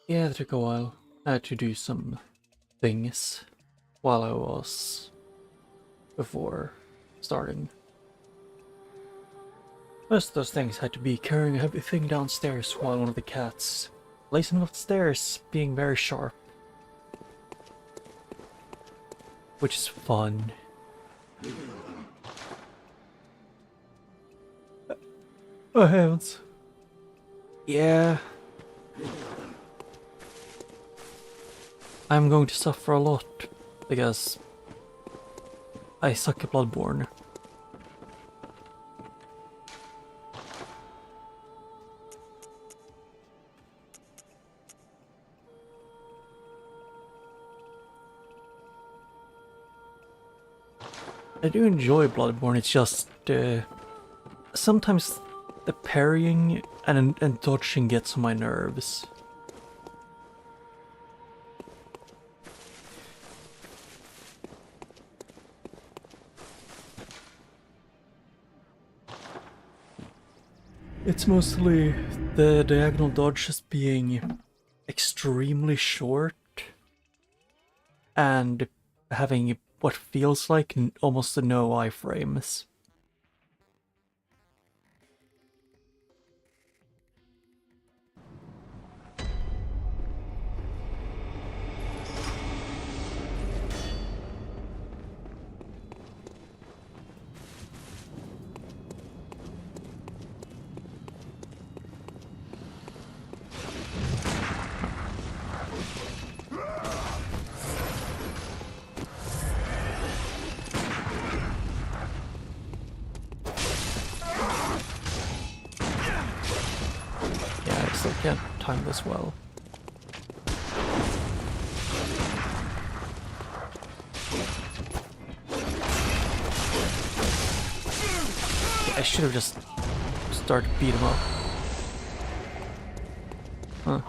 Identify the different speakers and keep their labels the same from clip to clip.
Speaker 1: Yeah, it took a while. I had to do some things while I was before starting. Most of those things had to be carrying a heavy thing downstairs while one of the cats lacing up the stairs, being very sharp. Which is fun. Oh heavens. Yeah. I'm going to suffer a lot because I suck at Bloodborne. I do enjoy Bloodborne, it's just sometimes the parrying and dodging gets on my nerves. It's mostly the diagonal dodges being extremely short and having what feels like almost no iframes. Yeah, I still can't time this well. I should have just started beat him up. Huh.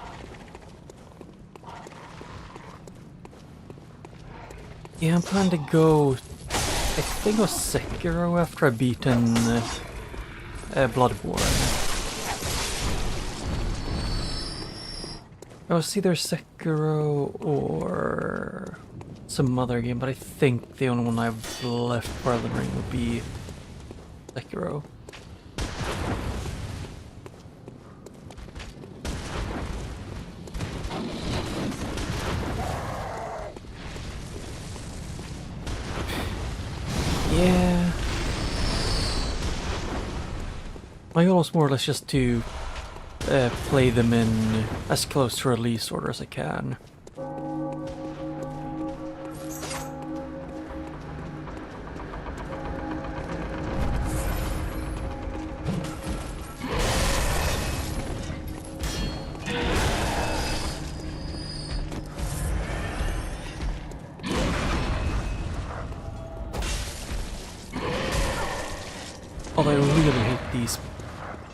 Speaker 1: Yeah, I'm planning to go, I think it was Sekiro after I've beaten Bloodborne. It was either Sekiro or some other game, but I think the only one I've left for Elden Ring would be Sekiro. Yeah. My goal is more or less just to play them in as close to release order as I can. Although I really hate these,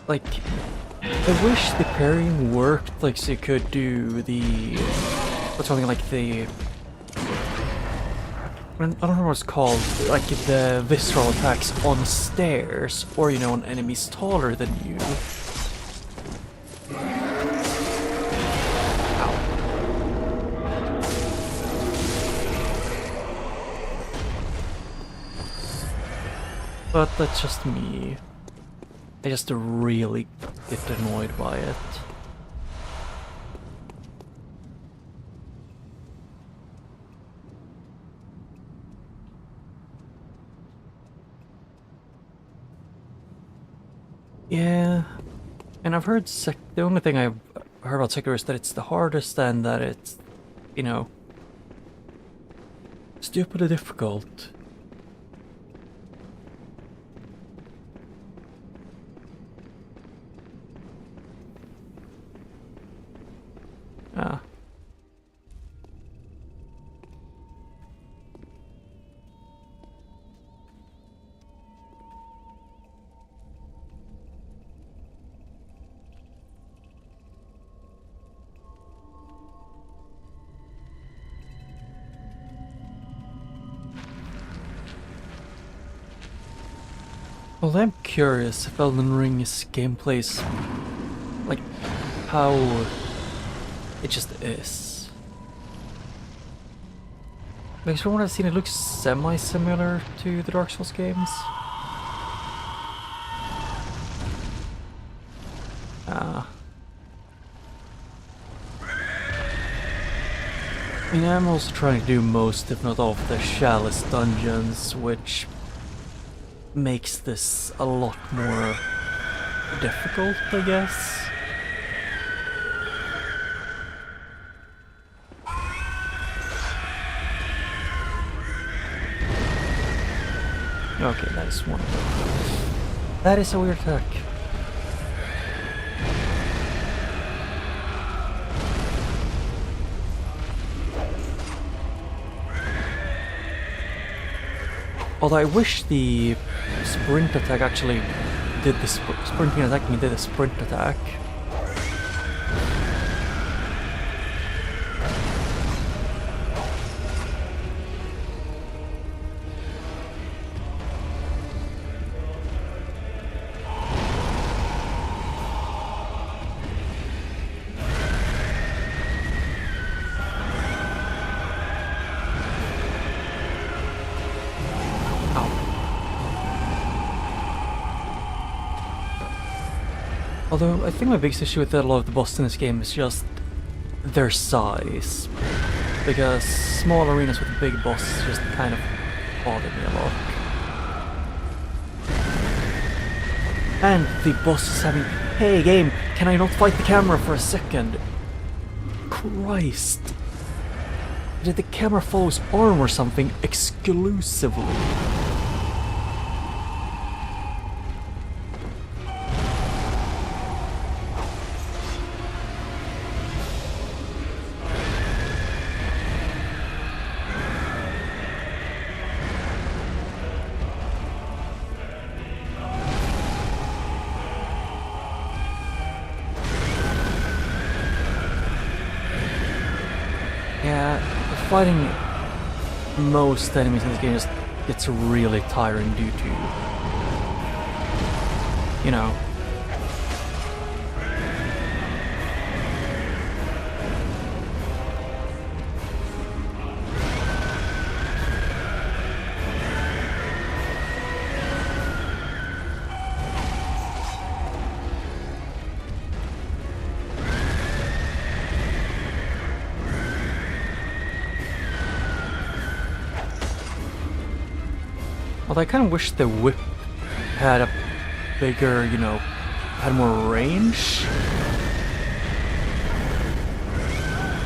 Speaker 1: like, I wish the parrying worked, like, so you could do the, what's something like the, I don't know what it's called, like the visceral attacks on stairs, or, you know, on enemies taller than you. But that's just me. I just really get annoyed by it. Yeah, and I've heard the only thing I've heard about Sekiro is that it's the hardest and that it's, you know, stupidly difficult. Ah. Well, I'm curious if Elden Ring's gameplay's, like, how It just is. Because from what I've seen, it looks semi-similar to the Dark Souls games. I mean, I'm also trying to do most, if not all, of the shallowest dungeons, which makes this a lot more difficult, I guess. Okay, that is one of them. That is a weird attack. Although I wish the sprint attack actually did the sprinting attack did a sprint attack. Although I think my biggest issue with a lot of the bosses in this game is just their size. Because small arenas with a big boss just kind of bother me a lot. And the boss is having, hey game, can I not fight the camera for a second? Christ. Did the camera follow his arm or something exclusively? Yeah, fighting most enemies in this game just gets really tiring due to, you know, although I kind of wish the whip had a bigger, you know, had more range.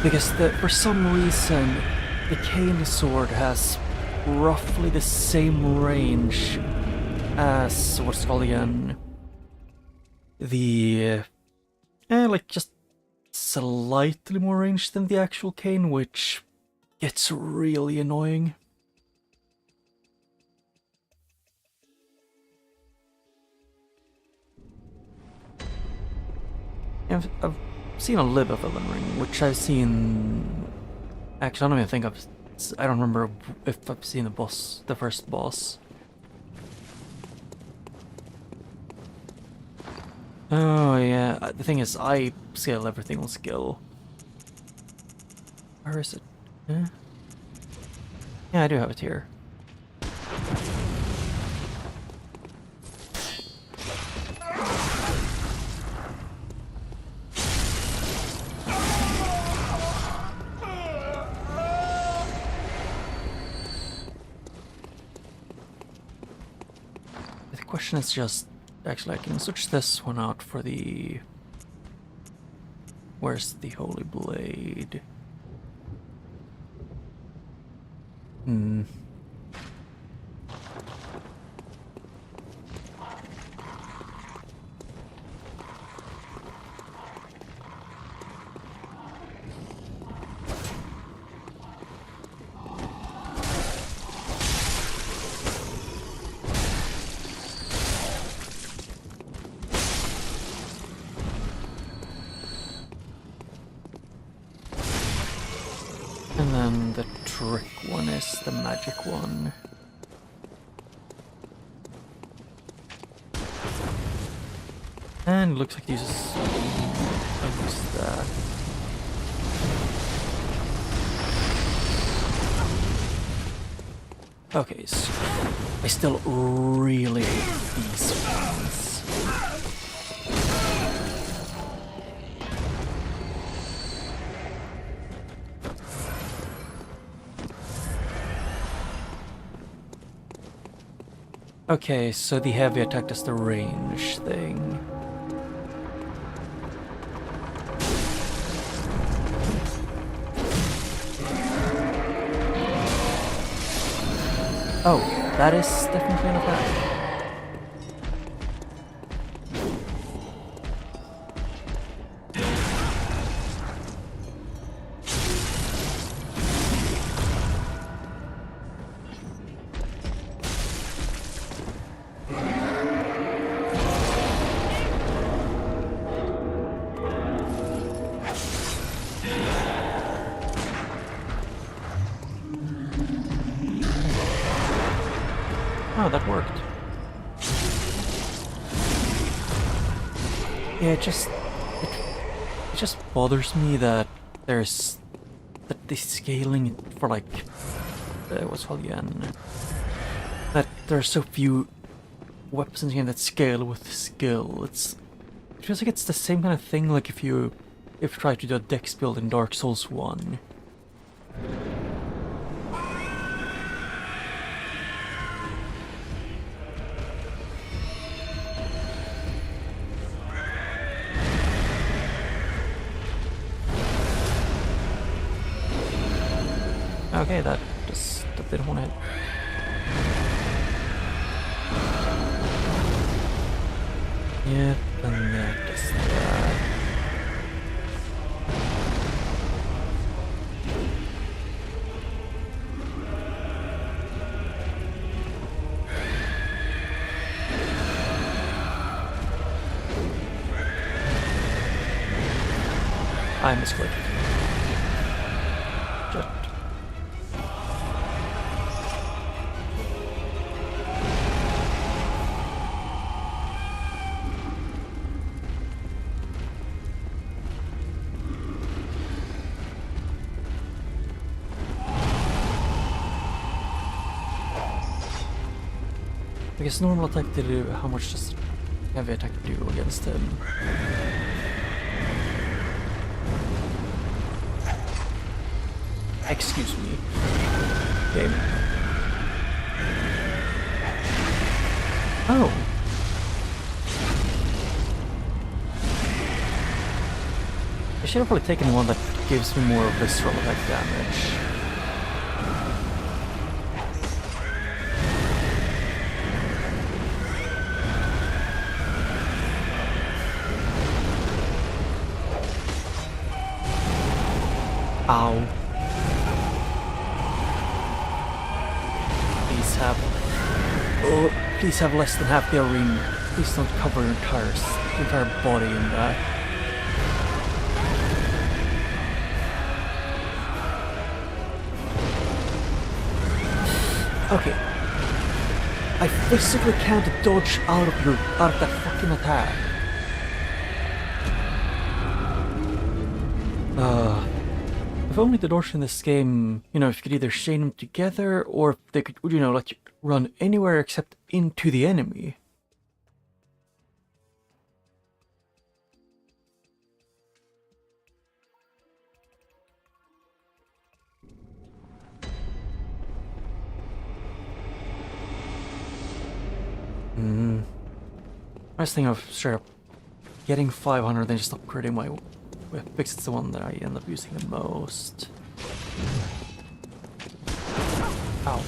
Speaker 1: Because for some reason, the cane sword has roughly the same range as, what's it called again? The, like just slightly more range than the actual cane, which gets really annoying. I've seen a little bit of Elden Ring, which I've seen. Actually, I don't even think I don't remember if I've seen the first boss. Oh yeah, the thing is, I scale everything on skill. Where is it? Yeah, I do have it here. The question is just, actually I can switch this one out for the, where's the Holy Blade? And then the trick one is the magic one. And it looks like it uses that. Okay, so I still really hate these ones. Okay, so the heavy attack is the range thing. Oh, that is definitely an attack. Oh, that worked. Yeah, it just bothers me that there's that the scaling for like what's called again, that there are so few weapons in the game that scale with skill. It feels like it's the same kind of thing like if you try to do a dex build in Dark Souls 1. Okay, that didn't want to hit. Yep, and that does that. I misclicked. Just. I guess normal attack to do, how much does heavy attack do against him? Excuse me. Game. Oh. I should have probably taken one that gives me more visceral attack damage. Ow. Please have less than half the arena. Please don't cover your entire body in that. Okay. I physically can't dodge out of that fucking attack. If only the doors in this game, you know, if you could either chain them together or if they could, you know, let you run anywhere except into the enemy. I was thinking of straight up getting 500 then just upgrading my whip because it's the one that I end up using the most. Ow.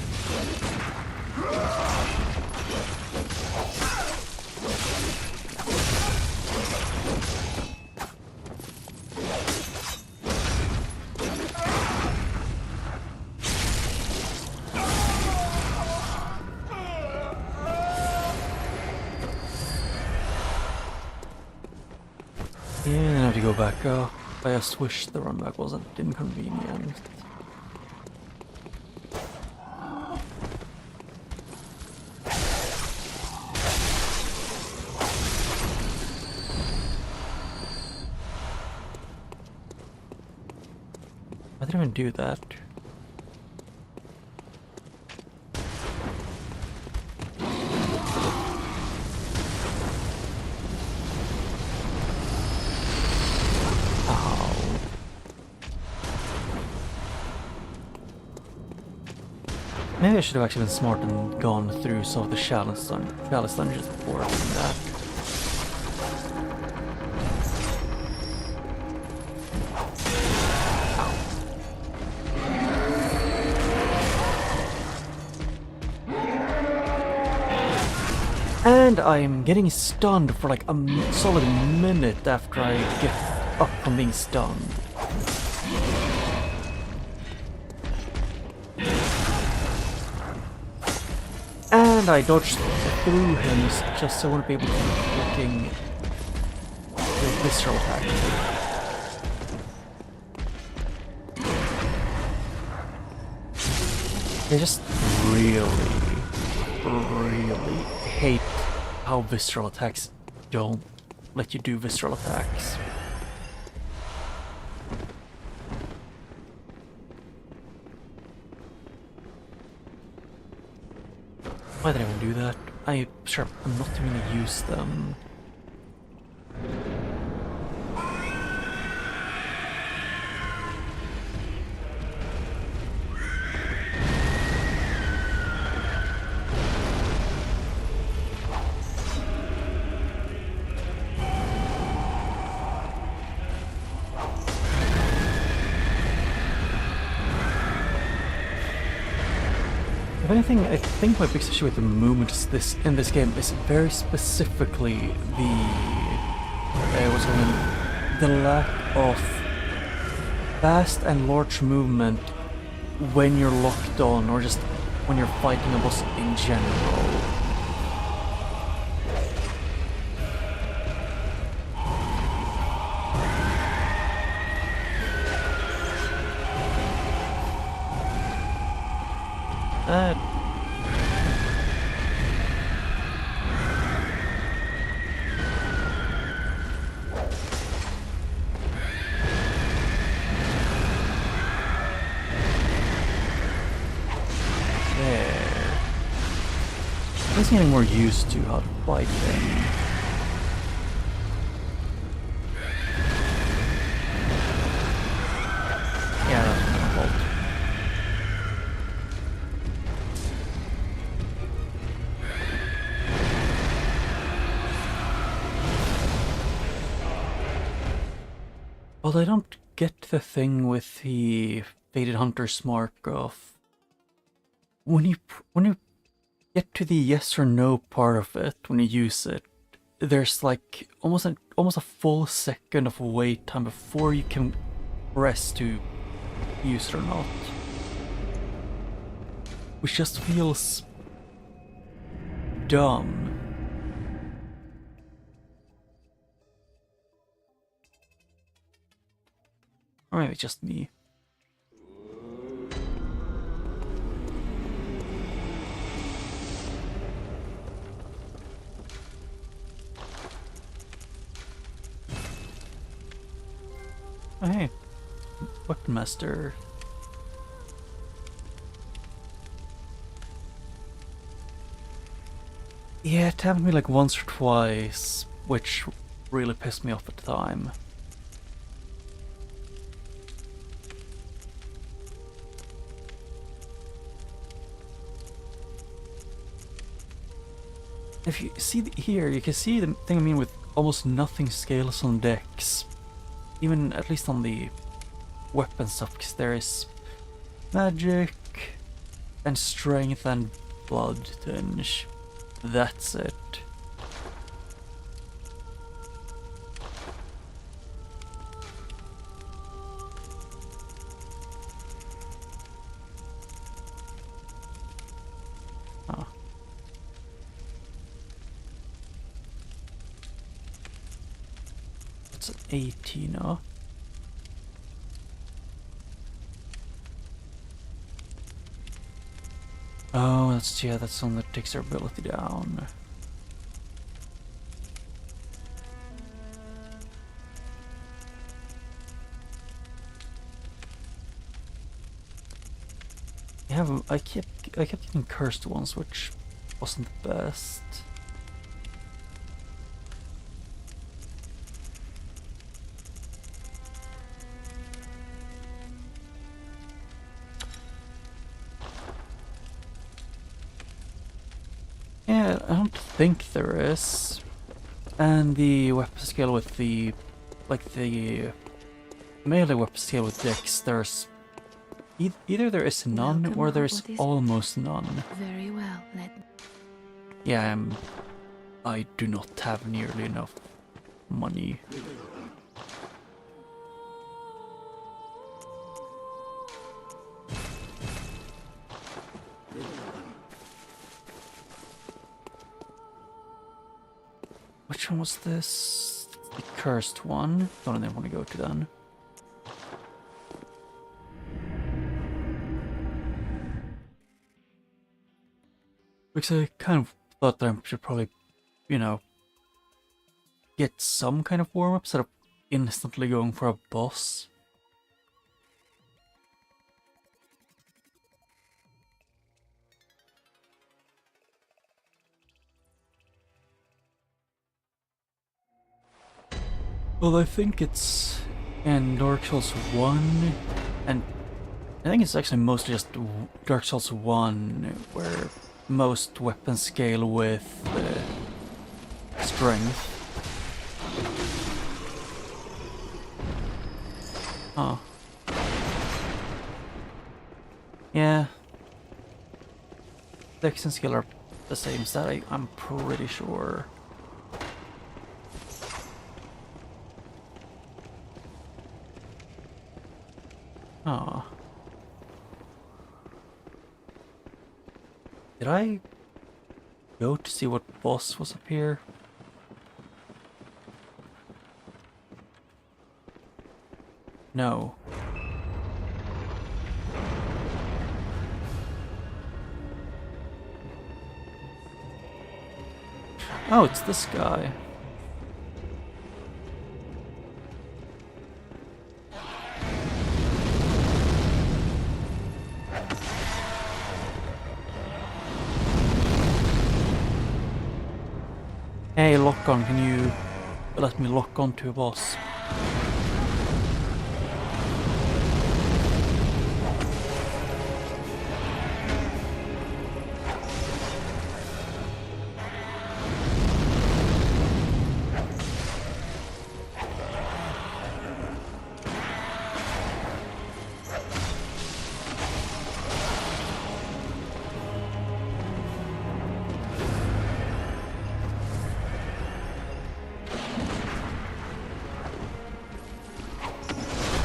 Speaker 1: Yeah, and then I have to go back up. I just wish the run back wasn't inconvenient. I didn't even do that. Maybe I should have actually been smart and gone through some of the chalice dungeons before doing that. And I'm getting stunned for like a solid minute after I get up from being stunned. And I dodged through him just so I wouldn't be able to fucking the visceral attack. I just really hate how visceral attacks don't let you do visceral attacks. Why did I even do that? I'm not even gonna use them. If anything, I think my biggest issue with the movement is in this game is very specifically the lack of fast and large movement when you're locked on, or just when you're fighting a boss in general. I'm getting more used to how to fight them. Yeah, that's my fault. Well, I don't get the thing with the Faded Hunter's mark of when you get to the yes or no part of it, when you use it, there's like almost a full second of wait time before you can press to use it or not. Which just feels dumb. Or maybe it's just me. Oh, hey, Weapon Master. Yeah, it happened to me like once or twice, which really pissed me off at the time. If you see here, you can see the thing I mean with almost nothing scales on decks. Even at least on the weapon stuff, because there is magic and strength and blood tinge. That's it. Oh. It's an 18, huh? Oh, that's one that takes their ability down. I kept getting cursed once, which wasn't the best. I don't think there is. And the weapon scale with the... like the melee weapon scale with Dex, there's... either there is none
Speaker 2: Welcome,
Speaker 1: or there's
Speaker 2: what is-
Speaker 1: almost none.
Speaker 2: Very well, let me.
Speaker 1: Yeah, I do not have nearly enough money. Which one was this? The cursed one? Don't even want to go to then. Because I kind of thought that I should probably, you know, get some kind of warm-up instead of instantly going for a boss. Well, I think it's in Dark Souls 1, and I think it's actually mostly just Dark Souls 1 where most weapons scale with strength. Huh. Yeah. Dex and skill are the same stat, I'm pretty sure. Oh. Did I go to see what boss was up here? No. Oh, it's this guy. Hey, lock on, can you let me lock on to a boss?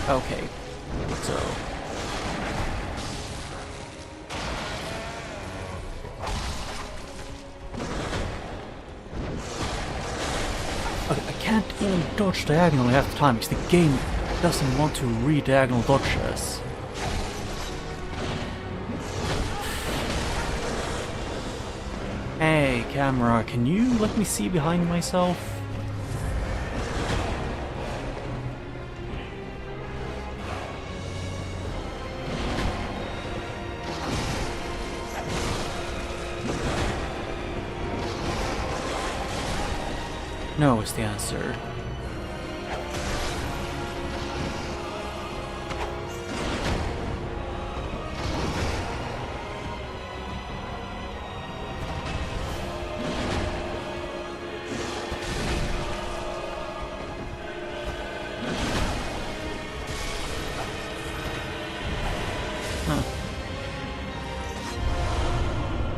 Speaker 1: Okay, so... Okay, I can't even dodge diagonally half the time because the game doesn't want to read diagonal dodges. Hey, camera, can you let me see behind myself? No is the answer. Huh.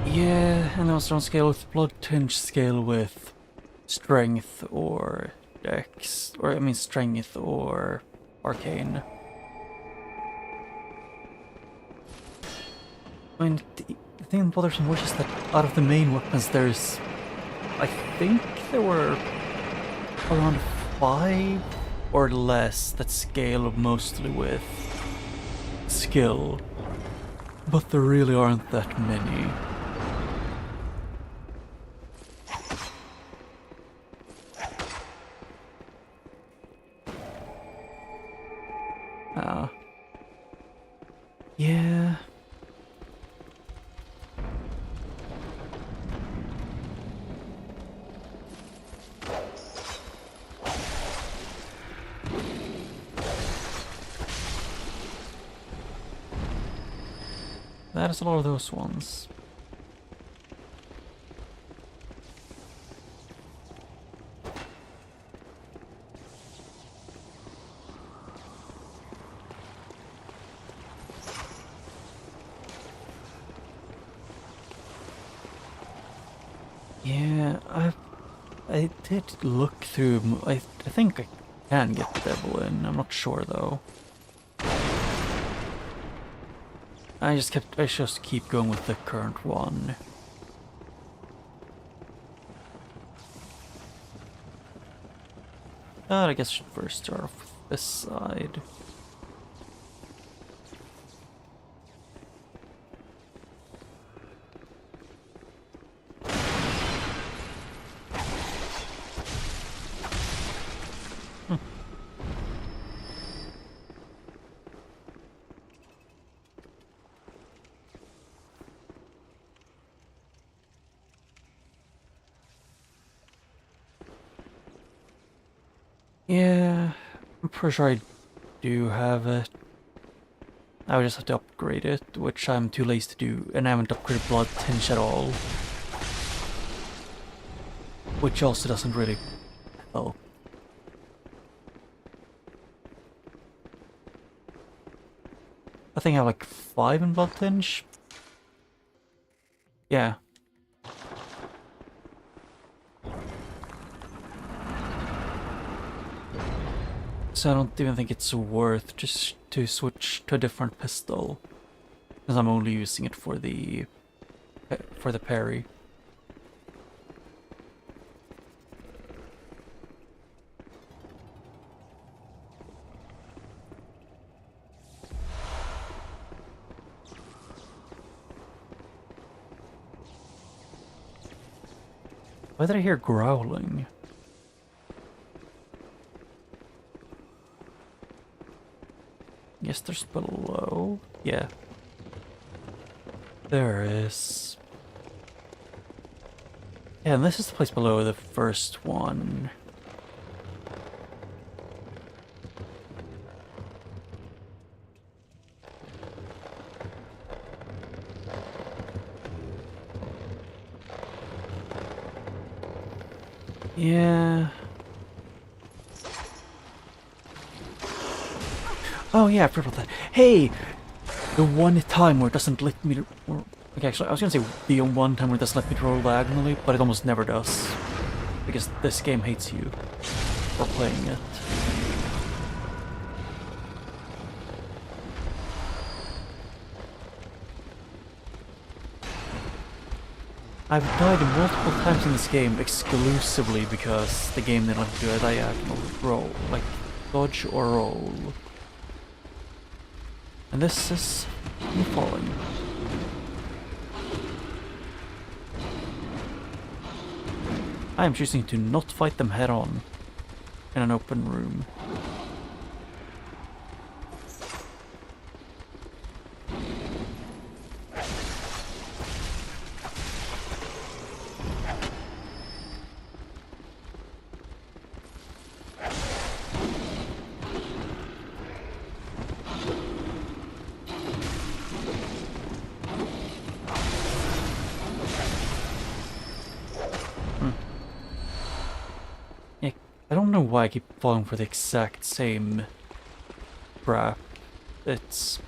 Speaker 1: Yeah, and also on scale with blood tinge, scale with strength or dex, or I mean strength or arcane. I mean, the thing that bothers me most is that out of the main weapons there's, I think there were around 5 or less that scale mostly with skill, but there really aren't that many. Yeah. That is a lot of those ones. Yeah, I did look through. I think I can get Devlin. I'm not sure though. I just keep going with the current one. But I guess I should first start off with this side. Yeah, I'm pretty sure I do have it. I would just have to upgrade it, which I'm too lazy to do, and I haven't upgraded Blood Tinge at all. Which also doesn't really help. I think I have like 5 in Blood Tinge. Yeah. So I don't even think it's worth just to switch to a different pistol. Because I'm only using it for the parry. Why did I hear growling? Guess there's below. Yeah. There is. Yeah, and this is the place below the first one. Yeah. Oh yeah, I forgot about that. Hey! The one time where it doesn't let me... Okay, actually, I was gonna say the one time where it doesn't let me roll diagonally, but it almost never does. Because this game hates you for playing it. I've died multiple times in this game exclusively because the game didn't let me do a diagonal roll, like dodge or roll. And this is me falling. I am choosing to not fight them head on in an open room. Yeah, I don't know why I keep falling for the exact same trap. It's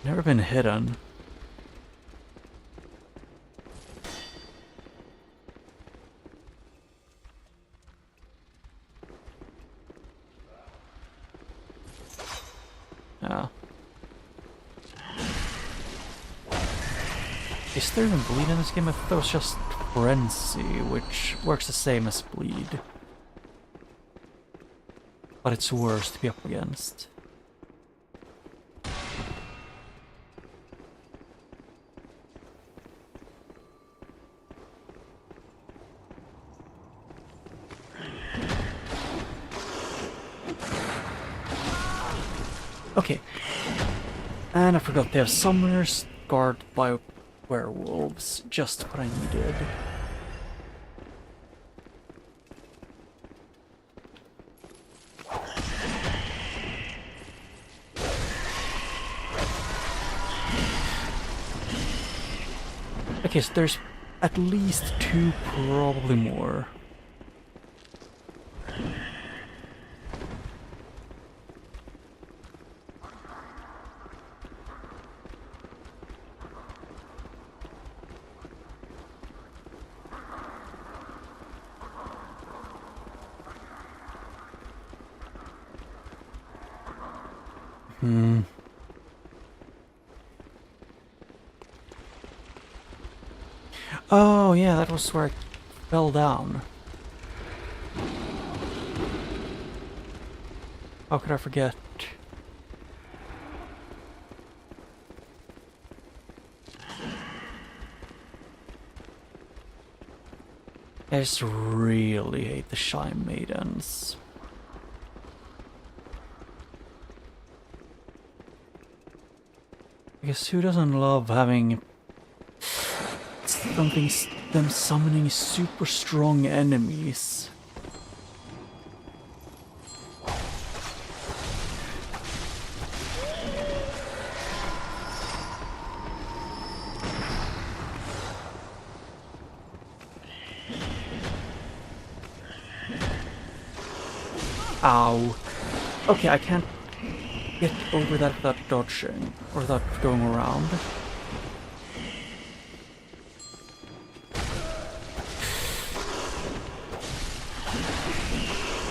Speaker 1: never been hidden. Ah. Is there even bleed in this game? I thought it was just frenzy, which works the same as bleed. But it's worse to be up against. Okay. And I forgot they have summoners guarded by werewolves. Just what I needed. Okay, so there's at least 2, probably more. Oh, yeah, that was where I fell down. How could I forget? I just really hate the Shine Maidens. Because who doesn't love having something, them summoning super strong enemies? Ow. Okay, I can't get over that without dodging, or without going around.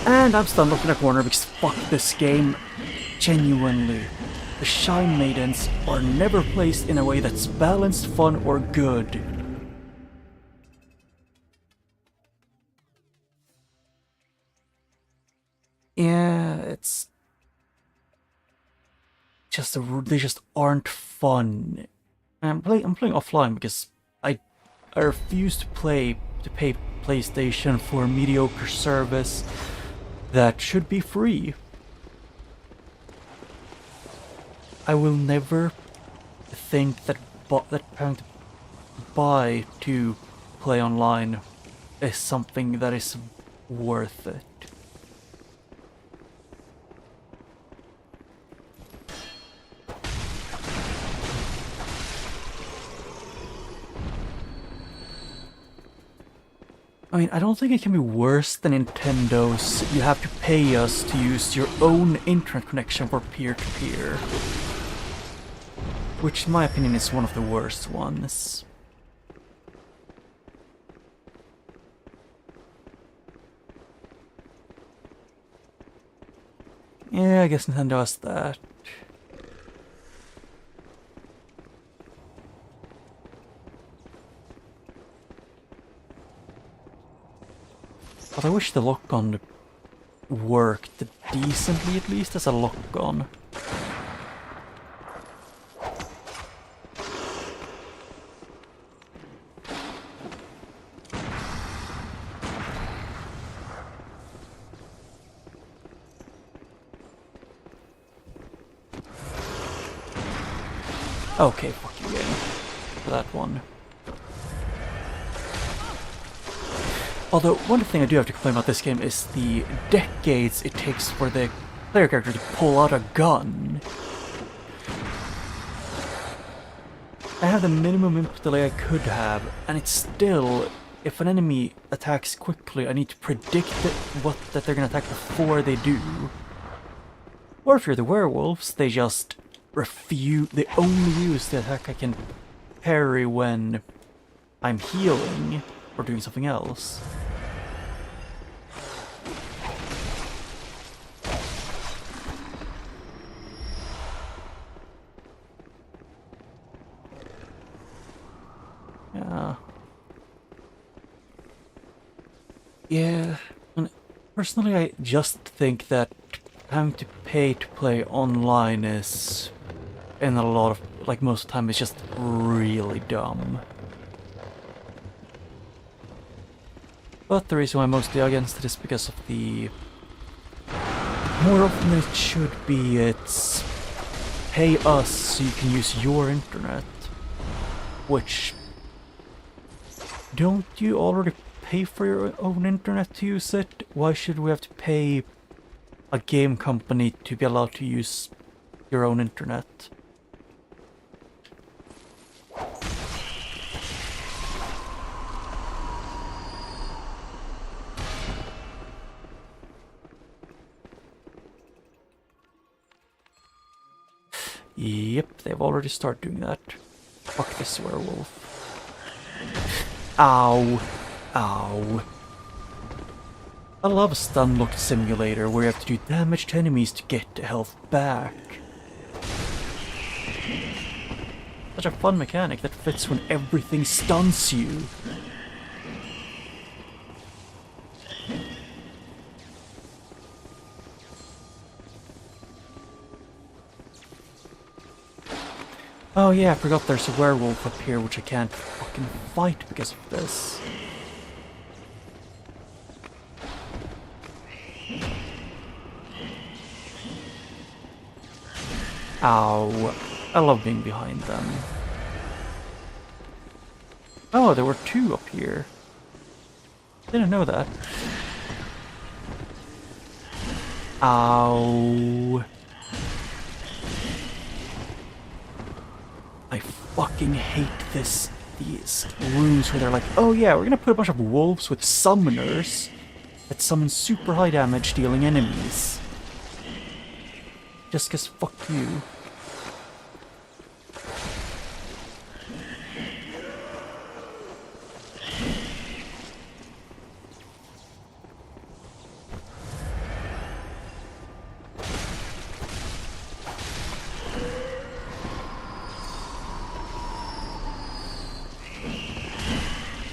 Speaker 1: And I'm stunned looking at corner because fuck this game. Genuinely. The Shine Maidens are never placed in a way that's balanced, fun, or good. Yeah, it's just they just aren't fun. I'm playing offline because I refuse to pay PlayStation for a mediocre service that should be free. I will never think that having to buy to play online is something that is worth it. I mean, I don't think it can be worse than Nintendo's. You have to pay us to use your own internet connection for peer-to-peer. Which, in my opinion, is one of the worst ones. Yeah, I guess Nintendo has that. But I wish the lock-on worked decently, at least as a lock-on. Okay, fuck you, game. For that one. Although, one thing I do have to complain about this game is the decades it takes for the player character to pull out a gun. I have the minimum input delay I could have, and it's still, if an enemy attacks quickly, I need to predict that they're gonna attack before they do. Or if you're the werewolves, they just refuse, they only use the attack I can parry when I'm healing or doing something else. Yeah, and personally I just think that having to pay to play online is, in a lot of, like most of the time, it's just really dumb. But the reason why I'm mostly against it is because of the... More often than it should be, it's pay us so you can use your internet. Which... Don't you already pay for your own internet to use it? Why should we have to pay a game company to be allowed to use your own internet? Yep, they've already started doing that. Fuck this werewolf. Ow. Ow. I love a stun lock simulator where you have to do damage to enemies to get health back. such a fun mechanic that fits when everything stuns you. Oh yeah, I forgot there's a werewolf up here which I can't fucking fight because of this. Ow. I love being behind them. Oh, there were two up here. Didn't know that. Ow. I fucking hate these rooms where they're like, oh yeah, we're gonna put a bunch of wolves with summoners that summon super high damage dealing enemies. Just 'cause fuck you.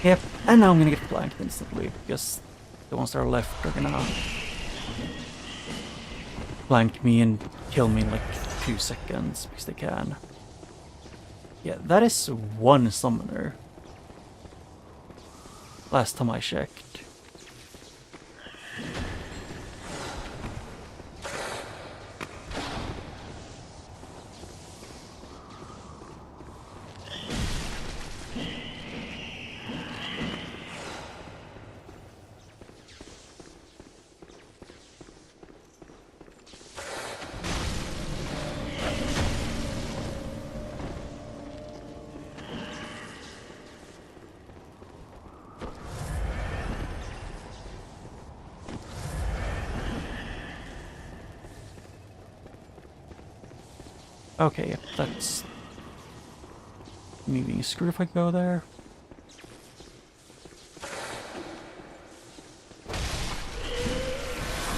Speaker 1: Yep, and now I'm gonna get flanked instantly, because the ones that are left are gonna flank me and kill me in like 2 seconds, because they can. Yeah, that is one summoner. Last time I checked. Okay, yep, that's me being screwed if I go there.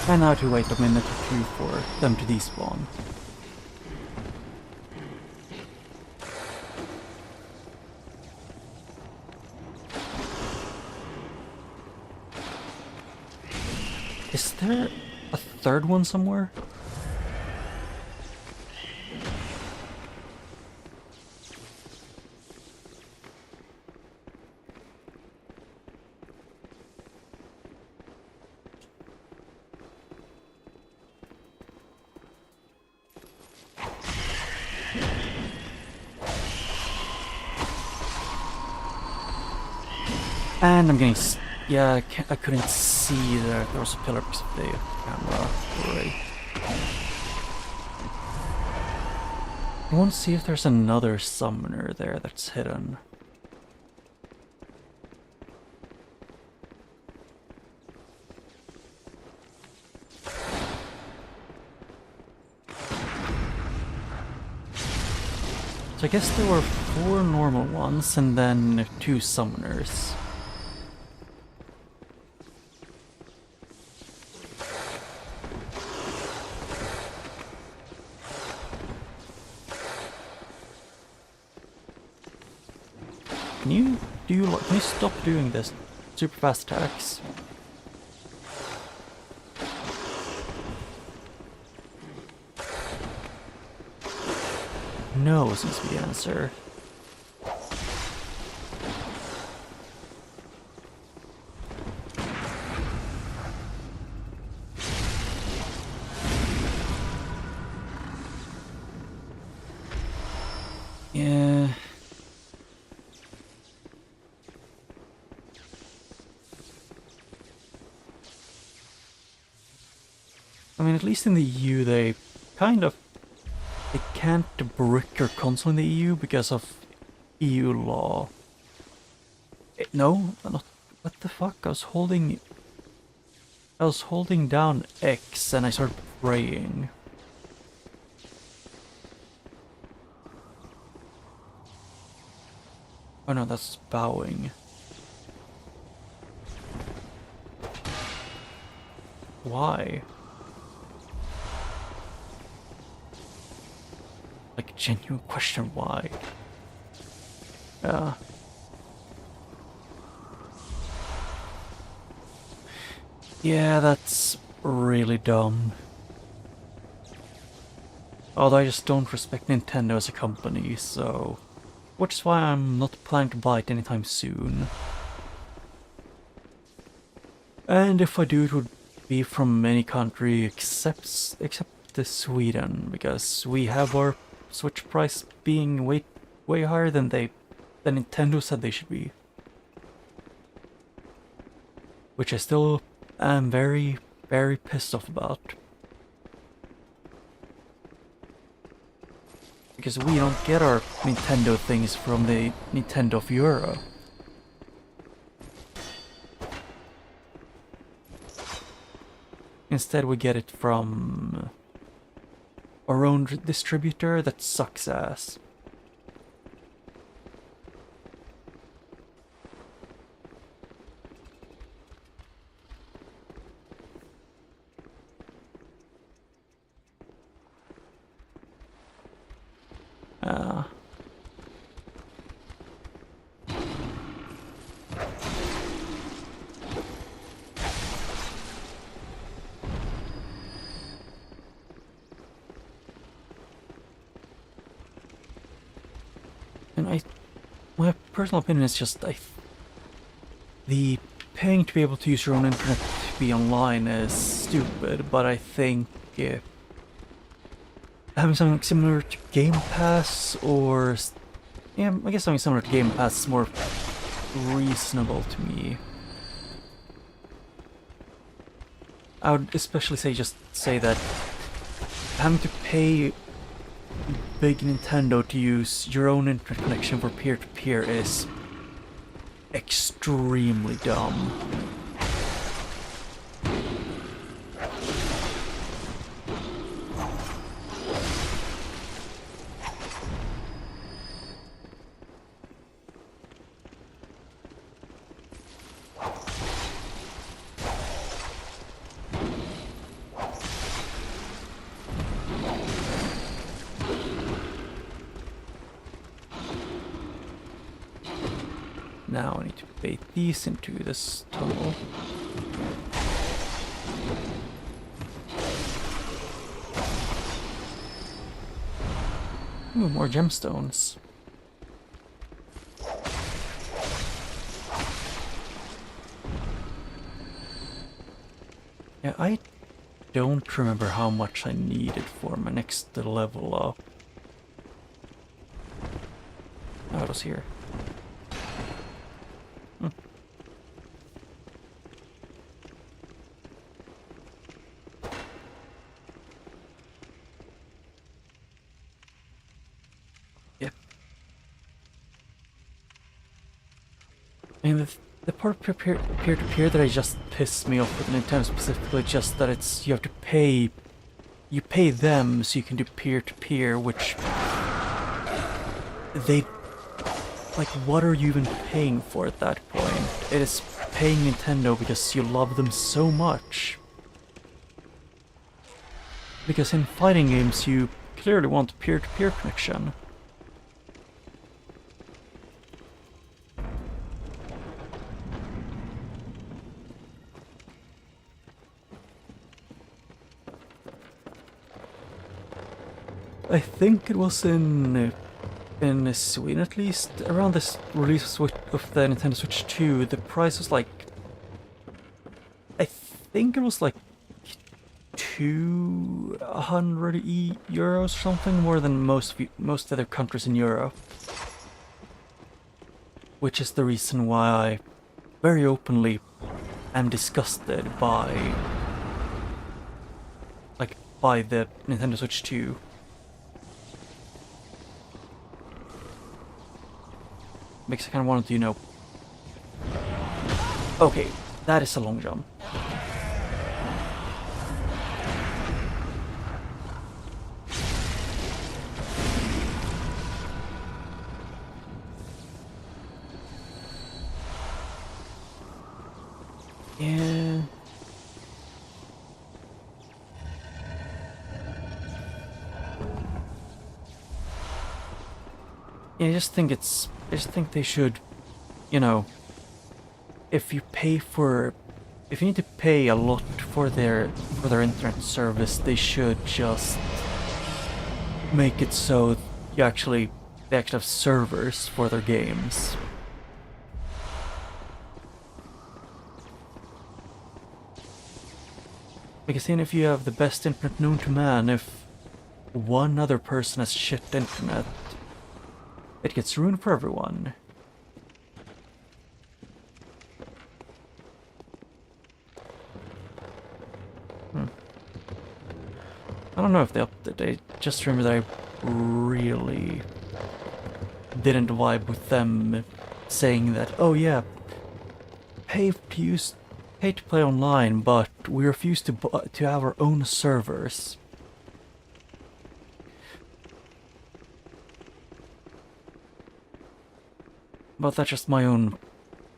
Speaker 1: And now to wait a minute or two for them to despawn. Is there a third one somewhere? And I'm getting... yeah, I couldn't see that there was a pillar because of the camera. Great. I want to see if there's another summoner there that's hidden. So I guess there were 4 normal ones and then 2 summoners. Can you stop doing this super fast attacks? No seems to be the answer. Yeah. I mean, at least in the EU, they can't brick your console in the EU because of EU law. No, not. What the fuck? I was holding down X and I started praying. Oh no, that's bowing. Why? Like, genuine question, why? Yeah. Yeah, that's really dumb. Although I just don't respect Nintendo as a company, so... Which is why I'm not planning to buy it anytime soon. And if I do, it would be from any country except the Sweden, because we have our Switch price being way higher than Nintendo said they should be. Which I still am very, very pissed off about. Because we don't get our Nintendo things from the Nintendo of Euro. Instead we get it from our own distributor that sucks ass. And my personal opinion is just, the paying to be able to use your own internet to be online is stupid, but I think having something similar to Game Pass, or yeah, I guess something similar to Game Pass is more reasonable to me. I would especially say that having to pay big Nintendo to use your own internet connection for peer-to-peer is extremely dumb. Now I need to bait these into this tunnel. Ooh, more gemstones. Yeah, I don't remember how much I needed for my next level up. Oh, it was here. Yep. And the part of peer-to-peer that I just pissed me off with Nintendo specifically, just that it's, you have to pay, you pay them so you can do peer-to-peer, which they, like, what are you even paying for at that point? It is paying Nintendo because you love them so much. Because in fighting games you clearly want a peer-to-peer connection. I think it was in Sweden at least, around this release of the Nintendo Switch 2, the price was like, I think it was like 200 euros or something, more than most other countries in Europe. Which is the reason why I very openly am disgusted by the Nintendo Switch 2. Makes I kind of wanted to, you know... Okay, that is a long jump. Yeah... Yeah, I just think they should, you know, if you pay for, if you need to pay a lot for their internet service, they should just make it so they actually have servers for their games. Because even if you have the best internet known to man, if one other person has shit internet, it gets ruined for everyone. I don't know if they upped it. I just remember that I really didn't vibe with them saying that, oh yeah, pay to play online, but we refuse to have our own servers. But that's just my own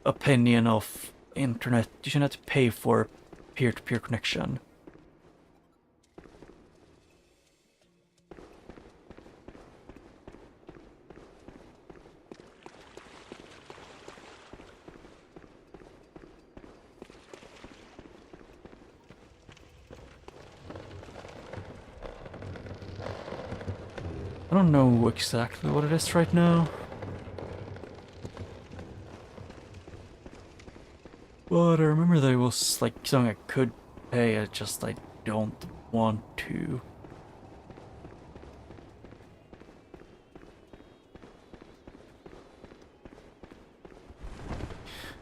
Speaker 1: opinion of internet. You shouldn't have to pay for peer-to-peer connection. I don't know exactly what it is right now. But I remember there was like something I could pay, I don't want to.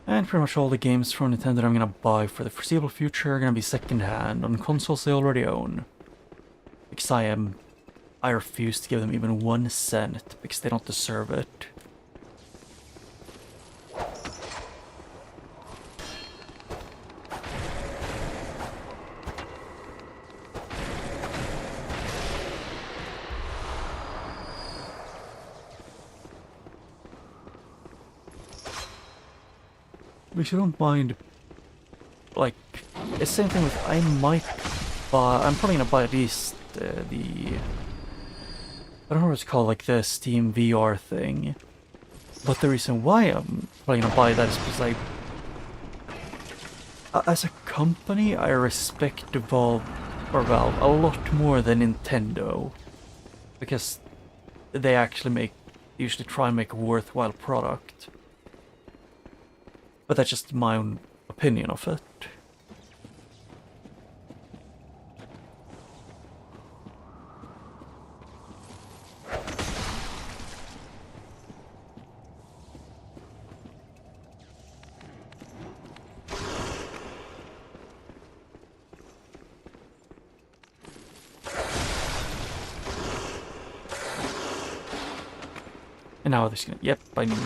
Speaker 1: And pretty much all the games from Nintendo that I'm gonna buy for the foreseeable future are gonna be secondhand on consoles they already own. Because I refuse to give them even 1 cent because they don't deserve it. Which I don't mind, like, it's the same thing with, I'm probably gonna buy at least the, I don't know what it's called, like the Steam VR thing. But the reason why I'm probably gonna buy that is because as a company, I respect Valve a lot more than Nintendo. Because they usually try and make a worthwhile product. But that's just my own opinion of it. And now they're just gonna, yep, I knew it.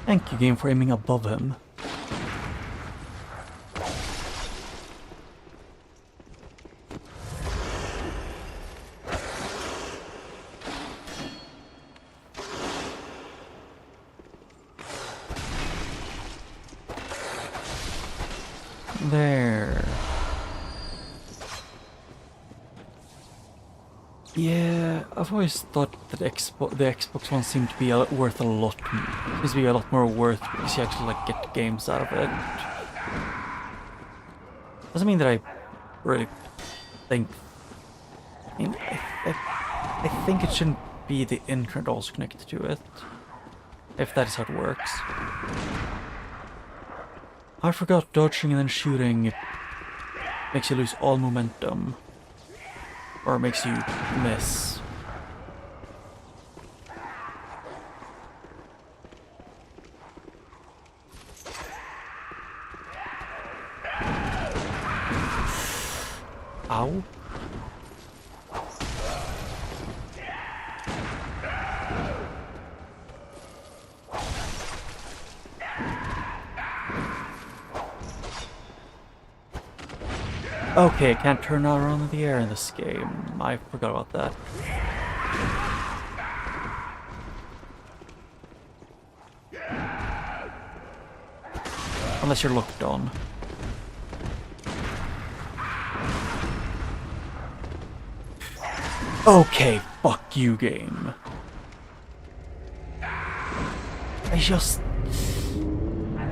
Speaker 1: Thank you, game, for aiming above him. There. Yeah, I've always thought that the Xbox One seemed to be worth a lot. Seems to be a lot more worth because you actually like get games out of it. Doesn't mean that I really think. I mean, I think it shouldn't be the internet also connected to it, if that is how it works. I forgot dodging and then shooting makes you lose all momentum. Or makes you miss. Ow. Okay, I can't turn around in the air in this game. I forgot about that. Unless you're locked on. Okay, fuck you, game. I just...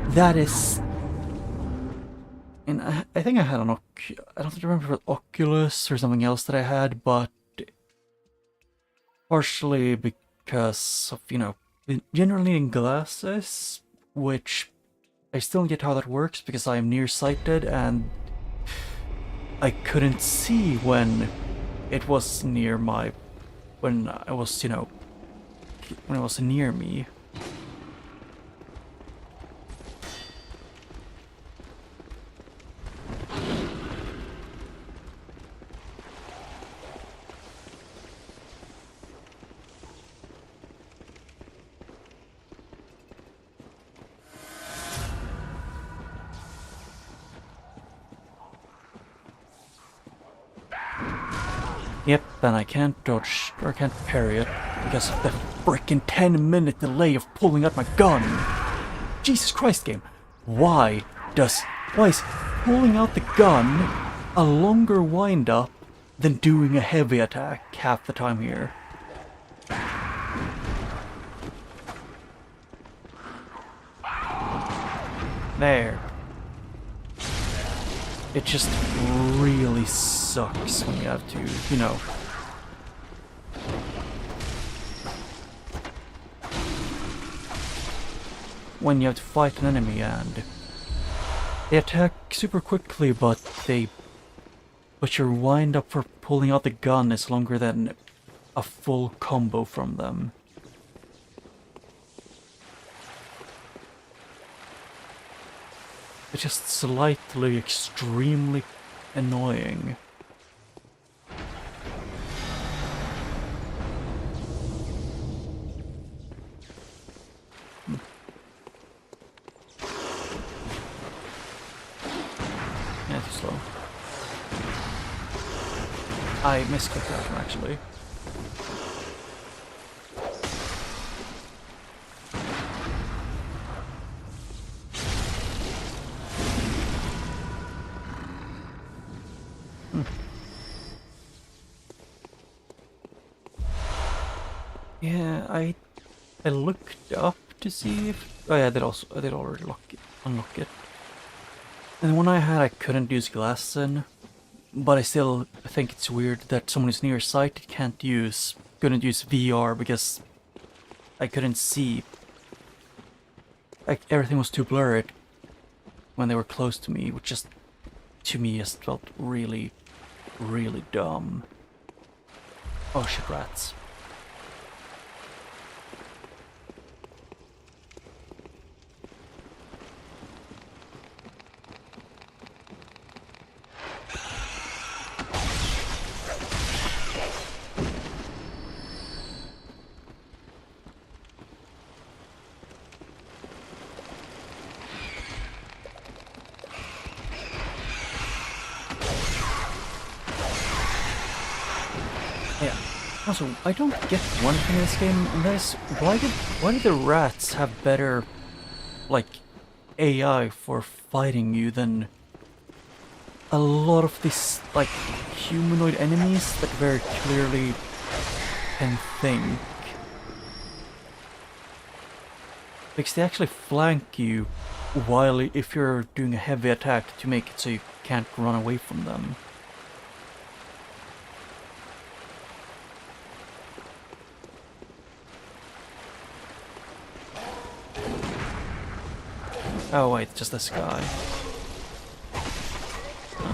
Speaker 1: That is... And I think I had an I don't remember if it was Oculus or something else that I had, but partially because of, you know, generally in glasses, which I still don't get how that works because I'm nearsighted and I couldn't see when it was near my, when I was, you know, when it was near me. Yep, and I can't dodge, or I can't parry it, because of the frickin' 10-minute delay of pulling out my gun! Jesus Christ, game! Why is pulling out the gun a longer wind-up than doing a heavy attack half the time here? There. It just really sucks when you have to, you know... when you have to fight an enemy and... they attack super quickly, but your wind-up for pulling out the gun is longer than a full combo from them. It's just slightly, extremely annoying. Yeah, too slow. I misclicked that one, actually. Yeah, I looked up to see if... oh yeah, I did already unlock it. And when I couldn't use glasses in, but I still think it's weird that someone who's nearsighted couldn't use VR because I couldn't see. Like, everything was too blurry when they were close to me, which just, to me, just felt really, really dumb. Oh shit, rats. Yeah. Also, I don't get one thing in this game, and that is, why did the rats have better, like, AI for fighting you than a lot of these, like, humanoid enemies that very clearly can think? Because they actually flank you while, if you're doing a heavy attack, to make it so you can't run away from them. Oh wait, just this guy. Huh.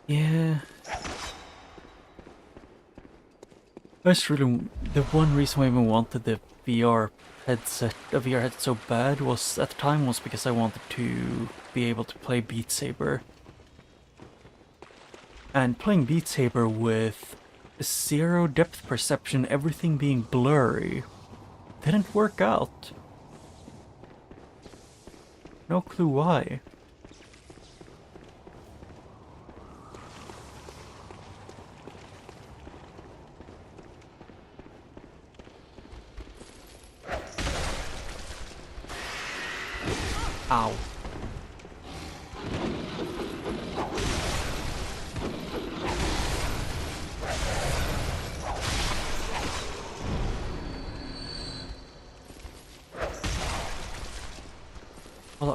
Speaker 1: Yeah. That's really the one reason why I even wanted the VR headset so bad was at the time was because I wanted to be able to play Beat Saber. And playing Beat Saber with zero depth perception, everything being blurry, didn't work out. No clue why. Ow.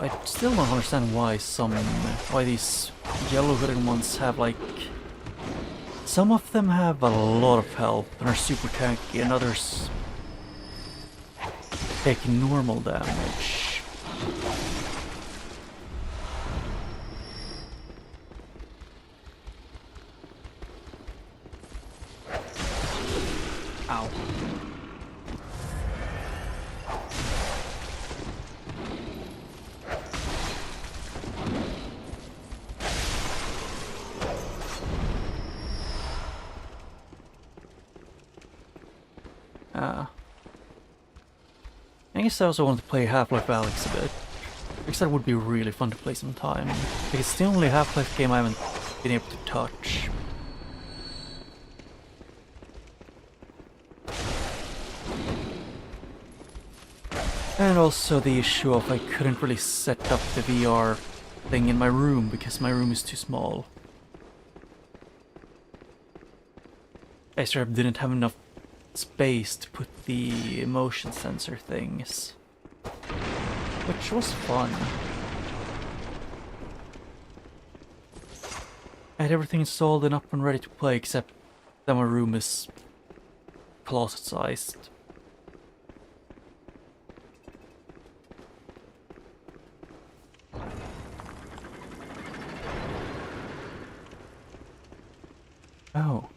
Speaker 1: I still don't understand why why these yellow hooded ones have like... Some of them have a lot of health and are super tanky, and others take normal damage. Ow. I guess I also wanted to play Half-Life Alyx a bit, because that would be really fun to play sometime. Like, it's the only Half-Life game I haven't been able to touch. And also the issue of I couldn't really set up the VR thing in my room because my room is too small. I sort of didn't have enough space to put the motion sensor things, which was fun. I had everything installed and up and ready to play, except that my room is closet-sized. Oh.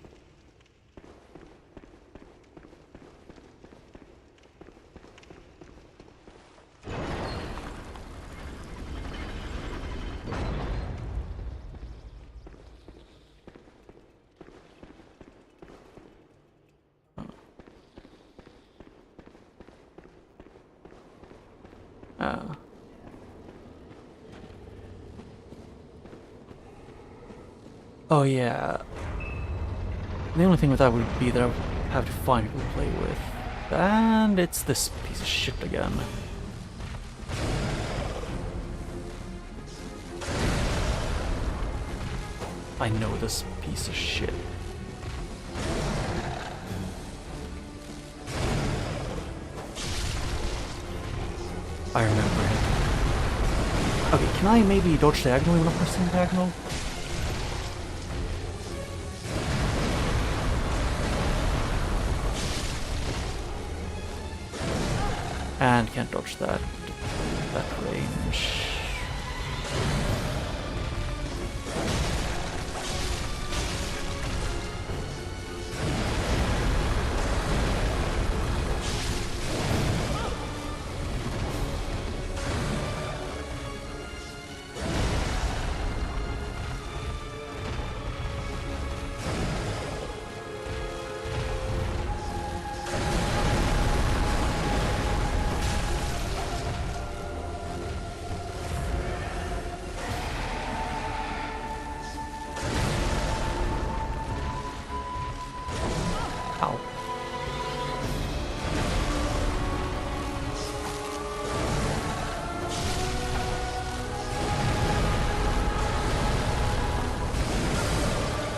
Speaker 1: Oh yeah. The only thing with that would be that I would have to find people to play with. And it's this piece of shit again. I know this piece of shit. I remember him. Okay, can I maybe dodge diagonally when I'm pressing diagonal? And can't dodge that range.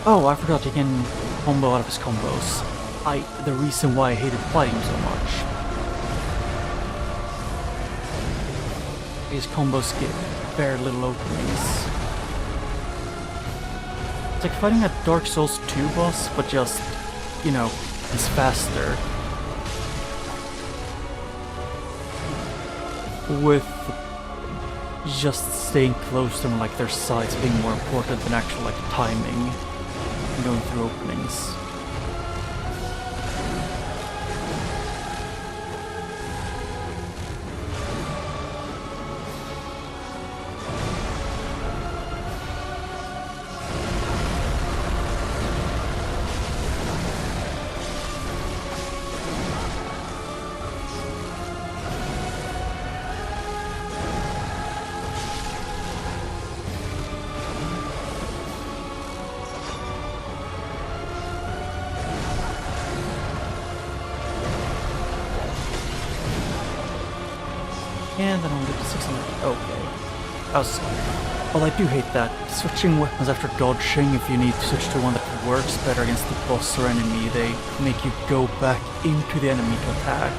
Speaker 1: Oh, I forgot you can combo out of his combos. The reason why I hated fighting so much. His combos give very little openings. It's like fighting a Dark Souls 2 boss, but just, you know, he's faster. With just staying close to them, like their sides being more important than actual like timing. Going through openings. And then I'll get to 600. Okay. Well, I do hate that. Switching weapons after dodging, if you need to switch to one that works better against the boss or enemy, they make you go back into the enemy to attack.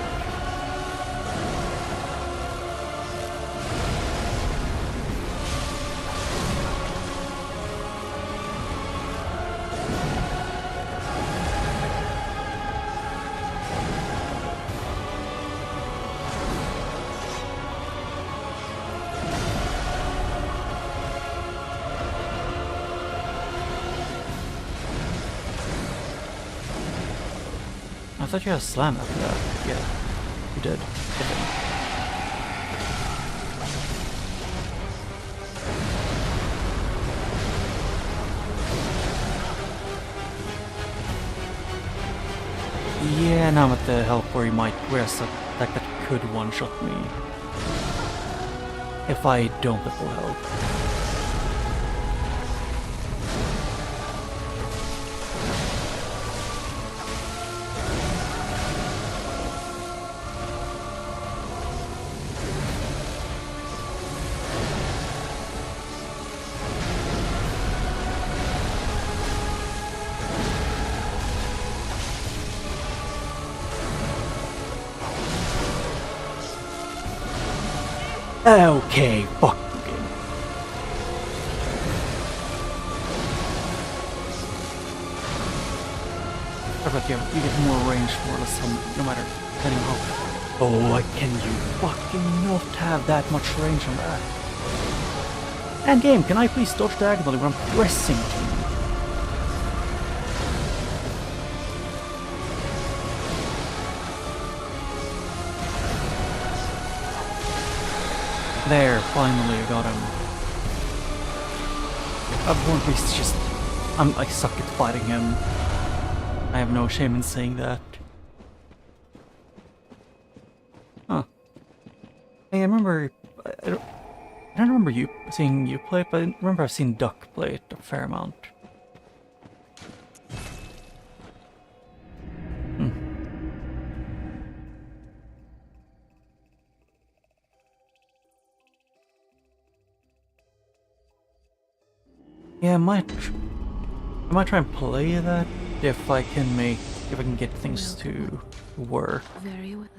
Speaker 1: thought you had a slam after that. Yeah, you did. Okay. Yeah, now I'm at the help where you might wear a attack that could one-shot me. If I don't have full health. Okay, fuck. But you get more range more or less no matter depending on how. Oh, can you fucking not have that much range on that? And game, can I please dodge diagonally when I'm pressing T? There, finally I got him. Bloodborne Beast is just... I suck at fighting him. I have no shame in saying that. Huh. Hey, I remember... I don't remember seeing you play it, but I remember I've seen Duck play it a fair amount. Yeah, I might try and play that if I can get things to work.
Speaker 2: Very well.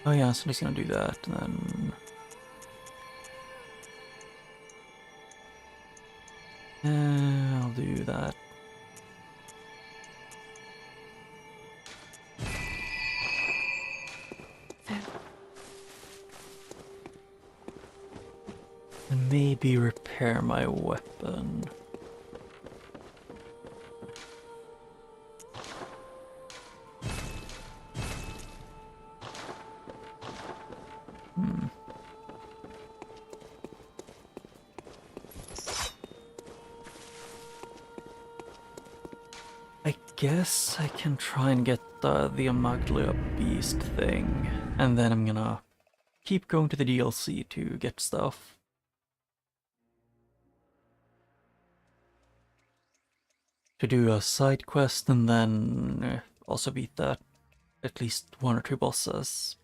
Speaker 1: Oh yeah, so he's gonna do that, and then I'll do that. And maybe repair my weapon. I guess I can try and get the Amaglia Beast thing, and then I'm gonna keep going to the DLC to get stuff. To do a side quest and then also beat that at least 1 or 2 bosses.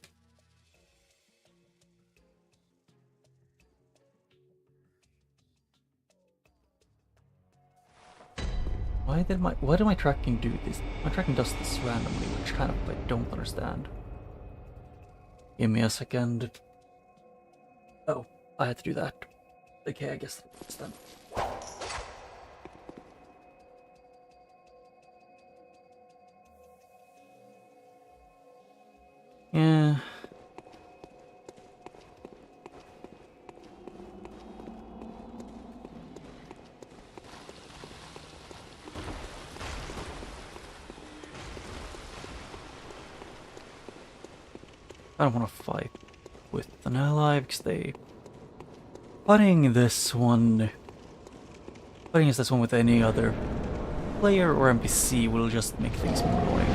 Speaker 1: Why did my tracking do this? My tracking does this randomly, which kind of I don't understand. Give me a second. Oh, I had to do that. Okay, I guess that's done. Yeah. I don't want to fight with an ally because fighting this one with any other player or NPC will just make things more annoying.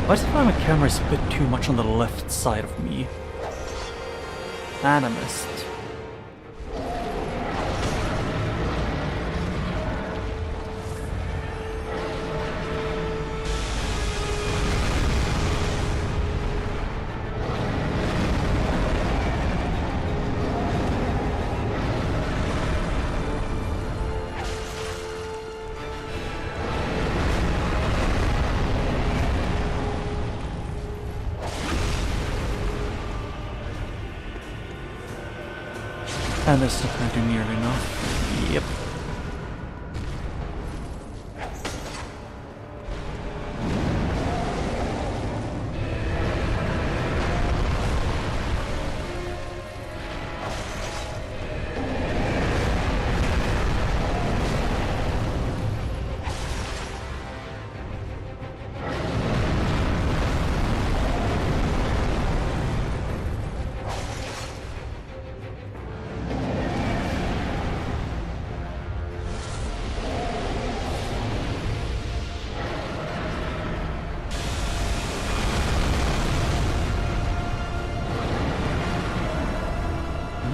Speaker 1: I just find my camera is a bit too much on the left side of me. And I missed. And that's not going to do nearly enough. Yep.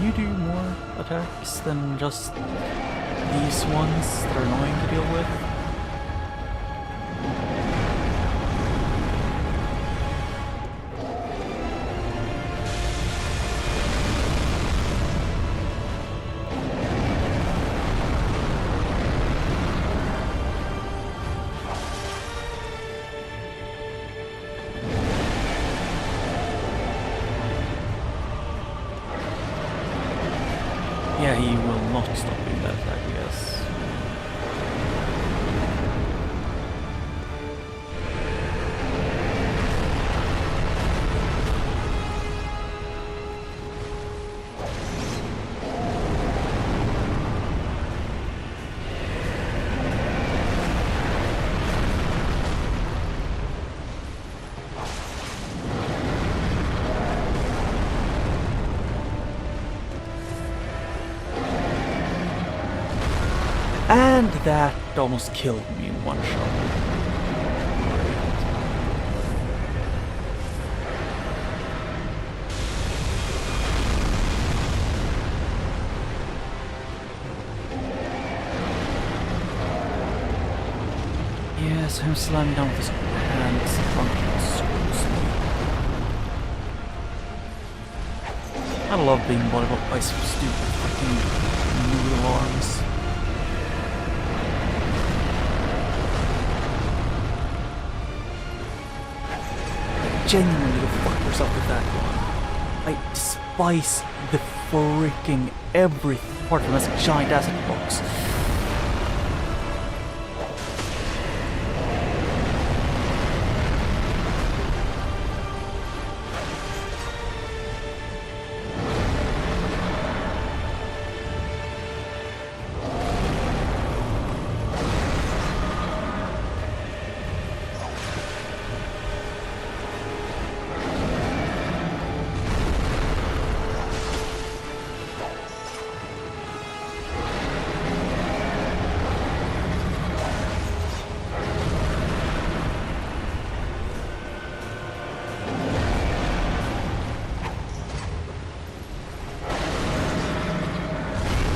Speaker 1: You do more attacks than just these ones that are annoying to deal with. Yeah, he will not stop doing that attack, yes. And that almost killed me in one shot. Yes, I'm slamming down with his hands functions so I love being bothered by some stupid freaking noodle arms. Genuinely go fuck yourself with that one. I despise the freaking every part from this giant asset box.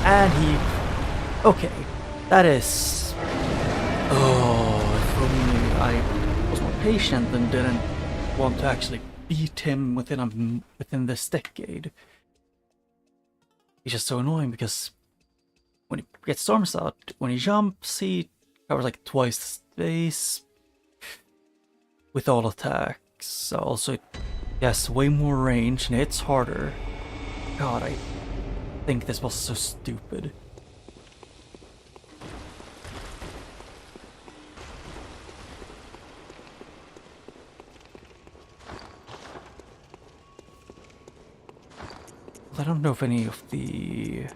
Speaker 1: And he... Okay, that is... Oh, if only I was more patient and didn't want to actually beat him within this decade. He's just so annoying because when he gets storms out, when he jumps, he covers like twice the space with all attacks. Also, it has way more range and hits harder. God, I think this was so stupid. I don't know if any of the...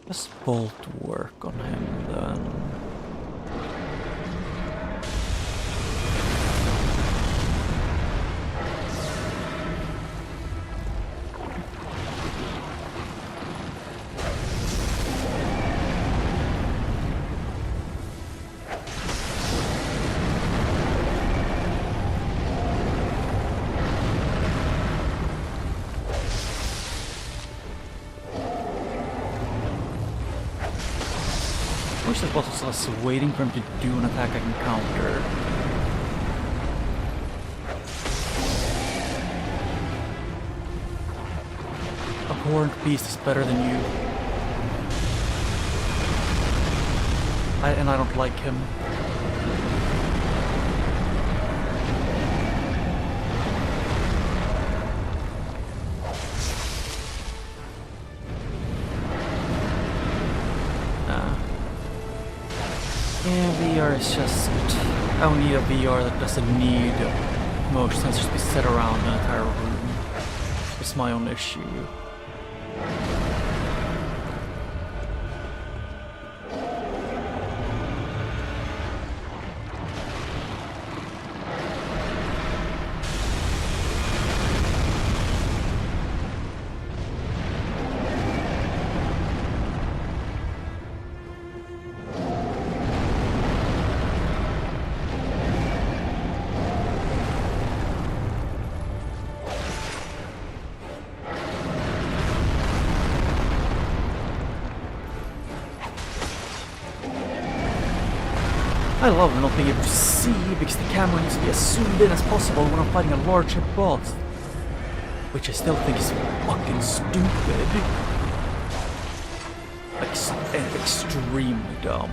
Speaker 1: Does bolt work on him then? wish that boss was waiting for him to do an attack I can counter. A horned beast is better than you. And I don't like him. Yeah, VR is just... I don't need a VR that doesn't need motion sensors to be set around the entire room. It's my own issue. I love not being able to see because the camera needs to be as zoomed in as possible when I'm fighting a larger boss. Which I still think is fucking stupid. Like, extremely dumb.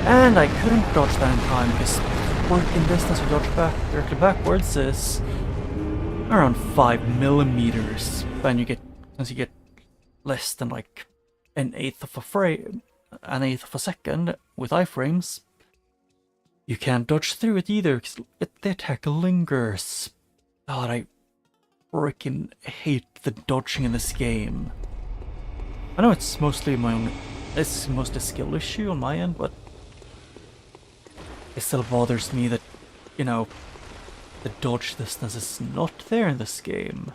Speaker 1: And I couldn't dodge that in time because working distance to dodge directly backwards is around 5 millimeters. Then you get, since you get less than like an eighth of a second with iframes, you can't dodge through it either because the attack lingers. God, I freaking hate the dodging in this game. I know it's mostly it's mostly a skill issue on my end, but it still bothers me that, you know, the dodge distance is not there in this game.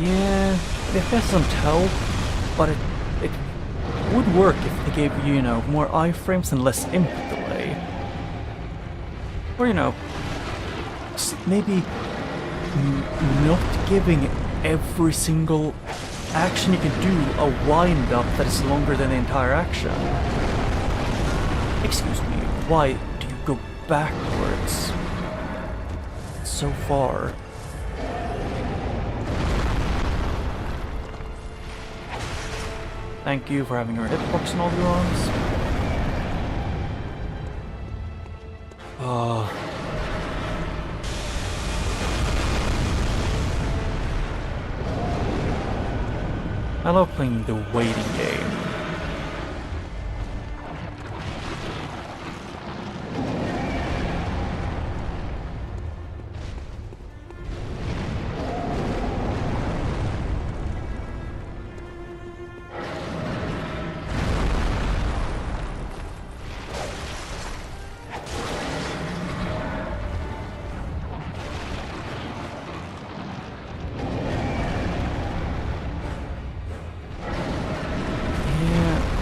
Speaker 1: Yeah, the FPS doesn't help, but it would work if they gave you, you know, more iframes and less input delay. Or, you know, maybe not giving every single action you can do a wind-up that is longer than the entire action. Excuse me, why do you go backwards so far? Thank you for having your hitbox and all your arms. I love playing the waiting game.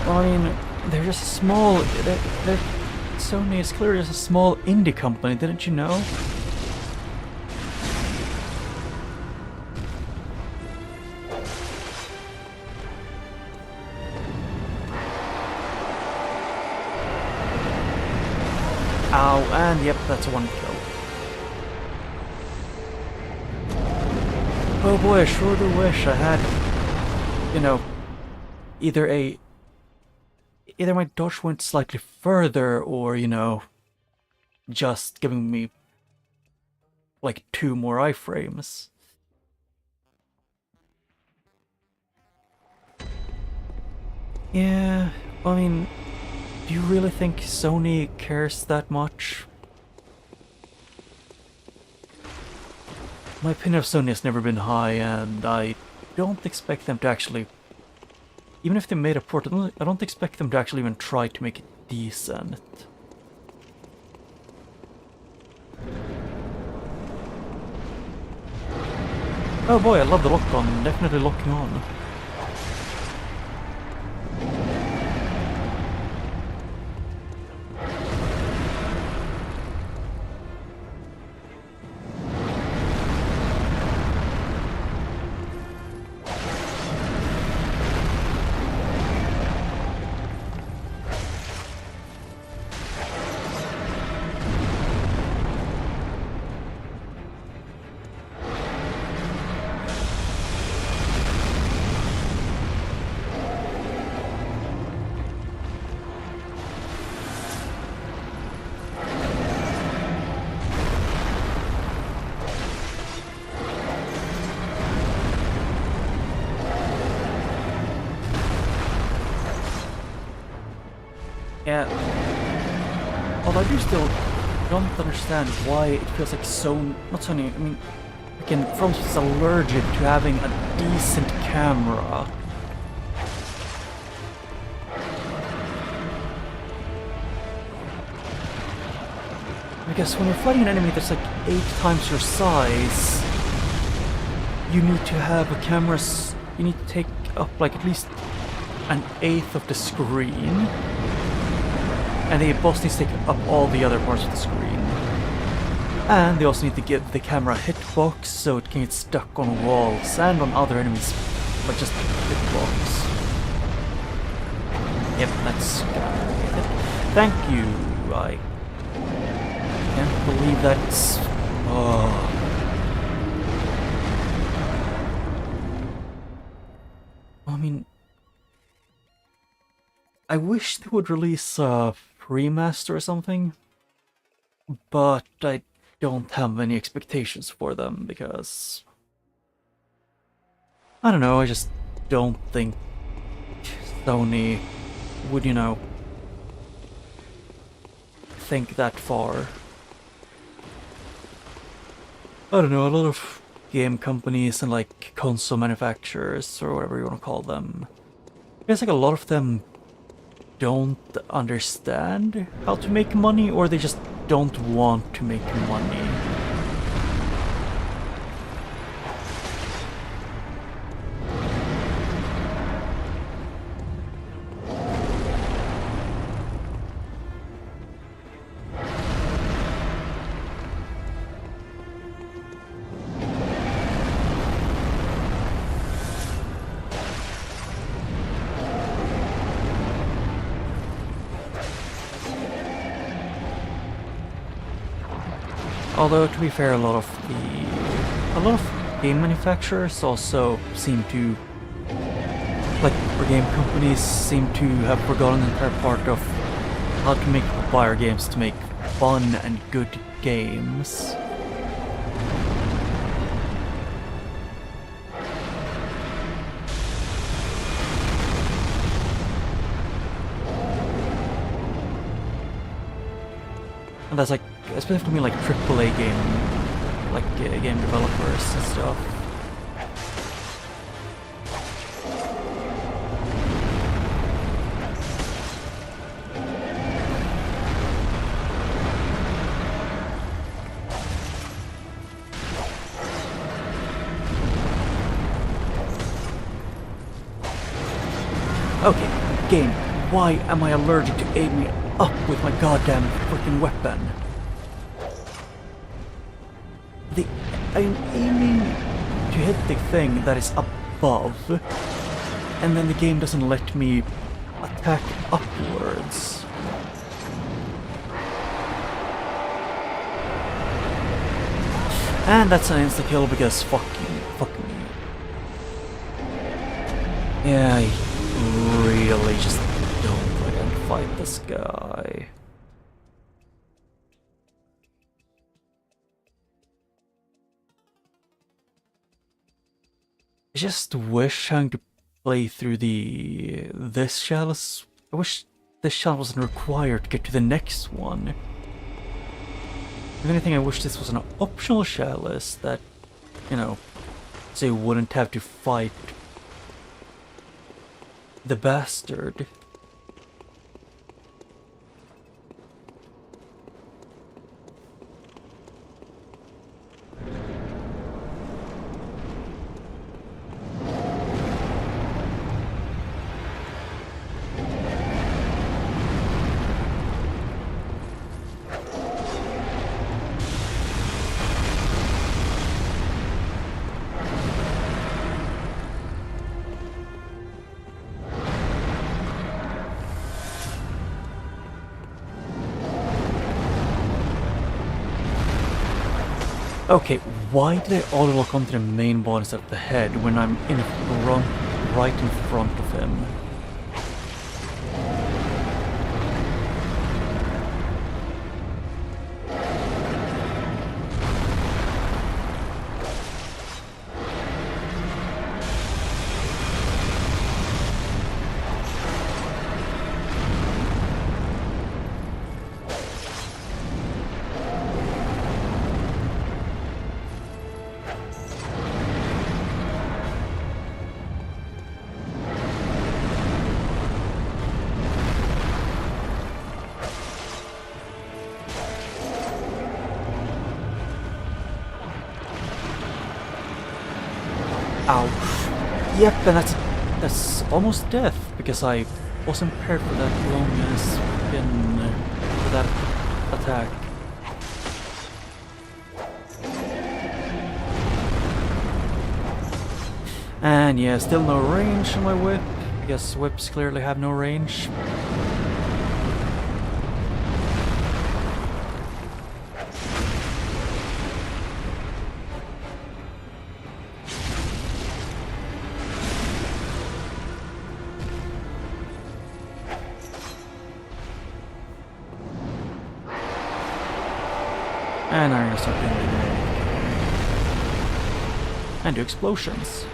Speaker 1: I mean, they're just small. They're Sony is clearly just a small indie company, didn't you know? Ow, and yep, that's one kill. Oh boy, I sure do wish I had, you know, either my dodge went slightly further or, you know, just giving me like 2 more iframes. Yeah, I mean, do you really think Sony cares that much? My opinion of Sony has never been high, and I don't expect them to actually... Even if they made a port, I don't expect them to actually even try to make it decent. Oh boy, I love the lock on, definitely locking on. Yeah. Although I do still don't understand why it feels like not Sony, I mean, again, From is allergic to having a decent camera. Because when you're fighting an enemy that's like 8 times your size, you need to have a camera, you need to take up like at least 1/8 of the screen. And the boss needs to take up all the other parts of the screen. And they also need to give the camera a hitbox so it can get stuck on walls and on other enemies, but just hitbox. Yep, that's it. Thank you. I can't believe that's... Oh. I mean, I wish they would release a remaster or something, but I don't have any expectations for them because I don't know, I just don't think Sony would, you know, think that far. I don't know, a lot of game companies and like console manufacturers or whatever you want to call them, I guess like a lot of them don't understand how to make money, or they just don't want to make money. Although, to be fair, a lot of game manufacturers also seem to, like, or game companies seem to have forgotten the entire part of how to make buyer games to make fun and good games. And that's like, especially for me, like AAA game, like game developers and stuff. Okay, game, why am I allergic to aiming up with my goddamn freaking weapon. I'm aiming to hit the thing that is above, and then the game doesn't let me attack upwards. And that's an insta-kill because fuck me. Yeah, I really just don't like to fight this guy. I just wish having to play through this chalice. I wish this chalice wasn't required to get to the next one. If anything, I wish this was an optional chalice that, you know, so you wouldn't have to fight the bastard. Okay, why did I auto-lock onto the main boss instead of the head when I'm right in front of him? Ow. Yep, and that's almost death, because I wasn't prepared for that long as for that attack. And yeah, still no range on my whip. I guess whips clearly have no range. And I'm gonna start doing it. And do explosions.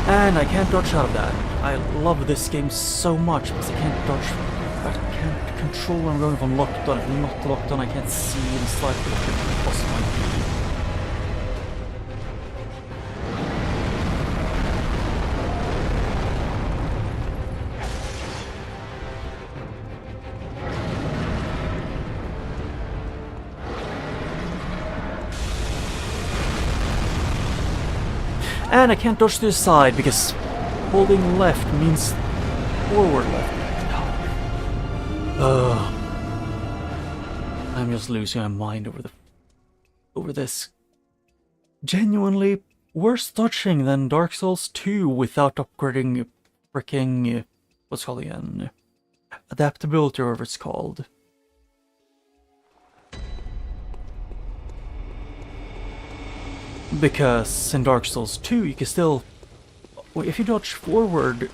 Speaker 1: And I can't dodge out of that. I love this game so much because I can't dodge. I can't control where I'm going if I'm locked on. If I'm not locked on, I can't see inside what the boss might be. And I can't dodge to the side because holding left means forward left. I'm just losing my mind over this. Genuinely worse dodging than Dark Souls 2 without upgrading freaking what's it called again? Adaptability, or whatever it's called. Because in Dark Souls 2 you can still, if you dodge forward,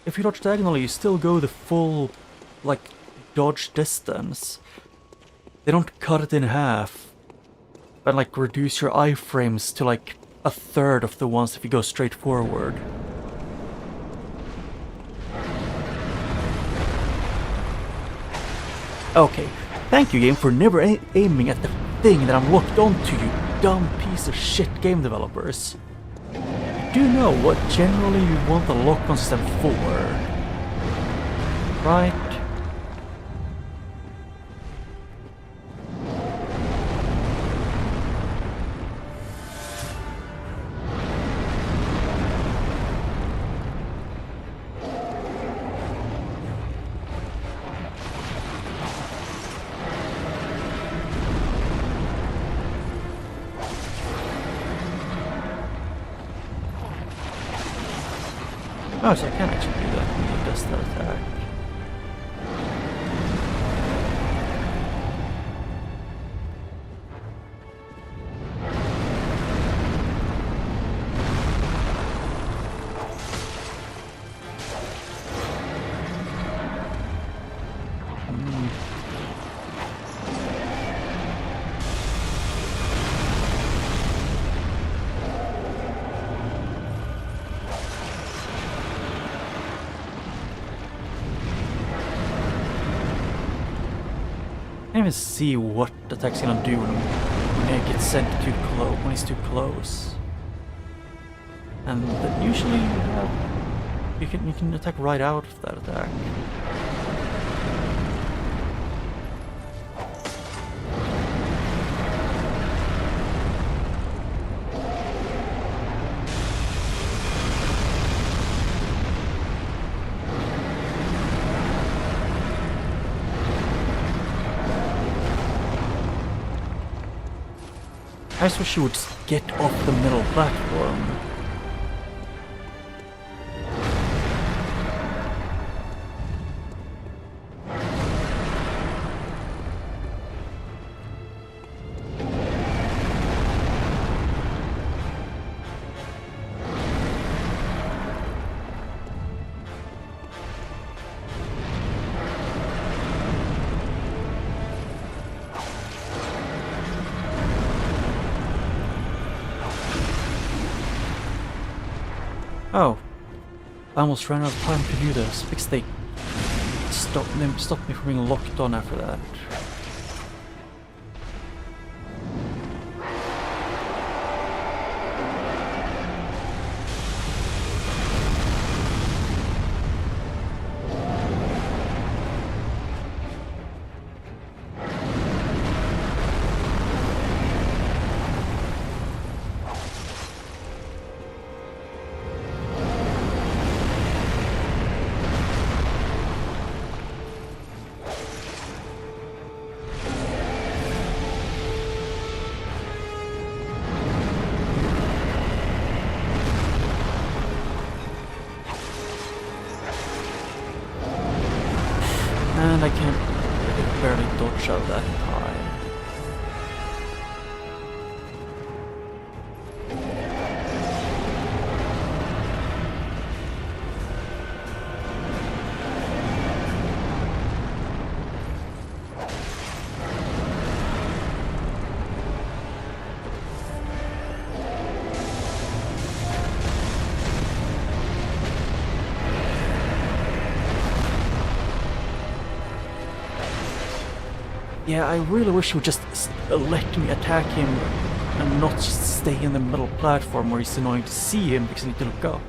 Speaker 1: if you dodge diagonally, you still go the full, like, dodge distance. They don't cut it in half and like reduce your iframes to like a third of the ones if you go straight forward. Okay, thank you game for never aiming at the thing that I'm locked onto, you dumb piece of shit game developers. You do know what generally you want the lock-on system for, right? Oh, so I can actually do that when he does that attack. I can't even see what the attack's gonna do when it gets sent too close, when he's too close. And usually you can attack right out of that attack. I just wish you would just get off the middle platform. Oh, I almost ran out of time to do this because they stopped me from being locked on after that. And I can't barely dodge out that time. Yeah, I really wish he would just let me attack him and not just stay in the middle platform where it's annoying to see him because I need to look up.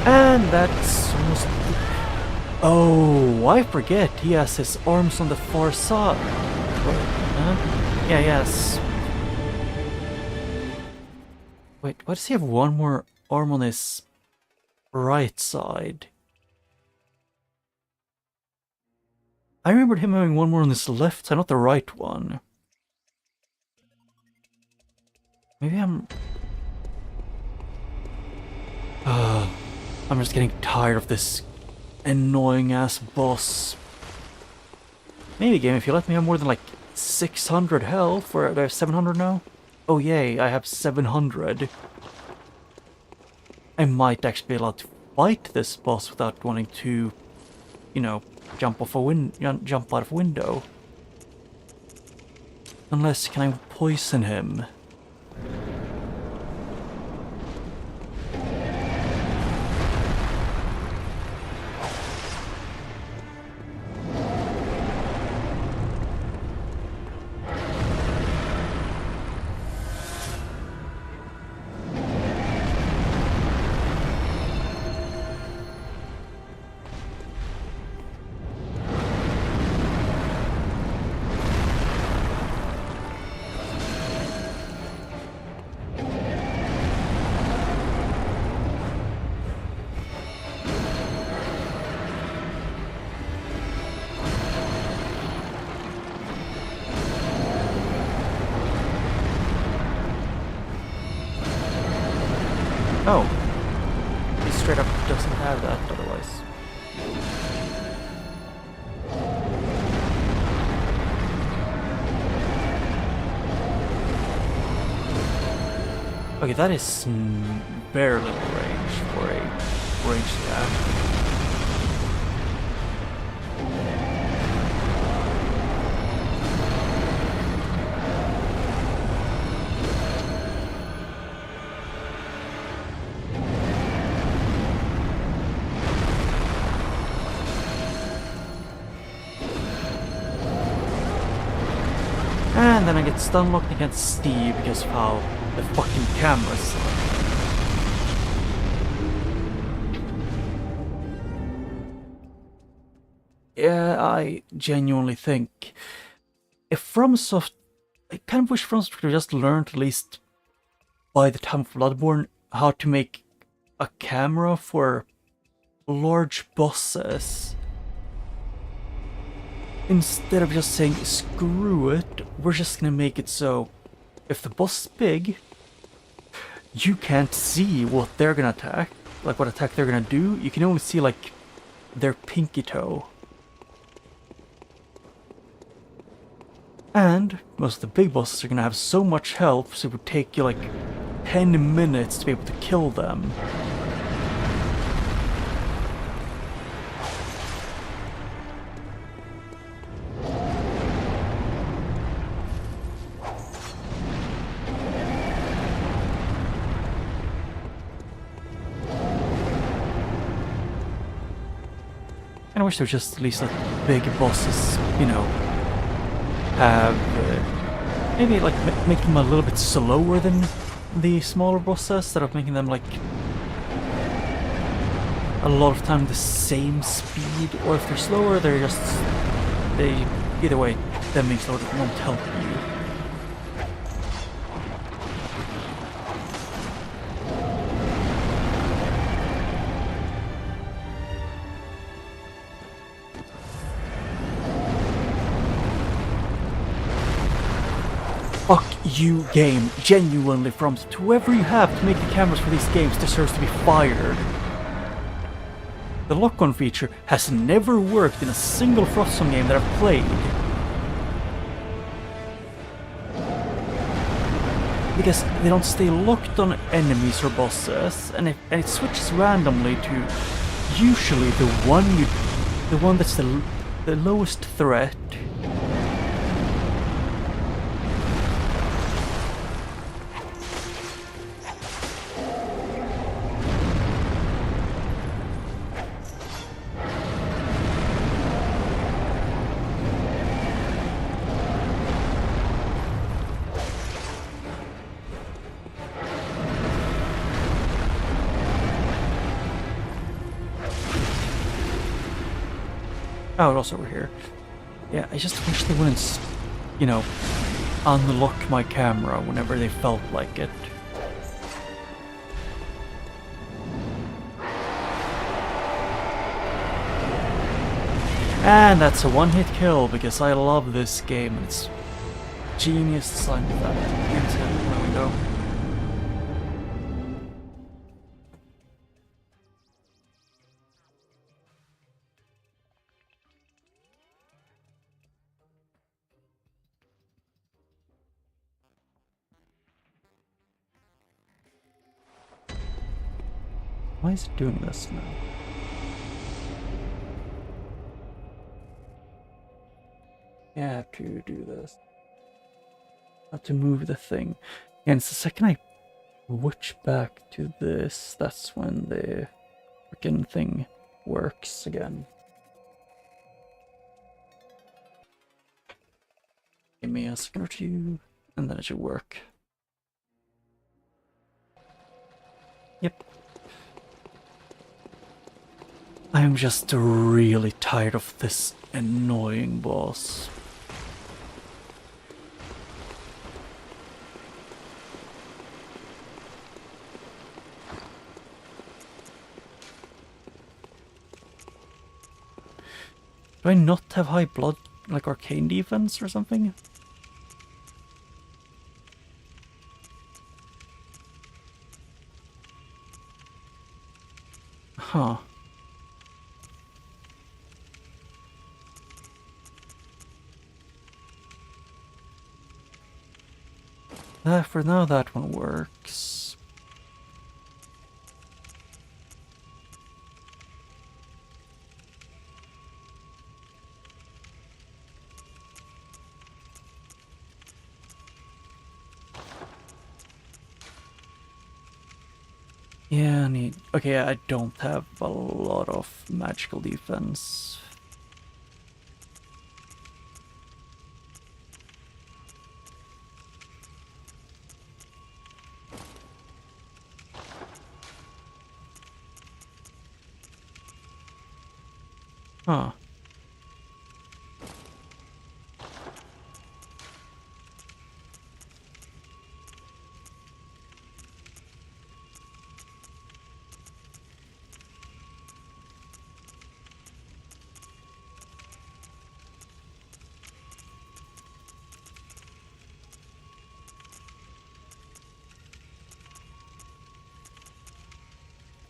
Speaker 1: And that's almost... Oh, I forget. He has his arms on the far side. Yeah, yes. Wait, why does he have one more arm on his right side? I remembered him having one more on his left side, not the right one. Maybe I'm just getting tired of this annoying ass boss. Maybe game, if you let me have more than like 600 health, or do I have 700 now? Oh yay, I have 700. I might actually be allowed to fight this boss without wanting to, you know, jump out of a window. Unless, can I poison him? Oh, he straight up doesn't have that otherwise. Okay, that is very little range for a range attack. And then I get stun locked against Steve because of how the fucking camera sucks. Yeah, I genuinely think if FromSoft, I kind of wish FromSoft could just learned at least by the time of Bloodborne how to make a camera for large bosses. Instead of just saying, screw it, we're just gonna make it so if the boss is big, you can't see what they're gonna attack, like what attack they're gonna do. You can only see like their pinky toe. And most of the big bosses are gonna have so much health, so it would take you like 10 minutes to be able to kill them. And I wish there was just at least like big bosses, you know, have maybe like make them a little bit slower than the smaller bosses, instead of making them like a lot of time the same speed, or if they're slower, they're just either way, them being slower won't help you. Fuck you, game. Genuinely, from whoever you have to make the cameras for these games deserves to be fired. The lock-on feature has never worked in a single Froststorm game that I've played. Because they don't stay locked on enemies or bosses, and it switches randomly to usually the one that's the lowest threat. Oh, it also over here. Yeah, I just wish they wouldn't, you know, unlock my camera whenever they felt like it. And that's a one-hit kill because I love this game. It's genius design with that. There we go. Why is it doing this now? Yeah, I have to do this. I have to move the thing. And it's the second I switch back to this, that's when the freaking thing works again. Give me a second or two, and then it should work. Yep. I'm just really tired of this annoying boss. Do I not have high blood, like arcane defense or something? Huh. For now that one works. Yeah, I need... Okay, I don't have a lot of magical defense. Huh.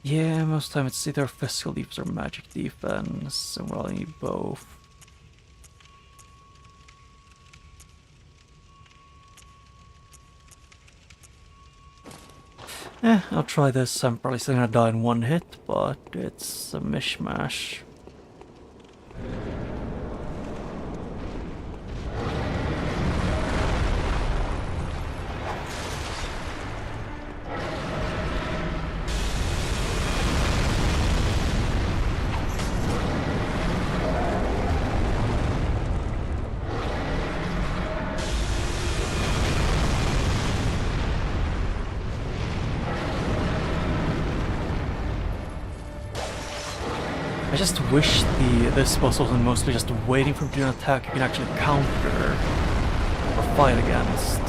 Speaker 1: Yeah, most of the time it's either physical defense or magic defense, and we'll need both. I'll try this. I'm probably still gonna die in one hit, but it's a mishmash. I just wish this boss wasn't mostly just waiting for him to do an attack you can actually counter or fight against.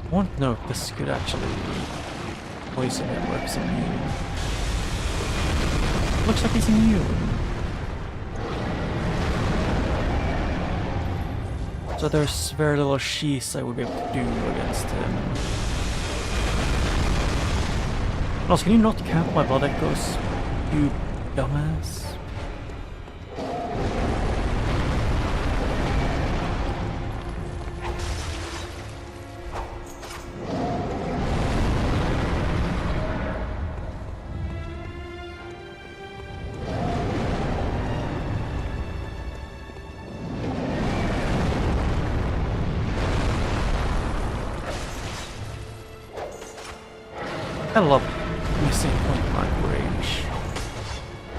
Speaker 1: I want to know if this could actually poison him or if he's immune. Looks like he's immune. So there's very little sheath I would be able to do against him. Also, can you not count my blood echoes, you dumbass? I love missing point blank range.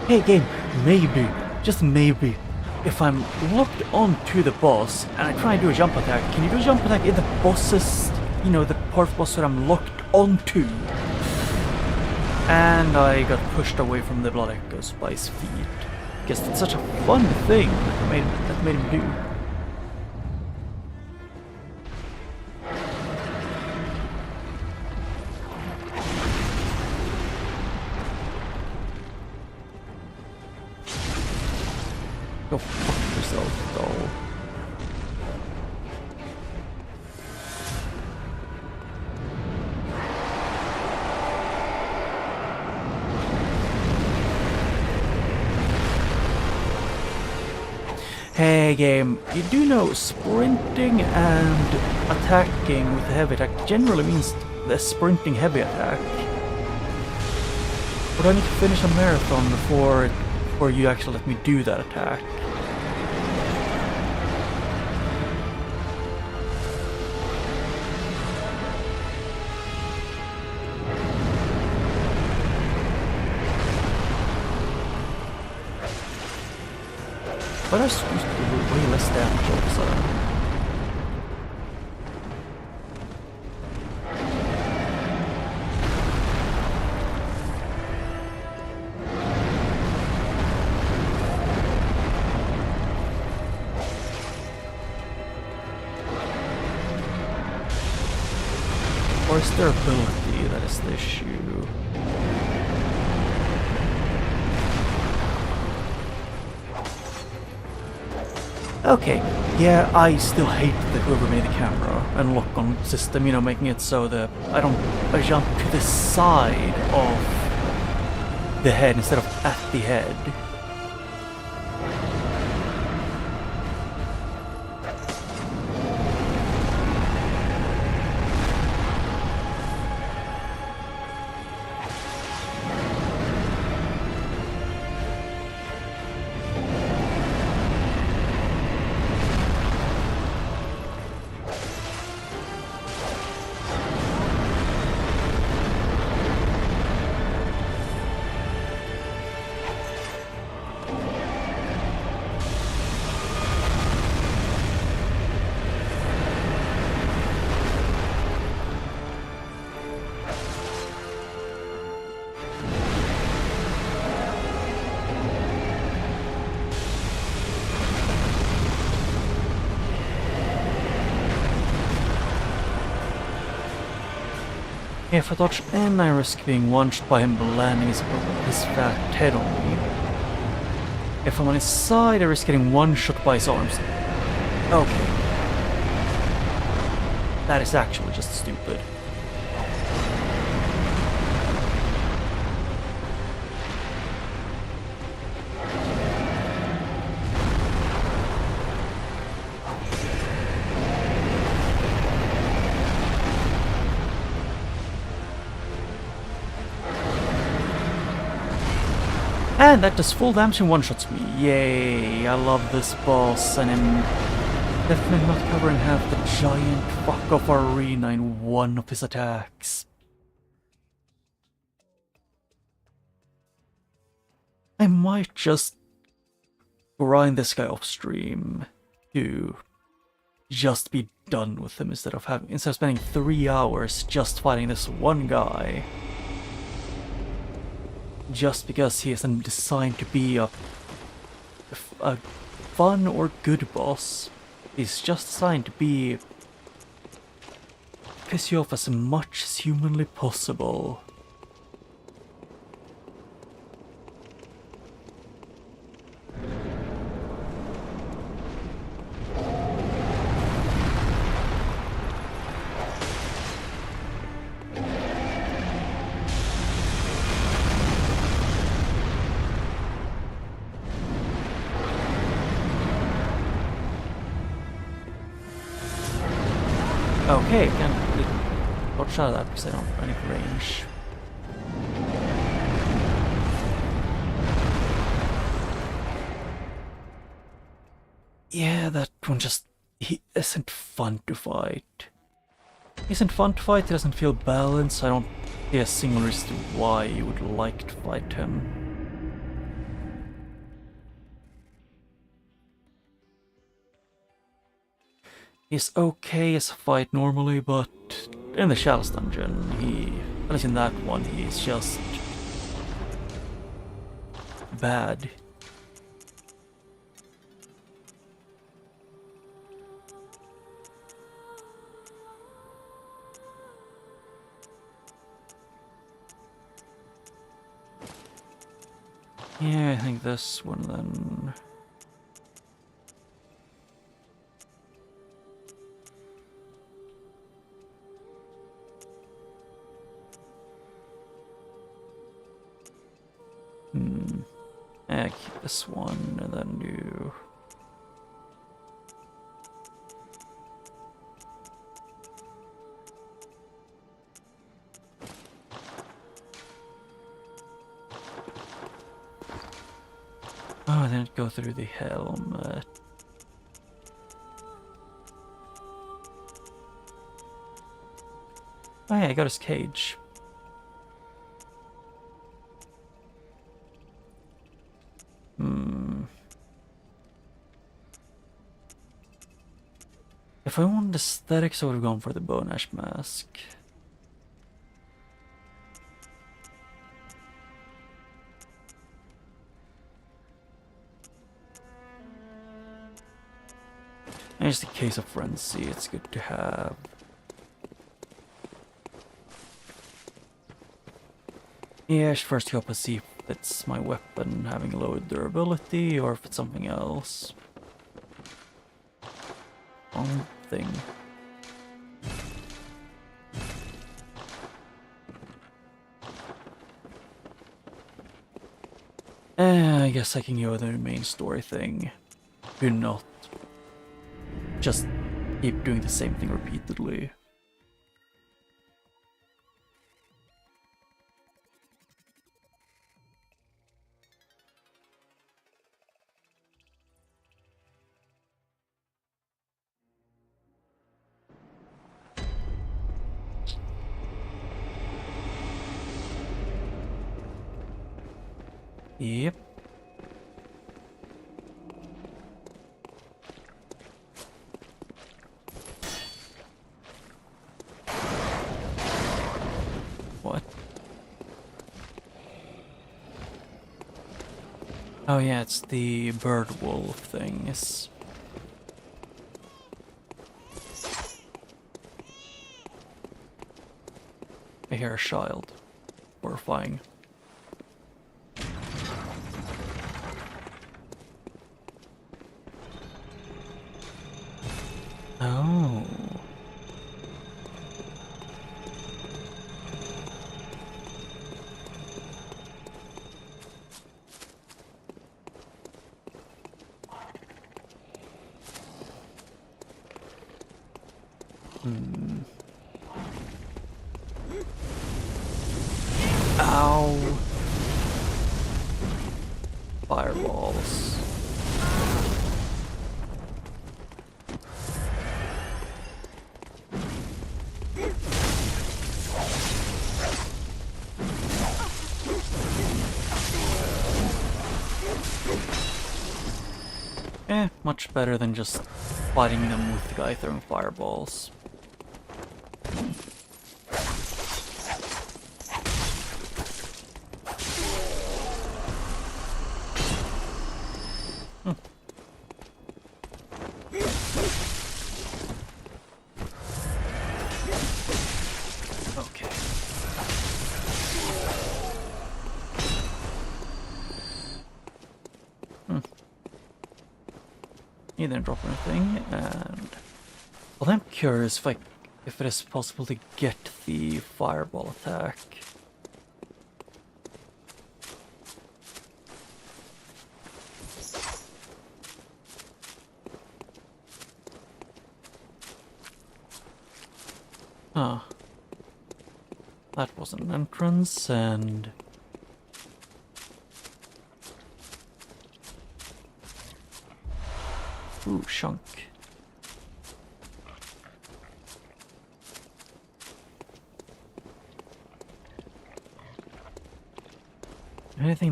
Speaker 1: Hey game, maybe, just maybe, if I'm locked onto the boss and I try and do a jump attack, can you do a jump attack in the boss's, you know, the part of the boss that I'm locked onto? And I got pushed away from the blood echoes by his feet. Guess that's such a fun thing that made him do. Go fuck yourself, doll. Hey game, you do know sprinting and attacking with the heavy attack generally means the sprinting heavy attack. But I need to finish a marathon before you actually let me do that attack. But I used to do way less damage all of a sudden. Or is their ability that is the issue? Okay, yeah, I still hate that whoever made the camera and lock-on system, you know, making it so that I jump to the side of the head instead of at the head. If I dodge and I risk being one-shot by him landing his fat head on me. If I'm on his side, I risk getting one-shot by his arms. Okay. That is actually just stupid. And that does full damage and one-shots me. Yay, I love this boss, and I'm definitely not covering half the giant fuck-off arena in one of his attacks. I might just grind this guy off stream to just be done with him instead of spending 3 hours just fighting this one guy. Just because he isn't designed to be a fun or good boss. He's just designed to be piss you off as much as humanly possible. Okay, can't really watch out of that because I don't have any range. Yeah, that one he isn't fun to fight. He isn't fun to fight, he doesn't feel balanced, I don't see a single reason why you would like to fight him. He's okay as a fight normally, but in the Shallows dungeon, at least in that one, he's just bad. Yeah, I think this one then. Yeah, keep this one and then do. Oh, I didn't go through the helmet. Oh yeah, I got his cage. If I wanted aesthetics, I would have gone for the bone ash mask. And just in case of frenzy, it's good to have. Yeah, I should first go up and see if it's my weapon having low durability or if it's something else. Wrong thing. I guess I can go with the main story thing. Do not just keep doing the same thing repeatedly. Yep. What? Oh yeah, it's the bird wolf things. I hear a child. Horrifying. Oh. Ow. Fireballs. Much better than just fighting them with the guy throwing fireballs. Okay. He didn't drop anything, and well, I'm curious if it is possible to get the fireball attack. Huh. That was an entrance, and ooh, shunk.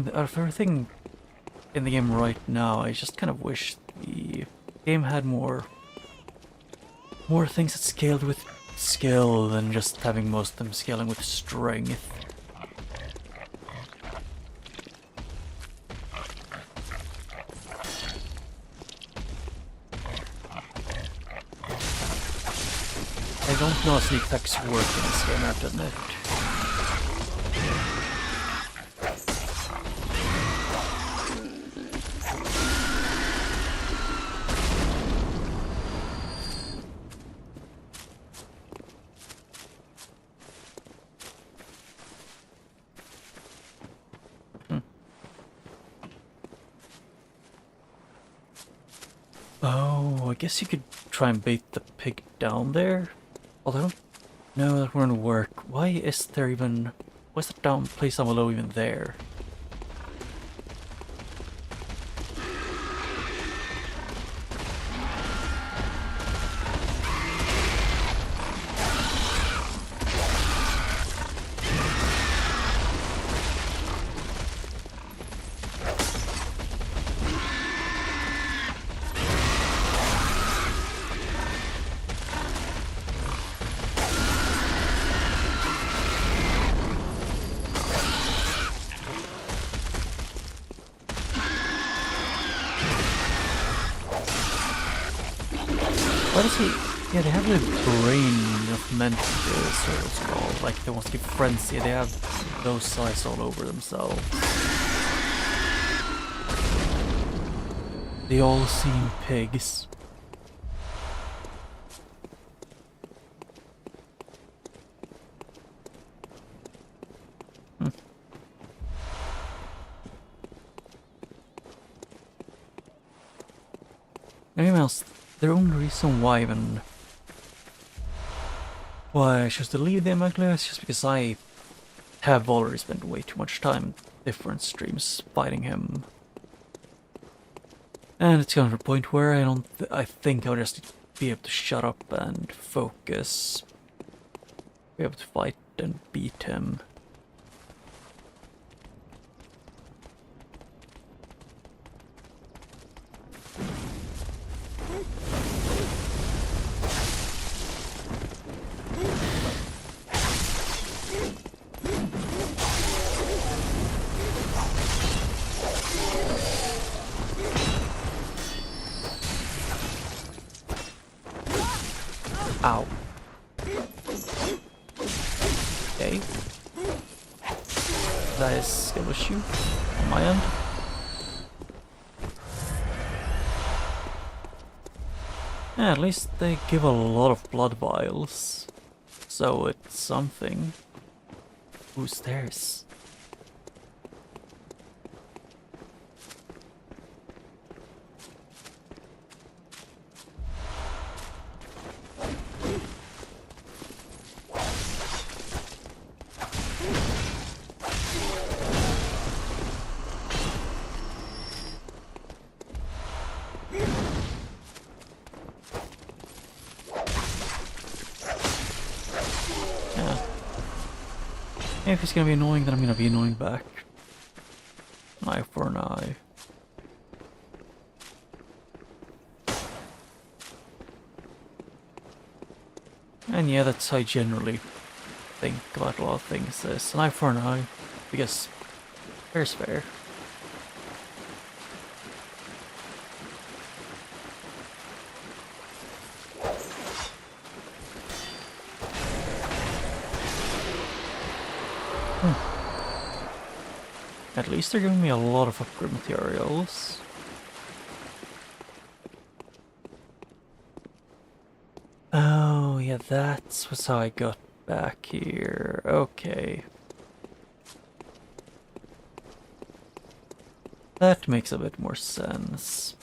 Speaker 1: Everything in the game right now, I just kind of wish the game had more things that scaled with skill than just having most of them scaling with strength. No sneak attacks work in this game, I have to admit. Oh, I guess you could try and bait the pig down there. Although, no, that wouldn't work. Why is there even... Why is that place down below even there? Why does he... Yeah, they have the brain of Mantis, or it's called. Like, they want to give frenzy. They have those eyes all over themselves. They all seem pigs. Anything else? The only reason why even... Why I chose to leave the Immaculate is just because I have already spent way too much time in different streams fighting him. And it's gotten to the point where I think I'll just be able to shut up and focus. Be able to fight and beat him. Ow. Okay. That is a skill issue on my end. Yeah, at least they give a lot of blood vials. So it's something. Who's theirs? If he's gonna be annoying, then I'm gonna be annoying back. Eye for an eye. And yeah, that's how I generally think about a lot of things. Is an eye for an eye, because fair's fair. At least they're giving me a lot of upgrade materials. Oh, yeah, that's how I got back here. Okay. That makes a bit more sense.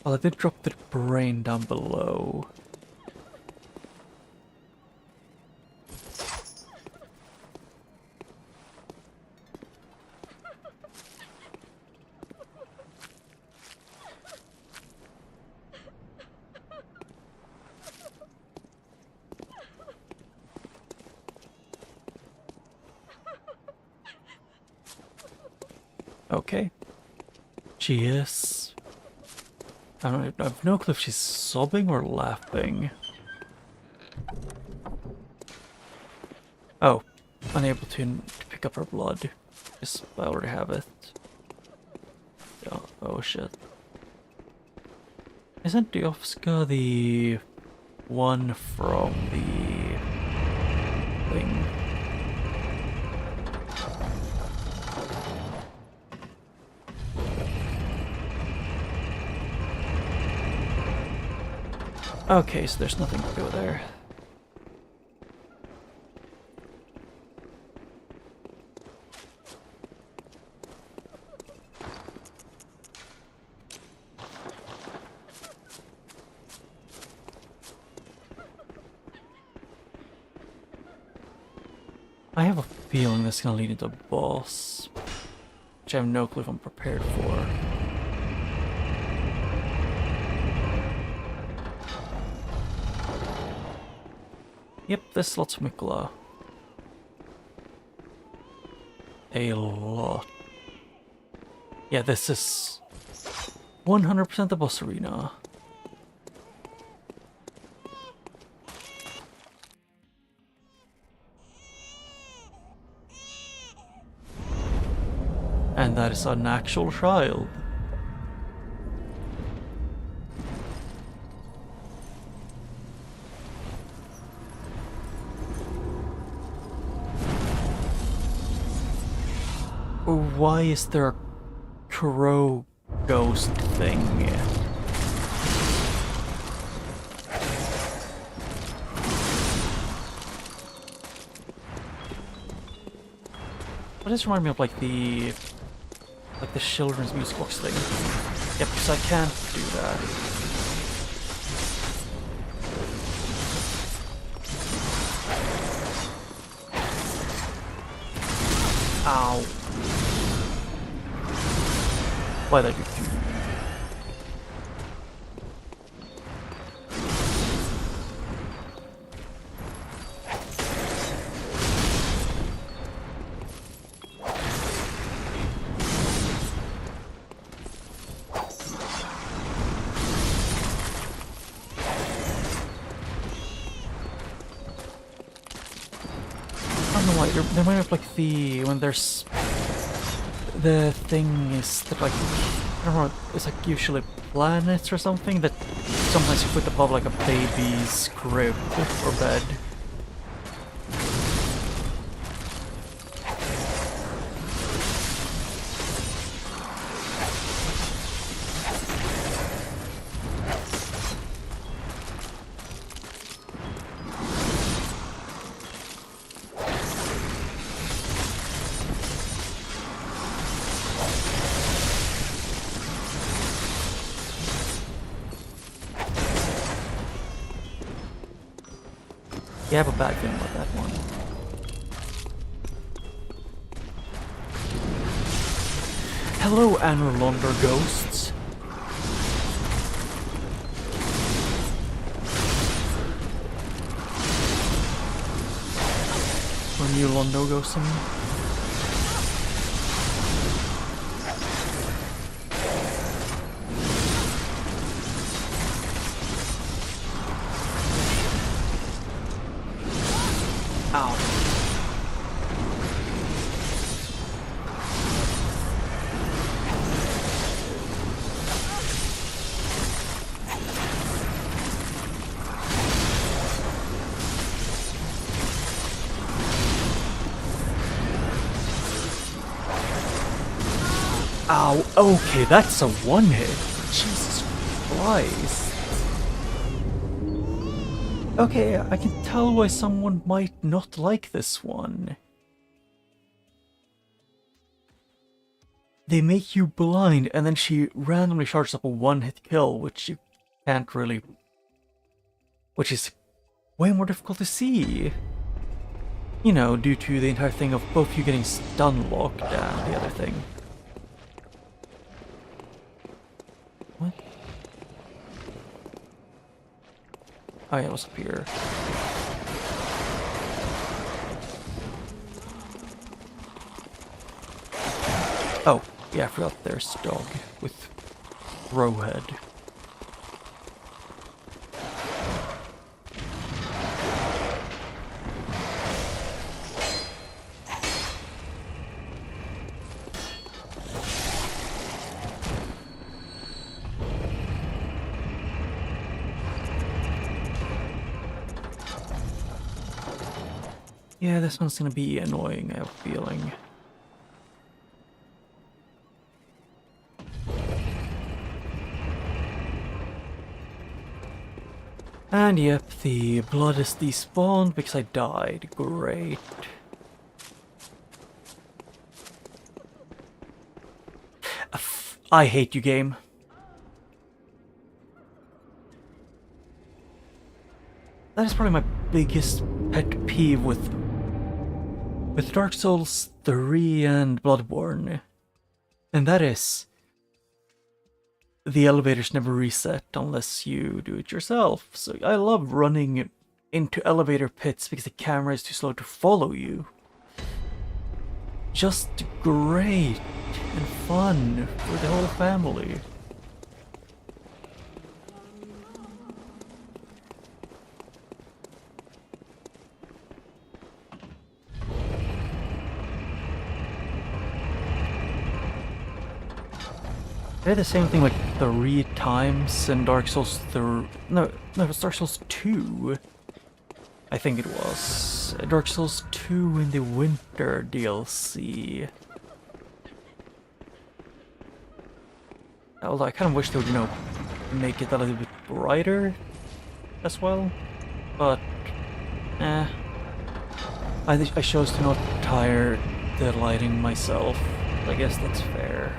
Speaker 1: Well, I did drop the brain down below. Okay. She is. I've no clue if she's sobbing or laughing. Oh, unable to pick up her blood. Guess I already have it. Oh shit. Isn't Diovska the one from the thing? Okay, so there's nothing to go there. I have a feeling this is gonna lead into a boss, which I have no clue if I'm prepared for. Yep, this lots of Mikla. A lot. Yeah, this is 100% the boss arena. And that is an actual child. Why is there a crow ghost thing? Well, this reminds me of like the children's music box thing. Yep, because I can't do that. Ow. Why did you do? I don't know why. They might have like when there's the thing is that like I don't know. It's like usually planets or something that sometimes you put above like a baby's crib or bed. You have a bad feeling about that one. Hello, Anor ghosts. Or new Londo ghosts, I mean. Ow. Ow, okay, that's a one hit. Jesus Christ. Okay, I can tell why someone might not like this one. They make you blind, and then she randomly charges up a one-hit kill, which you can't really... which is way more difficult to see. You know, due to the entire thing of both you getting stun locked and the other thing. What? Oh yeah, it was up here. Oh, yeah, I forgot there's a dog with Rowhead. Yeah, this one's gonna be annoying, I have a feeling. And yep, the blood is despawned because I died. Great. I hate you, game. That is probably my biggest pet peeve with Dark Souls 3 and Bloodborne. And that is the elevators never reset unless you do it yourself. So I love running into elevator pits because the camera is too slow to follow you. Just great and fun for the whole family. I did the same thing like 3 times in Dark Souls 3. No, it was Dark Souls 2. I think it was. Dark Souls 2 in the Winter DLC. Although I kind of wish they would, make it a little bit brighter as well. But, I chose to not tire the lighting myself. I guess that's fair.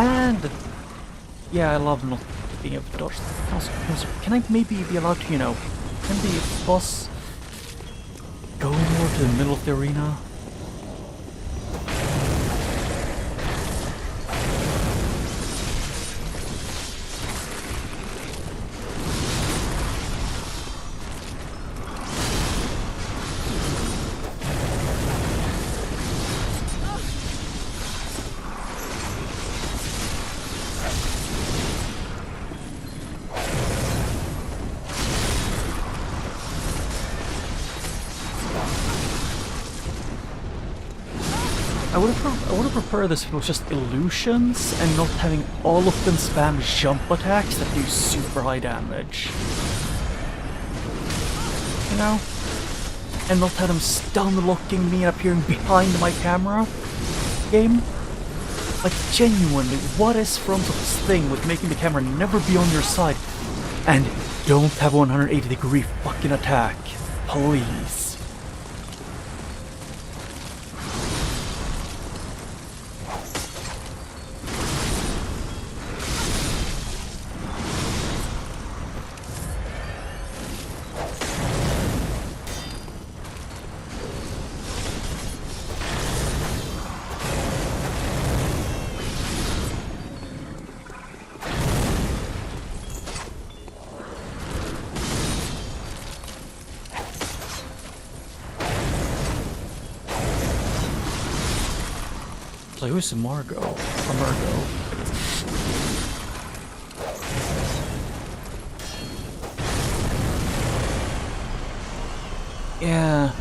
Speaker 1: And yeah, I love not being able to dodge. Also, can I maybe be allowed to, can the boss go more to the middle of the arena? I would have preferred this if it was just illusions and not having all of them spam jump attacks that do super high damage. And not have them stun locking me and appearing behind my camera. Game? Like, genuinely, what is FromSoft's thing with making the camera never be on your side and don't have 180-degree fucking attack? Please. Like, who's Margot? Or Margot? Yeah.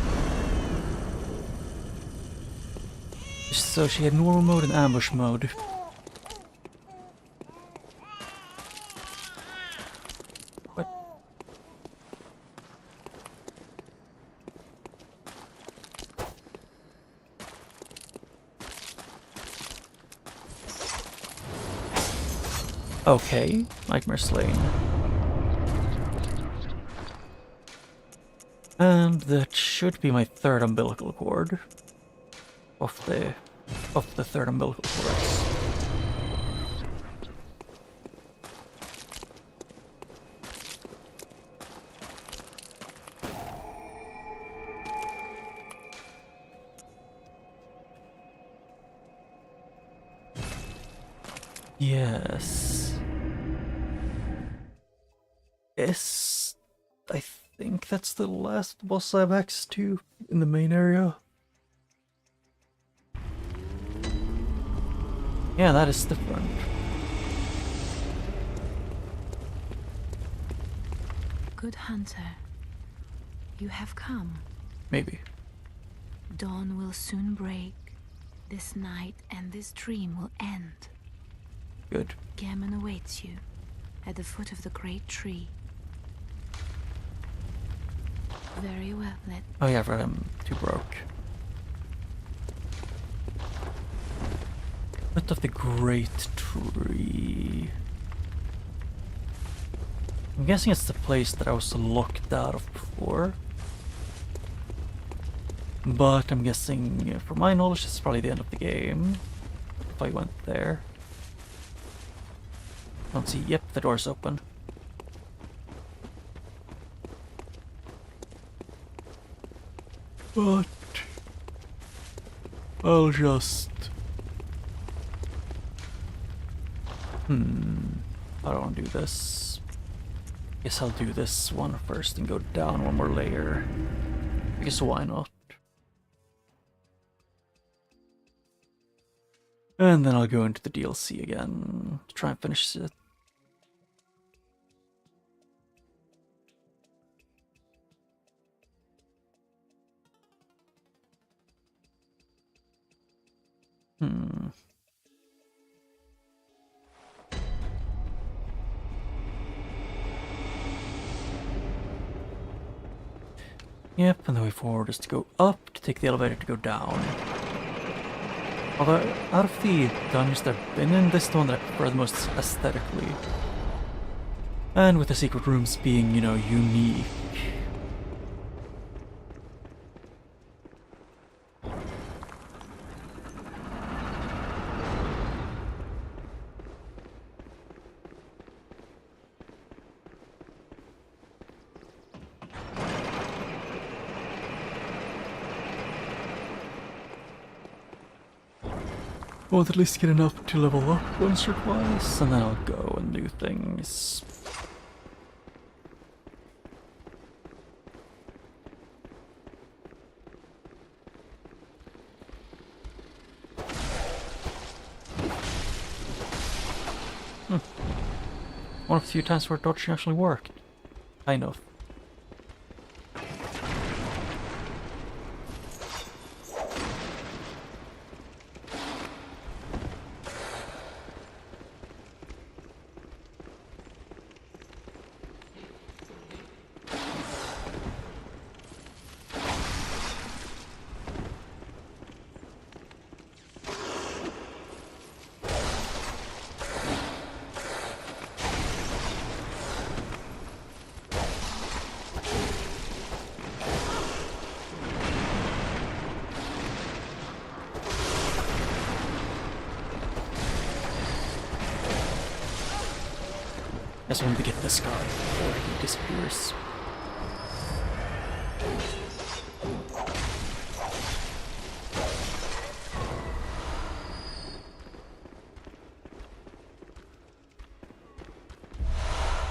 Speaker 1: So she had normal mode and ambush mode. What? Okay, Nightmare Slane. And that should be my third umbilical cord. Of the third umbilical cords. Yes. Yes. I think that's the last boss I have access to in the main area. Yeah, that is different.
Speaker 2: Good hunter, you have come.
Speaker 1: Maybe.
Speaker 2: Dawn will soon break. This night and this dream will end.
Speaker 1: Good.
Speaker 2: Gammon awaits you at the foot of the great tree. Very well, let
Speaker 1: Oh yeah, right, I'm too broke. Foot of the great tree. I'm guessing it's the place that I was locked out of before. But I'm guessing, from my knowledge, it's probably the end of the game. If I went there. Don't see. Yep, the door's open. But I'll just... I don't want to do this. Guess I'll do this one first and go down one more layer. Because why not? And then I'll go into the DLC again to try and finish it. Yep, and the way forward is to go up, to take the elevator to go down. Although, out of the dungeons that I've been in, this is the one that I prefer the most aesthetically. And with the secret rooms being, you know, unique. Well, at least get enough to level up once or twice, and then I'll go and do things. One of the few times where dodging actually worked. Kind of. I just wanted to get this guy before he disappears.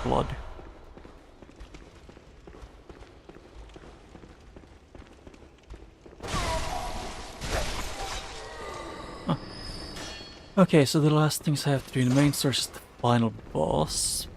Speaker 1: Blood. Huh. Okay, so the last things I have to do in the main source is the final boss.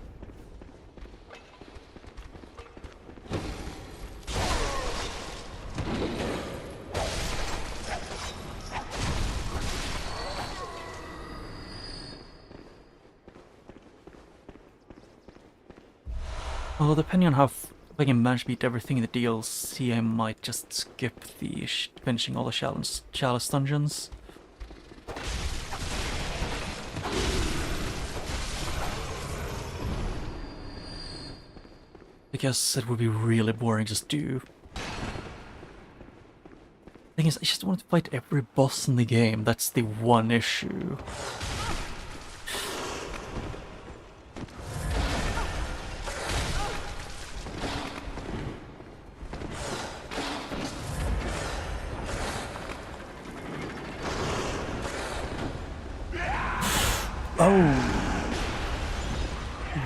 Speaker 1: Well, depending on how if I can manage to beat everything in the DLC, I might just skip the finishing all the chalice dungeons. Because it would be really boring just to... Thing is, I just want to fight every boss in the game. That's the one issue. Oh!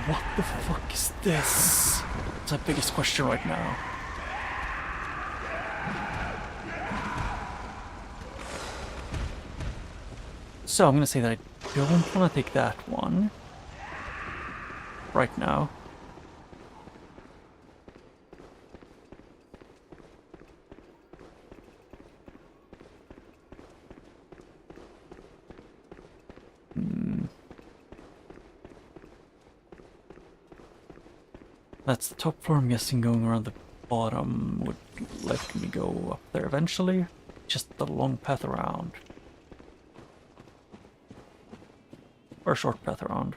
Speaker 1: What the fuck is this? It's my biggest question right now. So I'm gonna say that I don't want to take that one right now. That's the top floor. I'm guessing going around the bottom would let me go up there eventually. Just the long path around. Or a short path around.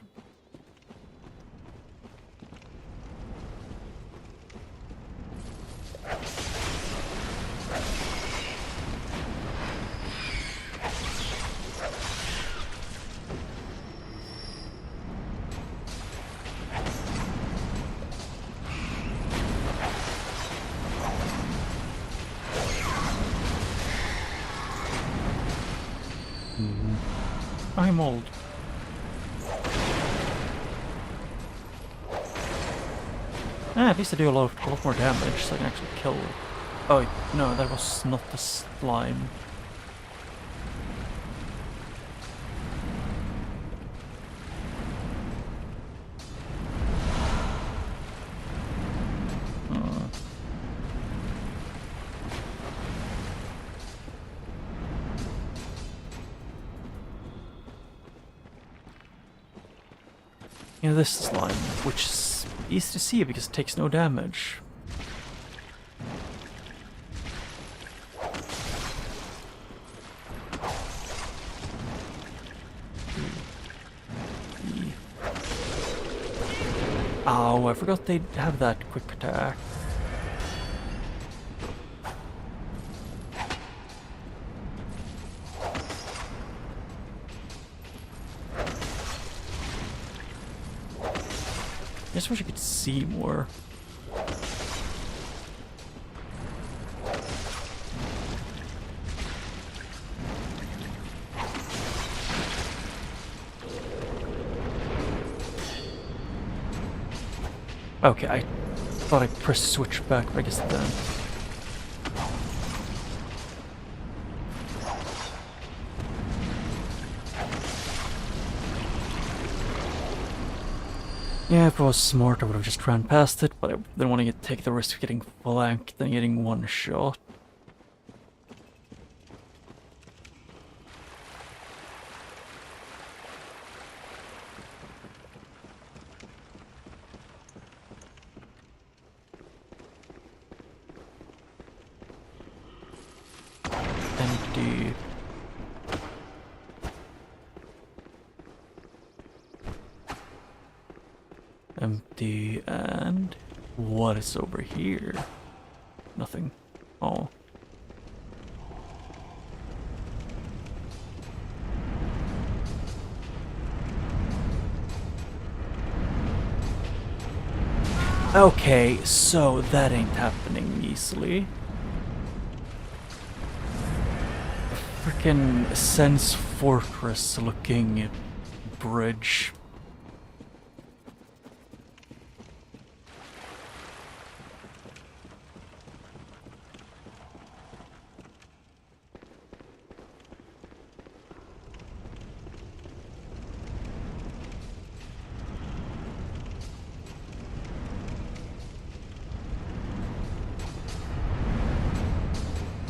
Speaker 1: I'm old. At least I do a lot more damage, so I can actually kill. Oh no, that was not the slime. You know, this slime, which is easy to see because it takes no damage. Ow, I forgot they have that quick attack. I just wish I could see more. Okay, I thought I pressed switch back, but I guess then. Yeah, if I was smart, I would have just ran past it, but I didn't want to take the risk of getting flanked and getting one shot. Empty. Empty, and what is over here? Nothing. Oh. Okay, so that ain't happening easily. Frickin' Sense Fortress looking bridge.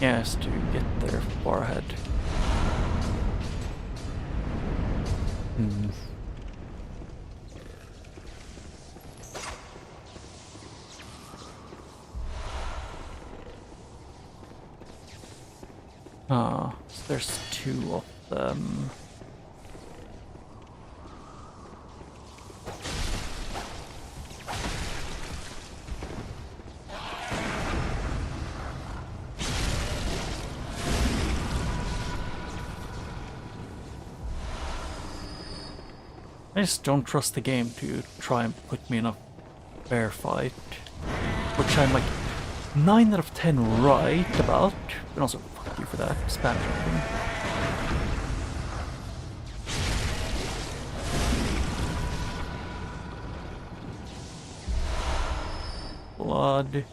Speaker 1: Yes, to get there far ahead. Ah, so there's two of them. I just don't trust the game to try and put me in a fair fight. Which I'm like 9 out of 10 right about. And also, fuck you for that. Spam jumping. god.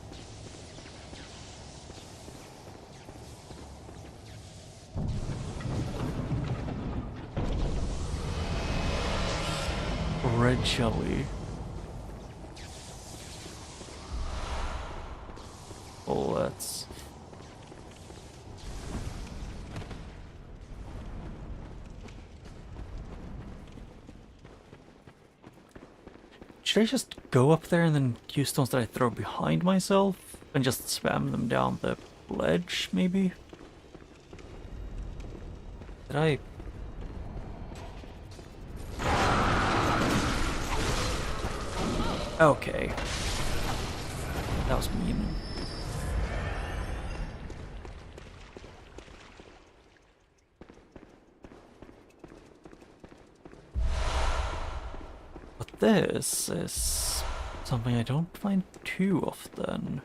Speaker 1: Red jelly. Oh, let's... Should I just go up there and then use stones that I throw behind myself and just spam them down the ledge, maybe? Did I... Okay. That was mean. But this is something I don't find too often.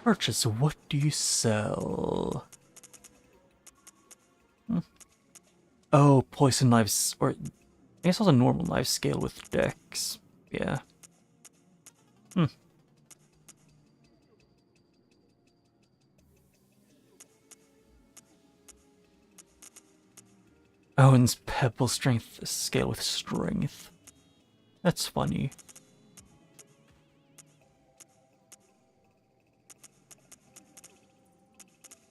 Speaker 1: Purchase, what do you sell? Oh, poison knives, or I guess also normal knives scale with dex. Yeah. Oh, and pebble strength scale with strength. That's funny.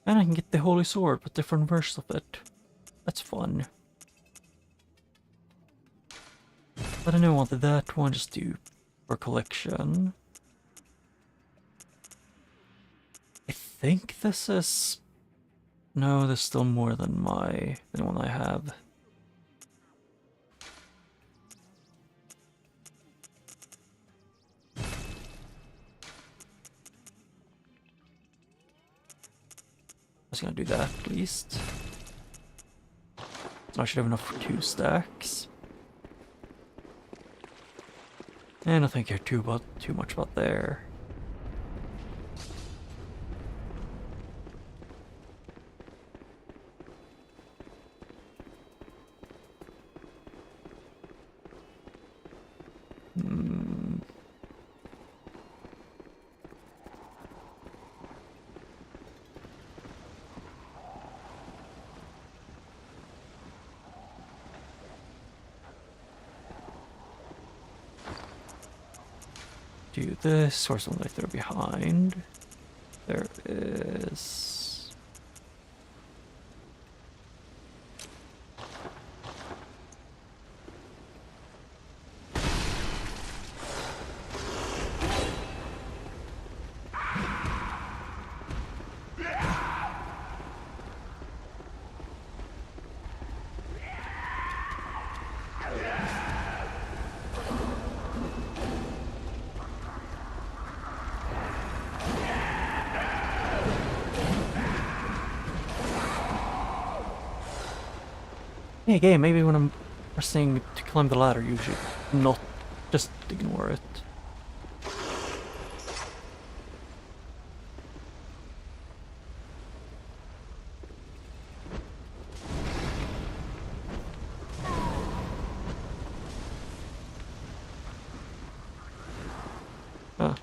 Speaker 1: And I can get the holy sword with different versions of it. That's fun. But I don't want that one, just do for collection. I think this is... No, there's still more than the one I have. I was gonna do that at least. So I should have enough for 2 stacks. And I don't care too much about there. Do this, or something like they're behind. There is... Hey game, maybe when I'm pressing to climb the ladder you should not just ignore it. Huh.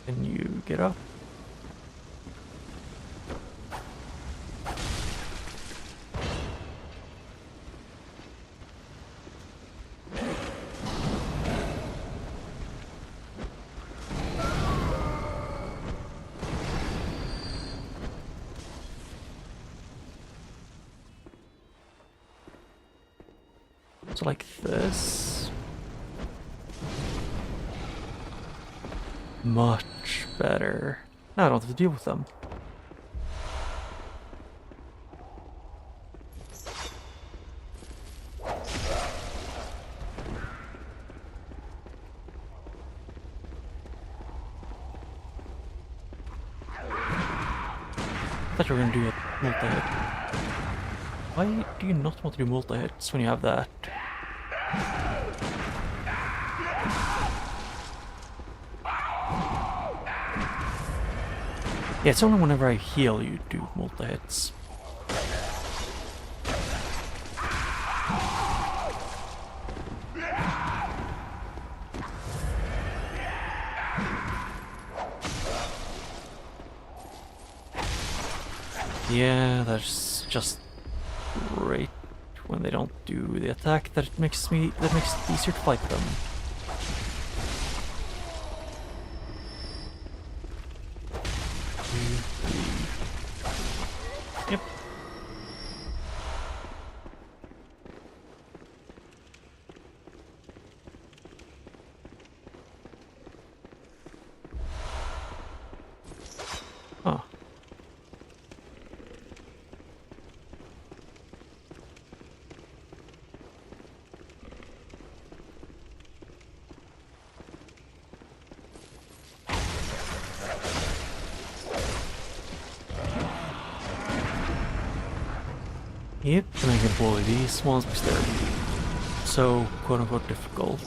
Speaker 1: Can you get up? So like this. Much better. Now I don't have to deal with them. I thought you were gonna do it multi-hit. Why do you not want to do multi-hits when you have that? Yeah, it's only whenever I heal you do multi-hits. Yeah, that's just great when they don't do the attack that makes it easier to fight them. Yep. Huh. Yep, and I can bully these ones because they're so quote-unquote difficult.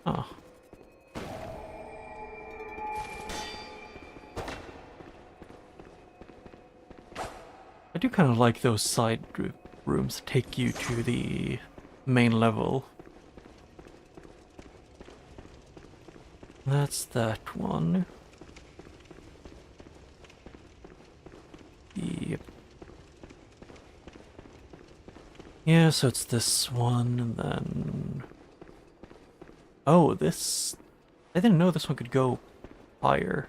Speaker 1: Ah. I do kind of like those side rooms that take you to the main level. That's that one. Yep. Yeah, so it's this one, and then... Oh, this... I didn't know this one could go higher.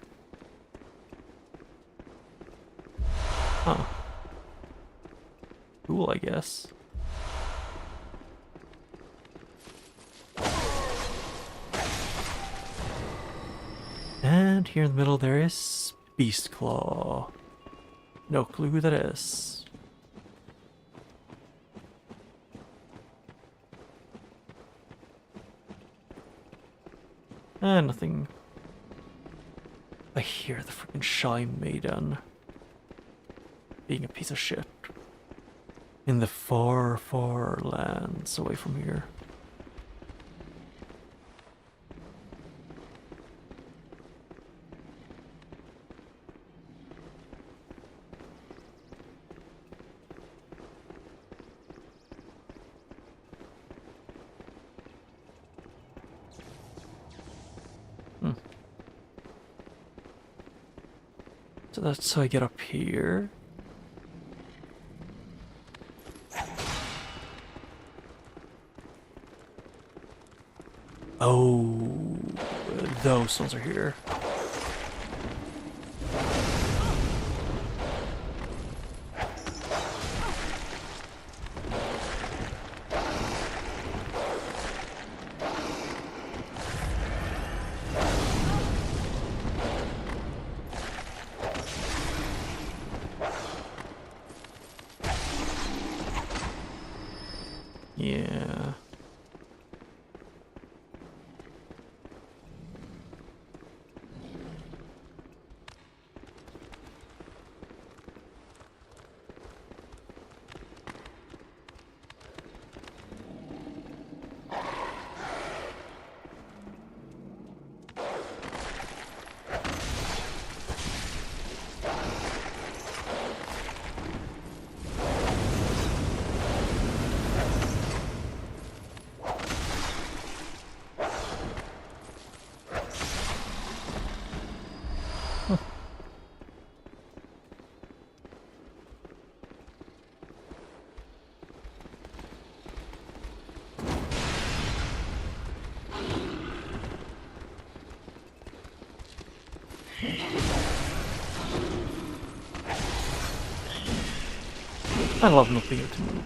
Speaker 1: Huh. Cool, I guess. And here in the middle there is Beast Claw. No clue who that is. Nothing. I hear the freaking Shy Maiden being a piece of shit. In the far, far lands away from here. So that's how I get up here. Oh, those ones are here. Yeah. I love not being able to move.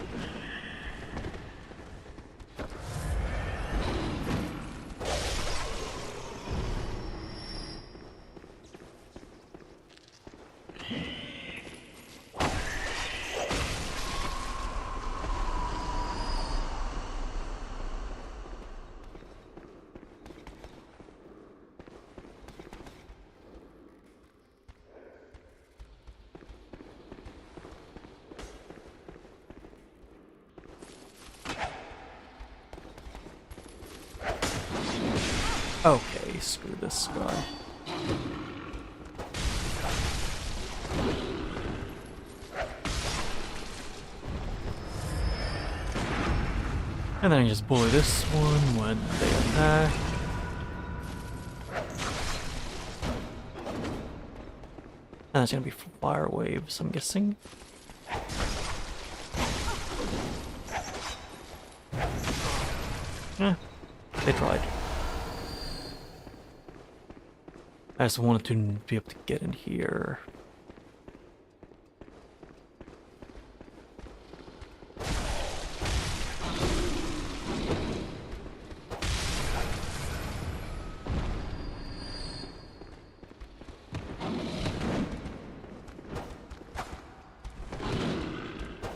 Speaker 1: Okay, screw this guy. And then I just bully this one when they attack. And that's gonna be fire waves, I'm guessing. Eh, they tried. I just wanted to be able to get in here.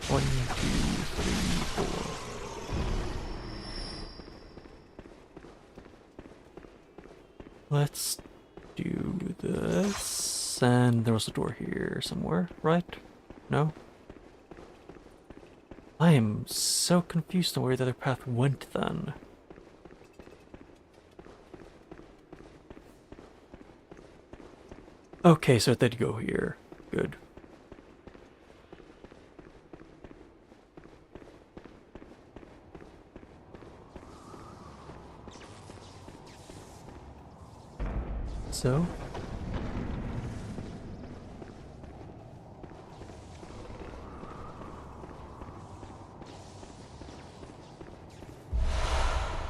Speaker 1: One, two, three, four. Let's do this. And there was a door here somewhere, right? No? I am so confused on where the other path went then. Okay, so it did go here. Good. So?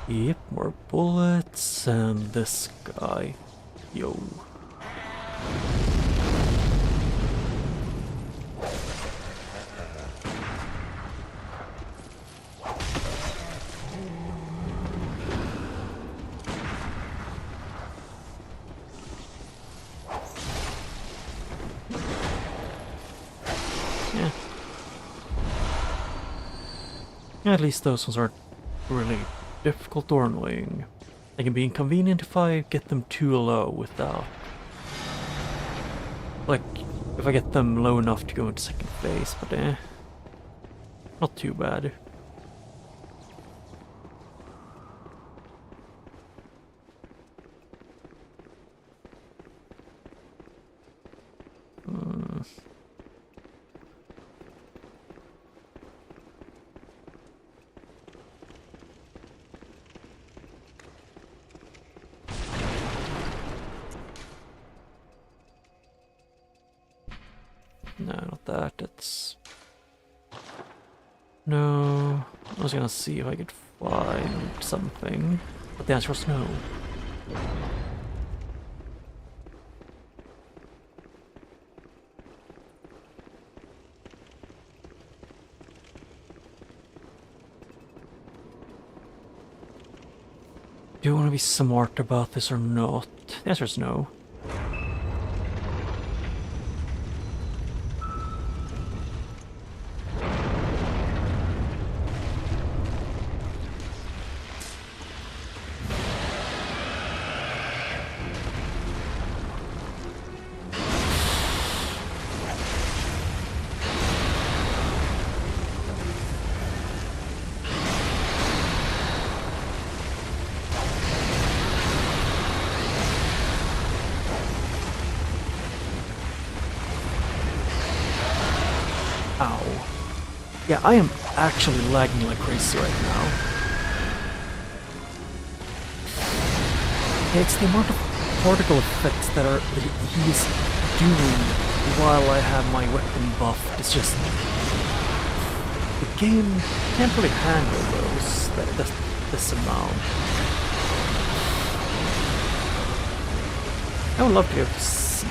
Speaker 1: Yep, more bullets, and this guy. Yo. Yeah. At least those ones aren't really difficult or annoying. They can be inconvenient if I get them too low without... Like, if I get them low enough to go into second phase, but not too bad. No, not that. It's... No. I was gonna see if I could find something, but the answer was no. Do I want to be smart about this or not? The answer is no. Ow. Yeah, I am actually lagging like crazy right now. It's the amount of particle effects that he's doing while I have my weapon buffed. It's just... The game can't really handle this amount. I would love to be able to see.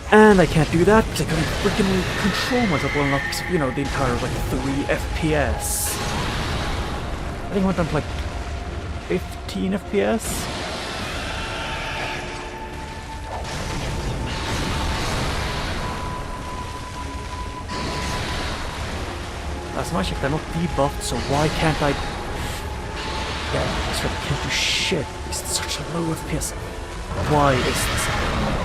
Speaker 1: And I can't do that because I couldn't freaking control myself well enough because, you know, the entire, like, 3 FPS. I think I went down to, like, 15 FPS? Last time I checked, I'm not debuffed, so why can't I... Yeah, I sort of can't do shit because it's such a low FPS. Why is this happening?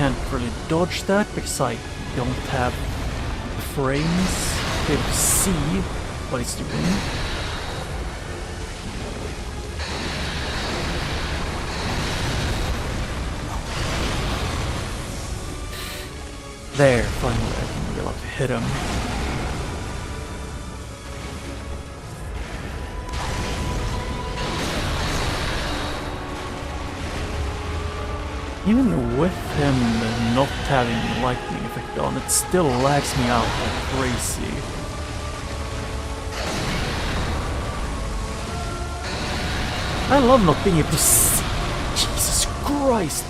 Speaker 1: can't really dodge that because I don't have the frames to be able to see what it's doing. There, finally I can be able to hit him. Even with him not having lightning effect on, it still lags me out like crazy. I love not being able to see. Jesus Christ!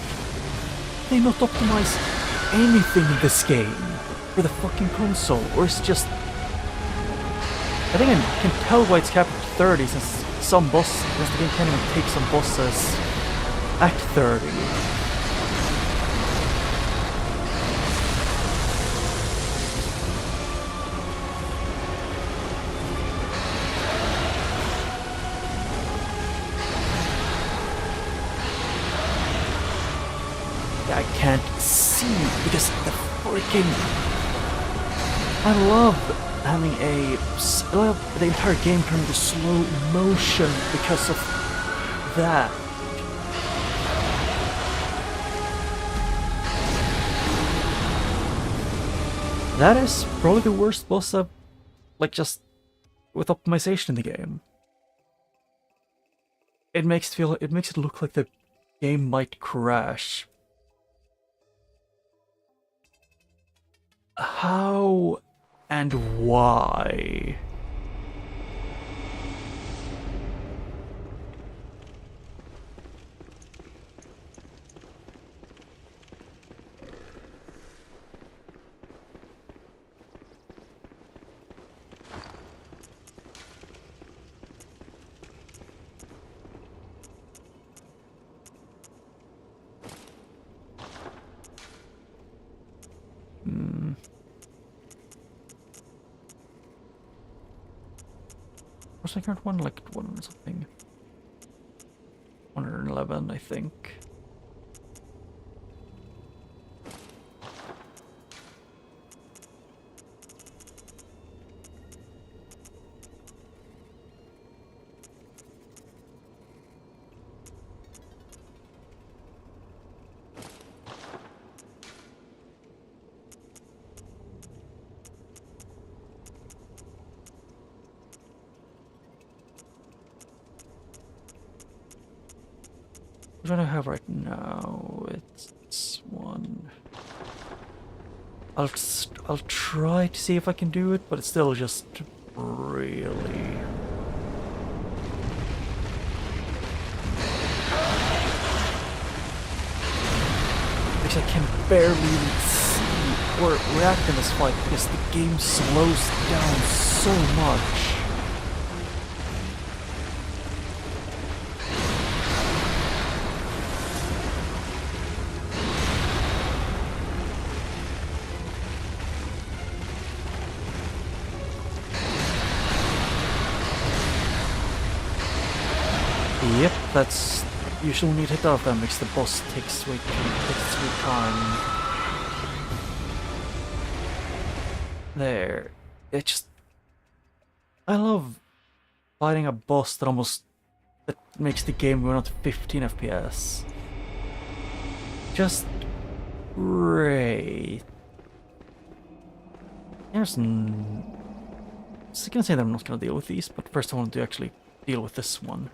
Speaker 1: They not optimize anything in this game for the fucking console, or it's just... I think I can tell why it's capped at 30 since some bosses, since the game can't even take some bosses at 30. I can't see because the freaking... I love having I love the entire game turning to slow motion because of that. That is probably the worst boss I've, like, just with optimization in the game. It makes it look like the game might crash. How and why? Was I current one? Like 1 something. 111, I think. What do I have right now? It's one. I'll try to see if I can do it, but it's still just really... Because I can barely see or react in this fight because the game slows down so much. Yep, that's usually when you hit off them because the boss takes sweet time. There. It just... I love fighting a boss that makes the game run at 15 FPS. Just great. There's I was gonna say that I'm not gonna deal with these, but first I want to actually deal with this one.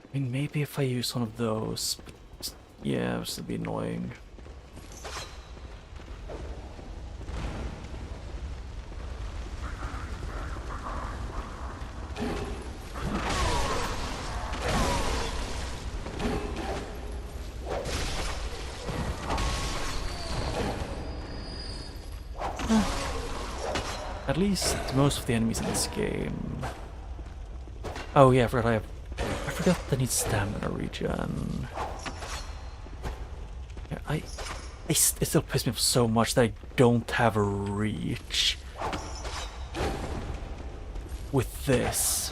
Speaker 1: I mean, maybe if I use one of those, but yeah, this would be annoying. At least most of the enemies in this game. Oh yeah, I forgot I forgot they need stamina regen. it still pisses me off so much that I don't have a reach with this.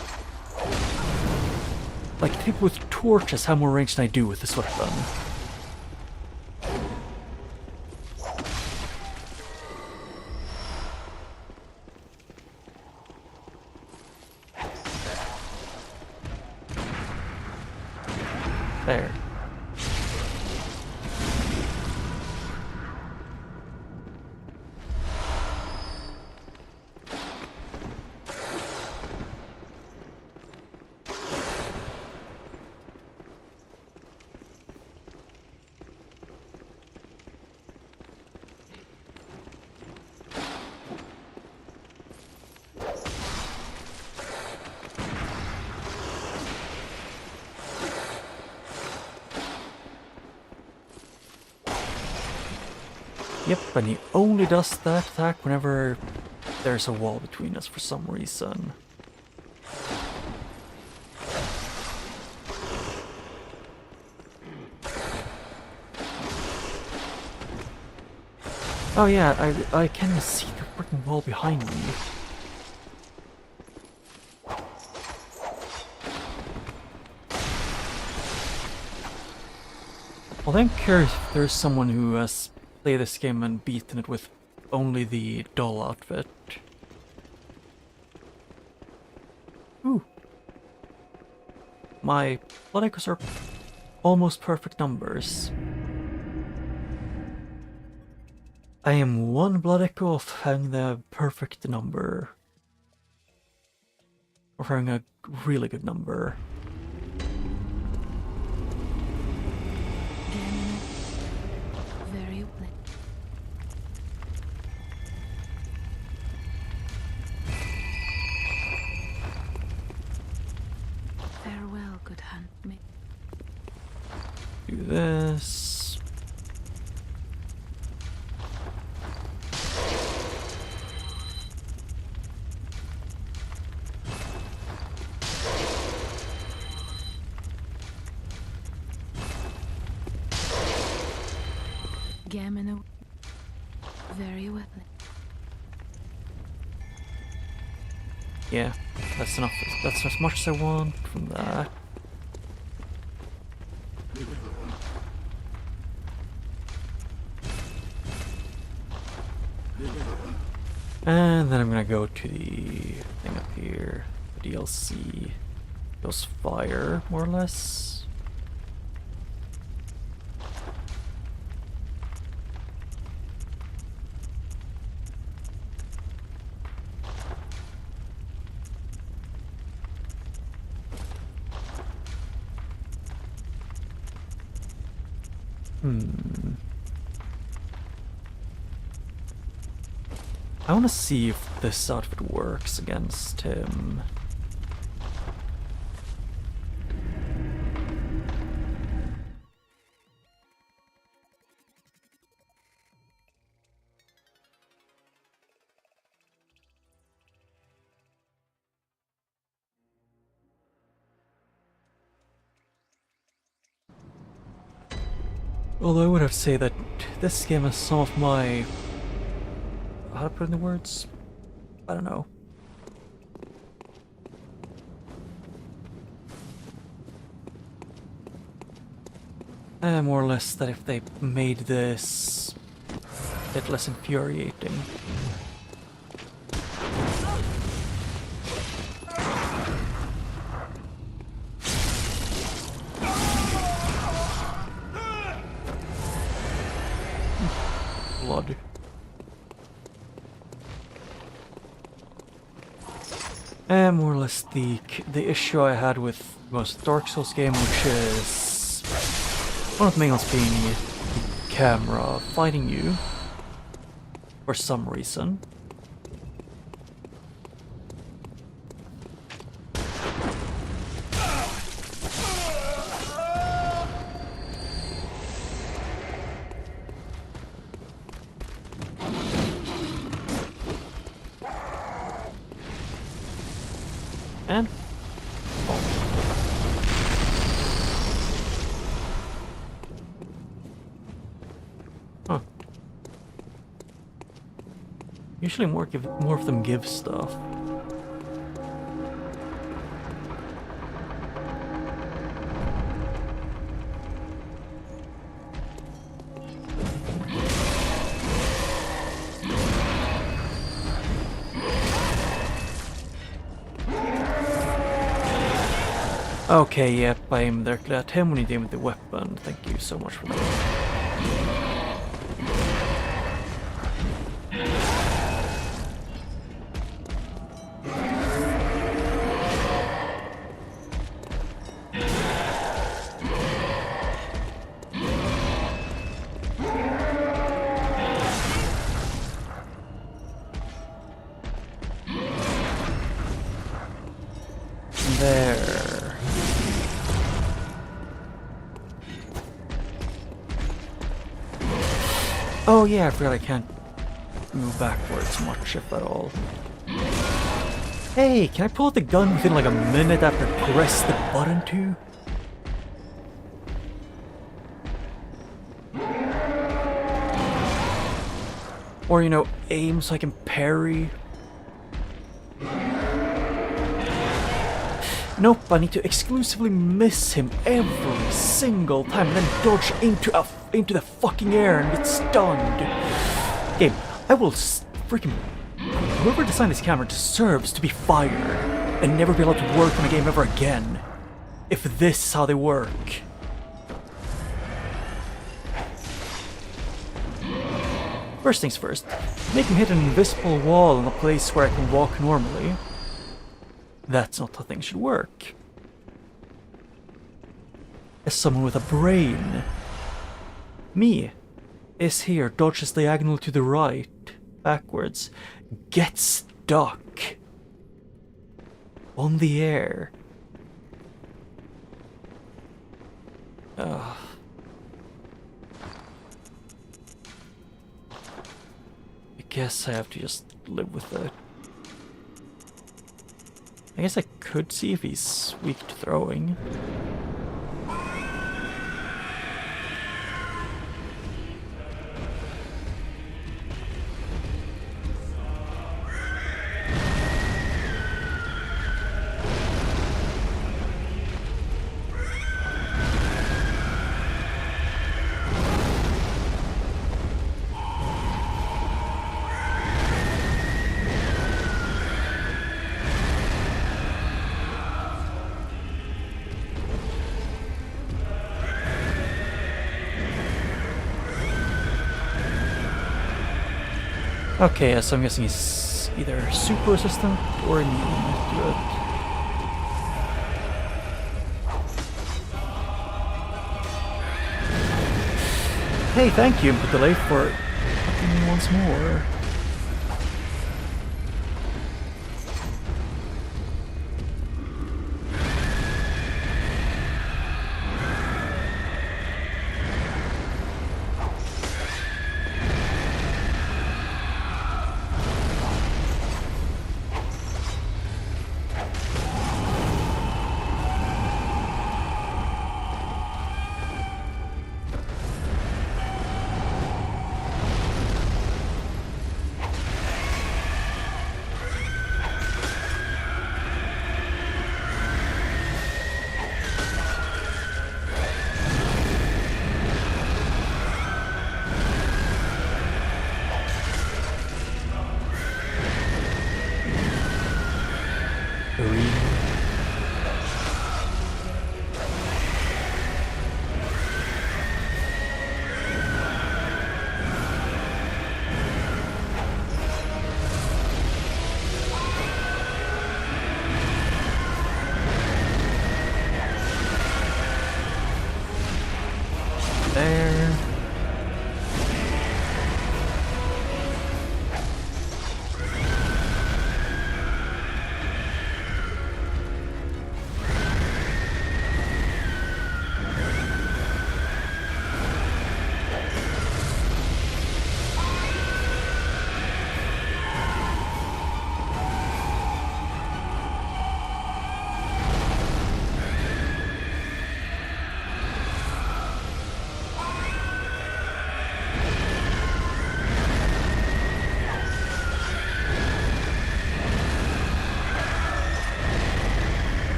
Speaker 1: Like, people with torches have more range than I do with this weapon. There. Yep, and he only does that attack whenever there's a wall between us for some reason. Oh yeah, I can see the freaking wall behind me. Well, I'm curious if there's someone who has played this game and beaten it with only the doll outfit. Ooh. My blood echoes are almost perfect numbers. I am one blood echo of having the perfect number. Or having a really good number.
Speaker 2: Very well. Farewell, good hunt.
Speaker 1: Do this.
Speaker 2: Gamino. Very well.
Speaker 1: Yeah, that's enough. That's as much as I want from that. And then I'm gonna go to the thing up here, the DLC. Goes fire, more or less. I want to see if this outfit works against him. Although I would have to say that this game has some of my... how to put in the words? I don't know. More or less that if they made this a bit less infuriating. Blood. And more or less the issue I had with most Dark Souls game, which is one of the main ones being the camera fighting you for some reason. And Usually more of them give stuff. Okay, yep, I aimed directly at him when he aimed with the weapon. Thank you so much for that. There. Oh yeah, I forgot I can't move backwards much, if at all. Hey, can I pull out the gun within like a minute after I press the button to? Or, you know, aim so I can parry? Nope, I need to exclusively miss him every single time and then dodge into the fucking air and get stunned. Game, I will freaking... Whoever designed this camera deserves to be fired and never be allowed to work on a game ever again. If this is how they work. First things first, make him hit an invisible wall in a place where I can walk normally. That's not how things should work. As someone with a brain, me is here, dodges diagonal to the right, backwards, gets stuck on the air. I guess I have to just live with it. I guess I could see if he's weak to throwing. Okay, so I'm guessing he's either super resistant or immune to it. Hey, thank you, but delay for fucking me once more.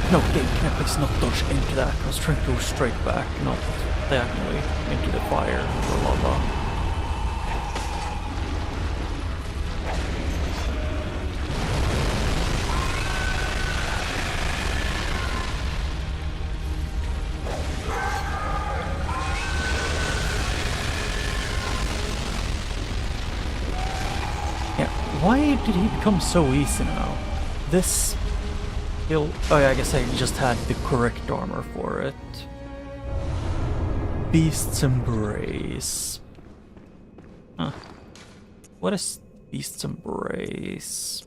Speaker 1: No, game, can I please not dodge into that? I was trying to go straight back, not diagonally into the fire or lava. Yeah, why did he become so easy now? This... Oh yeah, I guess I just had the correct armor for it. Beast's Embrace. Huh. What is Beast's Embrace?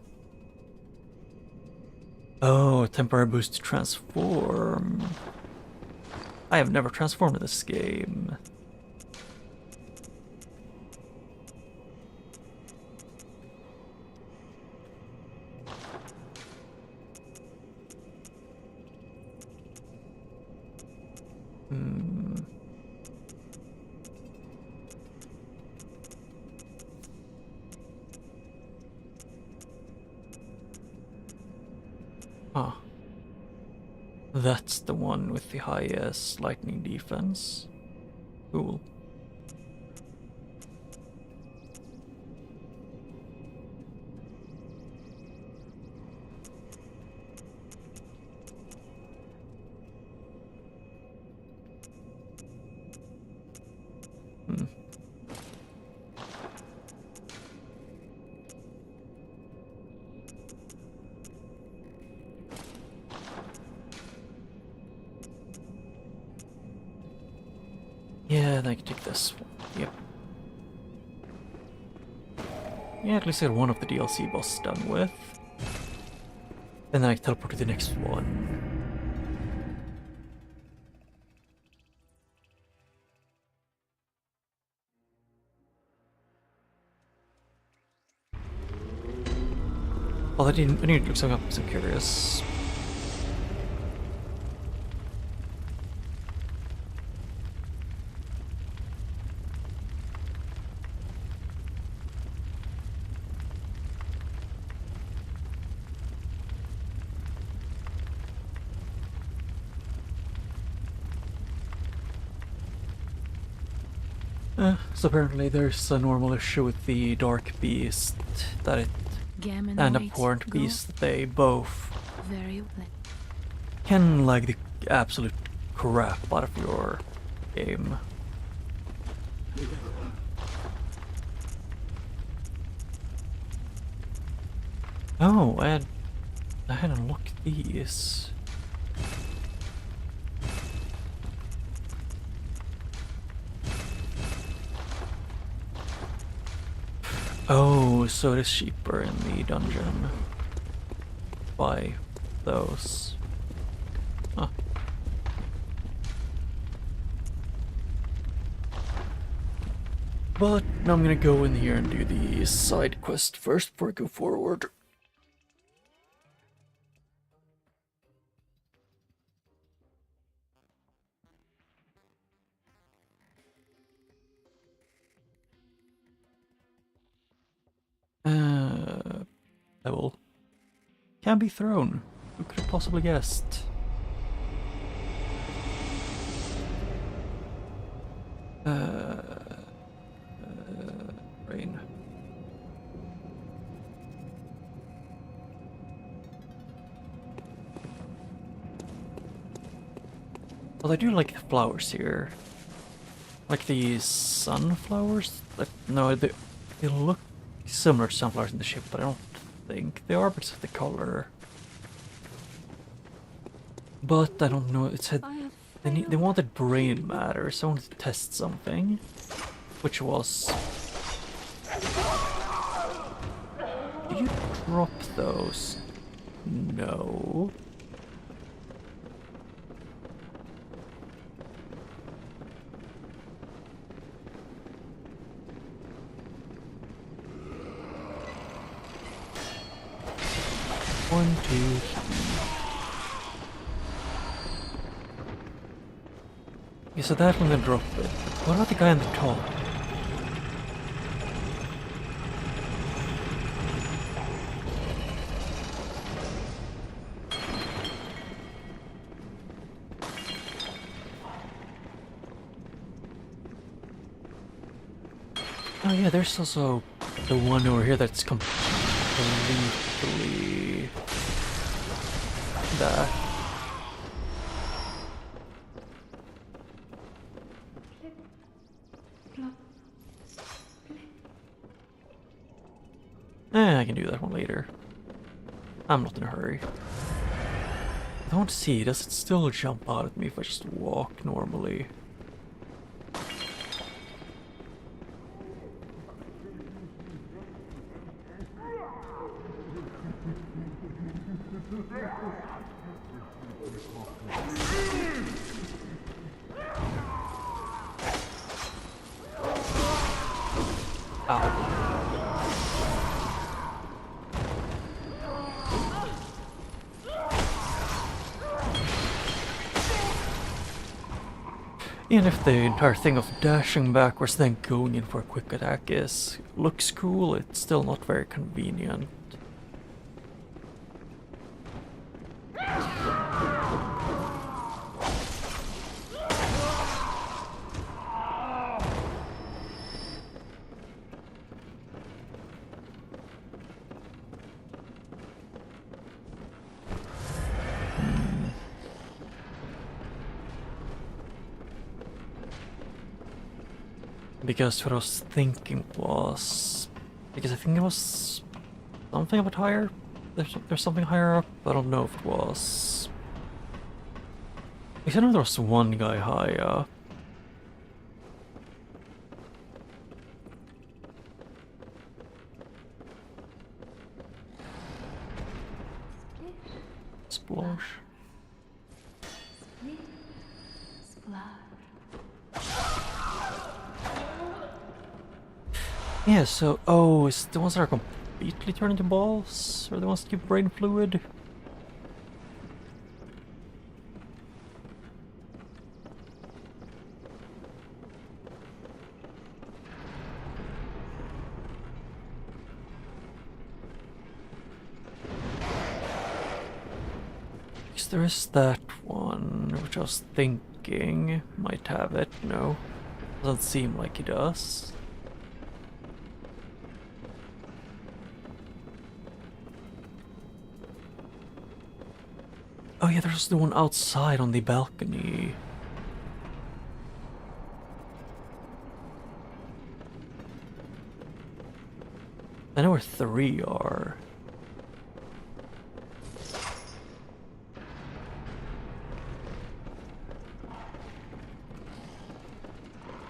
Speaker 1: Oh, temporary boost to transform. I have never transformed in this game. Ah. That's the one with the highest lightning defense. Cool. Yeah, then I can take this one. Yep. Yeah, at least I got one of the DLC bosses done with. And then I can teleport to the next one. Well, I need to look something up because I'm curious. So apparently there's a normal issue with the Dark Beast, that it and a Horned Beast, they both can lag the absolute crap out of your game. Oh, I had unlocked these. Oh, so it is cheaper in the dungeon. Buy those. Huh. But now I'm gonna go in here and do the side quest first before I go forward. Level. Can be thrown. Who could have possibly guessed? Rain. Well, I do like the flowers here. Like these sunflowers? No, they look similar to sunflowers in the ship, but I don't think they are because of the color. But I don't know. It said they wanted brain matter, so I wanted to test something, which was. Do you drop those? No. One, two, three. Okay, so that one gonna drop it. What about the guy on the top? Oh yeah, there's also the one over here that's completely that. I can do that one later. I'm not in a hurry. I don't see, does it still jump out at me if I just walk normally? Ow. Even if the entire thing of dashing backwards then going in for a quick attack looks cool, it's still not very convenient. Because what I was thinking was... Because I think it was something a bit higher. There's something higher up, I don't know if it was... Because I know there was one guy high up. Splosh. Yeah, so, oh, is it the ones that are completely turned into balls? Or the ones that give brain fluid? Because there is that one, which I was thinking might have it. No, doesn't seem like he does. Oh yeah, there's the one outside on the balcony. I know where 3 are.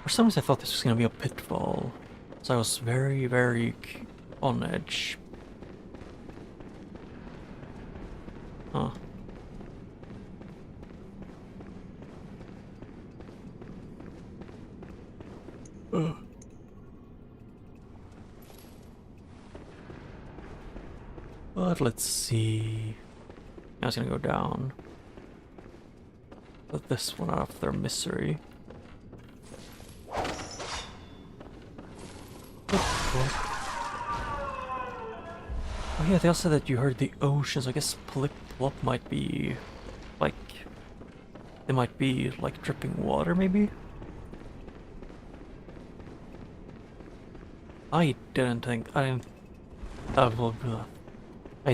Speaker 1: For some reason I thought this was gonna be a pitfall. So I was very, very on edge. Huh. Ugh. But let's see. I was gonna go down. Let this one out of their misery. Oh yeah, they also said that you heard the oceans. I guess Plip Plop might be like... It might be like dripping water, maybe? I didn't think... I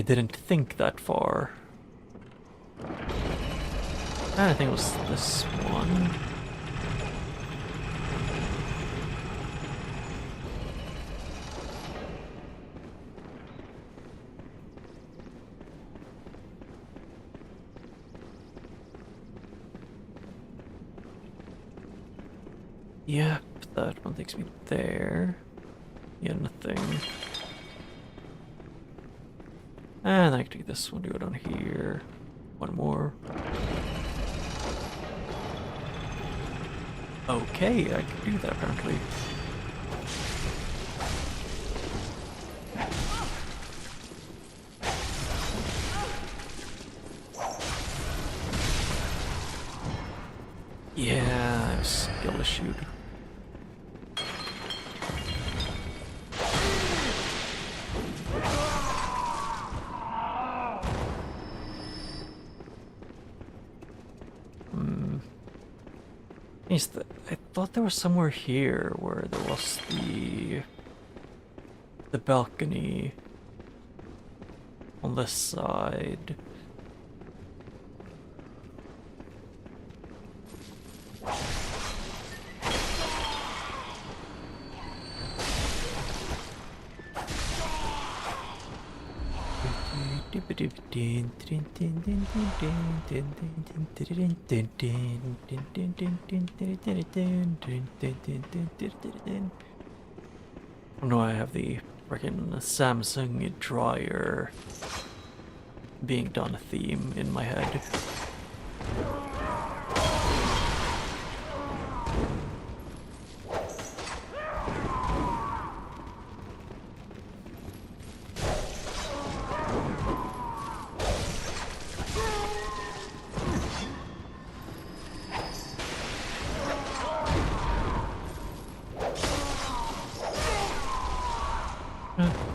Speaker 1: didn't think that far. I think it was this one. Yep, that one takes me there. Yeah, nothing. And I can take this one to go down here. One more. Okay, I can do that apparently. Yeah, I have skill issued. I thought there was somewhere here where there was the balcony on this side. Oh no, I have the freaking Samsung dryer being done theme in my head.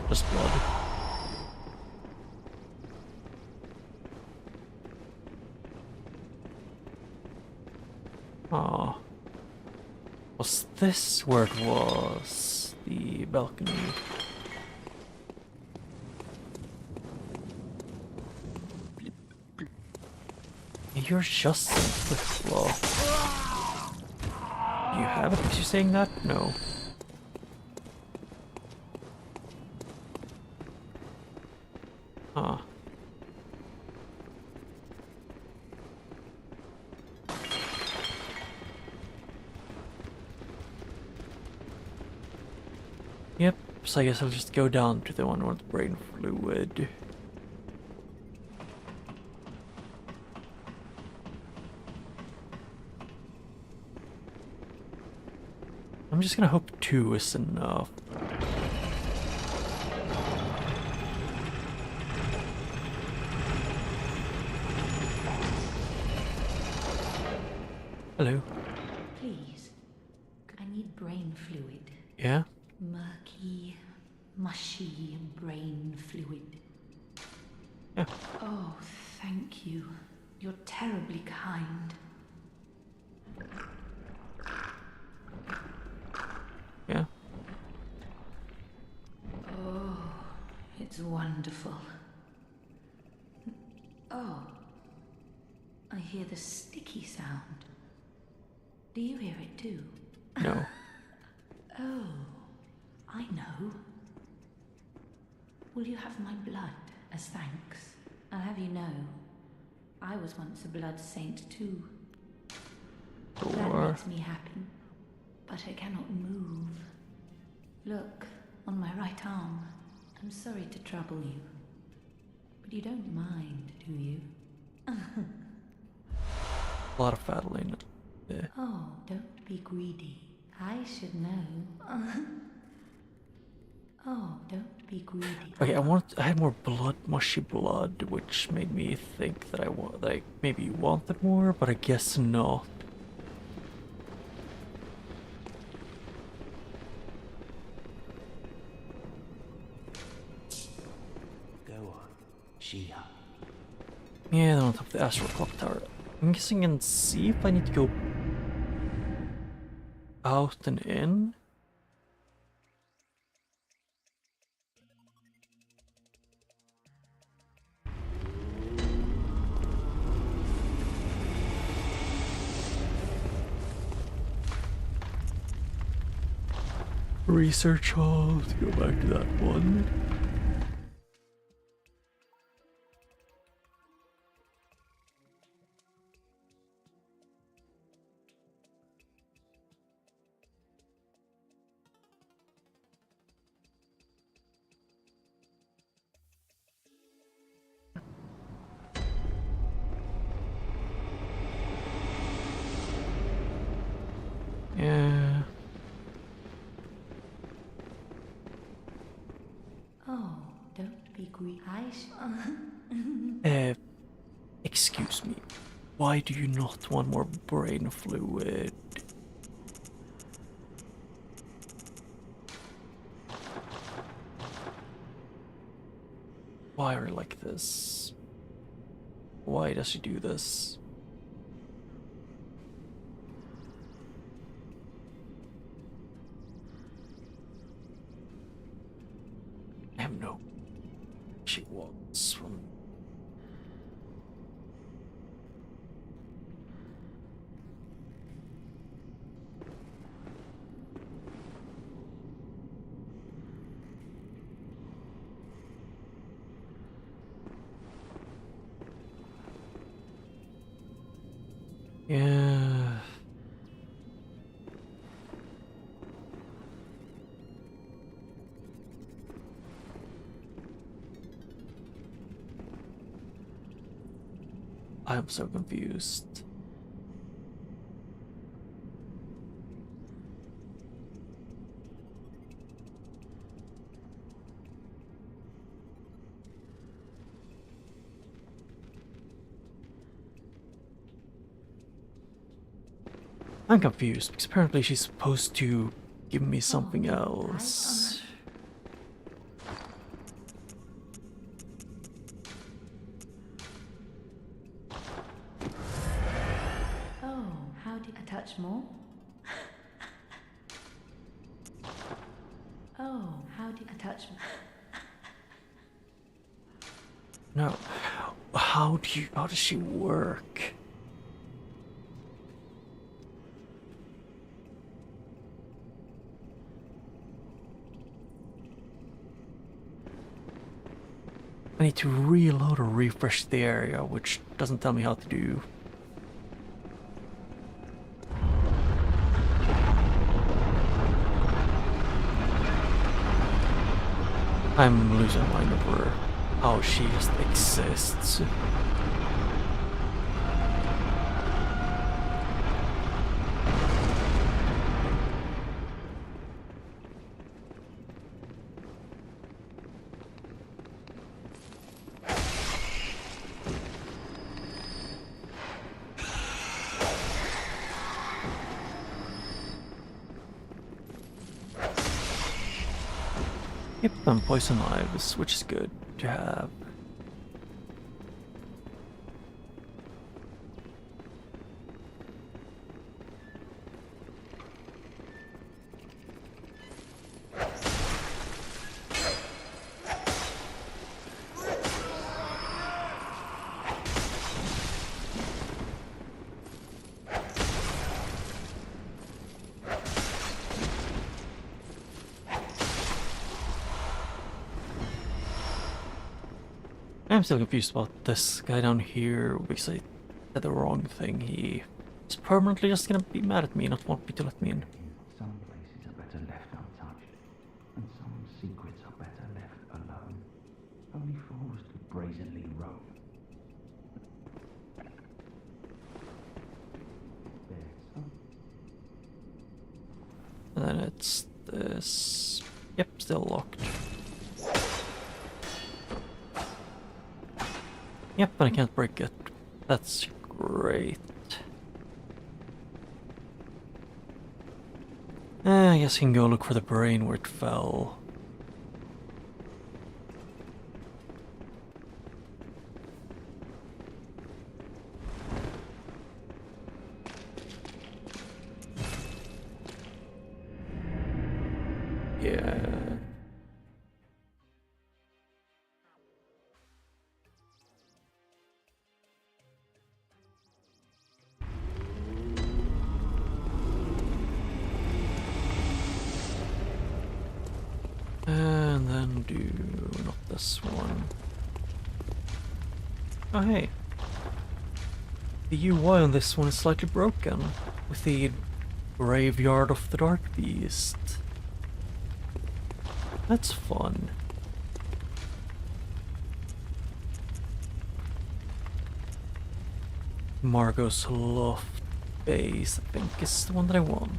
Speaker 1: Just blood. Ah. Was this where it was? The balcony? You're just simply well. You have it? Is you saying that? No. Huh. Yep, so I guess I'll just go down to the one with brain fluid. I'm just gonna hope 2 is enough. Hello.
Speaker 2: Please, I need brain fluid.
Speaker 1: Yeah?
Speaker 2: Murky, mushy brain fluid.
Speaker 1: Yeah.
Speaker 2: Oh, thank you. You're terribly kind.
Speaker 1: Yeah.
Speaker 2: Oh, it's wonderful. Oh, I hear the sticky sound. Do you hear it too?
Speaker 1: No.
Speaker 2: Oh, I know. Will you have my blood as thanks? I'll have you know, I was once a blood saint too. That
Speaker 1: Or
Speaker 2: makes me happy, but I cannot move. Look, on my right arm. I'm sorry to trouble you, but you don't mind, do you?
Speaker 1: a lot of fat in it. Yeah.
Speaker 2: Oh, don't be greedy. I should know. Oh, don't be greedy.
Speaker 1: Okay, I had more blood, mushy blood, which made me think that I maybe wanted more, but I guess not.
Speaker 3: Go on, She-Hulk.
Speaker 1: Yeah, then on top of the astral clock tower. I'm guessing and see if I need to go out and in. Research hall to go back to that one. Yeah.
Speaker 2: Oh, don't be greedy.
Speaker 1: Excuse me. Why do you not want more brain fluid? Why are you like this? Why does she do this? Yeah. I'm so confused. I'm confused because apparently she's supposed to give me something else.
Speaker 2: Oh, how did I touch more? Oh, how did I touch more?
Speaker 1: No. How does she work? I need to reload or refresh the area, which doesn't tell me how to do. I'm losing mind over how she just exists. Yep, and poison knives, which is good to have. I'm still confused about this guy down here because I said the wrong thing. He is permanently just gonna be mad at me and not want me to let me in.
Speaker 3: Some places are better left untouched, and some secrets are better left alone. Only fools do brazenly roam.
Speaker 1: And then it's this. Yep, still locked. Yep, and I can't break it. That's great. I guess I can go look for the brain where it fell. Yeah. And then do not this one. Oh hey. The UI on this one is slightly broken, with the Graveyard of the Dark Beast. That's fun. Margot's Loft Base, I think, is the one that I want.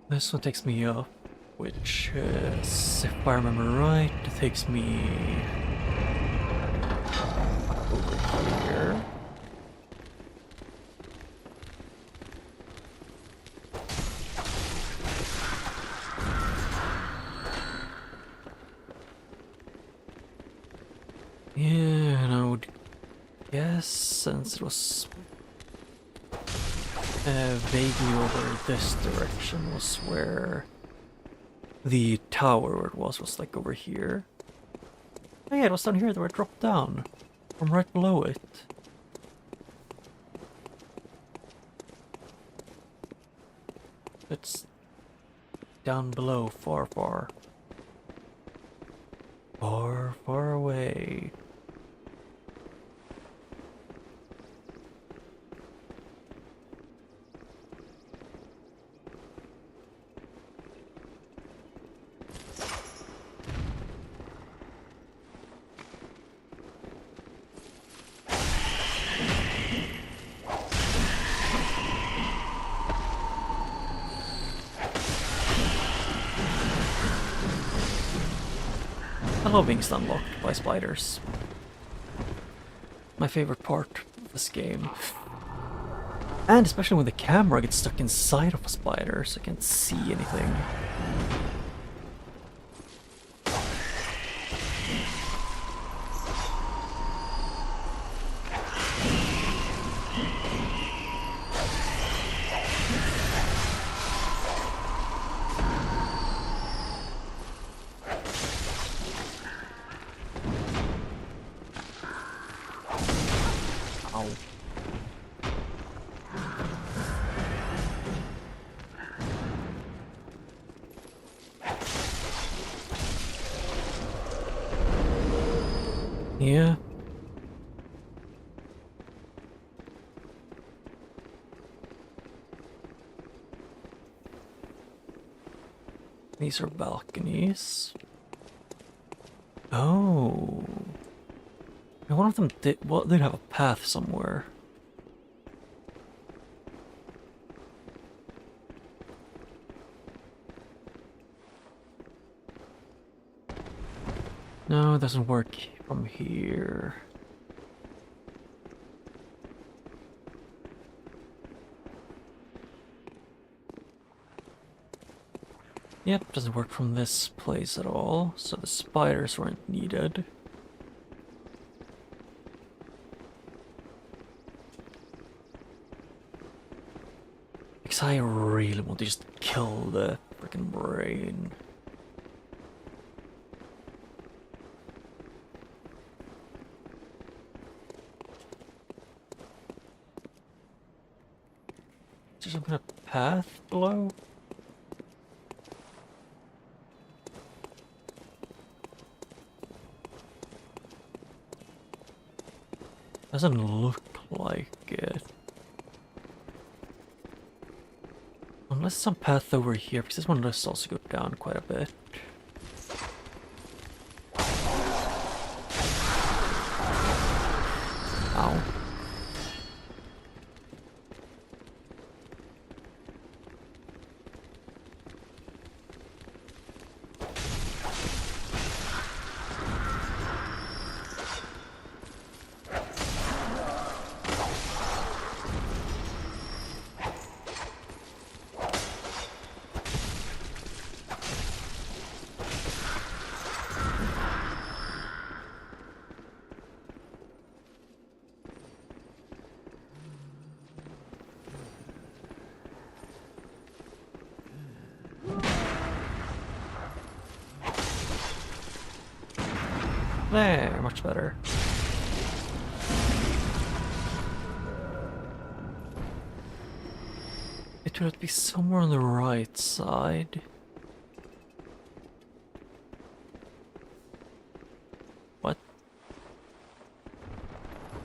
Speaker 1: This one takes me up, which is, if I remember right, it takes me over here. Yeah, and I would guess, since it was vaguely over this direction, was where the tower where it was like over here. Oh yeah, it was down here where it dropped down. From right below it. It's down below, far, far. Far, far away. I love being stunlocked by spiders. My favorite part of this game. And especially when the camera gets stuck inside of a spider, so I can't see anything. Ow. Yeah. These are balconies. Oh. And one of them did, well, did have a path somewhere. No, it doesn't work from here. Yep, doesn't work from this place at all, so the spiders weren't needed. Because I really want to just kill the freaking brain. Is there some kind of path below? Doesn't look like it. Unless some path over here, because this one does also go down quite a bit. Ow. There, much better. It would be somewhere on the right side. What?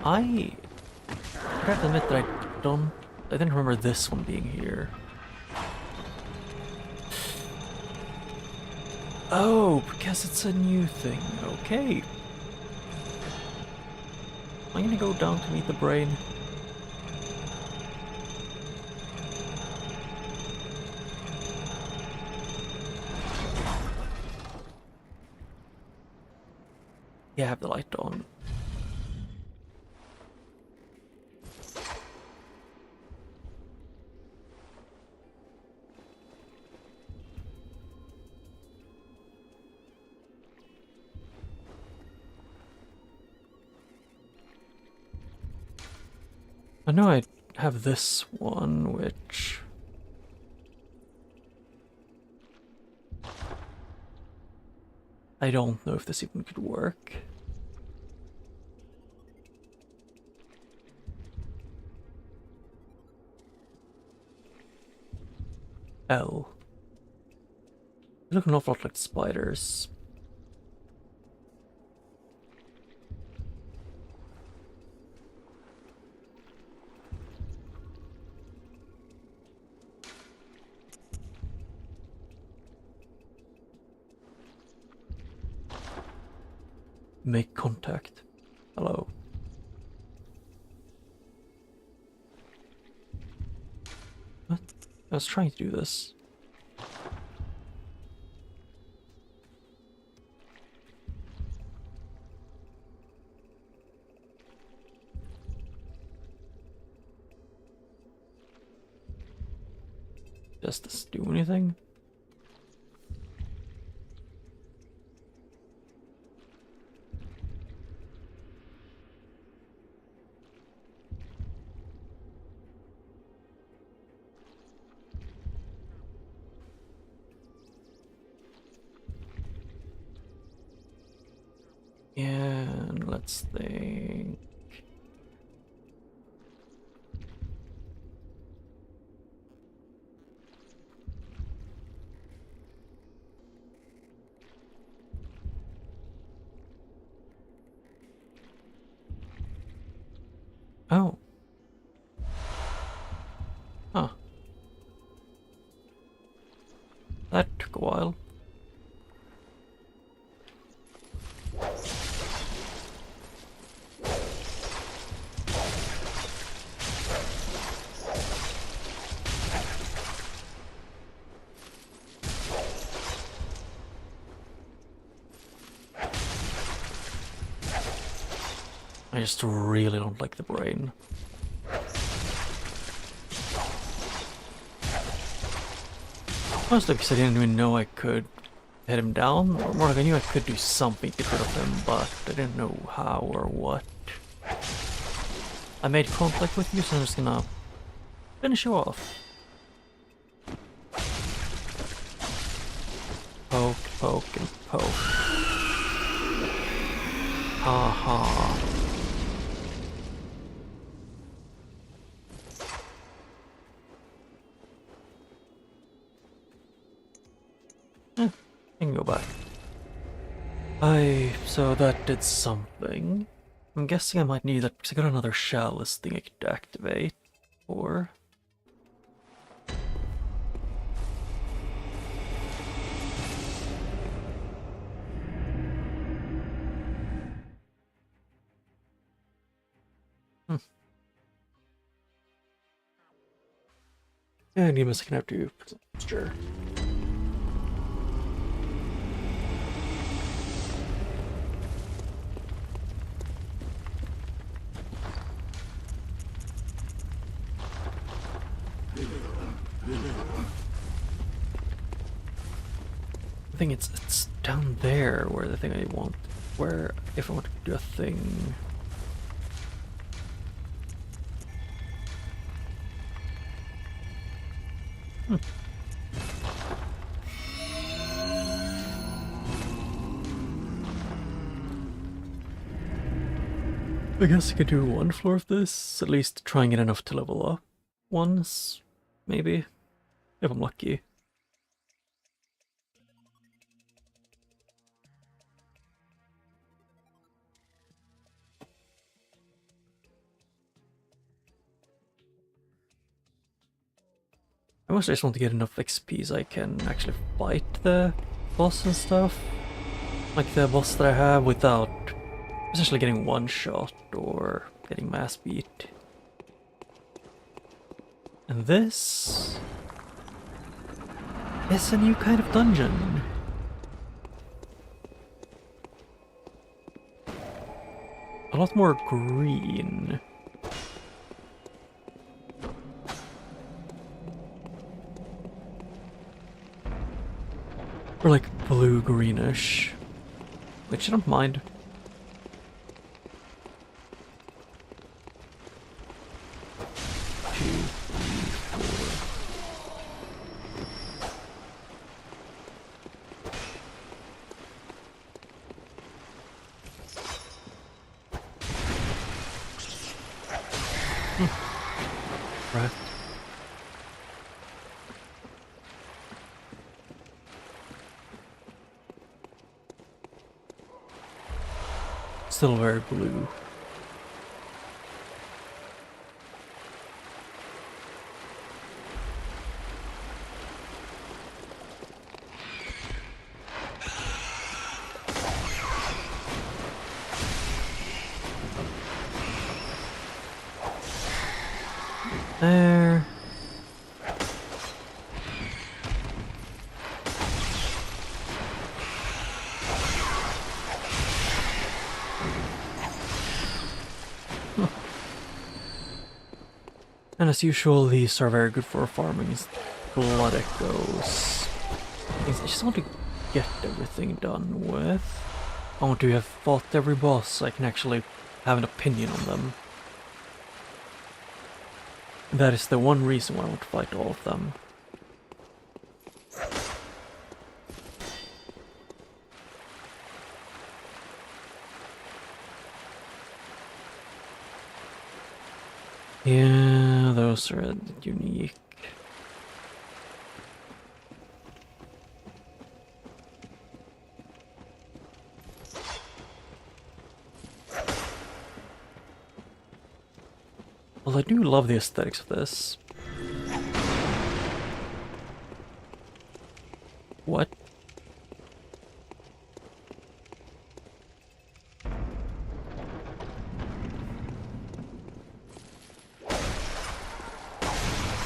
Speaker 1: I have to admit that I didn't remember this one being here. Oh, because it's a new thing. Okay. I'm gonna go down to meet the brain. Yeah, I have the light on. I know I have this one, which... I don't know if this even could work. L. They look an awful lot like spiders. Make contact. Hello. What? I was trying to do this. Does this do anything? And let's think. Oh. Huh. That took a while. I just really don't like the brain. Mostly because I didn't even know I could hit him down, or more like I knew I could do something to get rid of him, but I didn't know how or what. I made contact with you, so I'm just gonna finish you off. Poke, poke, and poke. Haha. I can go back. So that did something. I'm guessing I might need that because I got another chalice thing I could activate. Or... Yeah, give me a second after you put some texture. I think it's down there where the thing I want, where if I want to do a thing. I guess I could do one floor of this, at least try and get enough to level up once, maybe, if I'm lucky. I mostly just want to get enough XP so I can actually fight the boss and stuff. Like the boss that I have without essentially getting one shot or getting my ass beat. And this is a new kind of dungeon. A lot more green. Or like blue-greenish, which I don't mind. Two, three, four. Still very blue. There. And as usual, these are very good for farming blood echoes. I just want to get everything done with. I want to have fought every boss so I can actually have an opinion on them. That is the one reason why I want to fight all of them. Yeah, those are unique. Well, I do love the aesthetics of this. What?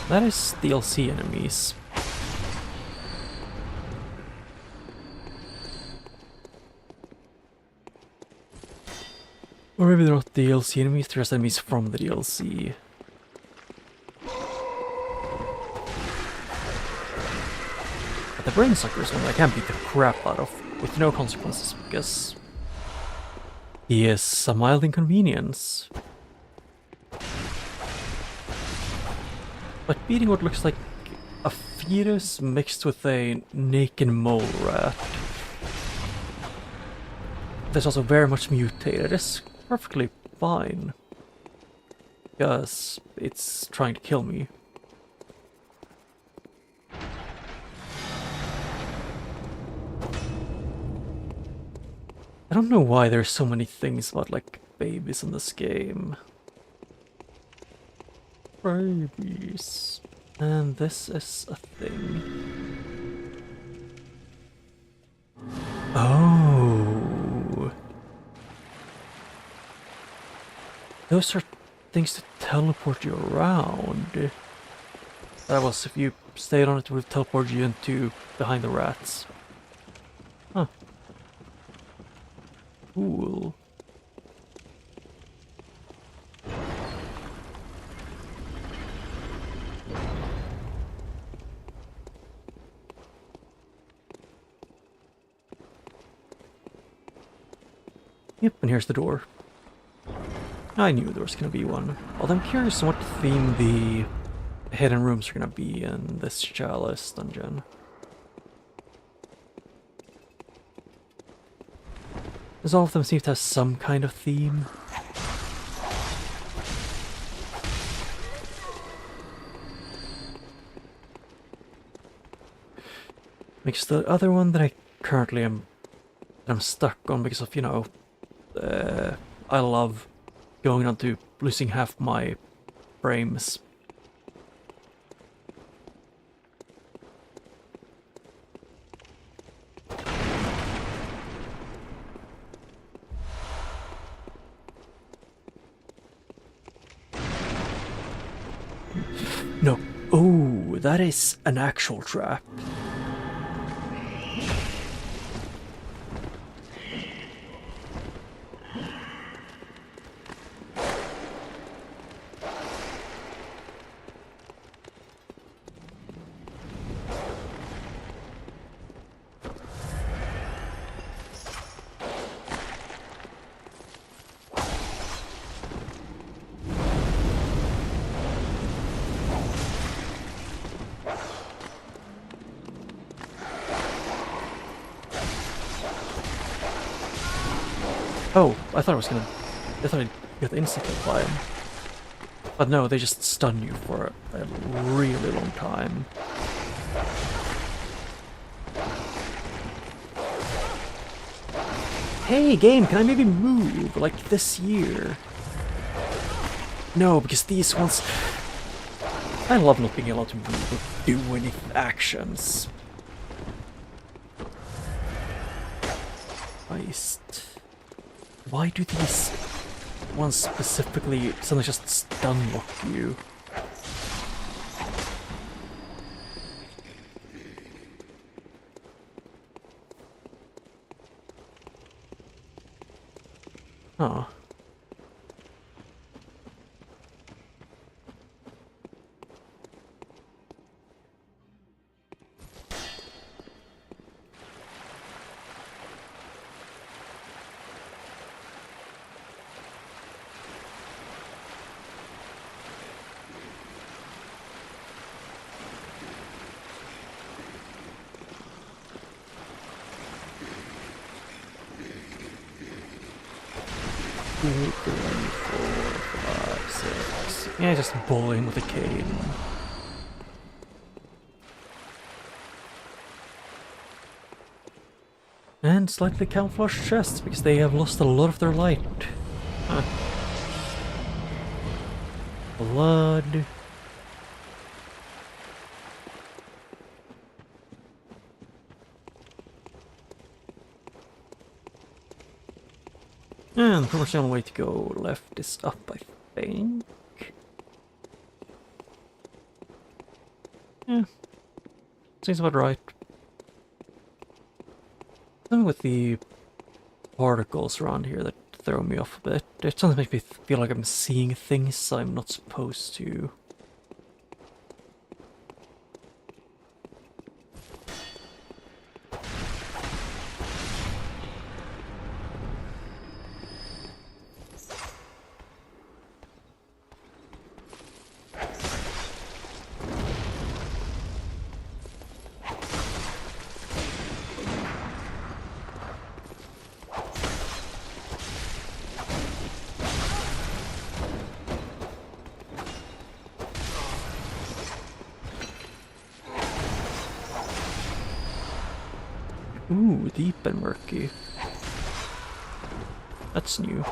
Speaker 1: That is DLC enemies. Or maybe they're not DLC enemies, they're just enemies from the DLC. But the brain sucker is one that I can beat the crap out of with no consequences because he is a mild inconvenience. But beating what looks like a fetus mixed with a naked mole rat that's also very much mutated is perfectly fine. Because it's trying to kill me. I don't know why there's so many things about like babies in this game. Babies. And this is a thing. Oh. Those are things to teleport you around. That was if you stayed on it, it would teleport you into behind the rats. Huh. Cool. Yep, and here's the door. I knew there was gonna be one. Although I'm curious on what theme the hidden rooms are gonna be in this Chalice dungeon. Does all of them seem to have some kind of theme? Makes the other one that I currently am stuck on because of, you know, I love going on to losing half my frames. No. Oh, that is an actual trap. Oh, I thought I'd get instantly by him. But no, they just stun you for a really long time. Hey, game, can I maybe move, like, this year? No, because these ones... I love not being allowed to move or do any actions. Christ. Why do these ones specifically suddenly just stun lock you? Huh. Two, three, four, five, six. Yeah, just bowling with a cane. And slightly camouflaged chests because they have lost a lot of their light. Huh. Blood. And pretty much the only way to go left is up, I think. Yeah. Seems about right. Something with the particles around here that throw me off a bit. It sometimes makes me feel like I'm seeing things I'm not supposed to. Ooh, deep and murky. That's new.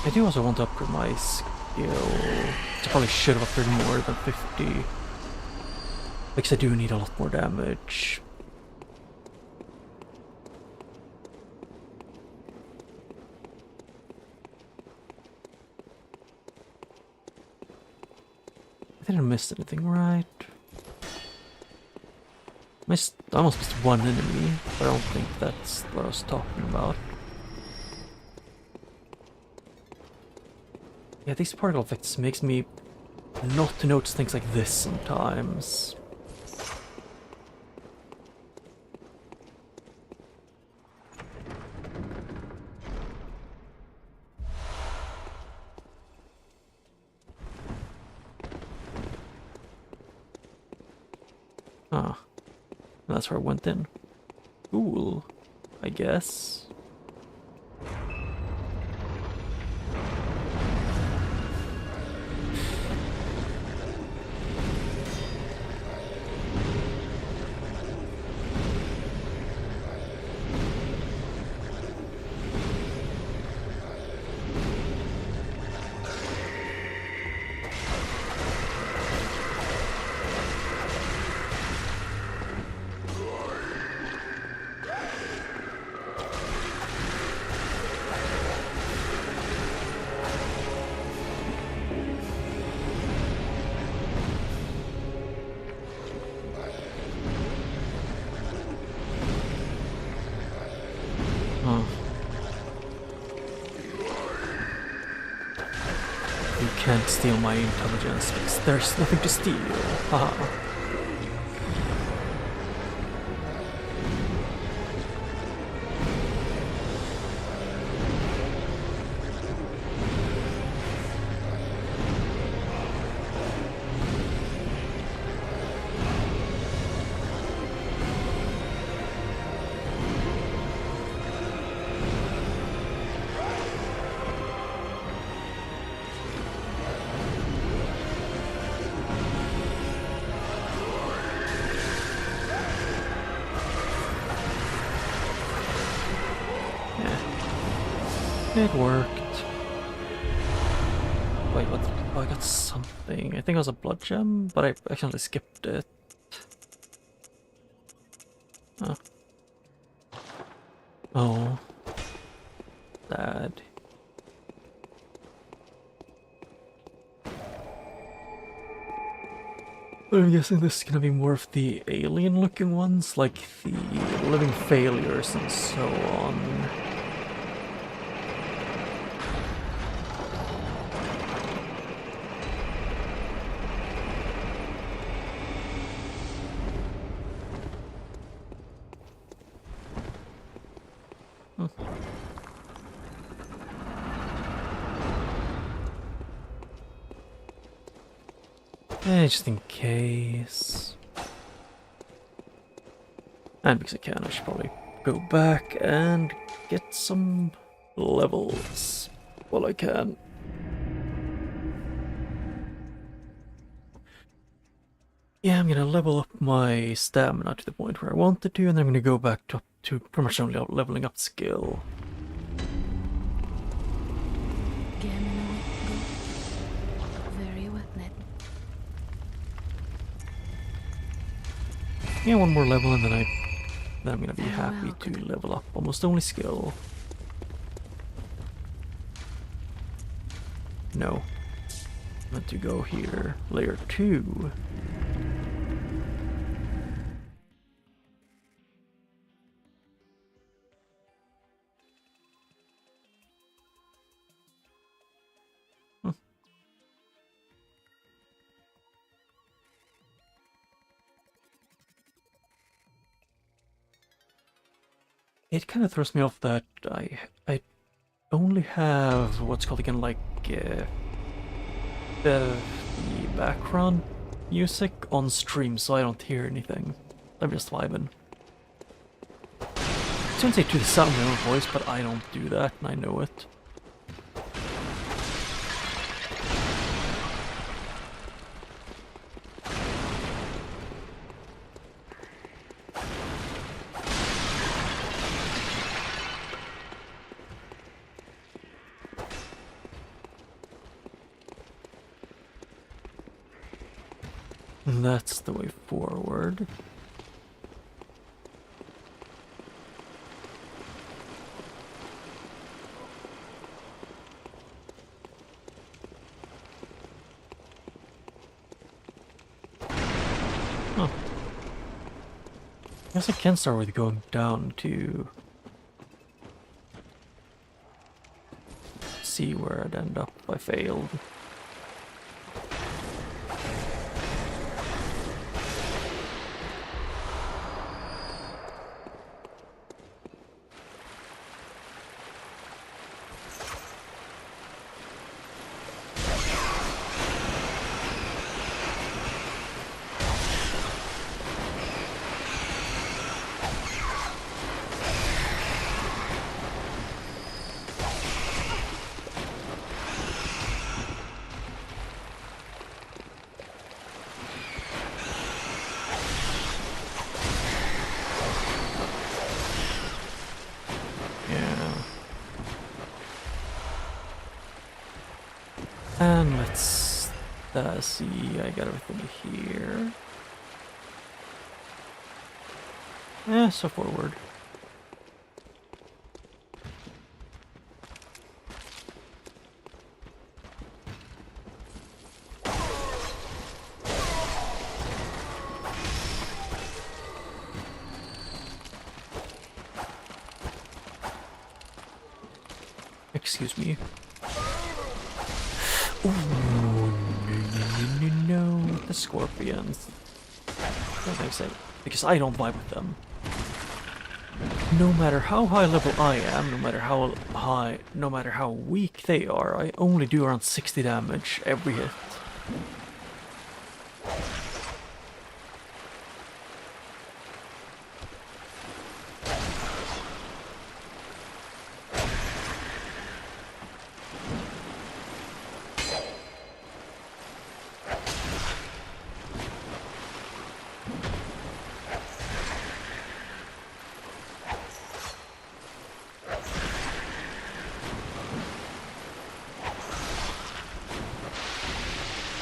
Speaker 1: I do also want to upgrade my skill. I probably should have upgraded more than 50. Because I do need a lot more damage. I didn't miss anything, right? I almost missed one enemy, but I don't think that's what I was talking about. Yeah, these particle effects makes me not to notice things like this sometimes. Ah, that's where I went in. Cool, I guess. You can't steal my intelligence because there's nothing to steal. Haha. It worked. Wait, what? Oh, I got something. I think it was a blood gem, but I accidentally skipped it. Huh. Oh. Sad. But I'm guessing this is gonna be more of the alien-looking ones, like the living failures and so on. Just in case. And because I can, I should probably go back and get some levels while I can. Yeah, I'm gonna level up my stamina to the point where I wanted to, and then I'm gonna go back to pretty much only leveling up skill. Yeah, one more level and then I'm gonna be happy to level up almost only skill. No. I meant to go here. Layer 2. It kind of throws me off that I only have what's called again, like the background music on stream, so I don't hear anything. I'm just vibing. I was gonna say to the sound of my own voice, but I don't do that, and I know it. That's the way forward. Huh. I guess I can start with going down to see where I'd end up if I failed. And let's see, I got everything here. So forward. Excuse me. Ooh, no, the scorpions. What did I say? Because I don't vibe with them. No matter how high level I am, no matter how weak they are, I only do around 60 damage every hit.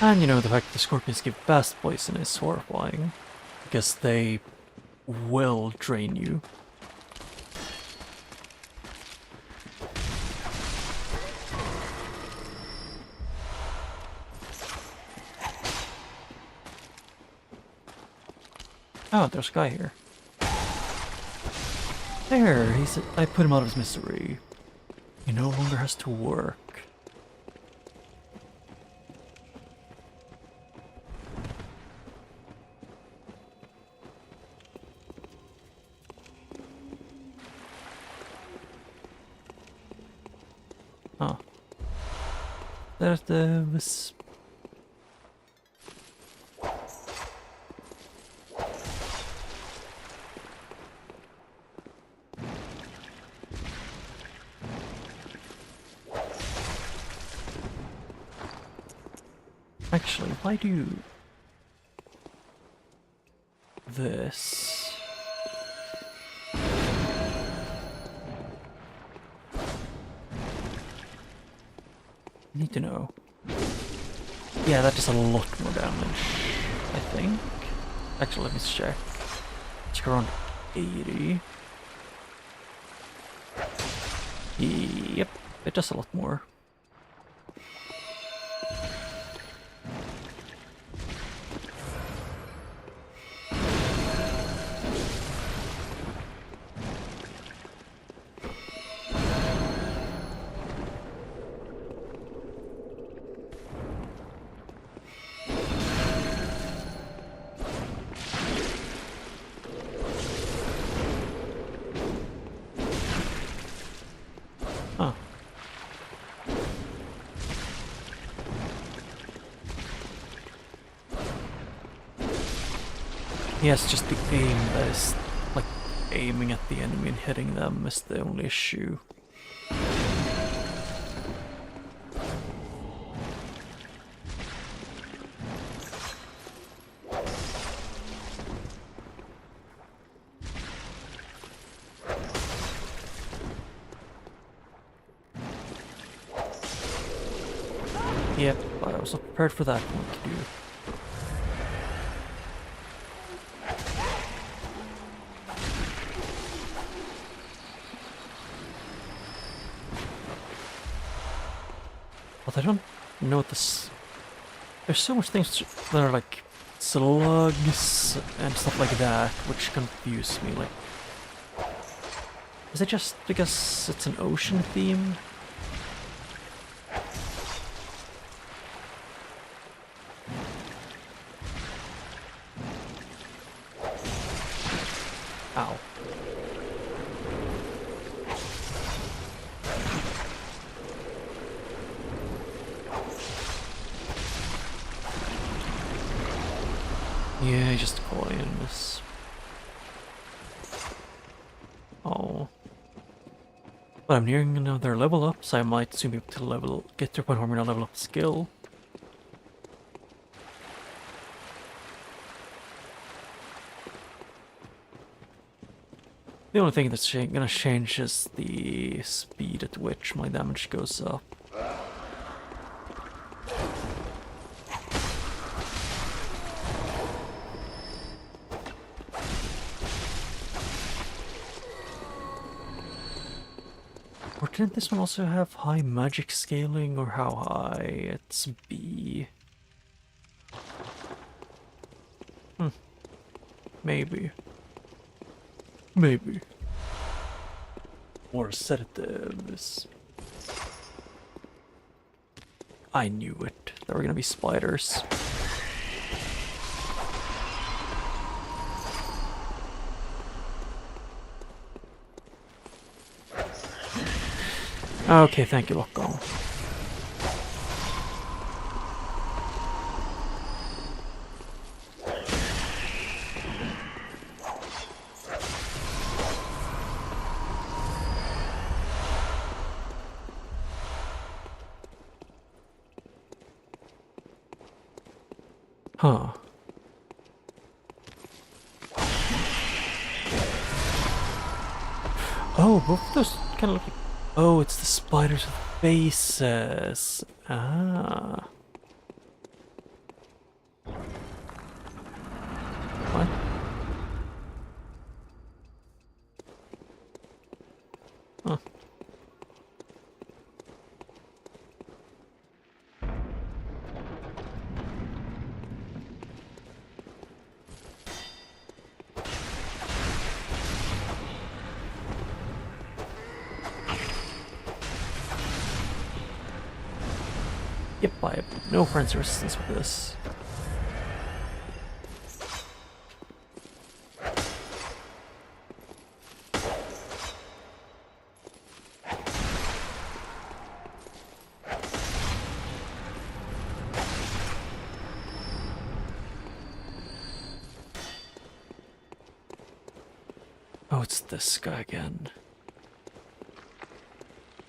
Speaker 1: And you know, the fact that the scorpions give fast poison is horrifying. Because they will drain you. Oh, there's a guy here. There, I put him out of his misery. He no longer has to work. Oh. There's this. Actually, if I do this, I need to know. Yeah, that does a lot more damage, I think. Actually, let me check. Check around 80. Yep, it does a lot more. Huh. Yes, just the aim that is, like, aiming at the enemy and hitting them is the only issue. Yep, I was not prepared for that one to do. But I don't know what this... There's so much things that are like slugs and stuff like that, which confuse me. Like, is it just because it's an ocean theme? Ow. Yeah, just coins. Oh. But I'm nearing another level up, so I might soon be able to get to a point where I'm gonna level up skill. The only thing that's gonna change is the speed at which my damage goes up. Or didn't this one also have high magic scaling, or how high? It's B. Maybe. Maybe. More sedatives. I knew it. There were gonna be spiders. Okay, thank you, Lockon. Huh. Oh, both of those kind of look like... Oh, it's the spiders with faces. Ah. Huh. Yep, I have no friends resistance with this. Oh, it's this guy again.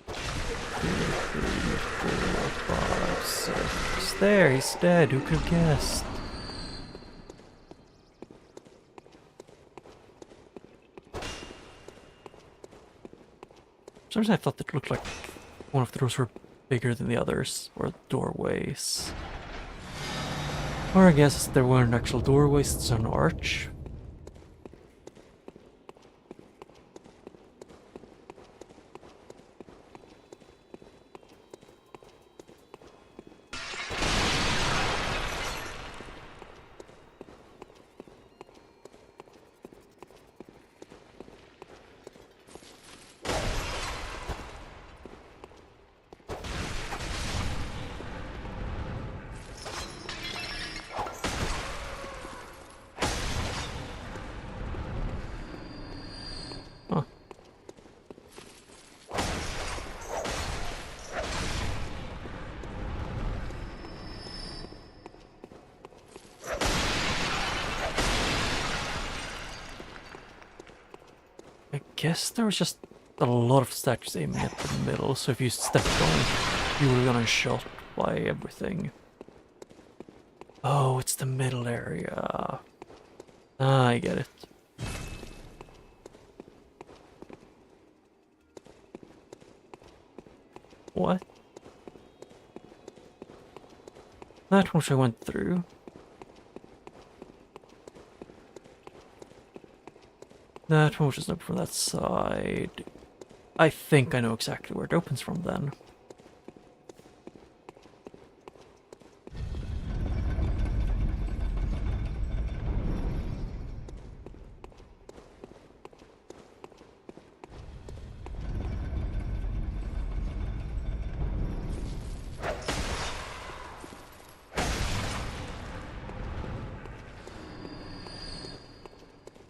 Speaker 1: 2, 3, 4, 5, 6. There, he's dead. Who could have guessed? For some reason I thought that looked like one of the doors were bigger than the others, or doorways. Or I guess there weren't actual doorways, it's an arch. Huh. I guess there was just a lot of statues aiming at the middle, so if you stepped on it, you were gonna shot by everything. Oh, it's the middle area. Ah, I get it. What? That which I went through. That one which is up from that side. I think I know exactly where it opens from then.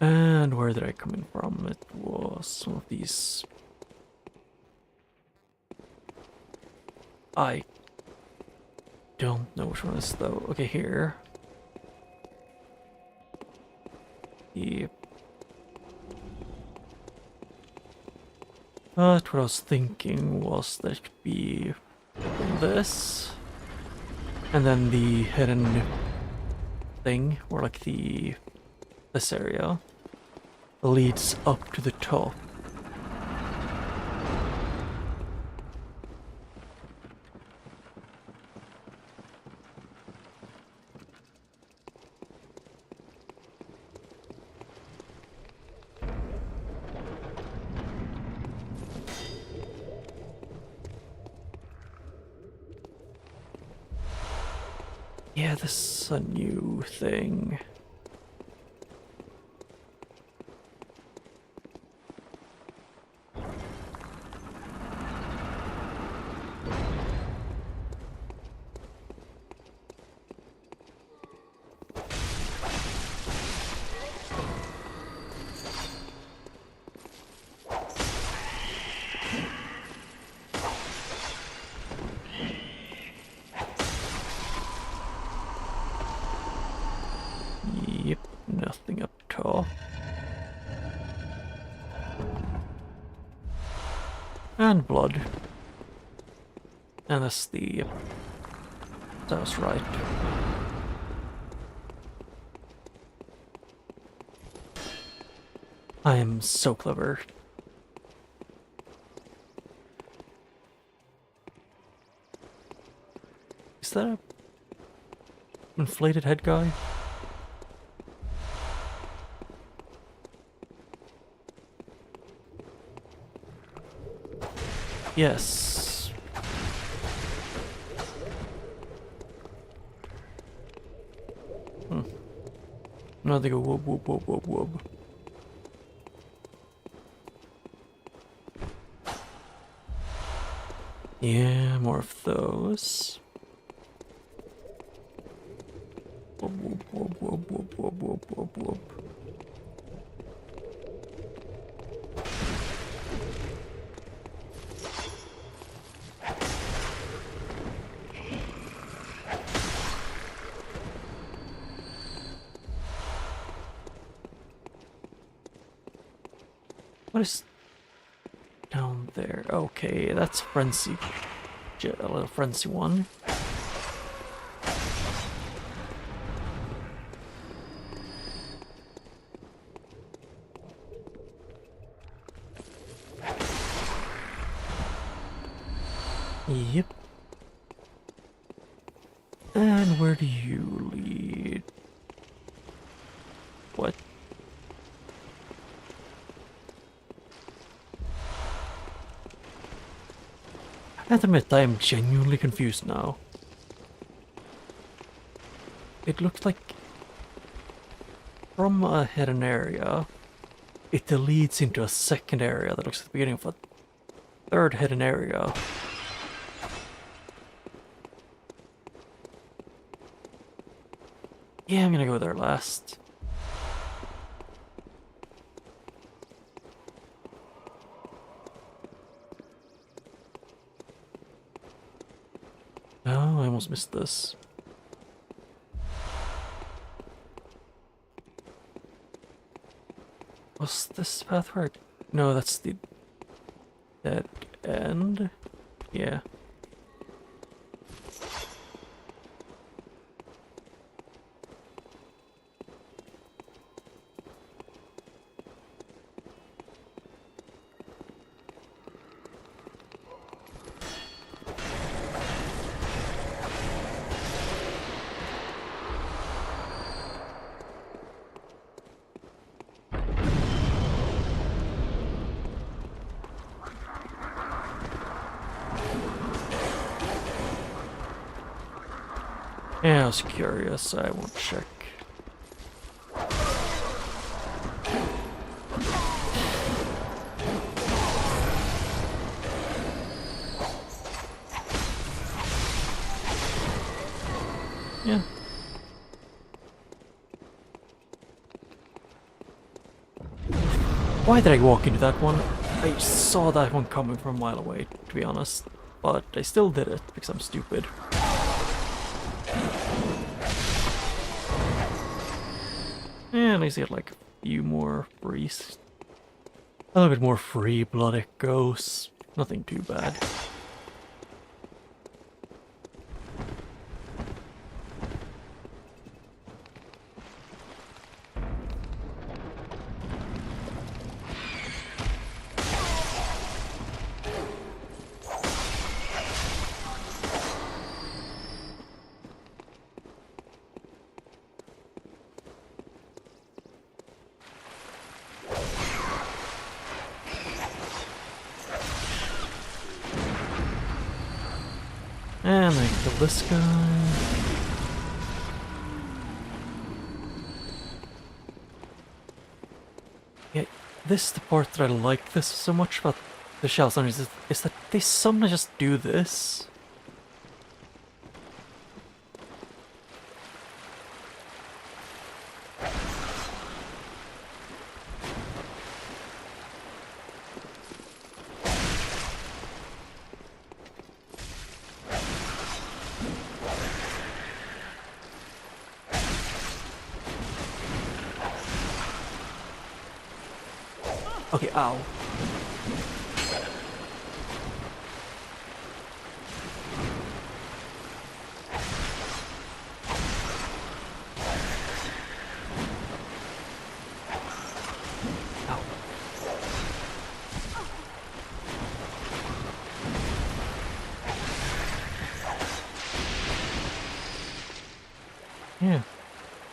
Speaker 1: And where did I come in from? It was one of these. I don't know which one is though. Okay, here. Yep. But what I was thinking was that it could be this. And then the hidden thing, or like this area, leads up to the top. Yeah, this is a new thing. Yep, nothing up top. And blood. And that's the... that was right. I am so clever. Is that a inflated head guy? Yes. No, they go whoop whoop whoop whoop whoop. Yeah, more of those. Whoop whoop whoop whoop whoop whoop whoop whoop whoop. What is down there? Okay, that's frenzy. A little frenzy one. Yep. And where do you lead? What? I have to admit, I am genuinely confused now. It looks like from a hidden area, it leads into a second area that looks like the beginning of a third hidden area. Yeah, I'm gonna go there last. Oh, I almost missed this. Was this path where no, that's the dead end? Yeah. Yeah, I was curious, I won't check. Yeah. Why did I walk into that one? I saw that one coming from a mile away, to be honest. But I still did it, because I'm stupid. And I see it like a few more free... A little bit more free blood it goes. Nothing too bad. And I kill this guy. Yeah, this is the part that I like this so much about the Shell Summoners is that they sometimes just do this. Okay, ow. Ow. Yeah.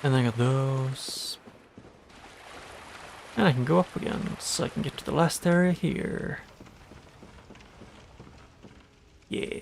Speaker 1: And then I got those. And I can go up again, so I can get to the last area here. Yeah.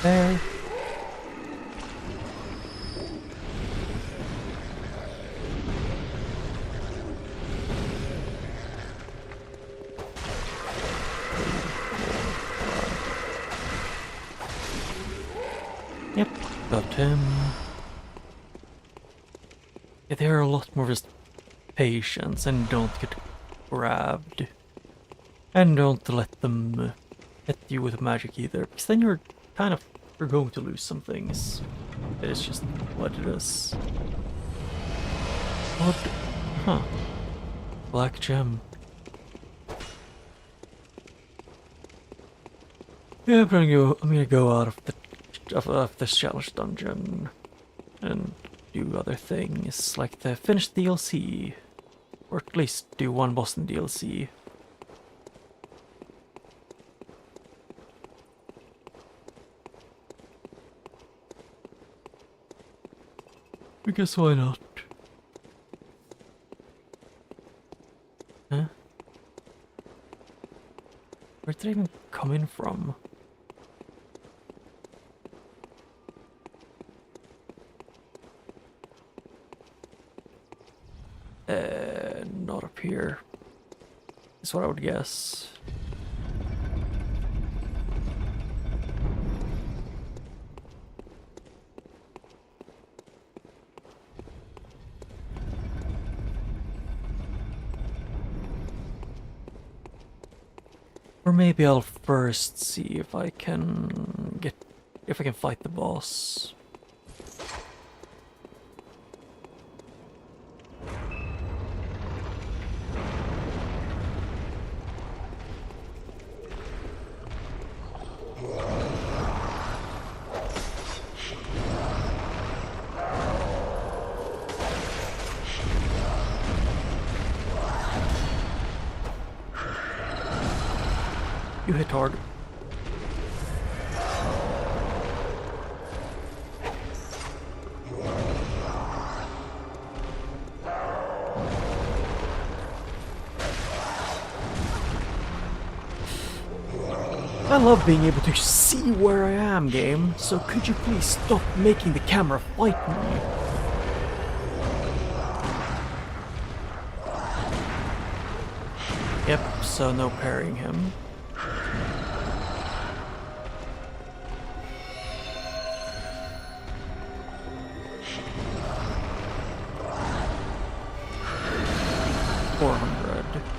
Speaker 1: There. Yep, got him. Yeah, they're a lot more just patience and don't get grabbed. And don't let them hit you with magic either, because then you're going to lose some things. It is just what it is. Odd. Huh. Black gem. Yeah, I'm gonna go out of this challenge dungeon and do other things, like the finish DLC, or at least do one boss in DLC. Because why not? Huh? Where did I even come in from? Not up here. Is what I would guess. Or maybe I'll first see if I can fight the boss. You hit hard. I love being able to see where I am, game, so could you please stop making the camera fight me? Yep, so no parrying him.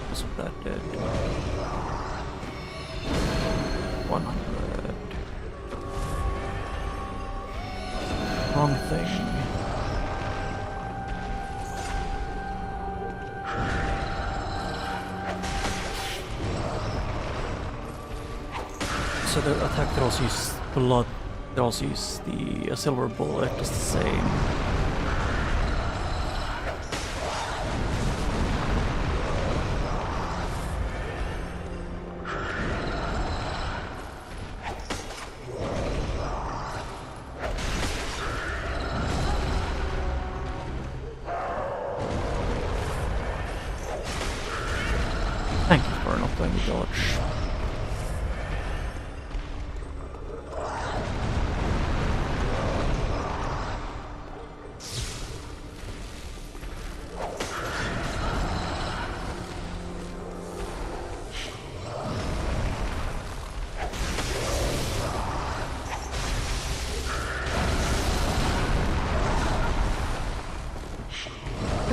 Speaker 1: That's what that did. 100. Wrong thing. So the attack that also uses blood, that also uses the silver bullet, is the same. Thank you for not letting me dodge.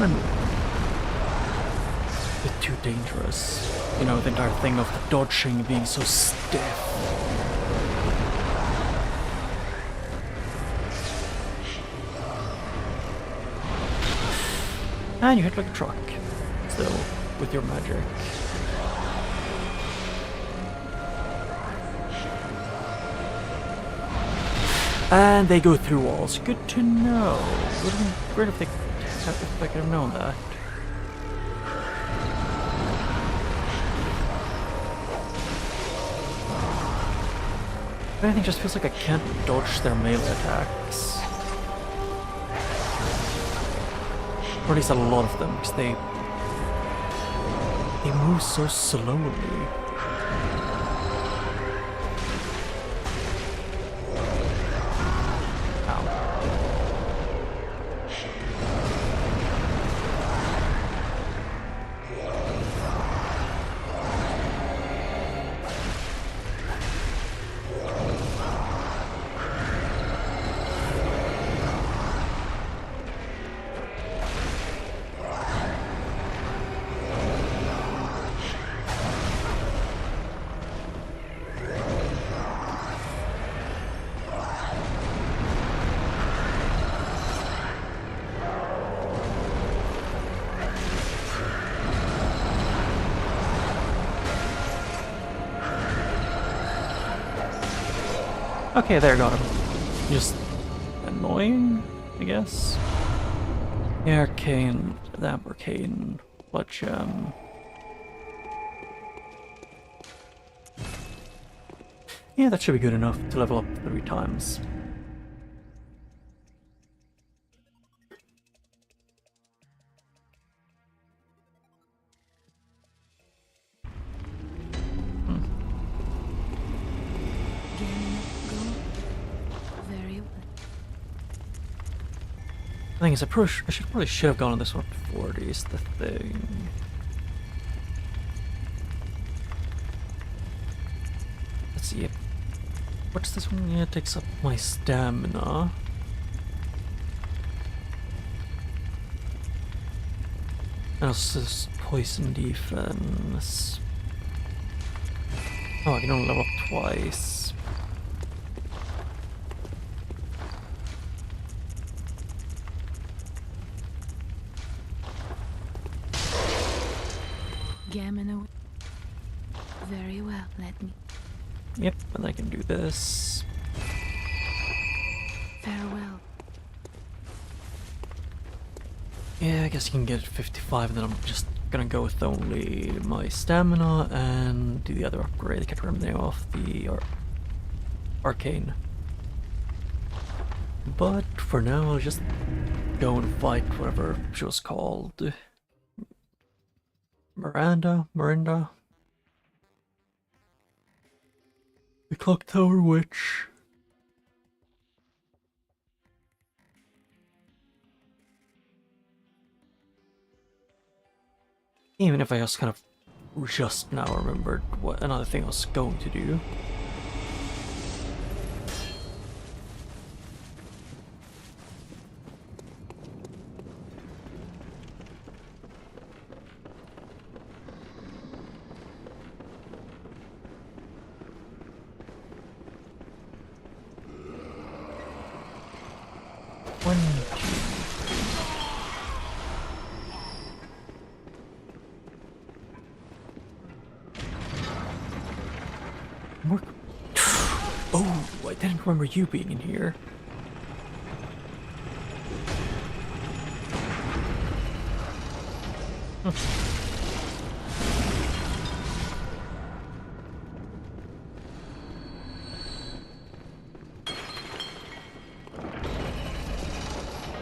Speaker 1: a bit too dangerous. You know, the entire thing of the dodging being so stiff. And you hit like a truck. Still, with your magic. And they go through walls. Good to know. It would have been great if I could have known that. If anything, just feels like I can't dodge their melee attacks. Or at least a lot of them, because they move so slowly. Okay, there, got him. Just annoying, I guess. The arcane, blood gem. Yeah, that should be good enough to level up 3 times. The thing is, I probably should have gone on this one before, is the thing. Let's see. What's this one? Yeah, it takes up my stamina. And also this poison defense. Oh, I can only level up twice.
Speaker 2: Gamino. Very well, let me.
Speaker 1: Yep, and I can do this.
Speaker 2: Farewell.
Speaker 1: Yeah, I guess you can get 55, and then I'm just gonna go with only my stamina and do the other upgrade. I can't remember the name of the arcane. But for now, I'll just go and fight whatever she was called. Miranda? The Clock Tower Witch. Even if I just kind of just now remembered what another thing I was going to do. One, two, more. Oh, I didn't remember you being in here.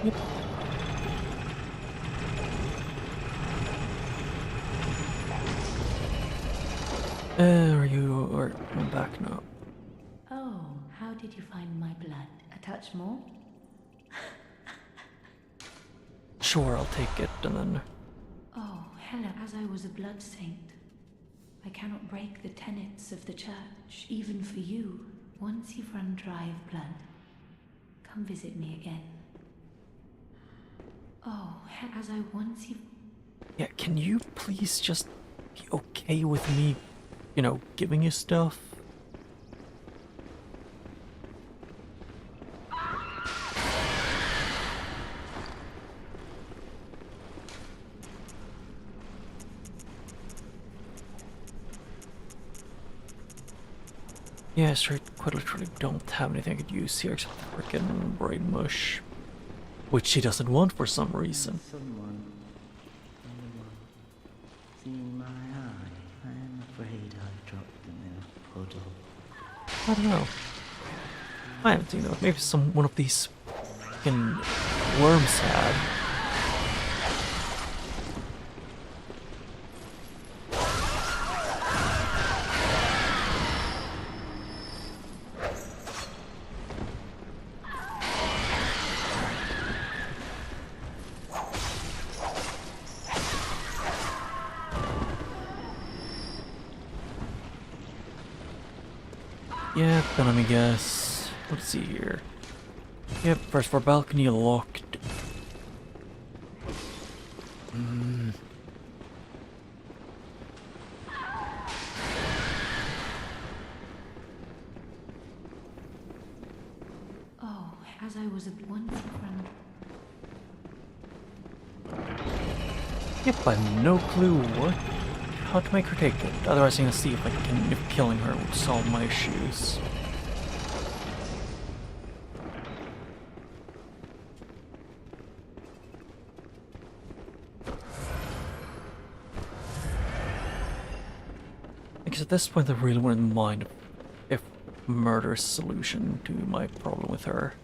Speaker 1: Yep. I'm back now.
Speaker 2: Oh, how did you find my blood? A touch more?
Speaker 1: Sure, I'll take it, and then...
Speaker 2: Oh, hello. As I was a blood saint, I cannot break the tenets of the church, even for you. Once you've run dry of blood, come visit me again. Oh, as I once you.
Speaker 1: Yeah, can you please just be okay with me, you know, giving you stuff? Yeah, sure, quite literally don't have anything I could use here except the frickin' brain mush. Which she doesn't want for some reason.
Speaker 4: Someone, seeing my eye, I'm afraid I've dropped them in a puddle.
Speaker 1: I don't know. I haven't seen those. Maybe one of these fucking worms had. Yeah, then let me guess. Let's see here. Yep, first floor balcony locked.
Speaker 2: Oh, as I was at once in front of.
Speaker 1: Yep, I have no clue how to make her take it. Otherwise, I'm gonna see if killing her would solve my issues. Because at this point, I really wouldn't mind if murder is a solution to my problem with her.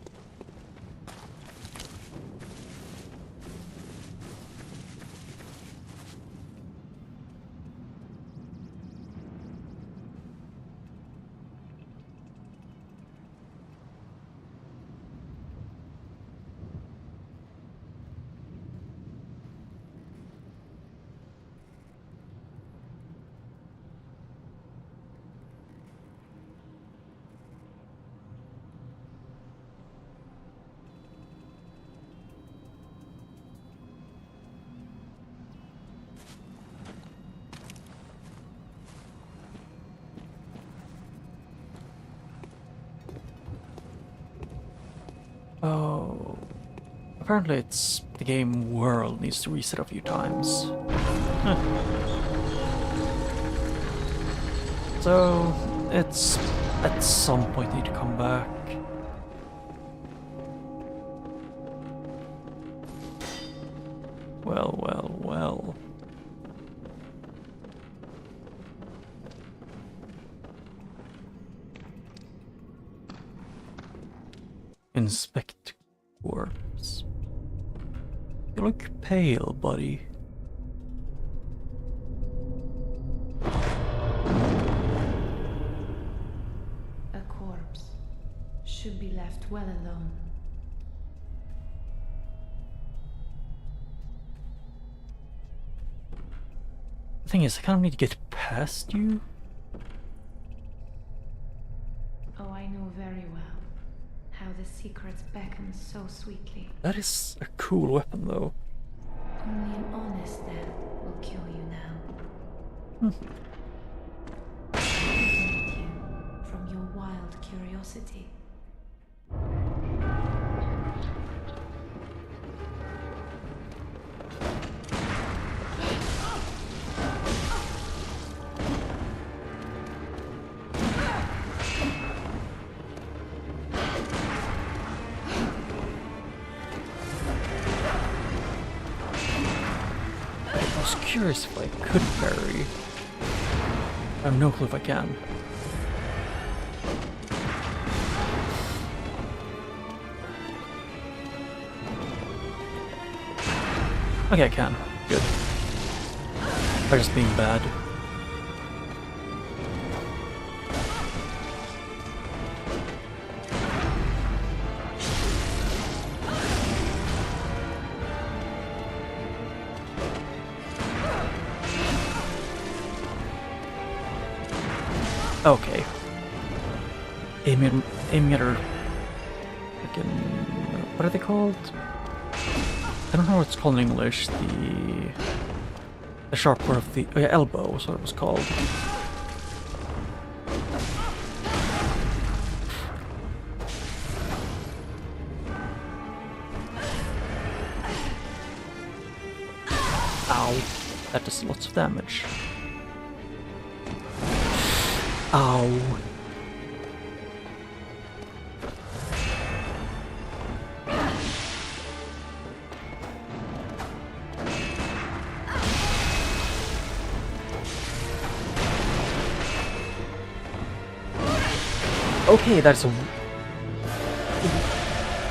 Speaker 1: Oh, apparently it's the game world needs to reset a few times. Huh. So it's at some point need to come back. Well, well, well. Inspect corpse. You look pale, buddy.
Speaker 2: A corpse should be left well alone.
Speaker 1: The thing is, I kind of need to get past you.
Speaker 2: Oh, I know very well how the secrets beckon so sweetly.
Speaker 1: That is a cool weapon, though.
Speaker 2: Only an honest death will kill you now. Prevent you from your wild curiosity.
Speaker 1: I was curious if I could parry. I have no clue if I can. Okay, I can. Good. I'm just being bad. Okay. Aiming at her. Freaking. What are they called? I don't know what it's called in English. The sharp part of the elbow was what it was called. Ow. That does lots of damage. Ow. Okay, that's a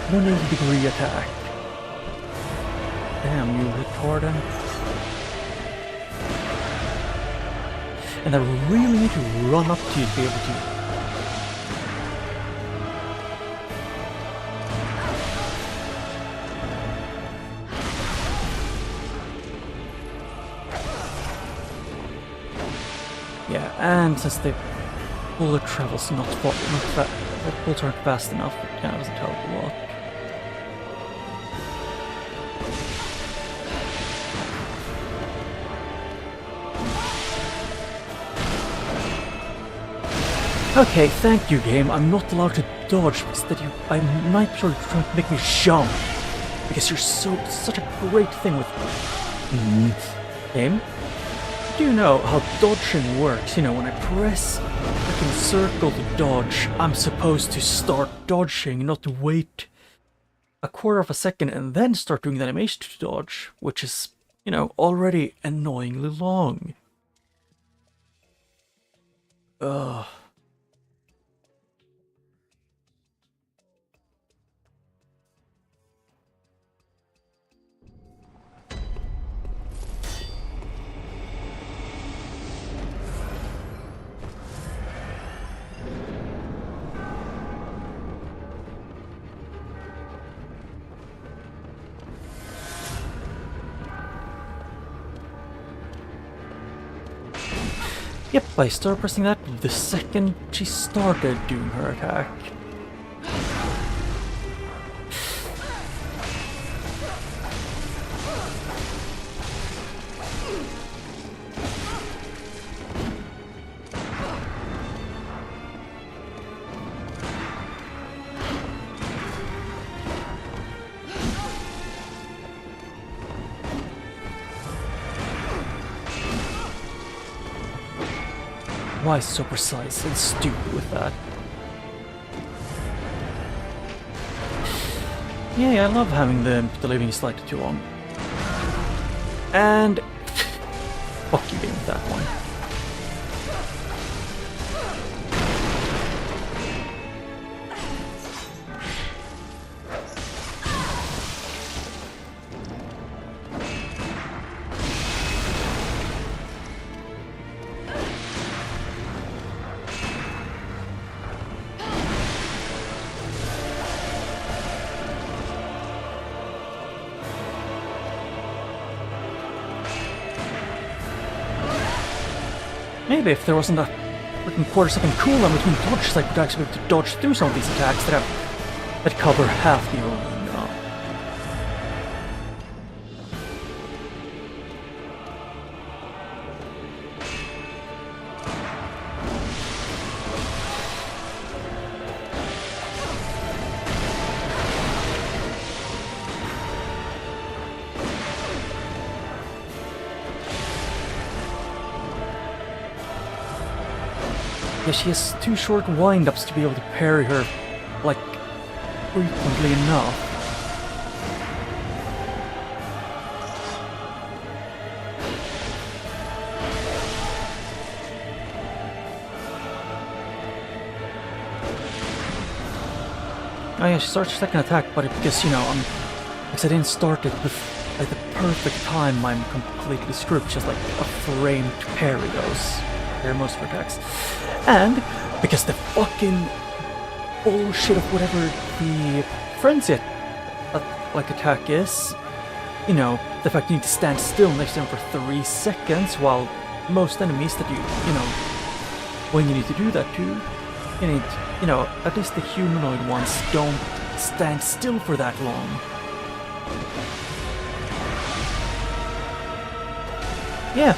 Speaker 1: 180-degree attack. Damn, you retardant. And I really need to run up to you to be able to... Yeah, and since the bullet travels not fast, bullets aren't fast enough, it kind of doesn't help a lot. Okay, thank you, game. I'm not allowed to dodge, but instead I might be sure you're trying to make me jump. Because you're such a great thing with... Game? Do you know how dodging works? You know, when I press freaking circle to dodge, I'm supposed to start dodging, not wait a quarter of a second and then start doing the animation to dodge, which is, you know, already annoyingly long. Ugh. Yep, I started pressing that the second she started doing her attack. Why so precise and stupid with that? Yeah, I love having the living slightly too long. And... fuck you game with that one. Maybe if there wasn't a freaking quarter-second cooldown between dodges, I could actually be able to dodge through some of these attacks that cover half the arena. Yeah, she has two short wind-ups to be able to parry her, like, frequently enough. Oh yeah, she starts her second attack, but because, you know, because I didn't start it at the perfect time, I'm completely screwed. Just like a frame to parry those. They're most of her attacks. And because the fucking bullshit of whatever the frenzy like attack is, you know, the fact you need to stand still next to them for 3 seconds, while most enemies that you know, when you need to do that to, you need, you know, at least the humanoid ones don't stand still for that long. Yeah.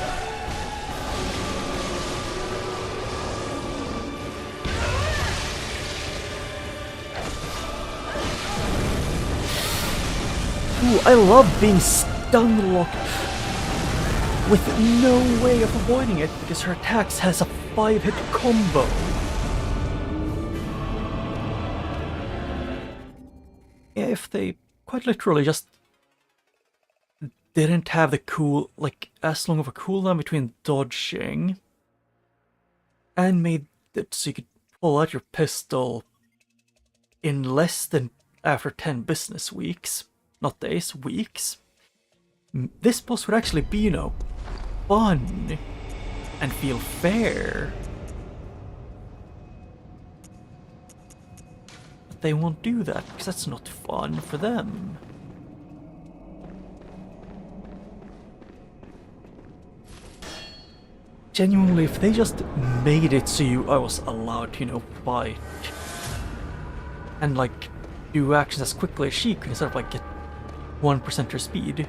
Speaker 1: Ooh, I love being stun locked with no way of avoiding it because her attacks has a 5-hit combo. Yeah, if they quite literally just didn't have the cool, like, as long of a cooldown between dodging and made it so you could pull out your pistol in less than after 10 business weeks, not days, weeks, this boss would actually be, you know, fun and feel fair. But they won't do that because that's not fun for them. Genuinely, if they just made it so I was allowed to, you know, fight and like do actions as quickly as she could instead of like get 1% her speed.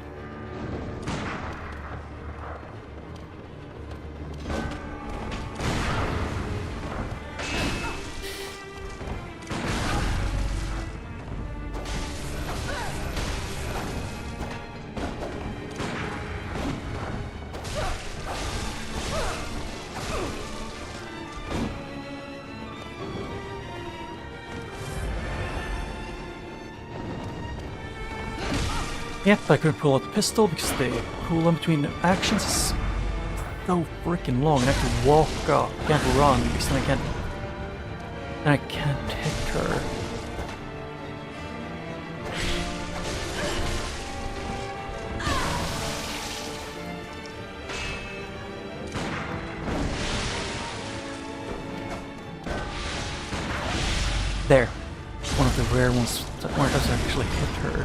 Speaker 1: Yep, I couldn't pull out the pistol because the cooldown between actions is so freaking long, and I have to walk up, can't run because then I can't hit her. There, one of the rare ones where it doesn't actually hit her.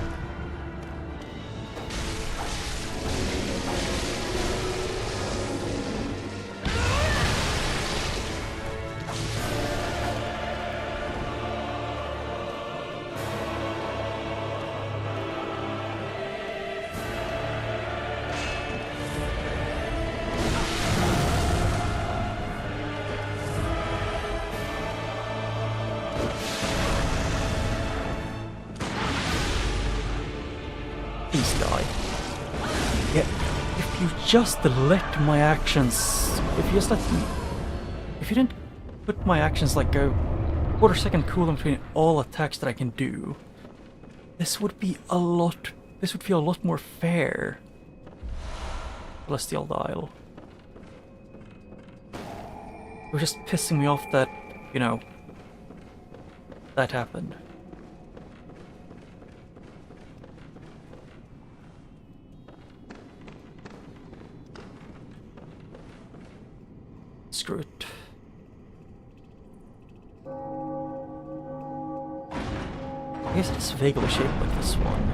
Speaker 1: Please die. Yeah, if you just let my actions... If you didn't put my actions like a quarter-second cooldown between all attacks that I can do, this would be a lot... This would feel a lot more fair. Celestial Dial. It was just pissing me off that, you know, that happened. Screw it. I guess it's vaguely shaped like this one.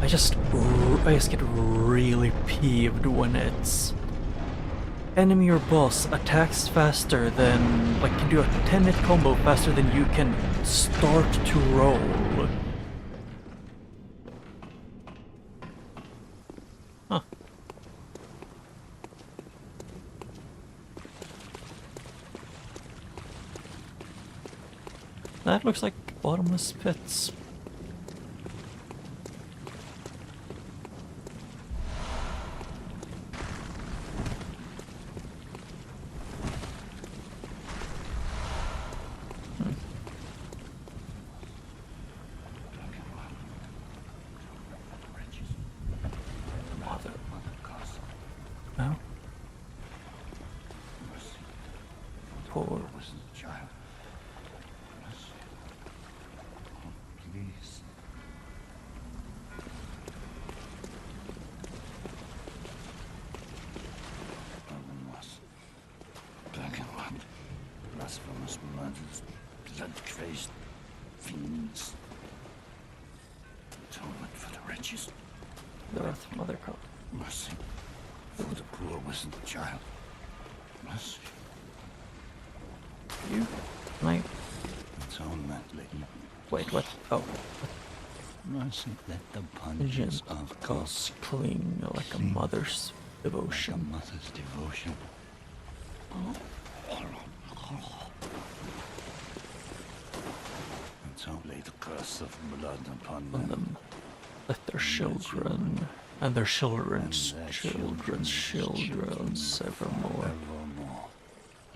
Speaker 1: I just get really peeved when it's enemy or boss attacks faster than, like, can do a 10-hit combo faster than you can start to roll. Huh. That looks like bottomless pits. No? Poor.
Speaker 3: Child. Please. Black and white. Blasphemous murders. Blood-crazed fiends. Atonement for the wretches.
Speaker 1: The Earth Mother God.
Speaker 3: Mercy. For the poor wasn't the child. Mercy.
Speaker 1: You? Can I?
Speaker 3: Atonement, lady.
Speaker 1: Wait, what? Oh.
Speaker 3: Mustn't let the punches of
Speaker 1: Cause cling like a mother's devotion.
Speaker 3: a mother's devotion. And don't lay the curse of blood upon them.
Speaker 1: Let their children and their children's
Speaker 3: And their
Speaker 1: children's children's evermore.
Speaker 3: Evermore.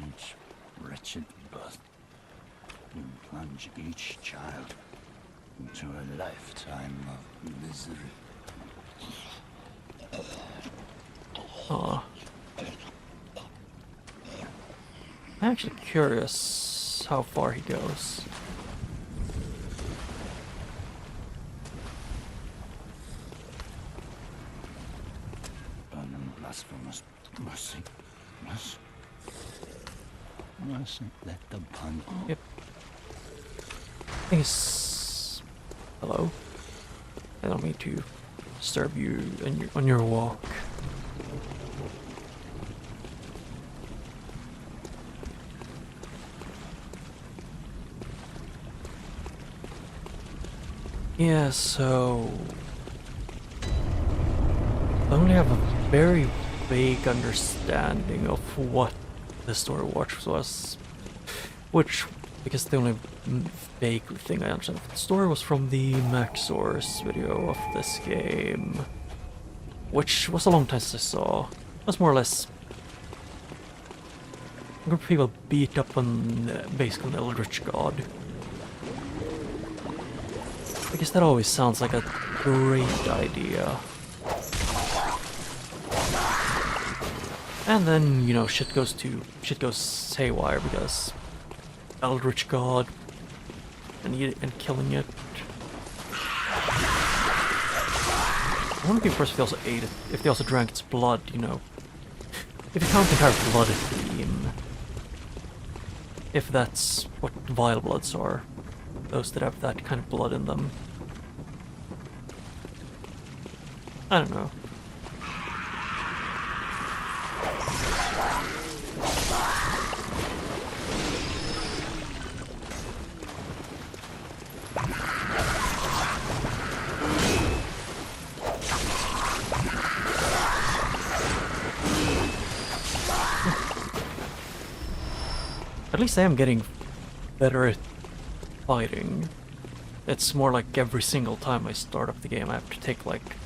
Speaker 3: Each wretched birth. You plunge each child into a lifetime of misery.
Speaker 1: Aw. I'm actually curious how far he goes.
Speaker 3: Burning blasphemous mercy. Mercy. Mercy. Let the punch.
Speaker 1: Yep. I think it's... Hello? I don't mean to disturb you on your walk. Yeah, so... I only have a very vague understanding of what the story watch was. Which, because the only vague thing I understand of the story was from the Max Source video of this game. Which was a long time since I saw. It was more or less a group of people beat up on basically an eldritch god. I guess that always sounds like a great idea. And then, you know, shit goes haywire because eldritch god and killing it. I wouldn't be impressed if they also ate it, if they also drank its blood, you know. If you count the entire blood theme. If that's what vile bloods are. Those that have that kind of blood in them. I don't know. At least I am getting better at fighting. It's more like every single time I start up the game I have to take like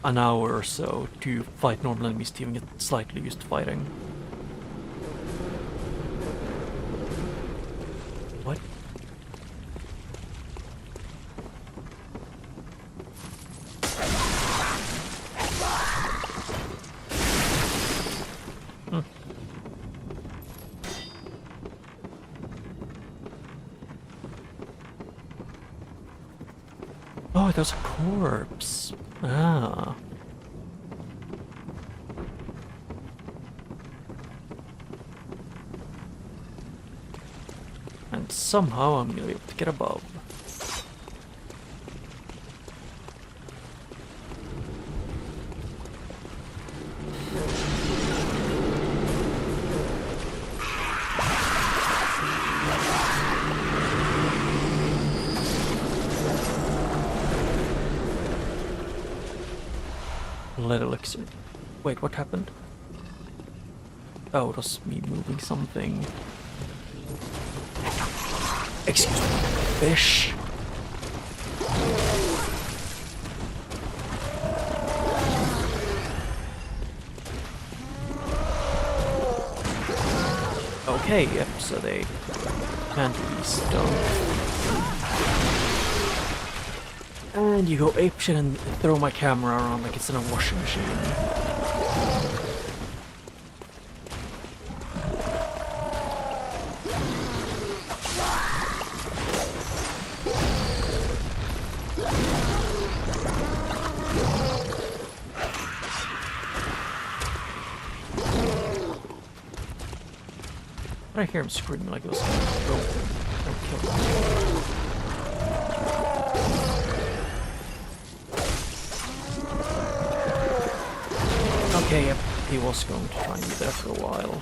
Speaker 1: an hour or so to fight normal enemies to even get slightly used to fighting. What? Oh, there's a corpse. Ah. And somehow I'm gonna be able to get above. Lead elixir. Wait, what happened? Oh, it was me moving something. Excuse me, fish. Okay, yep, so they can't be stoned. And you go apeshit and throw my camera around like it's in a washing machine. I hear him screaming like it was don't kill me. Okay, yep, he was going to try and be there for a while.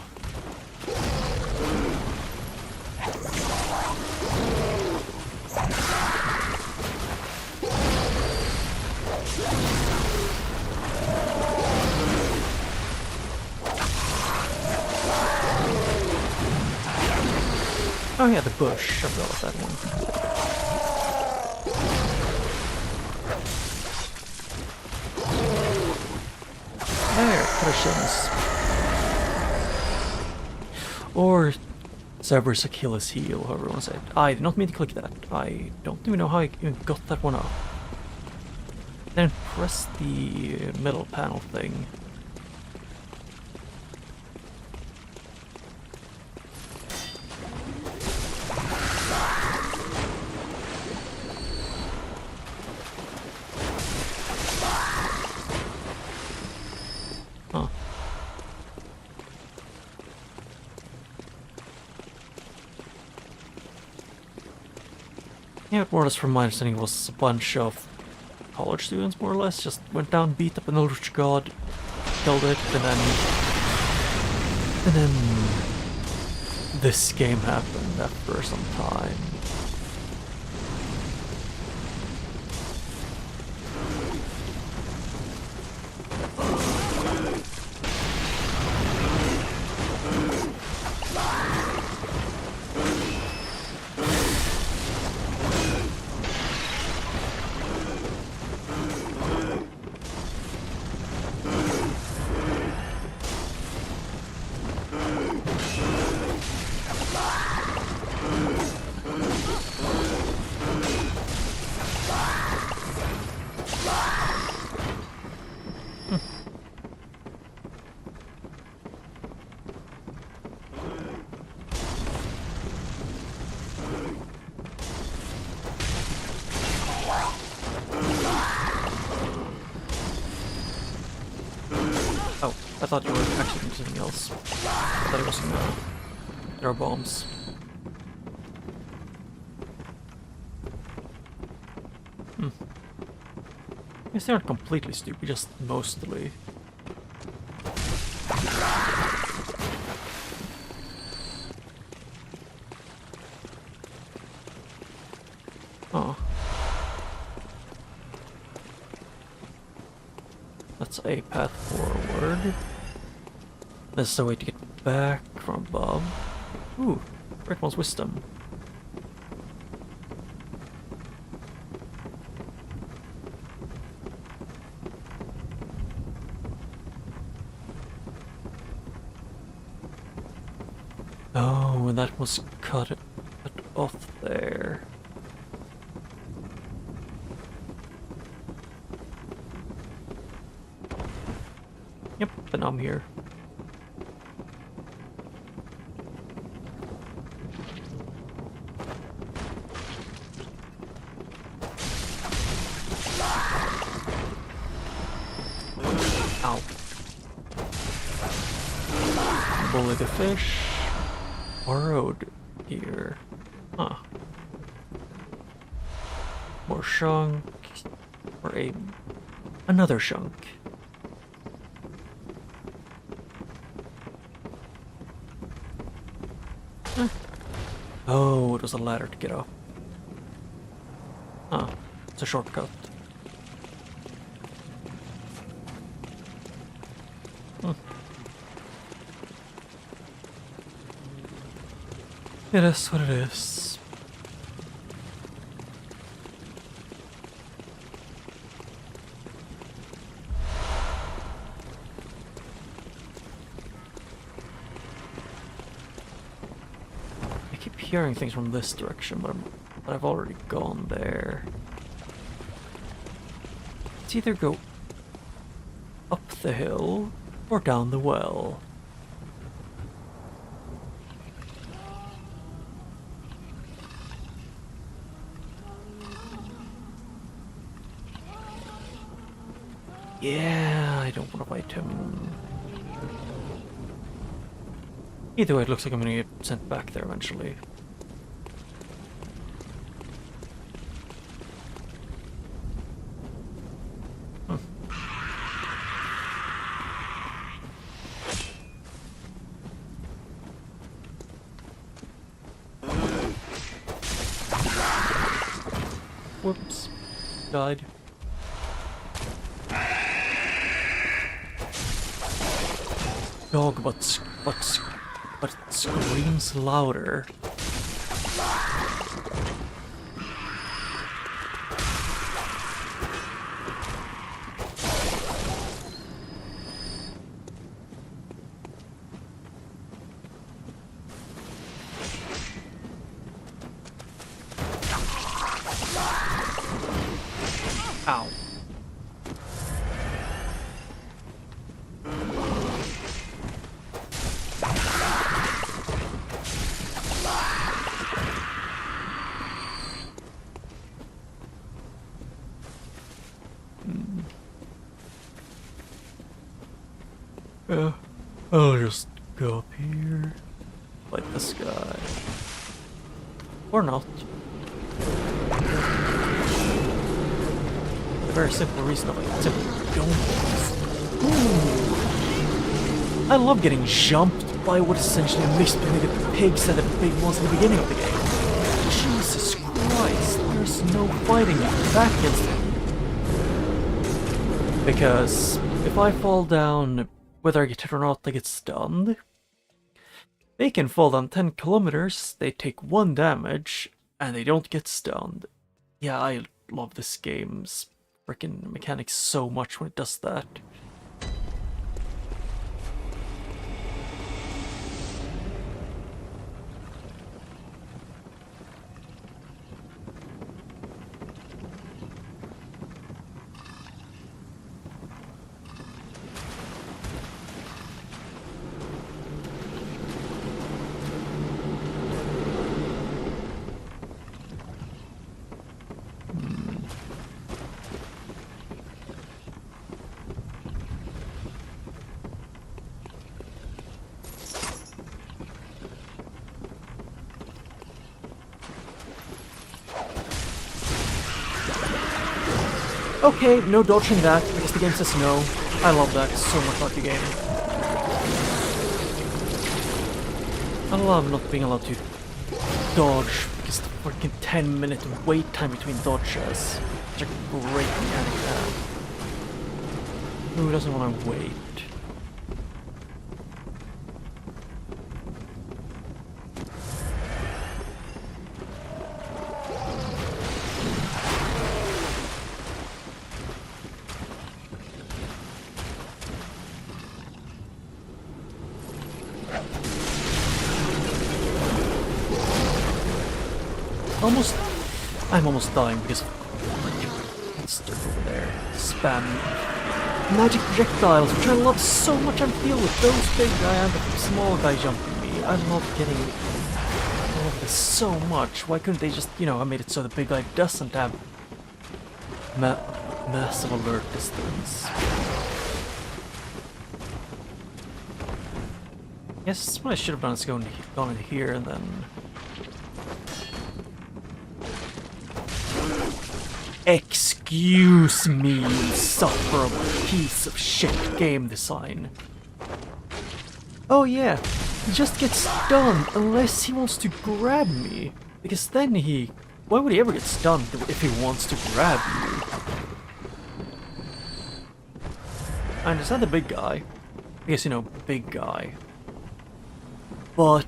Speaker 1: yeah, the bush. I forgot about that one. There, cushions. Or Cerberus Achilles heel, however you want to say it. I did not mean to click that. I don't even know how I even got that one up. Then press the middle panel thing. Huh. Yeah, more or less from my understanding it was a bunch of college students, more or less, just went down, beat up an eldritch god, killed it, and then this game happened after some time. Oh, I thought you were actually doing something else. I thought it was some air bombs. I guess they aren't completely stupid, just mostly. Oh. That's a path forward. This is a way to get back from above. Ooh, Rickman's wisdom. Oh, and that was cut off there. Yep, and I'm here. Ow. Bully the fish. Borrowed here. Huh. More shunk. Or another shunk. Oh, it was a ladder to get up. Huh. It's a shortcut. It is what it is. I keep hearing things from this direction, but I've already gone there. Let's either go up the hill or down the well. Yeah, I don't want to fight him. Either way, it looks like I'm gonna get sent back there eventually. Whoops. Died. Dog, but screams louder. Ow. I'll just go up here, like this guy. Or not. A very simple reason of it. Simply don't. Ooh. I love getting jumped by what essentially mixed between the pigs and the big ones at the beginning of the game. Jesus Christ, there's no fighting back against them. Because if I fall down, whether I get hit or not, I get stunned. They can fall down 10 kilometers, they take 1 damage, and they don't get stunned. Yeah, I love this game's freaking mechanics so much when it does that. Okay, no dodging that, because the game says no. I love that so much about the game. I love not being allowed to dodge, because the freaking 10-minute wait time between dodges. It's a great mechanic to have. Who doesn't want to wait? I'm almost dying because of monster over there. Spam magic projectiles, which I love so much. I'm dealing with those big guy and the small guy jumping me. I love getting all of this so much. Why couldn't they just, you know, I made it so the big guy doesn't have massive alert distance. Yes, what I should have done is gone in here and then. Excuse me, insufferable piece of shit game design. Oh yeah, he just gets stunned unless he wants to grab me. Because then why would he ever get stunned if he wants to grab you? I understand the big guy. I guess, you know, big guy. But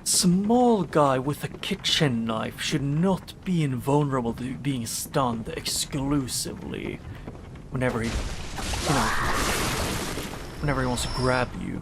Speaker 1: small guy with a kitchen knife should not be invulnerable to being stunned exclusively whenever he, you know, whenever he wants to grab you.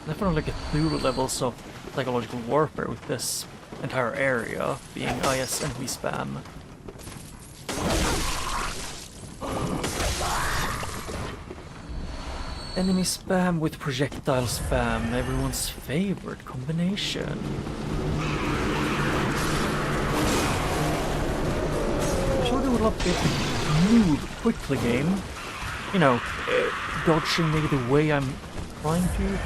Speaker 1: Definitely get through levels of psychological warfare with this entire area being IS enemy spam. Enemy spam with projectile spam, everyone's favorite combination. I sure would love to be able to move quickly, game. You know, dodging maybe the way I'm trying to.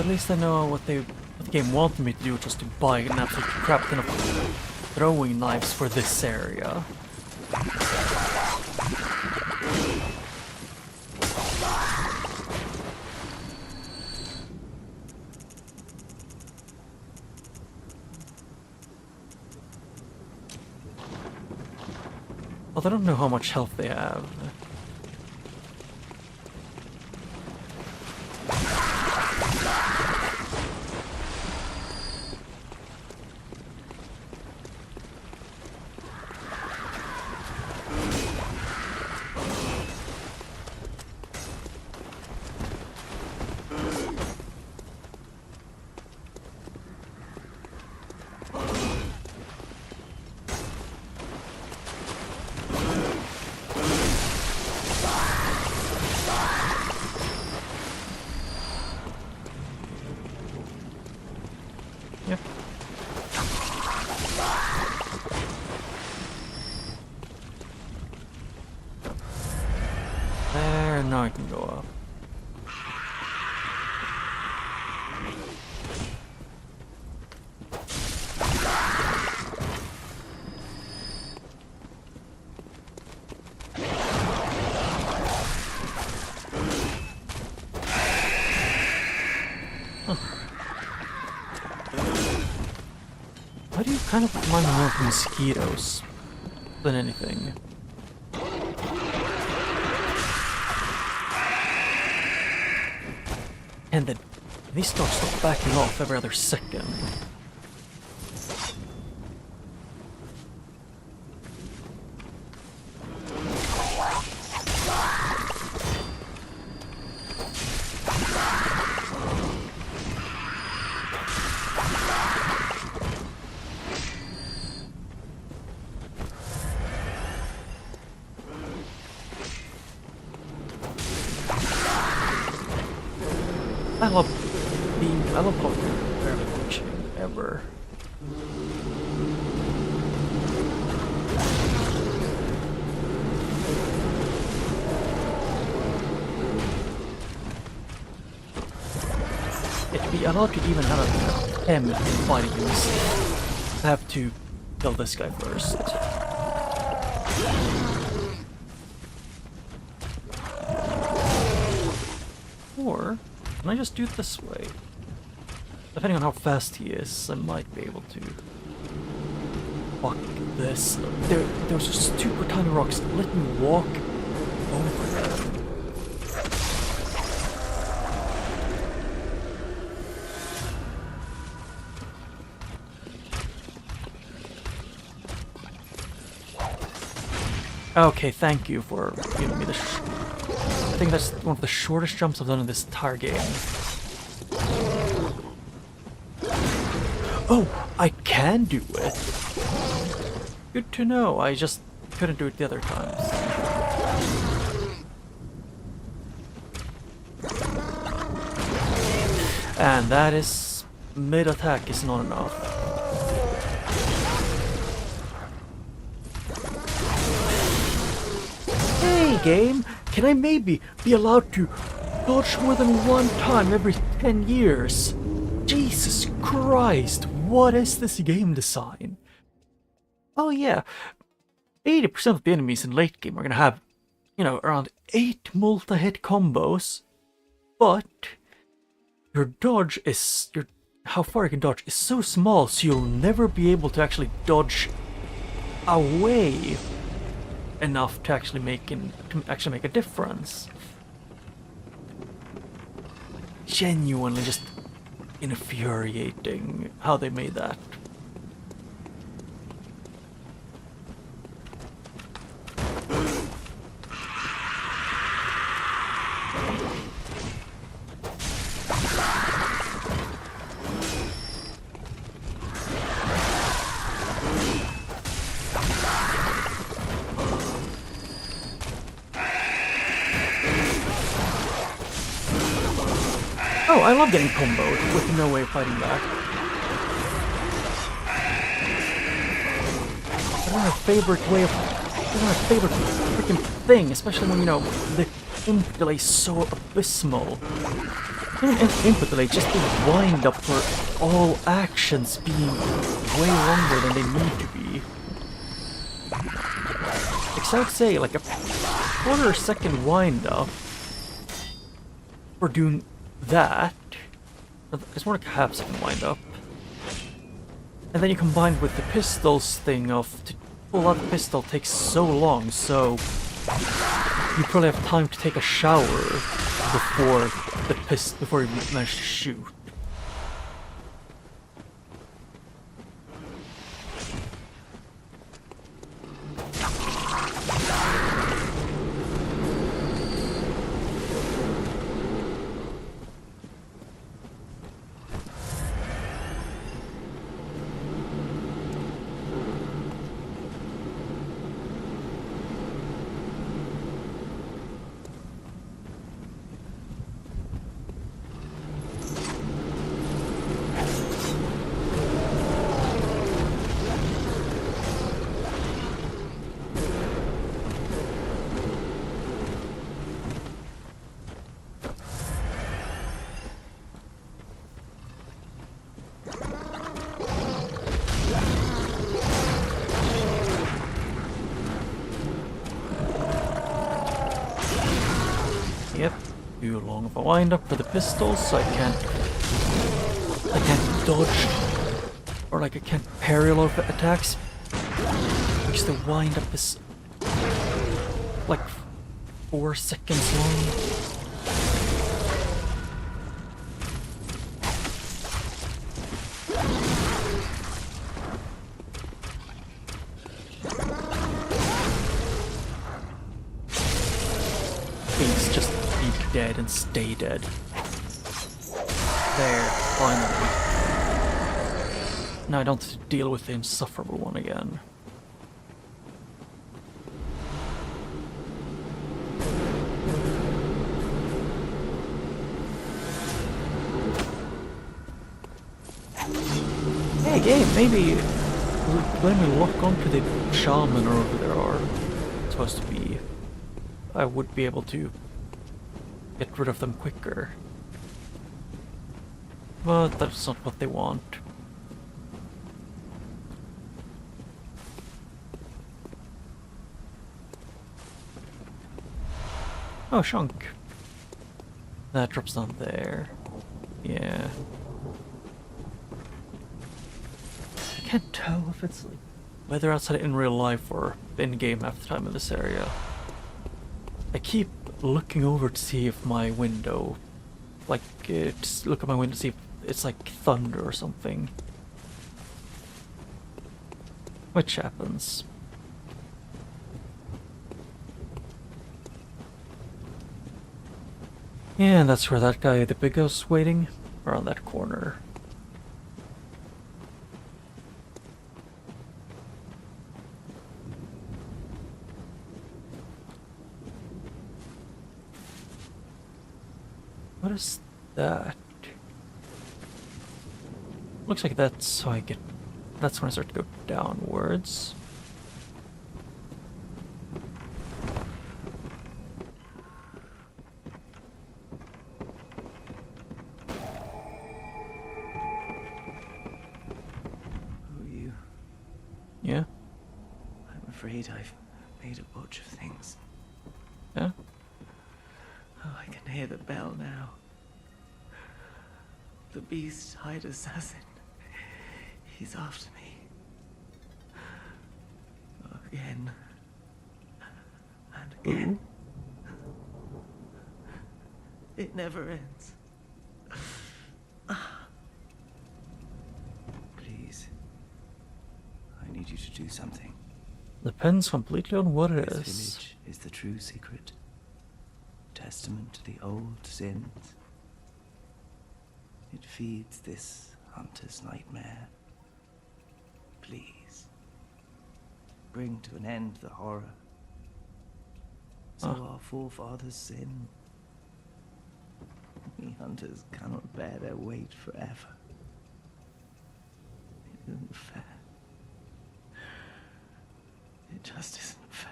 Speaker 1: at least I know what the game wanted me to do, which was to buy an absolute crap ton of throwing knives for this area. Although I don't know how much health they have. Yep. There, now I can go up. Why do you kind of remind me more of mosquitoes than anything? And then these start backing off every other second. I love Bloodborne very much ever. To be allowed to even have a attempt at fighting this, I have to kill this guy first. Or can I just do it this way? Depending on how fast he is, I might be able to. Fuck this. There's just super tiny rocks. Let me walk over them. Okay, thank you for giving me the I think that's one of the shortest jumps I've done in this entire game. Oh, I can do it! Good to know, I just couldn't do it the other times. And that is... mid-attack is not enough. Hey game, can I maybe be allowed to dodge more than one time every 10 years? Jesus Christ, what is this game design? Oh yeah, 80% of the enemies in late game are gonna have, you know, around 8 multi-hit combos, but your dodge is, how far you can dodge is so small, so you'll never be able to actually dodge away enough to actually make a difference. Genuinely just infuriating how they made that. Oh, I love getting comboed with no way of fighting back. I don't have a favorite way of... I don't have a favorite freaking thing, especially when, you know, the input delay so abysmal. Even input delay, just the wind up for all actions being way longer than they need to be. Like, so I'd say like a quarter-second wind up for doing that. It's more like a half-second wind up. And then you combine with the pistols thing of to pull out the pistol takes so long, so you probably have time to take a shower before you manage to shoot. Yep, too long of a wind up for the pistols, so I can't dodge, or like I can't parry a lot of attacks, because the wind up is like 4 seconds long. Please just be dead and stay dead. There, finally. Now I don't have to deal with the insufferable one again. Hey game, maybe when we lock onto the shaman or whoever they are supposed to be, I would be able to get rid of them quicker. But that's not what they want. Oh, Shunk. That drops down there. Yeah. I can't tell if it's like whether outside in real life or in-game half the time in this area. I keep looking over to see if my window, like, just look at my window to see if it's like thunder or something. Which happens. Yeah, and that's where that guy, the big ghost, waiting, around that corner. What is that? Looks like that's how I get. That's when I start to go downwards.
Speaker 4: Who are you?
Speaker 1: Yeah?
Speaker 4: I'm afraid I've made a botch of things.
Speaker 1: Yeah?
Speaker 4: Oh, I can hear the bell now. The beast hired assassin. He's after me. Again. And again. It never ends. Please. I need you to do something.
Speaker 1: Depends completely on what it
Speaker 4: This
Speaker 1: is.
Speaker 4: village is the true secret. Testament to the old sins. It feeds this hunter's nightmare. Please. Bring to an end the horror. So our forefathers sin. We hunters cannot bear their weight forever. It isn't fair. It just isn't fair.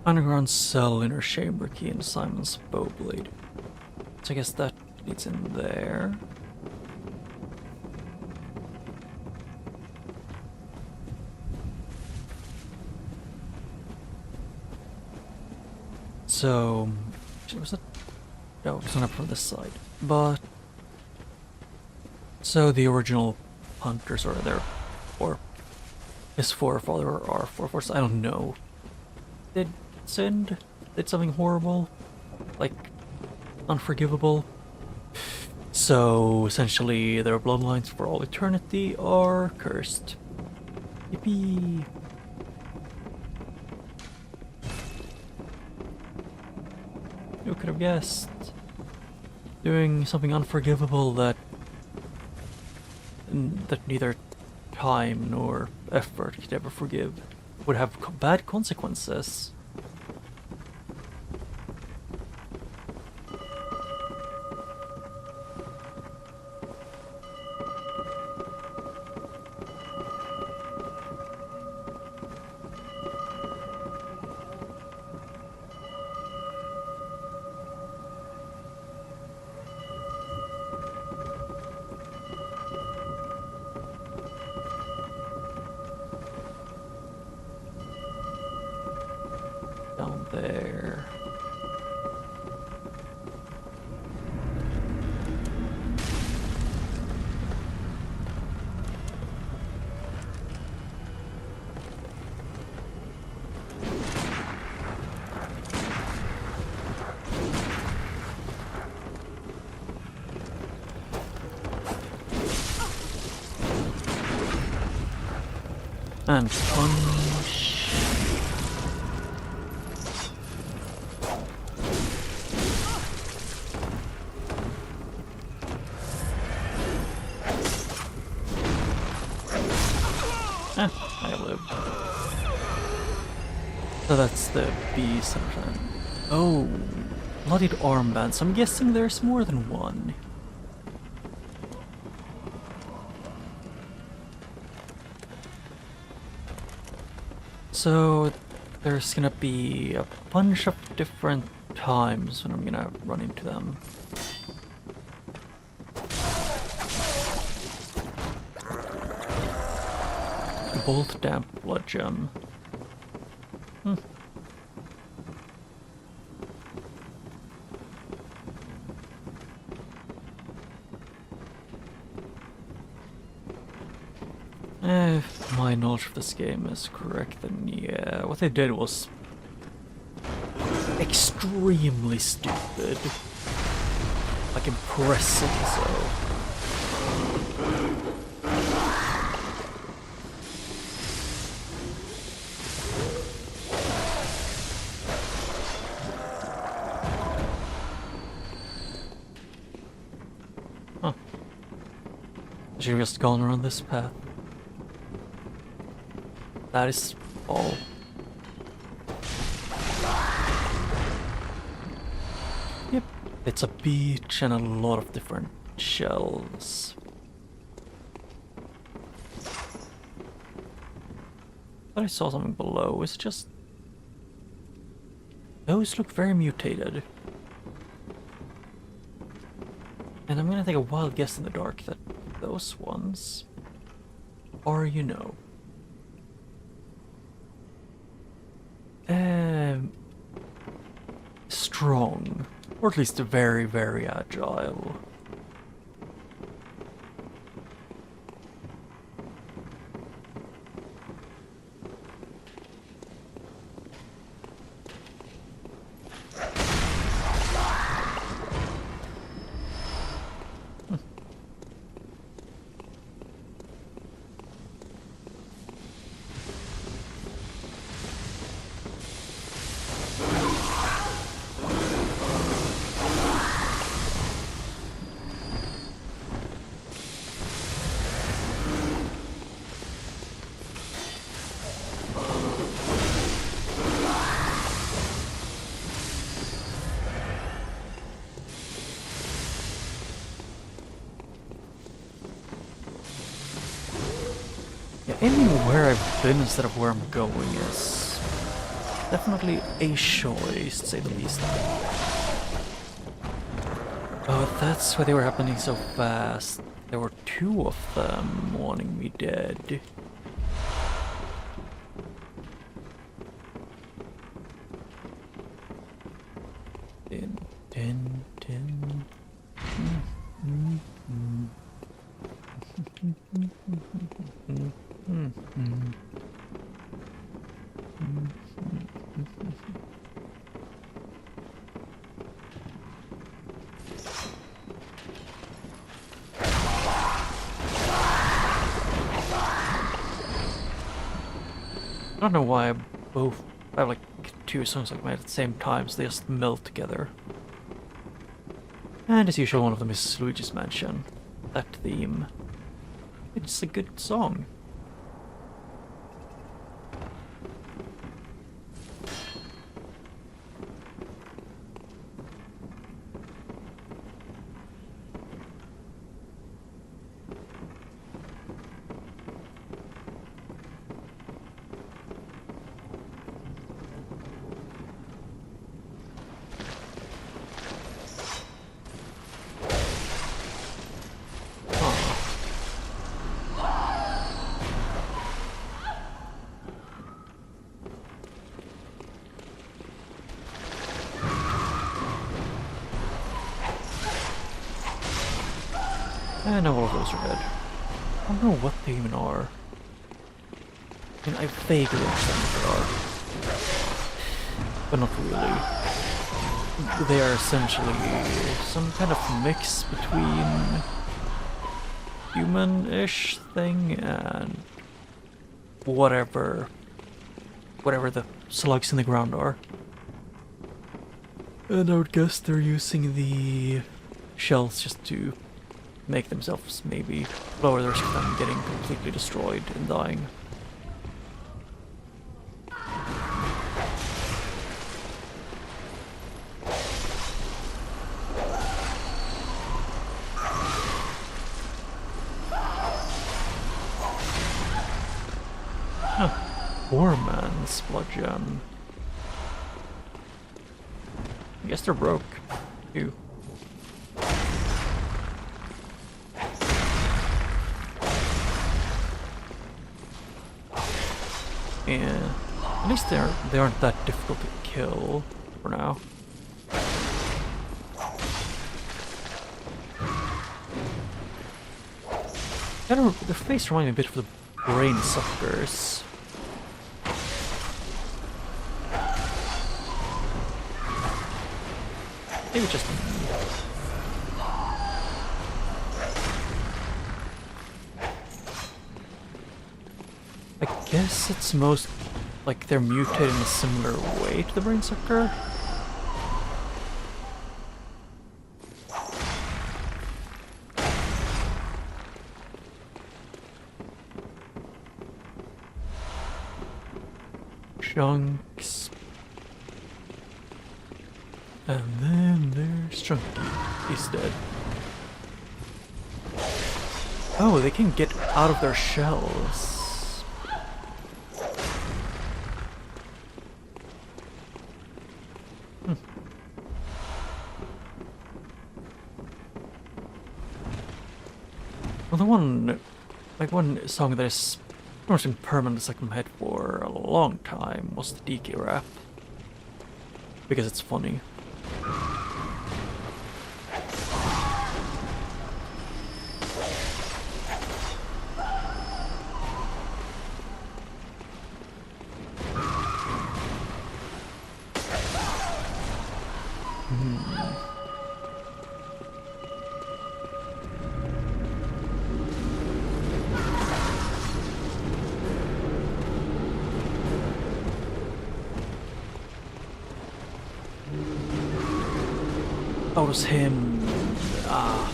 Speaker 1: Underground cell, inner chamber key, and Simon's bowblade. So I guess that leads in there. So, was it? No, it's not up from this side. But so the original hunters are there, or his forefather or our forefathers, I don't know. Did something horrible, like unforgivable. So essentially, their bloodlines for all eternity are cursed. Yippee! Who could have guessed? Doing something unforgivable that neither time nor effort could ever forgive would have bad consequences. Down there. And punch. I lived. So that's the beast. Oh, bloodied armbands. I'm guessing there's more than one. So there's gonna be a bunch of different times when I'm gonna run into them. Bolt damp blood gem. If my knowledge of this game is correct, then yeah, what they did was extremely stupid. Like impressively so. Huh. I should have just gone around this path. That is all. Yep, it's a beach and a lot of different shells. But I saw something below. It's just... those look very mutated. And I'm gonna take a wild guess in the dark that those ones are, you know, strong, or at least very, very agile. Aiming where I've been instead of where I'm going is definitely a choice, to say the least. Oh, that's why they were happening so fast. There were two of them wanting me dead. Din, din, din. I don't know why I have like two songs like made at the same time, so they just melt together. And as usual, one of them is Luigi's Mansion. That theme. It's a good song. And all of those are dead. I don't know what they even are. I mean, I vaguely understand what they are. But not really. They are essentially some kind of mix between human-ish thing and whatever the slugs in the ground are. And I would guess they're using the shells just to make themselves maybe lower the risk of them getting completely destroyed and dying. Poor man's blood gem. I guess they're broke, too. Yeah, at least they aren't that difficult to kill for now. Their face reminds me a bit of the brain suckers. Maybe just I guess it's most like they're mutated in a similar way to the brain sucker. Chunks. And then there's Chunky. He's dead. Oh, they can get out of their shells. Well, the one song that is pretty much been permanent stuck in my head for a long time was the DK rap. Because it's funny. Oh, it was him. Ah.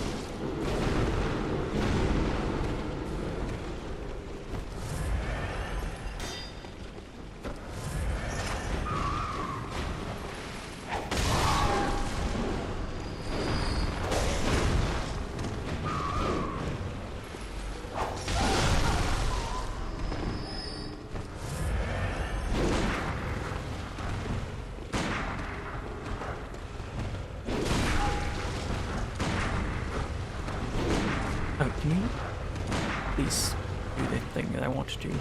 Speaker 1: can you please do the thing that I want to do?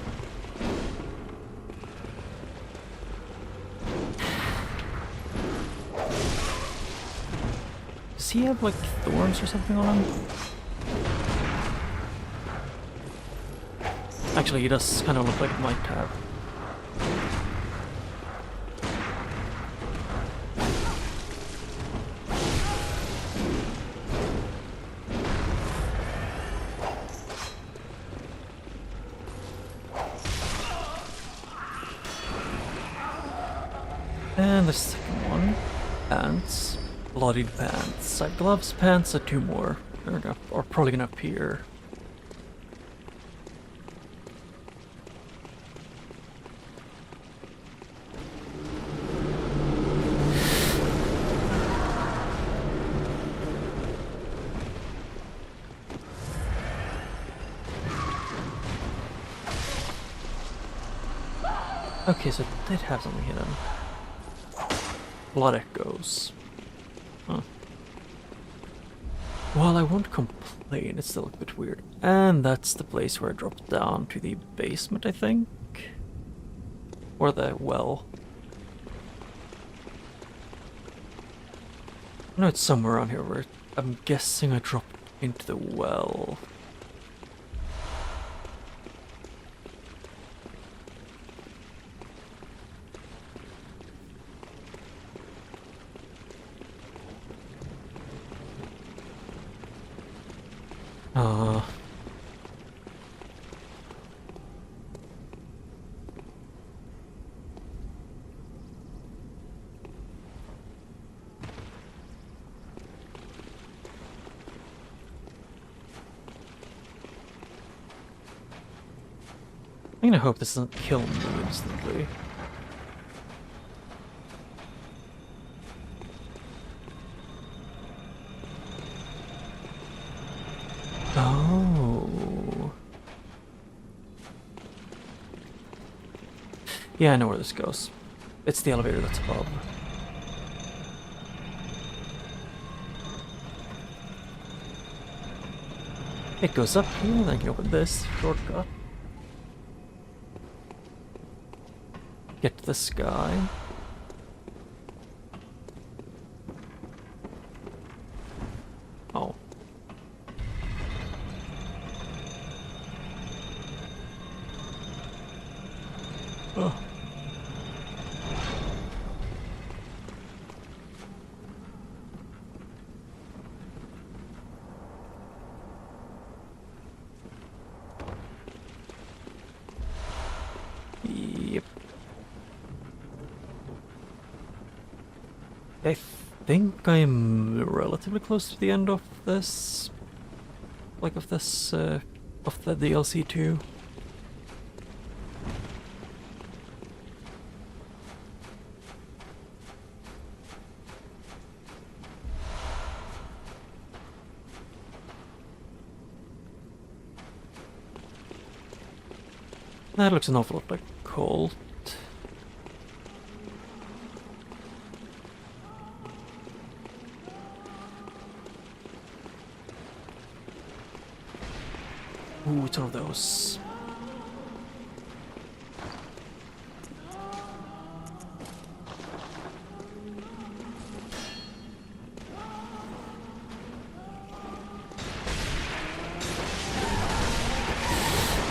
Speaker 1: Does he have like thorns or something on him? Actually, he does kind of look like he might have. And the second one, pants, bloodied pants. I have gloves, pants, and 2 more. Are probably gonna appear. Okay, so it did have something hidden. Blood echoes. Huh. Well, I won't complain, it's still a bit weird. And that's the place where I dropped down to the basement, I think? Or the well. No, it's somewhere around here where I'm guessing I dropped into the well. I'm gonna hope this doesn't kill me instantly. Oh. Yeah, I know where this goes. It's the elevator that's above. It goes up here, then I can open this shortcut. Get to the sky. Oh. Oh. Yep. I think I'm relatively close to the end of this, like of this, of the DLC too. That looks an awful lot like Colt. Ooh, it's one of those.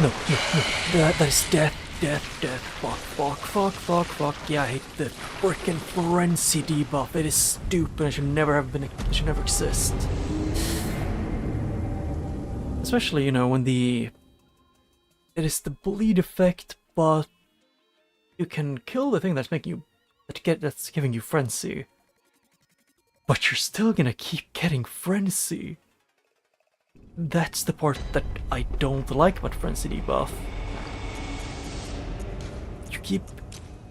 Speaker 1: No, that is death. Fuck. Yeah, I hate the frickin' frenzy debuff. It is stupid. It should never have been. It should never exist. Especially, you know, when it is the bleed effect, but you can kill the thing that's making you, that's giving you frenzy. But you're still gonna keep getting frenzy. That's the part that I don't like about frenzy debuff.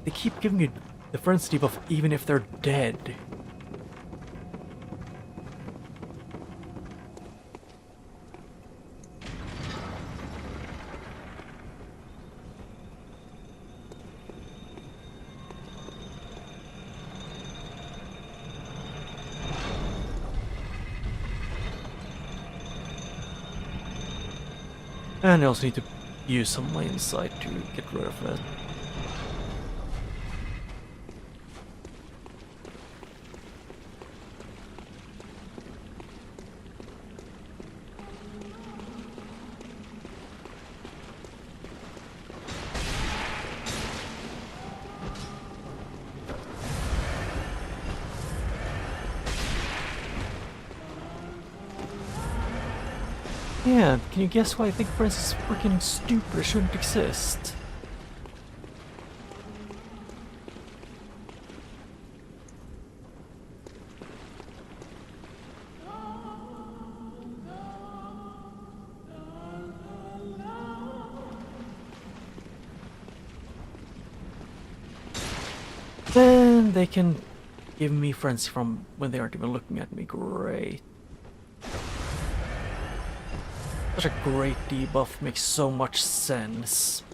Speaker 1: They keep giving you the frenzy debuff even if they're dead. And I also need to use some of my insight to get rid of it. Yeah, can you guess why I think Friends is freaking stupid? It shouldn't exist. And they can give me friends from when they aren't even looking at me. Great. Such a great debuff, makes so much sense.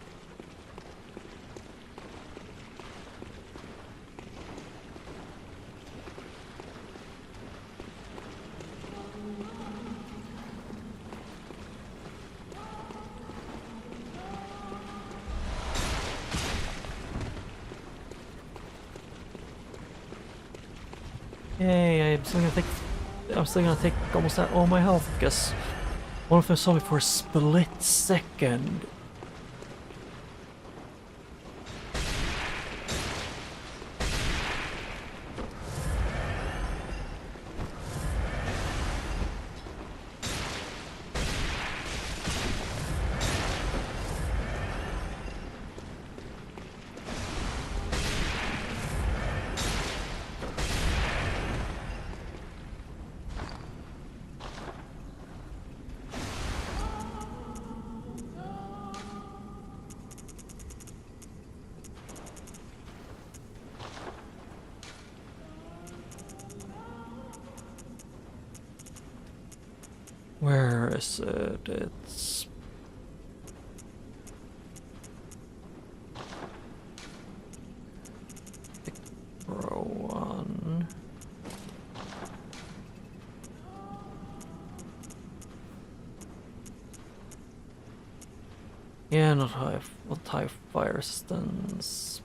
Speaker 1: Yay, I'm still gonna take almost all my health because one of them saw me for a split second. Where is it? It's... row 1. Yeah, not high fire resistance.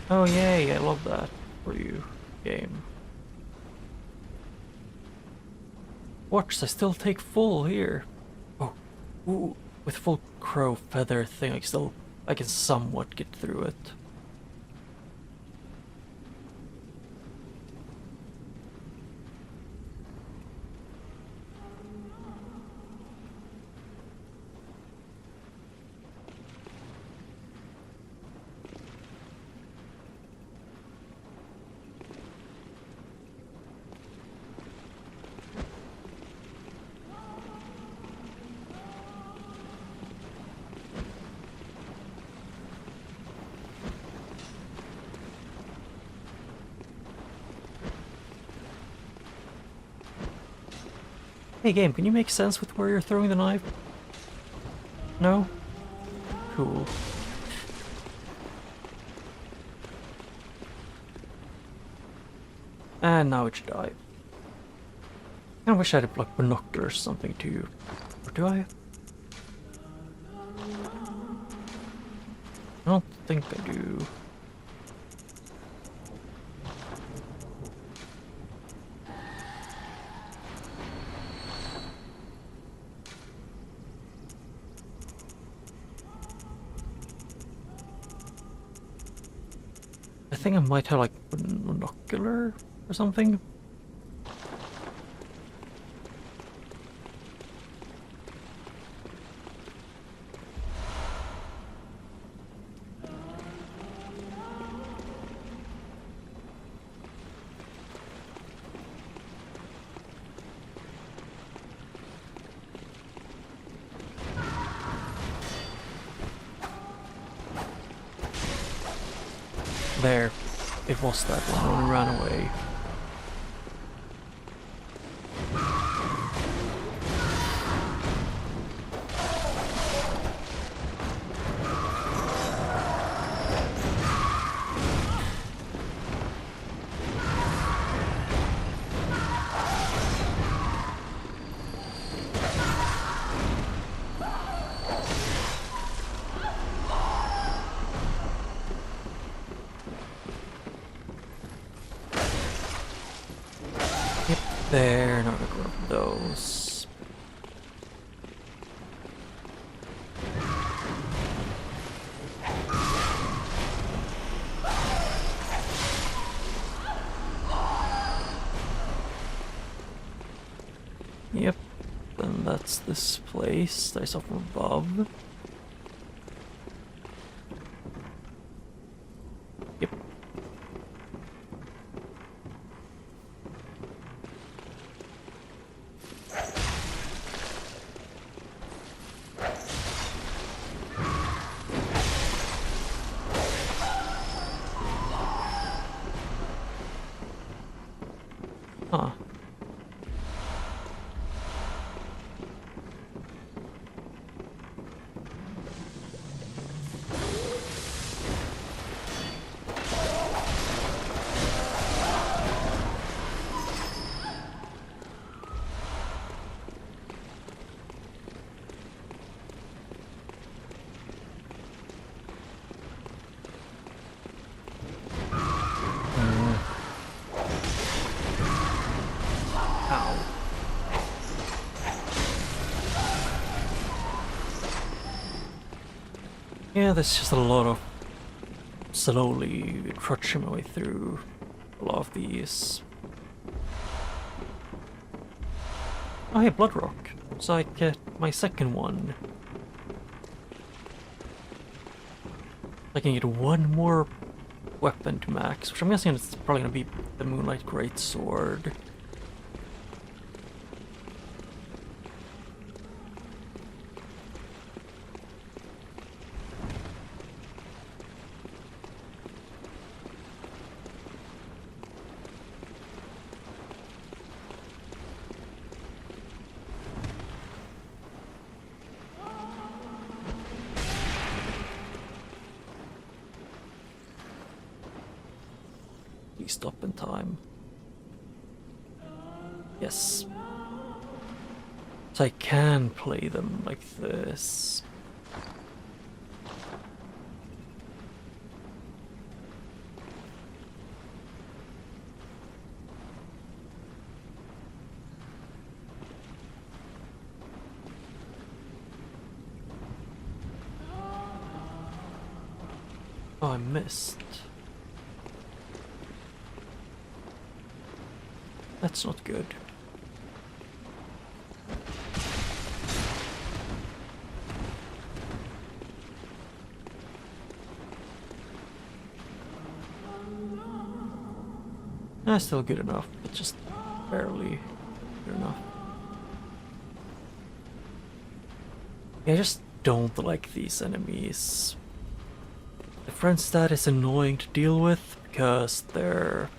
Speaker 1: Oh yay, I love that for you, game. Watch, I still take full here. Oh, ooh, with full crow feather thing, I can somewhat get through it. Hey game, can you make sense with where you're throwing the knife? No? Cool. And now it should die. I wish I had like binoculars or something too. Or do I? I don't think I do. I think I might have like binocular or something. There. It was that one when we ran away. There, not gonna grab those. Yep, then that's this place that I saw from above. Yep. Huh. Ow. Yeah, there's just a lot of slowly trudging my way through a lot of these. Oh hey, Blood Rock. So I get my second one. I can get one more weapon to max, which I'm guessing it's probably gonna be the Moonlight Greatsword. Please stop in time. Yes. So I can play them like this. Oh, I missed. That's not good. That's still good enough, but just barely good enough. Yeah, I just don't like these enemies. The friend stat is annoying to deal with because there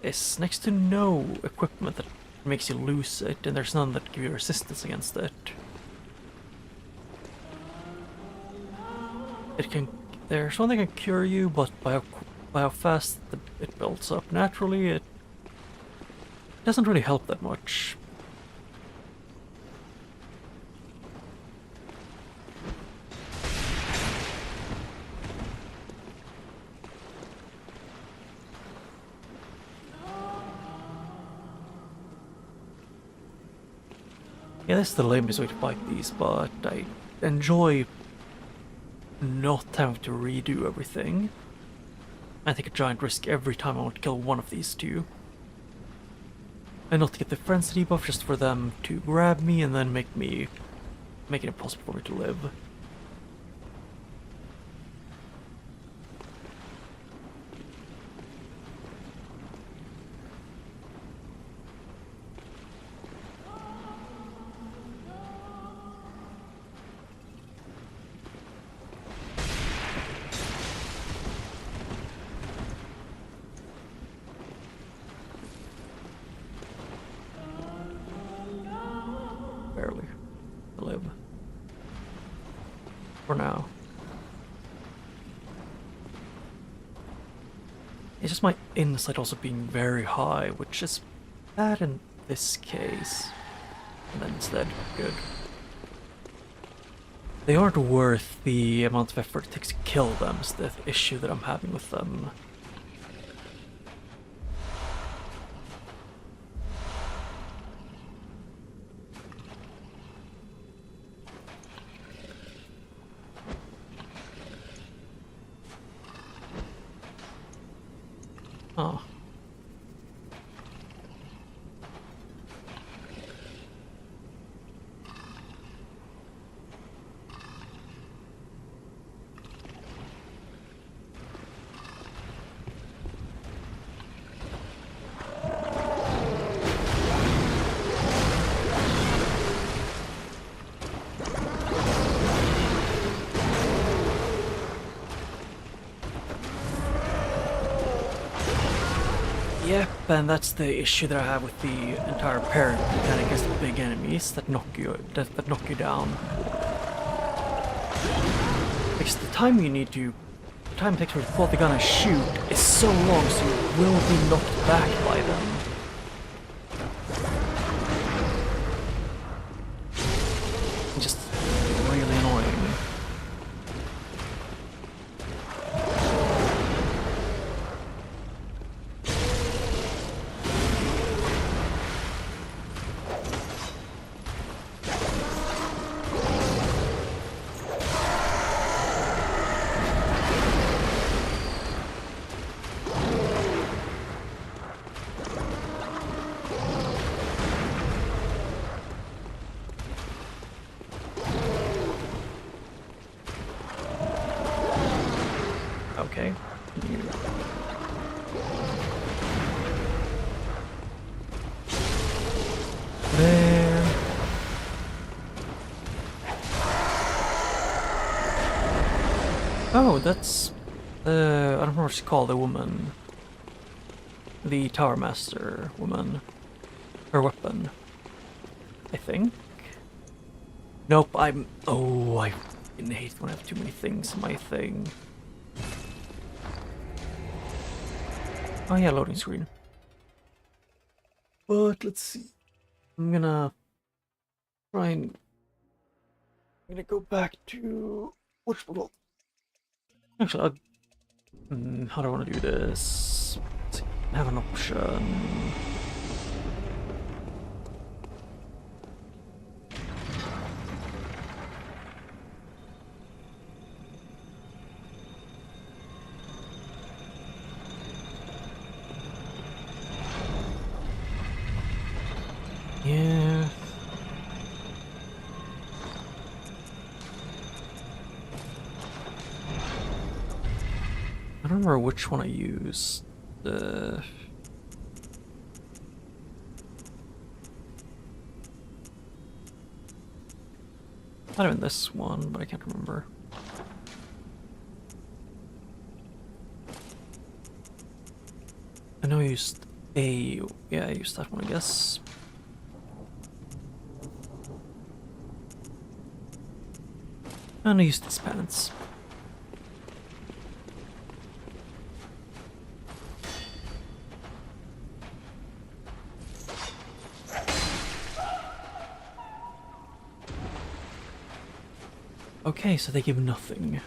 Speaker 1: is next to no equipment that makes you lose it, and there's none that give you resistance against it. It can, there's one that can cure you, but by how fast it builds up naturally, it doesn't really help that much. Yeah, this is the lamest way to fight these, but I enjoy not having to redo everything. I take a giant risk every time I want to kill one of these two. And not to get the frenzy debuff, just for them to grab me and then make it impossible for me to live. For now. It's just my insight also being very high, which is bad in this case. And then instead, good. They aren't worth the amount of effort it takes to kill them, is the issue that I'm having with them. Oh. Yep, and that's the issue that I have with the entire parent mechanic is the big enemies that knock you down. Because the time it takes for you to pull out the gun and shoot is so long, so you will be knocked back by them. Just really annoying. Okay. There. Oh, that's I don't remember what she's called, the woman. The Tower Master woman. Her weapon. I think. Nope, oh, I fucking hate when I have too many things in my thing. Oh yeah, loading screen. But let's see. I'm gonna try and I'm gonna go back to which one? Actually, how do I want to do this? Let's see. I have an option. Yeah. I don't remember which one I used. Might have been this one, but I can't remember. I know I used yeah, I used that one, I guess. And I used these pants. Okay, so they give nothing.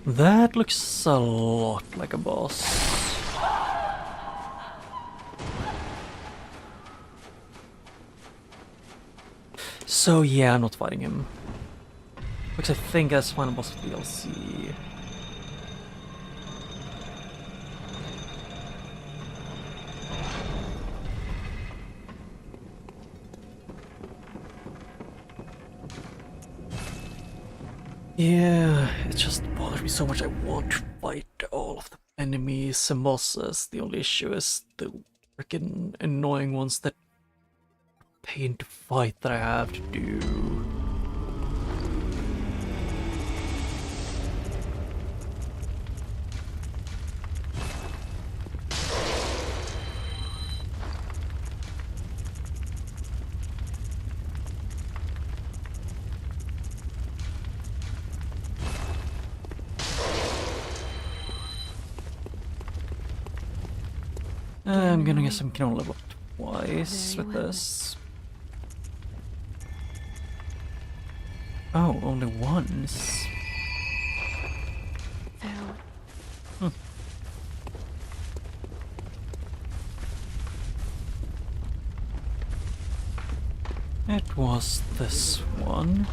Speaker 1: That looks a lot like a boss. So yeah, I'm not fighting him. Because I think that's final boss of DLC. Yeah, it just bothers me so much. I want to fight all of the enemies and bosses. The only issue is the freaking annoying ones that pain to fight that I have to do. I'm gonna
Speaker 2: and
Speaker 1: guess I can only level up twice
Speaker 2: Very
Speaker 1: with
Speaker 2: well.
Speaker 1: this. Oh, only once.
Speaker 2: Farewell.
Speaker 1: It was this one.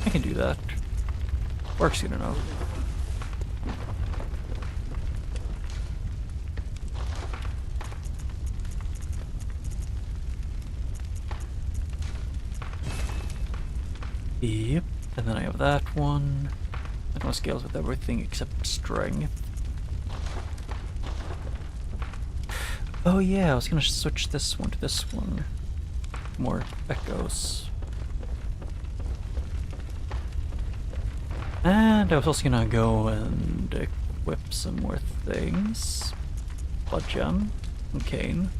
Speaker 1: I can do that. Works good enough. Yep, and then I have that one. That one scales with everything except strength. Oh yeah, I was gonna switch this one to this one. More echoes. And I was also gonna go and equip some more things. Blood gem and cane.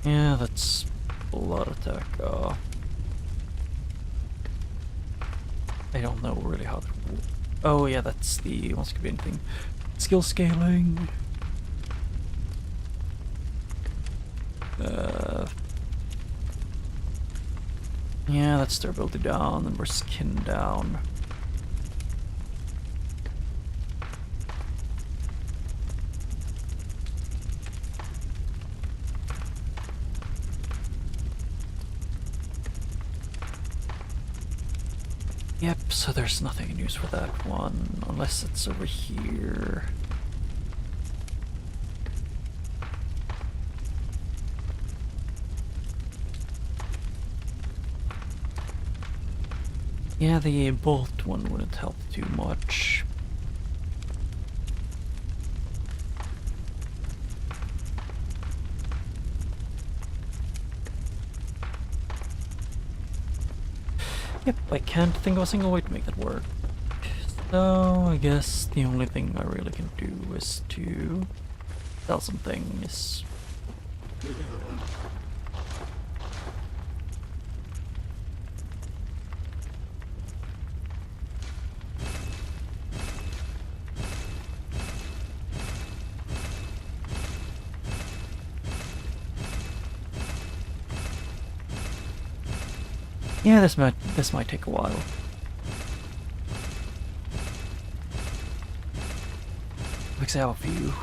Speaker 1: Yeah, that's blood attack. I don't know really how to... Oh yeah, that's the... Once could be anything. Skill scaling. Yeah, that's durability down, and we're skin down. Yep, so there's nothing in use for that one, unless it's over here. Yeah, the bolt one wouldn't help too much. Yep, I can't think of a single way to make that work. So I guess the only thing I really can do is to sell some things. Yeah, this might take a while. Because I have a few.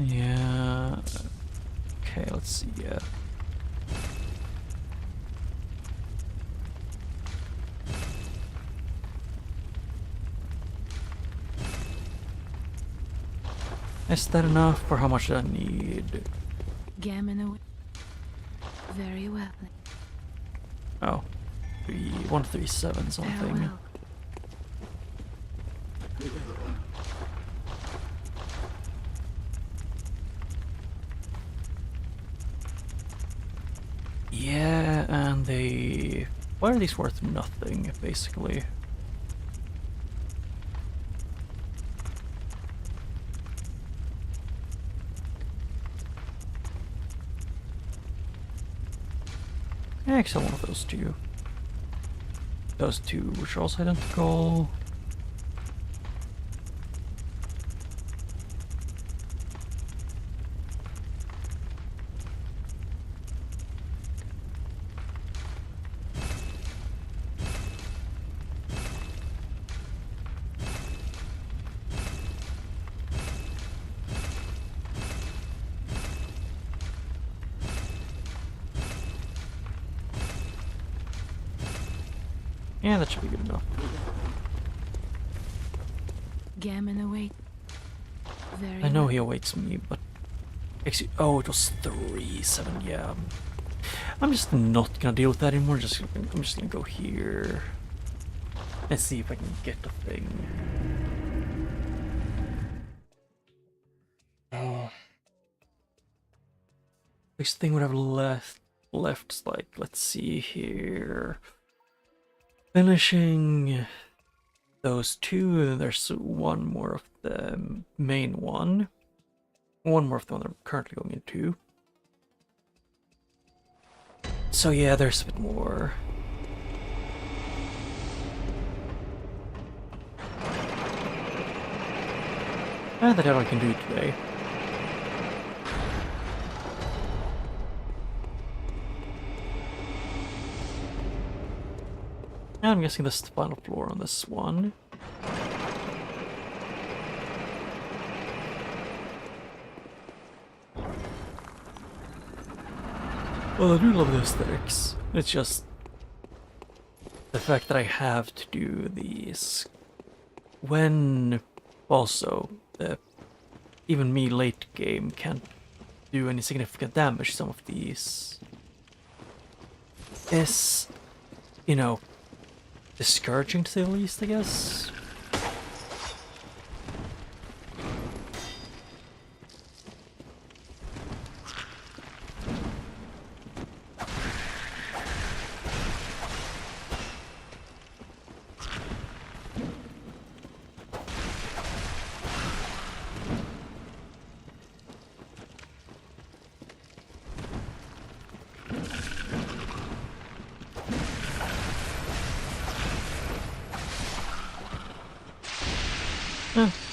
Speaker 1: Yeah. Okay, let's see, yeah. Is that enough for how much I need?
Speaker 2: Gammon. Very well.
Speaker 1: Oh. 137 something.
Speaker 2: Farewell.
Speaker 1: Yeah, and they... Why are these worth nothing, basically? Yeah, except one of those two. Those two, which are also identical. Yeah, that should be good enough.
Speaker 2: Gammon await. Very
Speaker 1: I know
Speaker 2: well.
Speaker 1: he awaits me, but... Oh, it was 3-7, yeah. I'm just not gonna deal with that anymore. I'm just gonna go here. And see if I can get the thing. Oh. This thing would have left like, let's see here. Finishing those two, and there's one more of the main one. One more of the one I'm currently going into. So yeah, there's a bit more. And that's all I can do today. And I'm guessing this is the final floor on this one. Well, I do love the aesthetics. It's just the fact that I have to do these when also even me late game can't do any significant damage. Some of these is, you know, discouraging to say the least, I guess.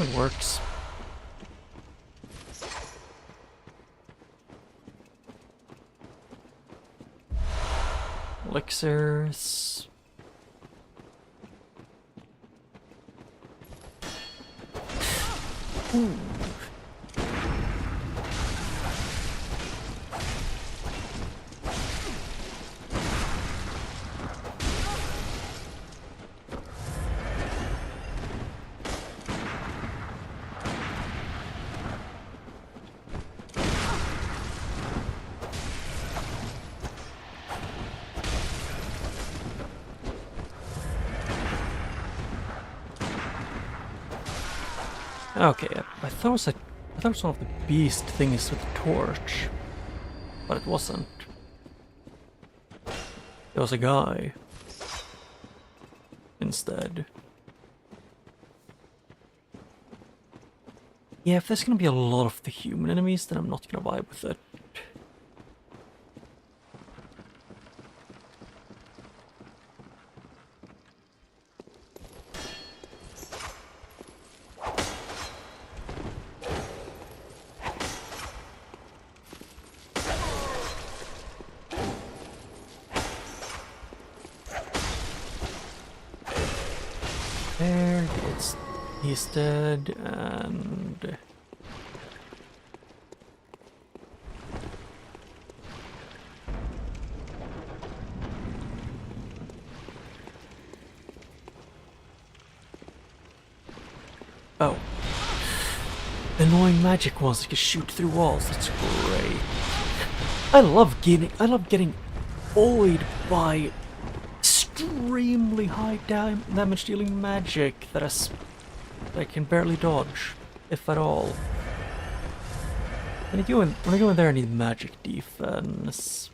Speaker 1: It works. Elixirs. Ooh. Okay, I thought it was one of the beast things with the torch, but it wasn't. There was a guy instead. Yeah, if there's gonna be a lot of the human enemies, then I'm not gonna vibe with it. There, he's dead, and oh, the annoying magic ones that can shoot through walls. That's great. I love getting bullied by extremely high damage dealing magic that I can barely dodge, if at all. When I go in there, I need magic defense.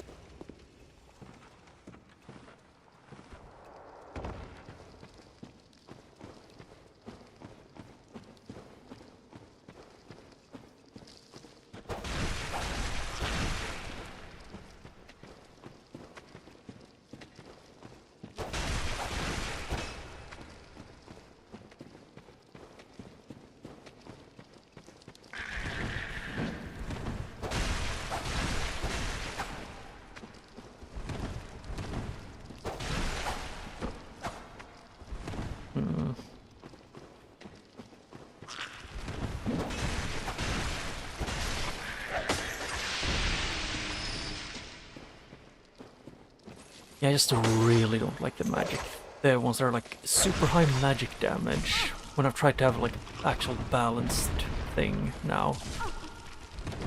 Speaker 1: Yeah, I just really don't like the magic the ones that are like super high magic damage when I've tried to have like actual balanced thing now.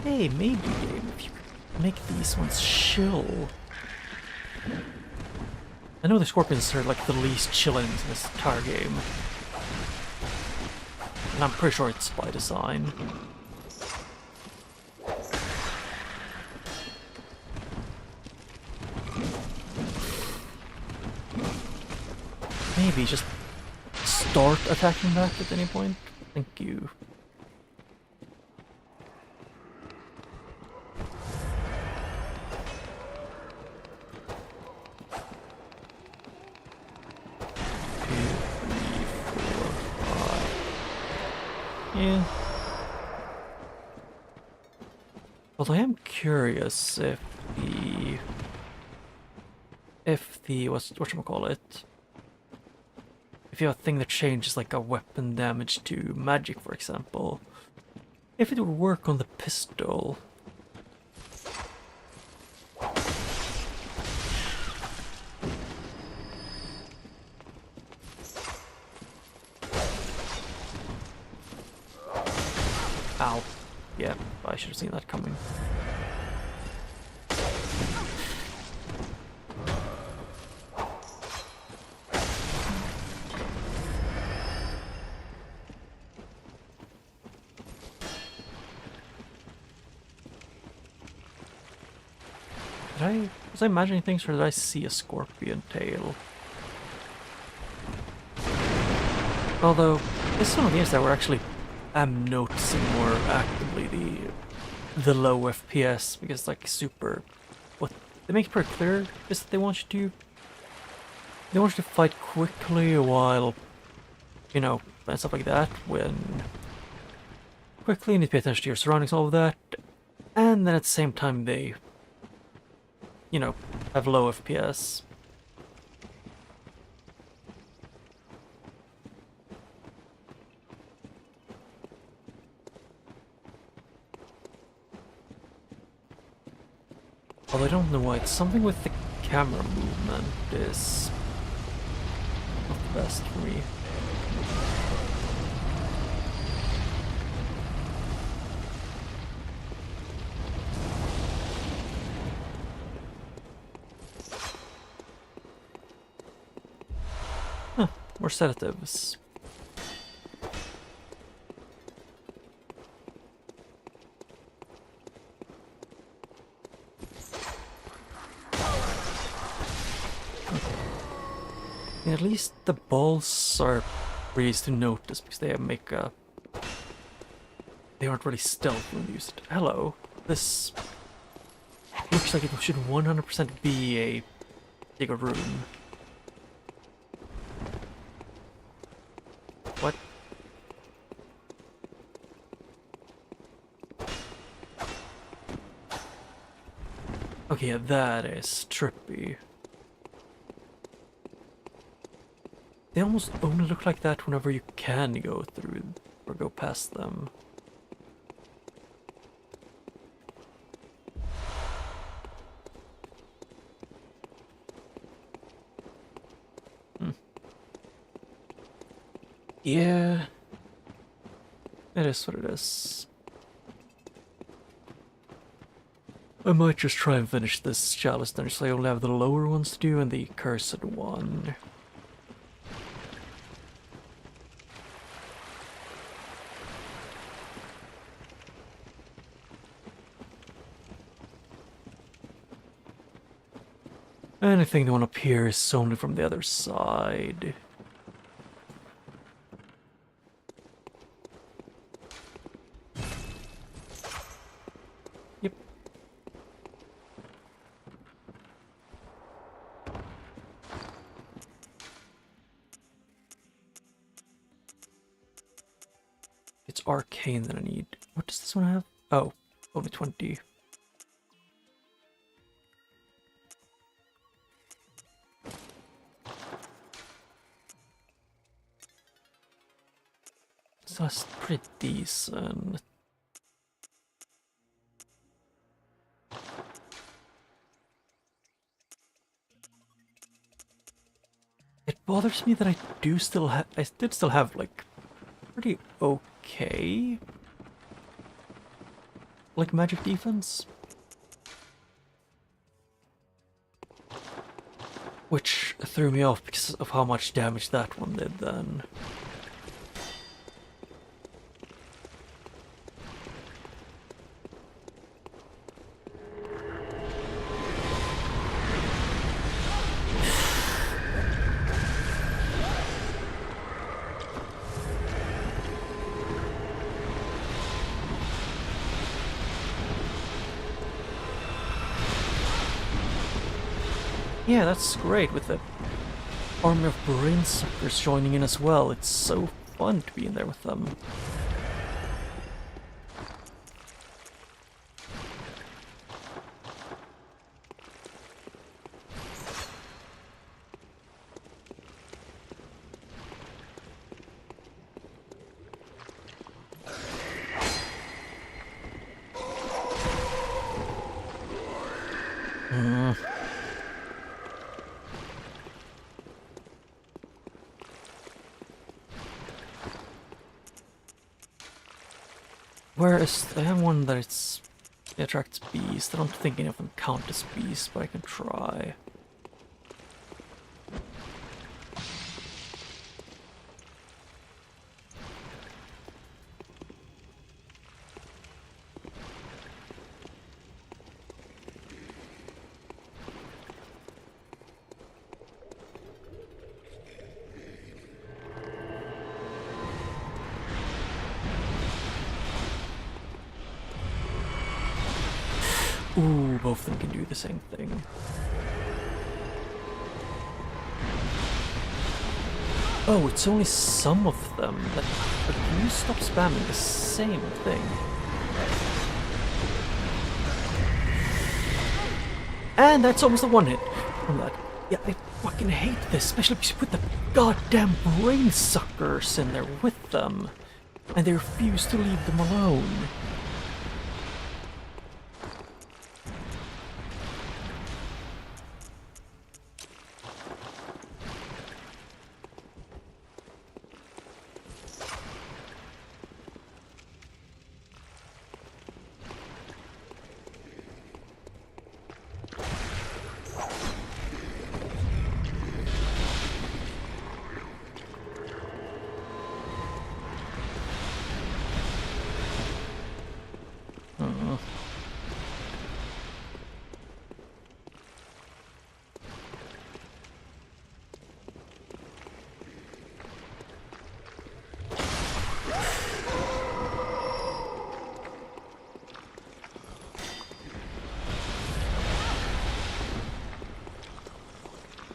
Speaker 1: Hey, maybe game, if you could make these ones chill. I know the scorpions are like the least chilling in this entire game. And I'm pretty sure it's by design. Maybe just start attacking back at any point. Thank you. Yeah. But I am curious if the whatchamacallit, if you have a thing that changes like a weapon damage to magic, for example, if it would work on the pistol. Ow. Yeah, I should have seen that coming. Was I imagining things, or did I see a scorpion tail? Although, this is one of the games that we're actually noticing more actively the low FPS, because like what they make it pretty clear is that they want you to fight quickly while, you know, and stuff like that. When quickly you need to pay attention to your surroundings, all of that, and then at the same time they, you know, have low FPS. Although I don't know why, it's something with the camera movement is not the best for me. Huh, more sedatives. At least the balls are easy to notice because they they aren't really stealth when used. Hello, this looks like it should 100% be a bigger room. What? Okay, yeah, that is trippy. They almost only look like that whenever you can go through or go past them. Yeah. It is what it is. I might just try and finish this chalice then, so I only have the lower ones to do and the cursed one. Anything that won't appear is only from the other side. Yep. It's arcane that I need. What does this one have? Oh, only 20. So that's pretty decent. It bothers me that I did still have like pretty okay like magic defense, which threw me off because of how much damage that one did then. Yeah, that's great with the army of brain suckers joining in as well. It's so fun to be in there with them. Whereas I have one that it attracts bees. I don't think any of them count as bees, but I can try. Ooh, both of them can do the same thing. Oh, it's only some of them that... But can you stop spamming the same thing? And that's almost a one-hit from that. Yeah, I fucking hate this, especially because you put the goddamn brain suckers in there with them. And they refuse to leave them alone.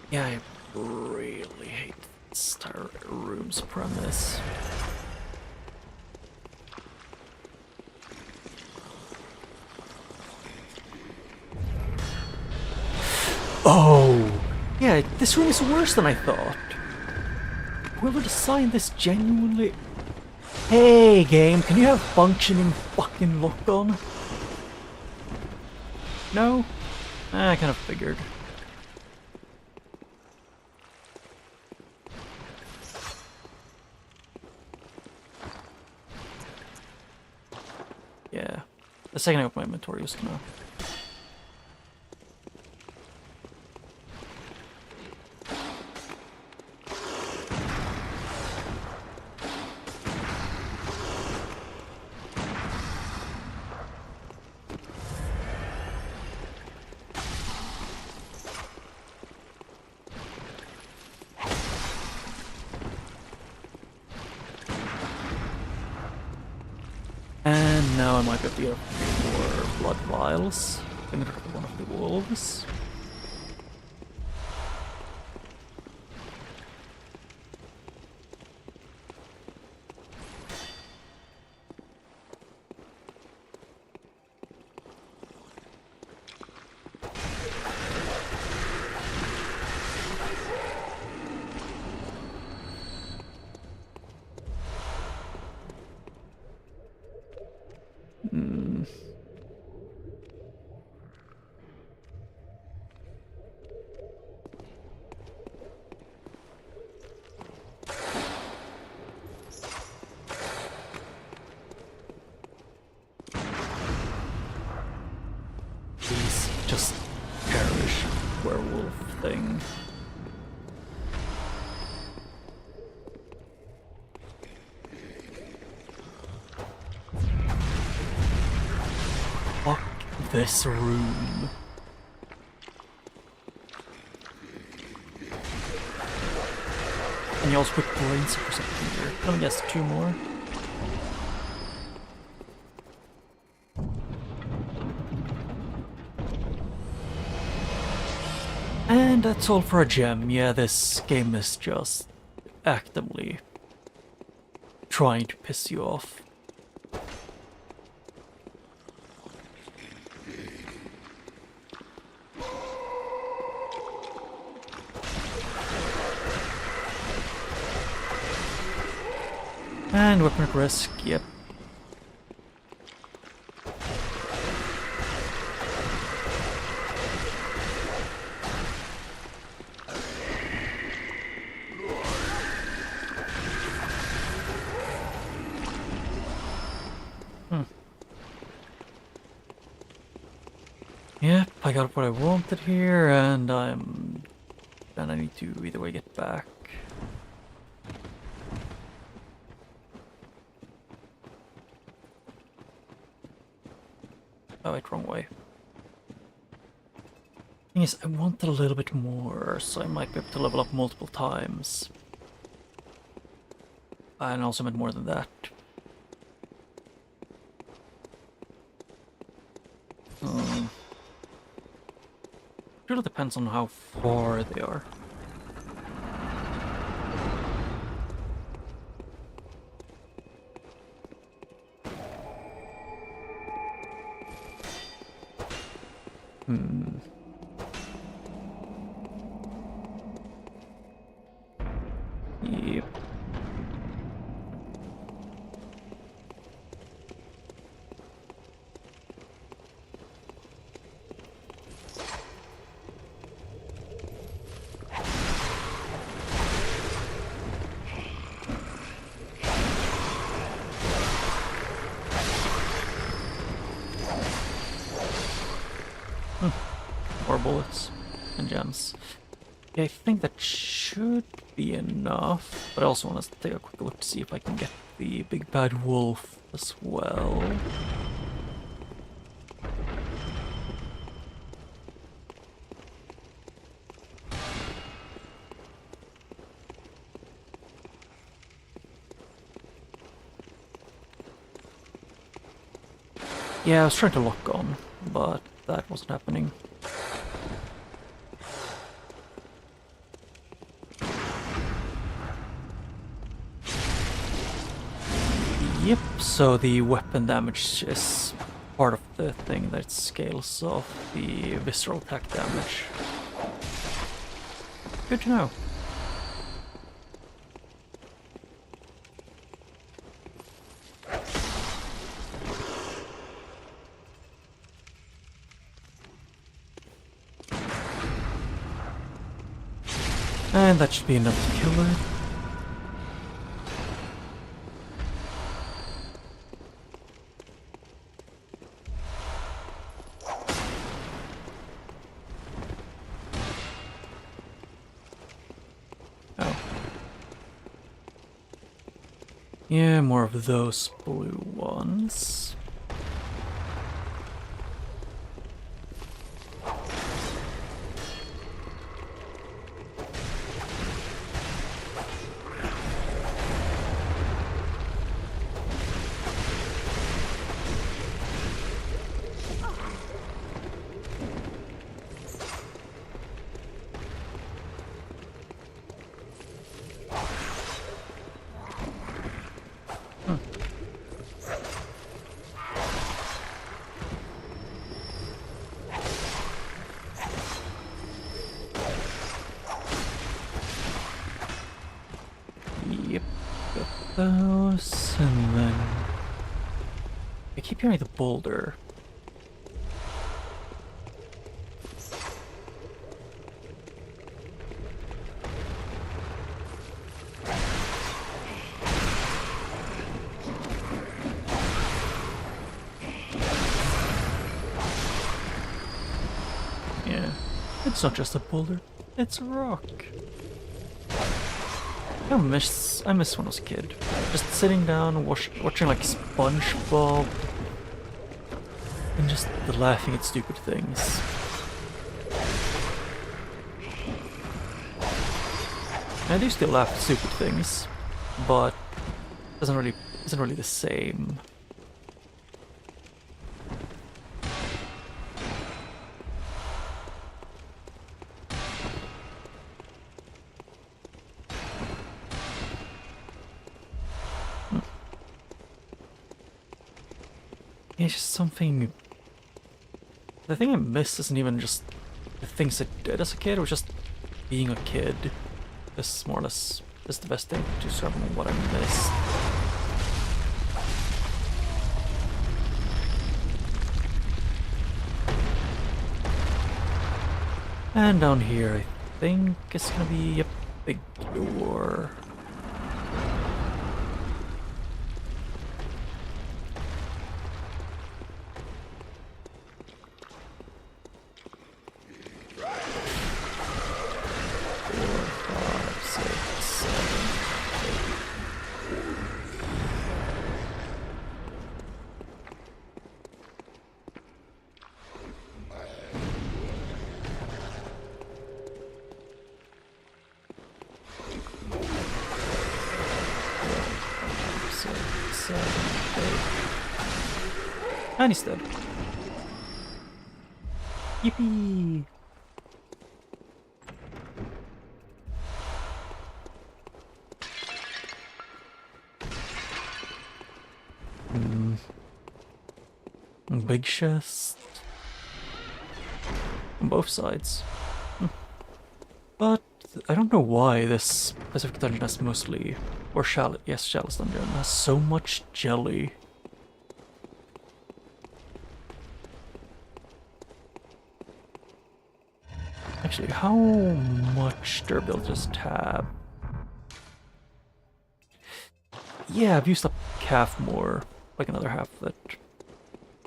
Speaker 1: Yeah, I really hate this entire room's premise. Oh! Yeah, this room is worse than I thought. Whoever designed this genuinely... Hey, game, can you have functioning fucking lock-on? No? I kind of figured. Yeah. The second I open my inventory, was gonna... And now I might be able to get more blood vials. I'm gonna one of the wolves. this room. And you also put brains for something here. Let me guess, 2 more. And that's all for a gem. Yeah, this game is just actively trying to piss you off. And weapon at risk, yep. Yep, I got what I wanted here, and I need to either way get back. Oh wait, wrong way. Thing is, I want a little bit more, so I might be able to level up multiple times. And also meant more than that. It really depends on how far they are. Yep. More bullets and gems. Yeah, I think that should be enough, but I also want to take a quick look to see if I can get the big bad wolf as well. Yeah, I was trying to lock on, but that wasn't happening. Yep, so the weapon damage is part of the thing that scales off the visceral attack damage. Good to know. And that should be enough to kill it. Oh. Yeah, more of those blue ones. Yep, got those, and then I keep hearing the boulder. Yeah, it's not just a boulder, it's a rock. I miss when I was a kid. Just sitting down, watching like SpongeBob And just the laughing at stupid things. I do still laugh at stupid things, but isn't really the same. Yeah, it's just something. The thing I miss isn't even just the things I did as a kid, it was just being a kid. This is more or less is the best thing to describe what I missed. And down here, I think it's gonna be a big door. And he's dead. Yippee! Big chest. On both sides. But I don't know why this specific dungeon has mostly, or Chalice dungeon has so much jelly. Actually, how much durability does it have? Yeah, I've used up half more, like another half of it,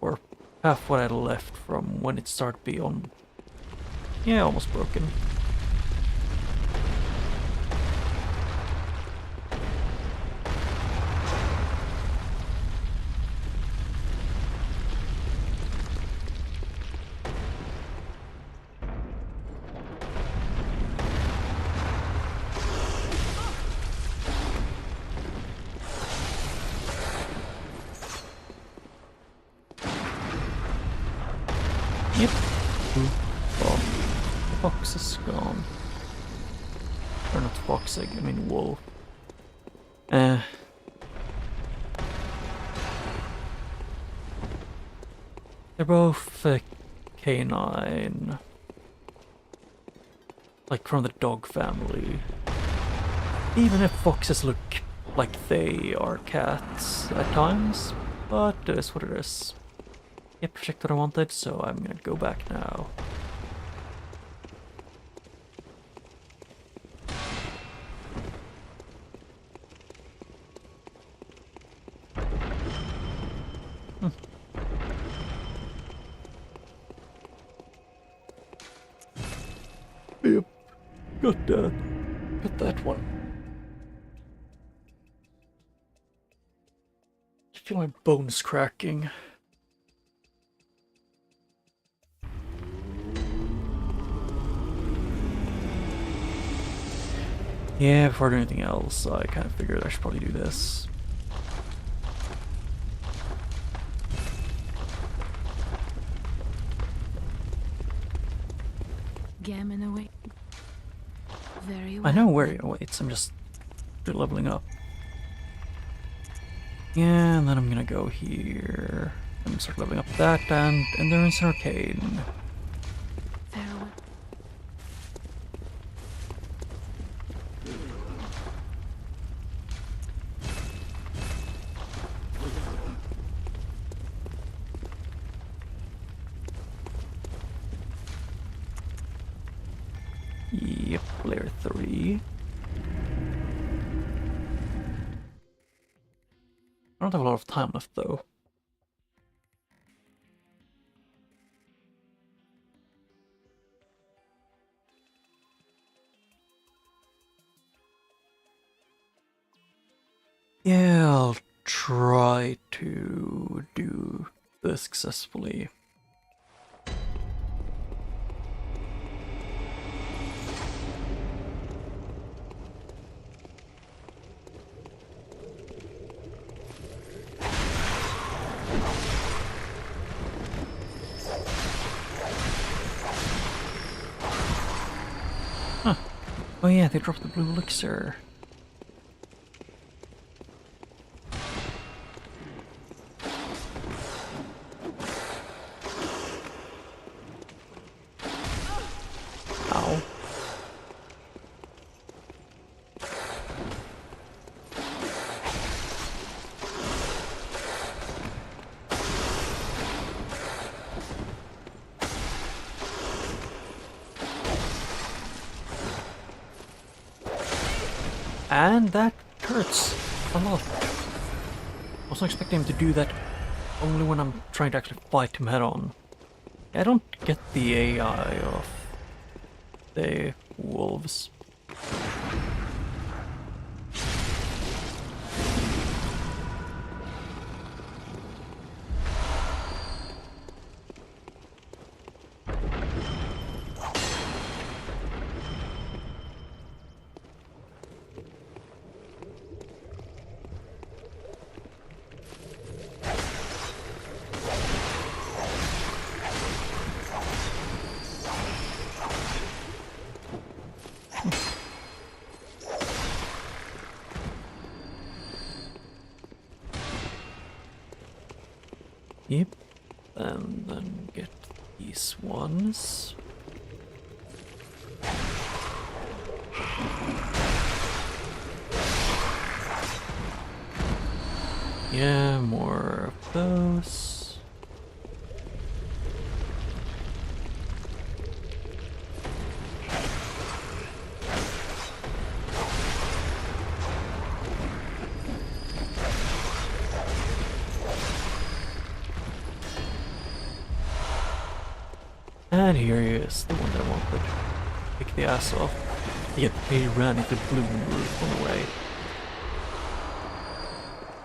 Speaker 1: or half what I left from when it started being, yeah, almost broken. Yep. Oh, the fox is gone. Or not fox, I mean wolf. They're both canine. Like from the dog family. Even if foxes look like they are cats at times, but it is what it is. Yep, checked what I wanted, so I'm gonna go back now. Yep, got that. Got that one. I feel my bones cracking. Yeah, before I do anything else, I kind of figured I should probably do this.
Speaker 2: Gammon away. Very well.
Speaker 1: I know where it awaits, I'm just leveling up. Yeah, and then I'm gonna go here and start leveling up that and Endurance and Arcane.
Speaker 2: Farewell.
Speaker 1: Yep, layer 3. I don't have a lot of time left though. Yeah, I'll try to do this successfully. Oh yeah, they dropped the blue elixir. Ow. And that hurts a lot. I wasn't expecting him to do that only when I'm trying to actually fight him head on. I don't get the AI of the wolves. Yep, and then get these ones. Yeah, more of those. And here is the one that I wanted. Kick the ass off. Yet he ran into blue roof on the way.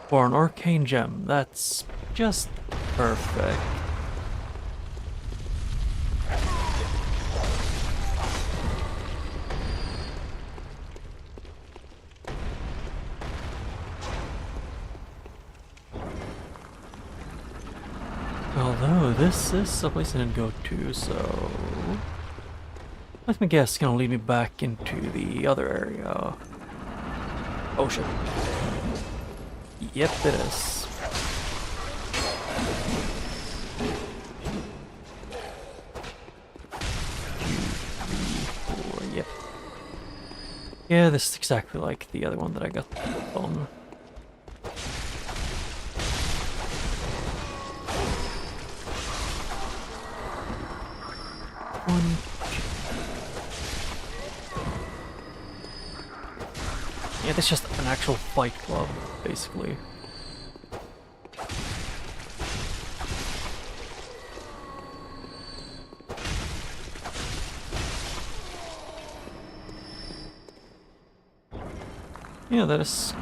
Speaker 1: For an arcane gem, that's just perfect. Although this is a place I didn't go to, so let me guess, it's gonna lead me back into the other area. Oh shit. Yep, it is. Two, three, four, yep. Yeah, this is exactly like the other one that I got on. One, yeah, this is just an actual fight club, basically. Yeah, that is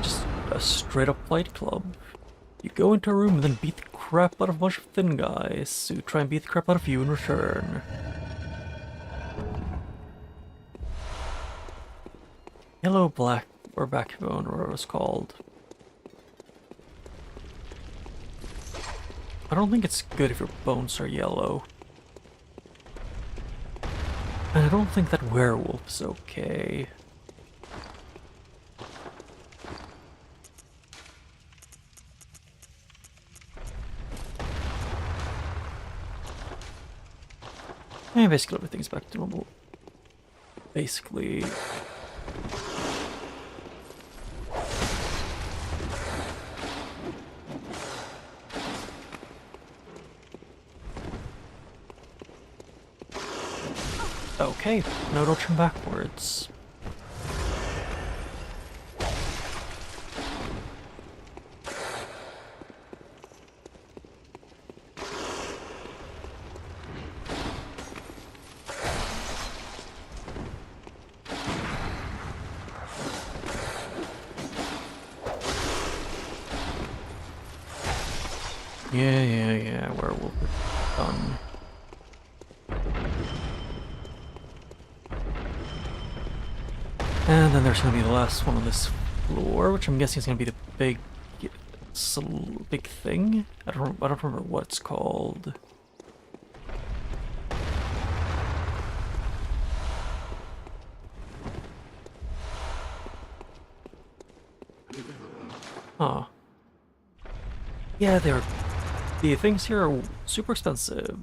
Speaker 1: just a straight up fight club. You go into a room and then beat the crap out of a bunch of thin guys who try and beat the crap out of you in return. Yellow, black, or backbone, or whatever it's called. I don't think it's good if your bones are yellow. And I don't think that werewolf's okay. Yeah, basically everything's back to normal. Basically. Okay, now don't turn backwards. Yeah, werewolf done. And then there's gonna be the last one on this floor, which I'm guessing is gonna be the big thing. I don't remember what it's called. Huh. Yeah, the things here are super expensive.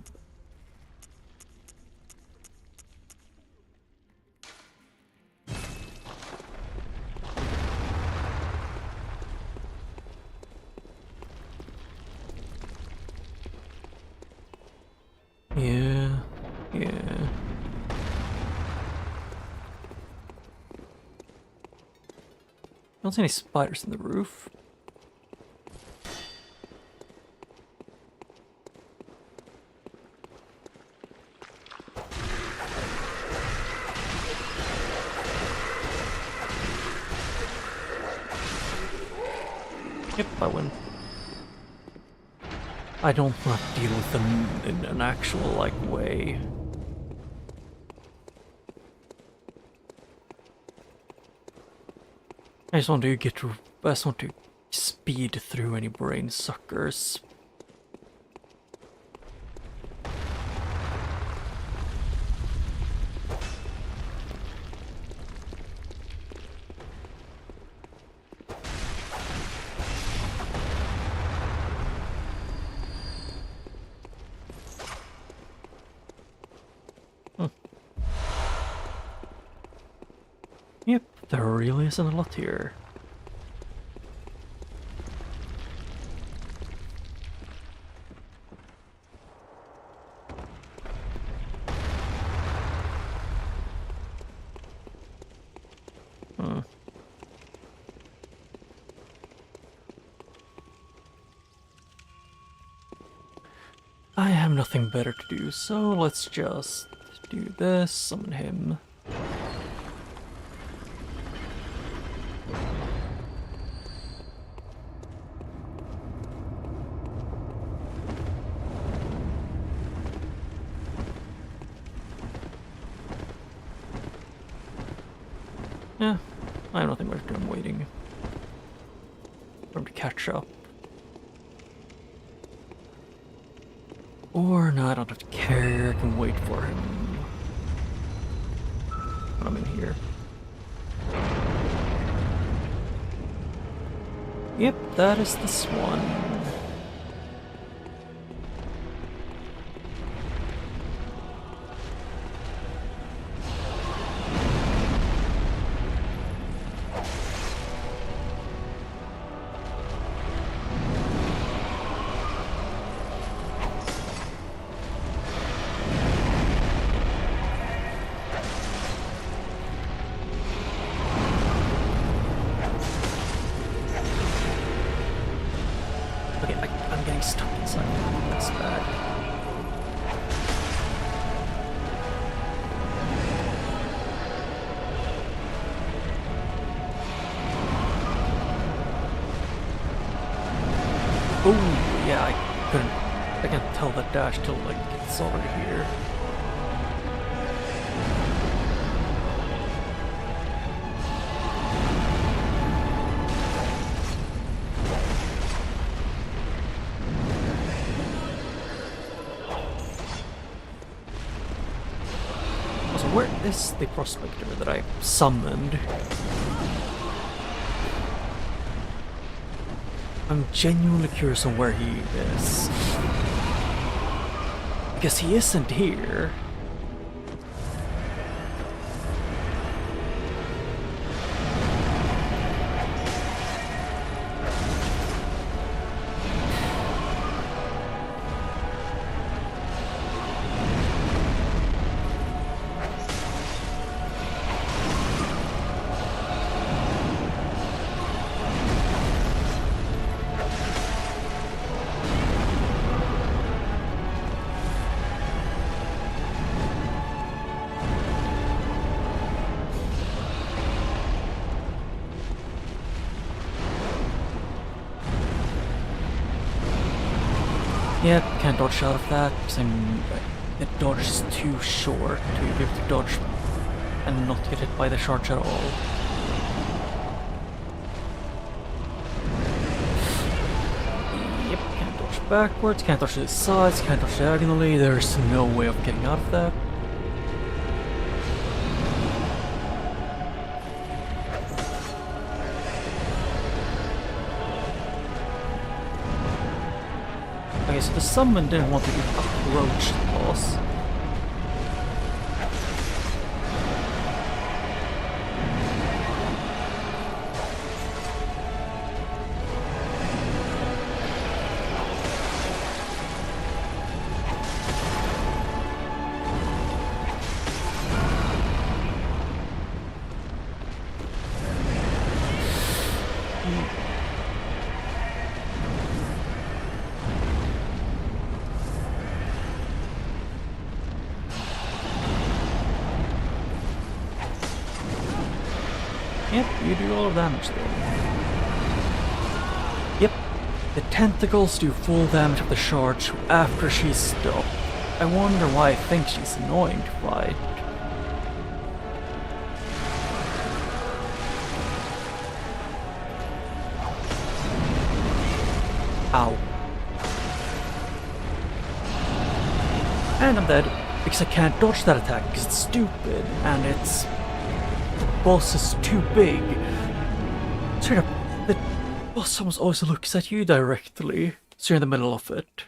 Speaker 1: Yeah, yeah. Don't see any spiders in the roof. Yep, I win. I don't want to deal with them in an actual, like, way. I just want to I just want to speed through any brain suckers. Yep, there really isn't a lot here. I have nothing better to do, so let's just do this, summon him. Yeah, I have nothing better to do, I'm waiting for him to catch up. Or no, I don't have to care, I can wait for him when I'm in here. Yep, that is this one. Okay, I'm getting stuck inside. That's bad. Oh, yeah, I can't tell that dash till, like, it's already here. Also, where is the prospector that I summoned? I'm genuinely curious on where he is. Because he isn't here. Yep, can't dodge out of that, because the dodge is too short to be able to dodge and not get hit by the charge at all. Yep, can't dodge backwards, can't dodge to the sides, can't dodge diagonally, there's no way of getting out of that. Okay, so the summon didn't want to approach the boss. Yep, you do all of damage there. Yep, the tentacles do full damage of the charge after she's stopped. I wonder why I think she's annoying to fight. Ow. And I'm dead, because I can't dodge that attack because it's stupid, and it's... boss is too big. Straight up, the boss almost always looks at you directly, so you're in the middle of it.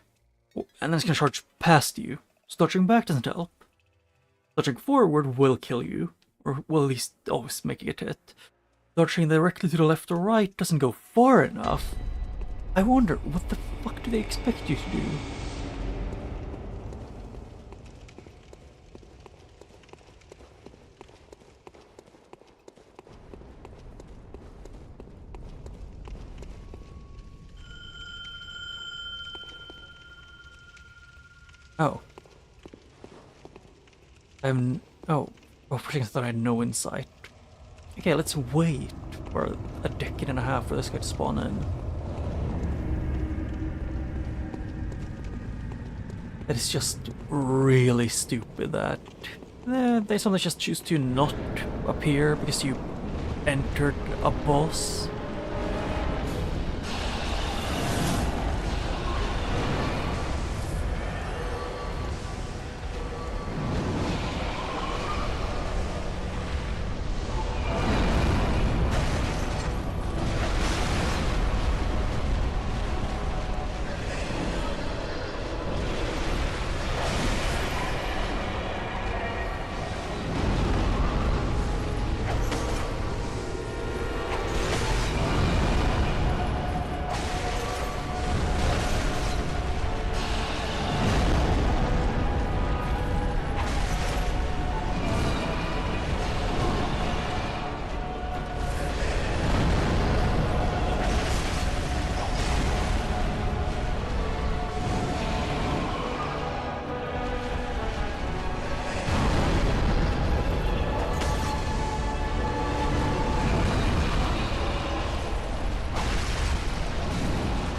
Speaker 1: And then it's gonna charge past you. So dodging back doesn't help. Dodging forward will kill you, or will at least always make it hit. Dodging directly to the left or right doesn't go far enough. I wonder, what the fuck do they expect you to do? Oh. Oh, for a second I thought I had no insight. Okay, let's wait for a decade and a half for this guy to spawn in. That is just really stupid that they sometimes just choose to not appear because you entered a boss.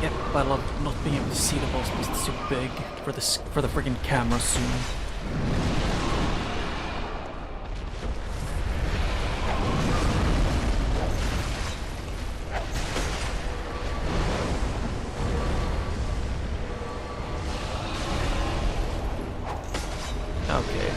Speaker 1: Yep, I love not being able to see the boss because it's too big for the friggin' camera zoom. Okay.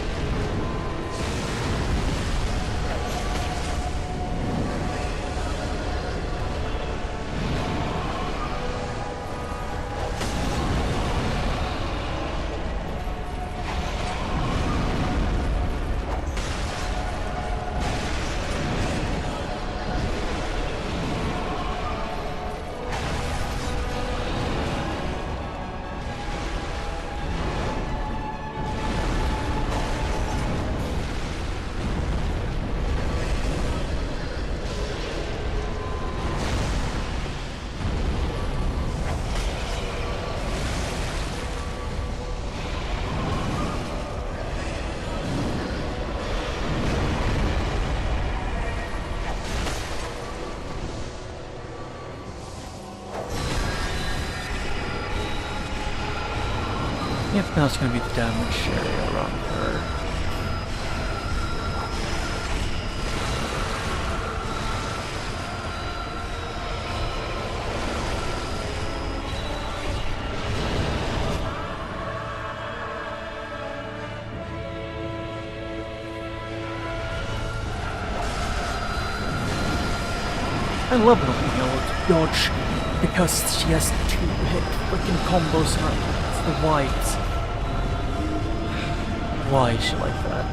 Speaker 1: Yep, now it's gonna be the damage area around her. I love not being able to dodge because she has two hit freaking combos in her the white. Why is she like that?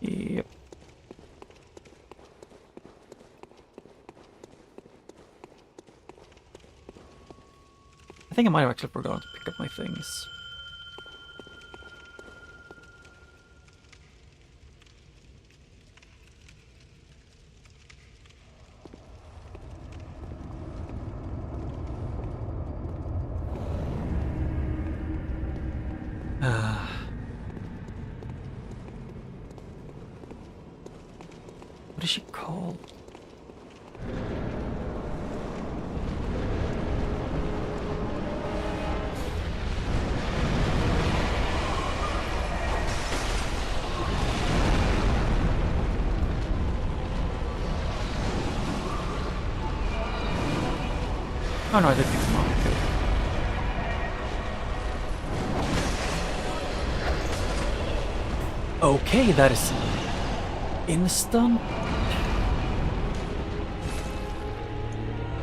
Speaker 1: Yep. I think I might have actually forgotten to pick up my things. What is she called? Oh no, I did pick them up. Okay, that is instant.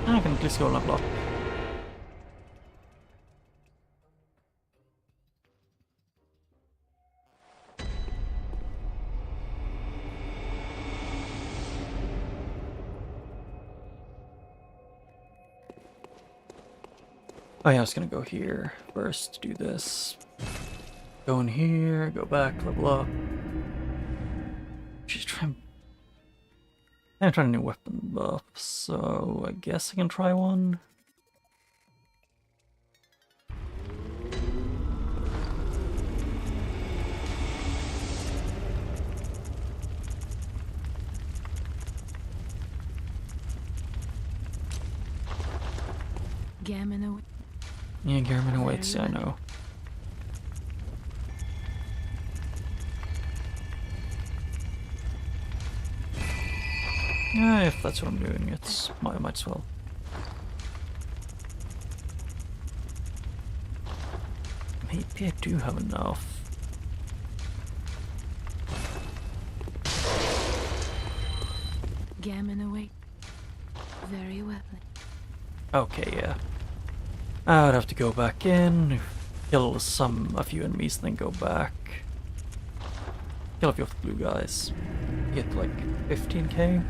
Speaker 1: I can at least go level up. Oh yeah, I was gonna go here first, do this. Go in here, go back, level up. She's trying... I'm trying a new weapon buff, so I guess I can try one.
Speaker 2: Gammon.
Speaker 1: Yeah, Garmin awaits, I know. Yeah, if that's what I'm doing, it's might as well. Maybe I do have enough.
Speaker 2: Gammon away. Very well.
Speaker 1: Okay, yeah. I would have to go back in, kill a few enemies, then go back. Kill a few of the blue guys. Get like 15k.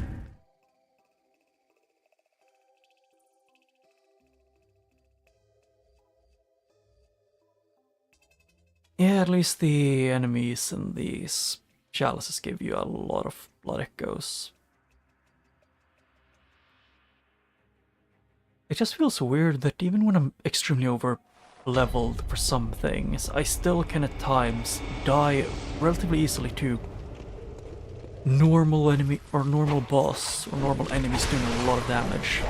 Speaker 1: Yeah, at least the enemies in these chalices give you a lot of blood echoes. It just feels weird that even when I'm extremely over leveled for some things, I still can at times die relatively easily to normal enemy or normal boss or normal enemies doing a lot of damage.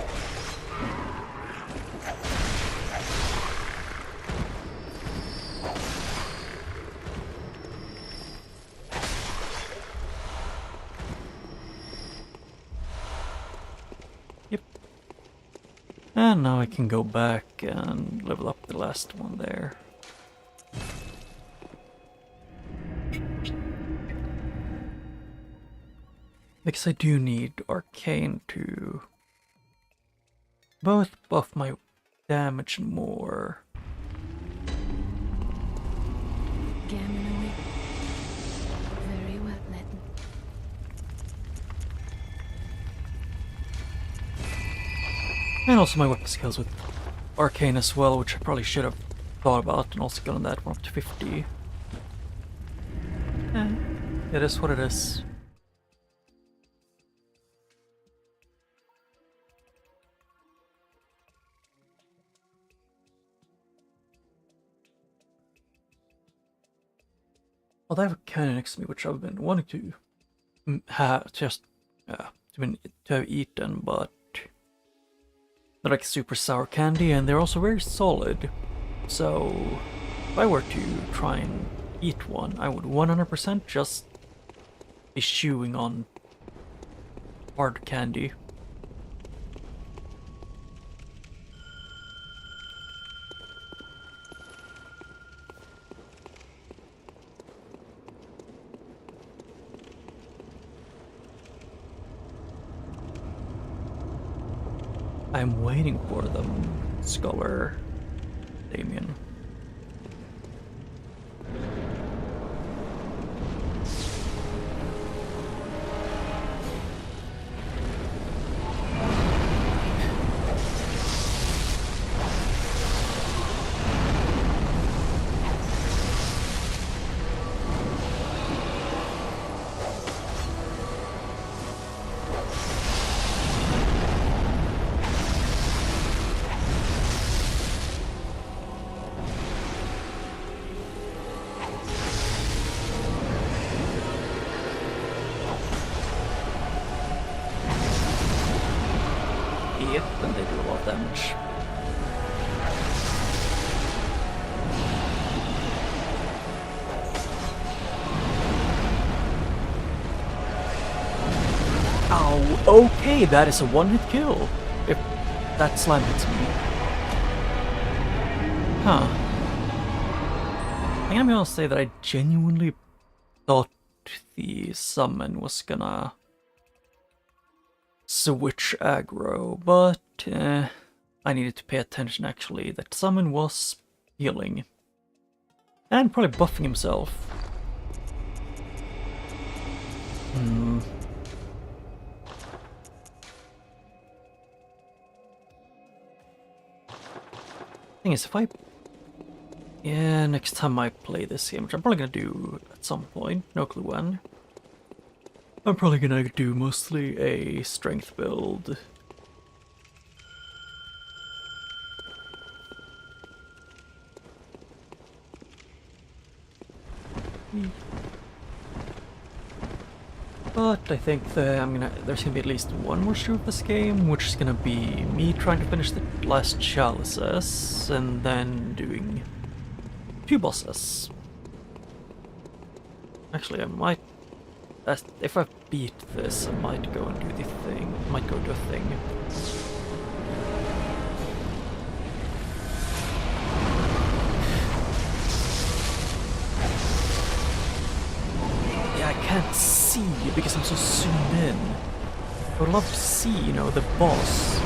Speaker 1: And now I can go back and level up the last one there. Because I do need Arcane to both buff my damage more.
Speaker 2: Gammon away. Very well, then.
Speaker 1: And also my weapon skills with Arcane as well, which I probably should have thought about and also gotten that one up to 50. It is what it is. Well, I have a cannon next to me, which I've been wanting to have eaten, but they're like super sour candy, and they're also very solid. So if I were to try and eat one, I would 100% just be chewing on hard candy. I'm waiting for them, Scholar Damien. Yep, and they do a lot of damage. Ow, okay, that is a one-hit kill. If that slime hits me. Huh. I'm gonna be honest, say that I genuinely thought the summon was gonna switch aggro, but I needed to pay attention actually. That summon was healing. And probably buffing himself. Thing is, if I... Yeah, next time I play this game, which I'm probably gonna do at some point, no clue when. I'm probably gonna do mostly a strength build. But I think there's gonna be at least one more stream of this game, which is gonna be me trying to finish the last chalices, and then doing 2 bosses. Actually, I might... if I beat this, I might go and do the thing. Might go do a thing. Yeah, I can't see because I'm so zoomed in. I would love to see, you know, the boss.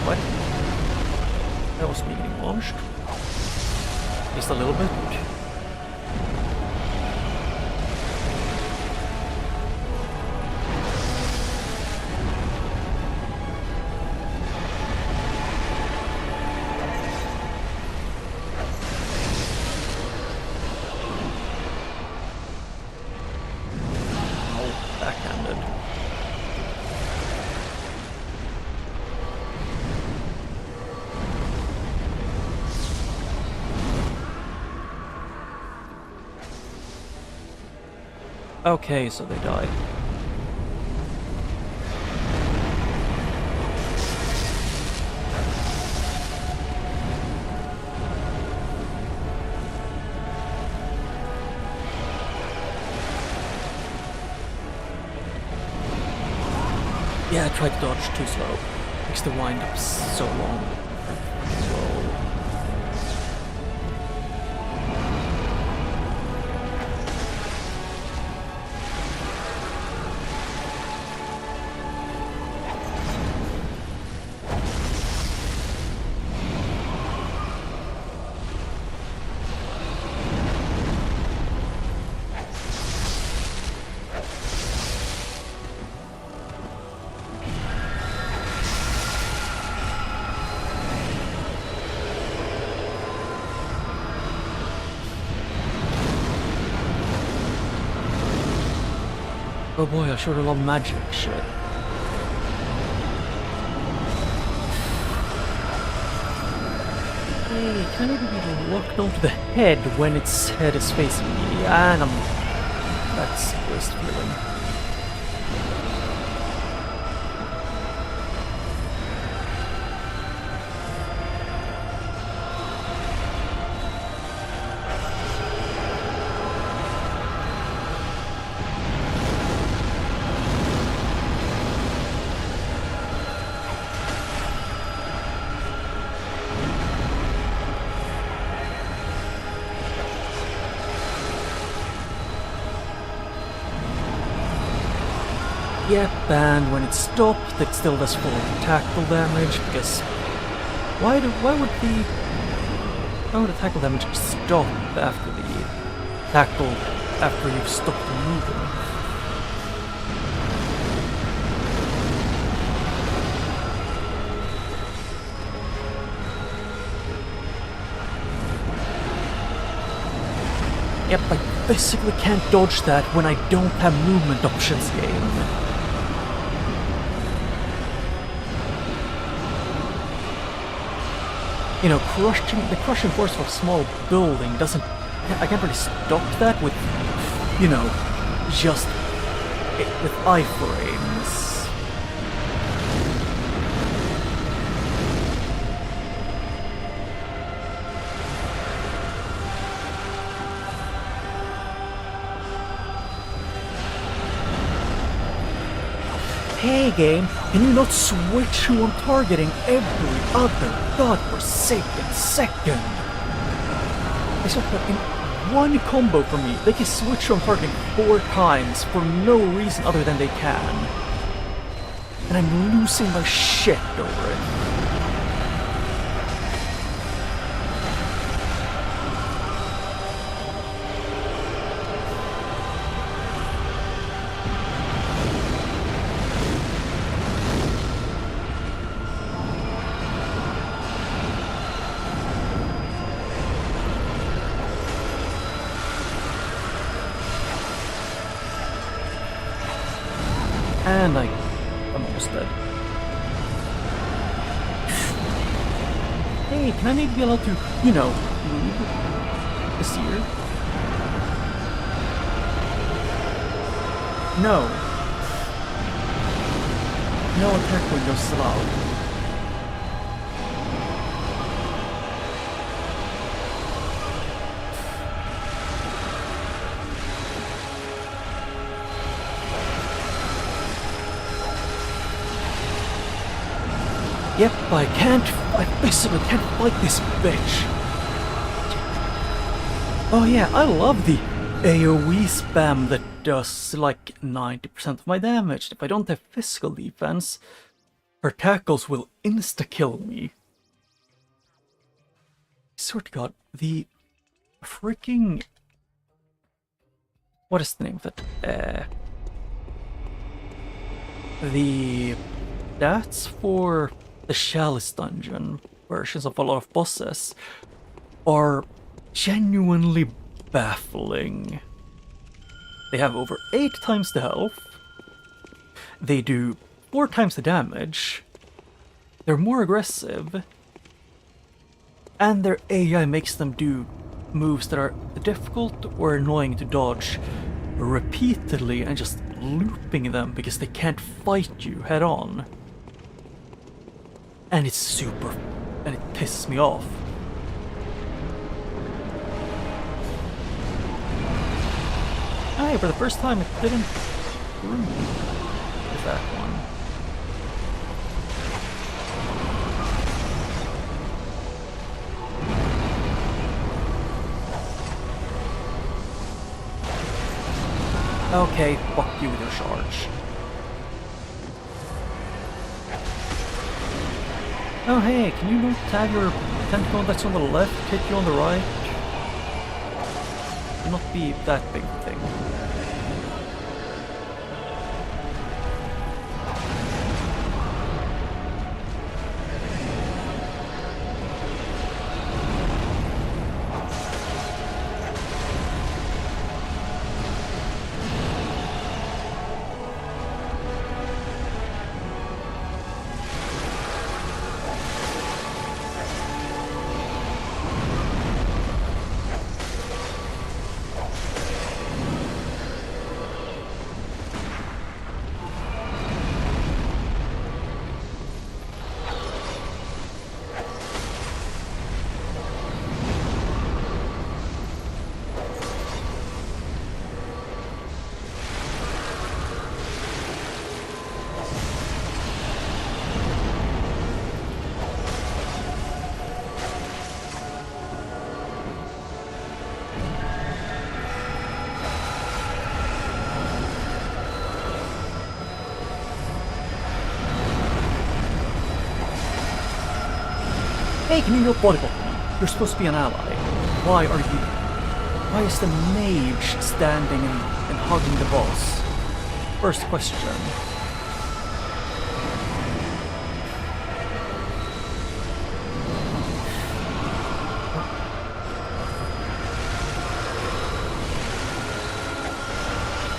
Speaker 1: What? That was me getting launched. Just a little bit. Oh, backhanded. Okay, so they died. Yeah, I tried to dodge too slow. Makes the wind-up so long. So... Oh boy, I showed a lot of magic shit. Hey, can I maybe be locked onto the head when its head is facing me? And that's the worst feeling. Yep, and when it's stopped, it still does full tackle damage, because why would the tackle damage stop after the tackle, after you've stopped moving? Yep, I basically can't dodge that when I don't have movement options game. You know, the crushing force of a small building doesn't... I can't really stop that with, you know, just with iframes. Hey game, can you not switch who I'm targeting every other godforsaken second? It's just that in one combo for me, they can switch who I'm targeting 4 times for no reason other than they can. And I'm losing my shit over it. And I'm almost dead. Hey, can I maybe be allowed to, you know, move this here? No. No attack windows allowed. Yep, I basically can't fight this bitch. Oh yeah, I love the AoE spam that does like 90% of my damage. If I don't have physical defense, her tackles will insta-kill me. I swear to god, the freaking... What is the name of it? The stats for the Chalice dungeon versions of a lot of bosses are genuinely baffling. They have over 8 times the health, they do 4 times the damage, they're more aggressive, and their AI makes them do moves that are difficult or annoying to dodge repeatedly and just looping them because they can't fight you head on. And it's super... and it pisses me off. Hey, for the first time it didn't screw me with that one. Okay, fuck you with your charge. Oh hey, can you not have your tentacle that's on the left hit you on the right? It not be that big of a thing. Hey, can you not bodybuild me? You're supposed to be an ally. Why are you... Why is the mage standing and hugging the boss? First question.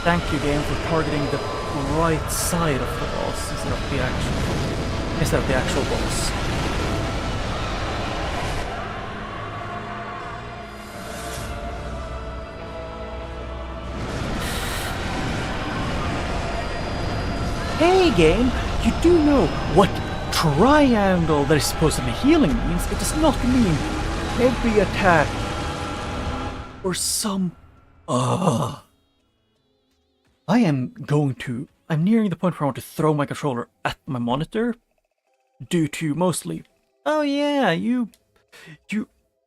Speaker 1: Thank you, game, for targeting the right side of the boss instead of the actual boss. Hey, game, you do know what triangle that is supposedly healing means. It does not mean every attack or some. I'm nearing the point where I want to throw my controller at my monitor due to mostly, oh yeah, you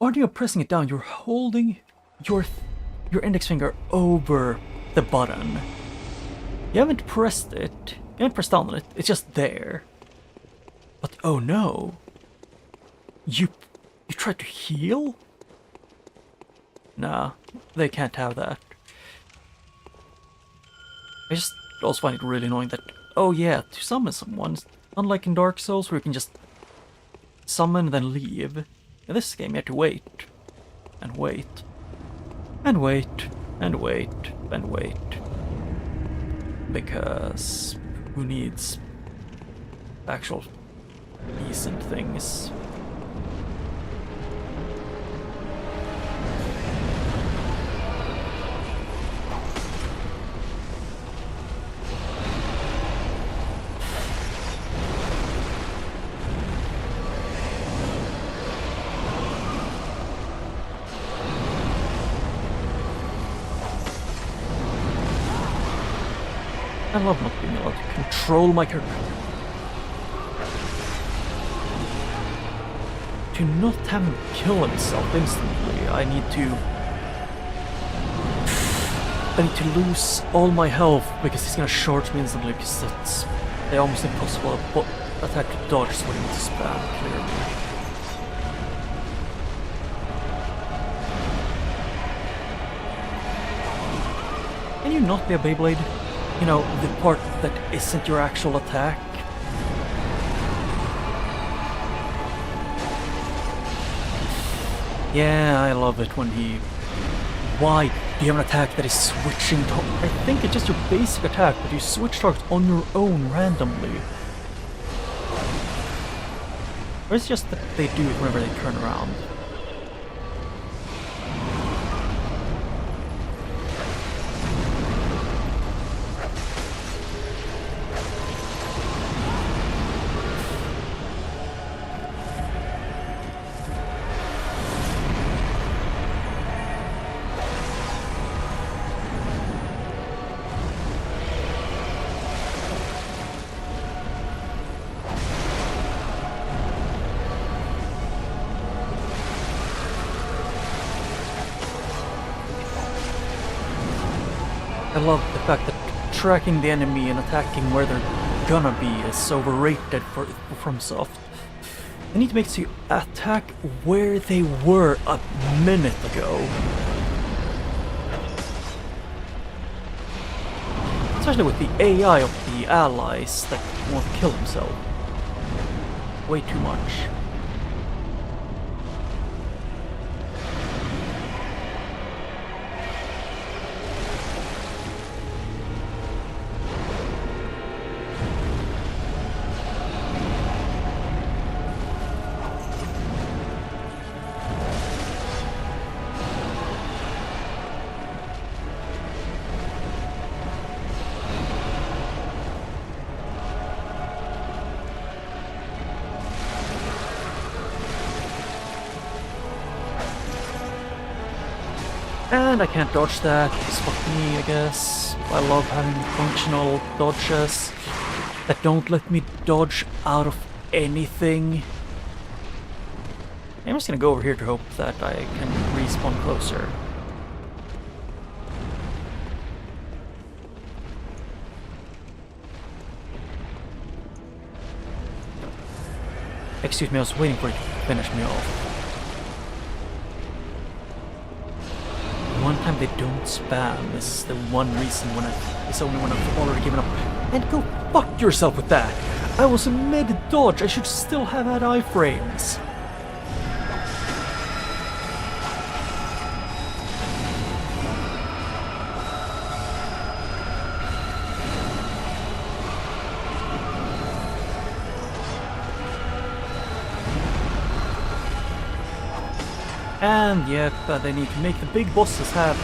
Speaker 1: aren't even pressing it down, you're holding your index finger over the button. You haven't pressed it, you haven't pressed down on it, it's just there. But oh no, you tried to heal? Nah, they can't have that. I just also find it really annoying that, oh yeah, to summon someone, unlike in Dark Souls where you can just summon and then leave, in this game you have to wait, and wait, and wait, and wait, and wait. Because who needs actual decent things? I love not being able to control my character. To not have him kill himself instantly, I need to lose all my health because he's gonna charge me instantly because that's almost impossible attack to dodge, so I need to spam clearly. Can you not be a Beyblade? You know, the part that isn't your actual attack. Yeah, I love it when he... Why do you have an attack that is switching to... I think it's just your basic attack, but you switch targets on your own randomly. Or it's just that they do it whenever they turn around. I love the fact that tracking the enemy and attacking where they're gonna be is overrated for FromSoft. They need to make it so you attack where they were a minute ago. Especially with the AI of the allies that want to kill himself. Way too much. And I can't dodge that, because fuck me, I guess. I love having functional dodges that don't let me dodge out of anything. I'm just gonna go over here to hope that I can respawn closer. Excuse me, I was waiting for it to finish me off. One time they don't spam is the one reason it's only when I've already given up. And go fuck yourself with that! I was a mid-dodge, I should still have had iframes. And yep, they need to make the big bosses have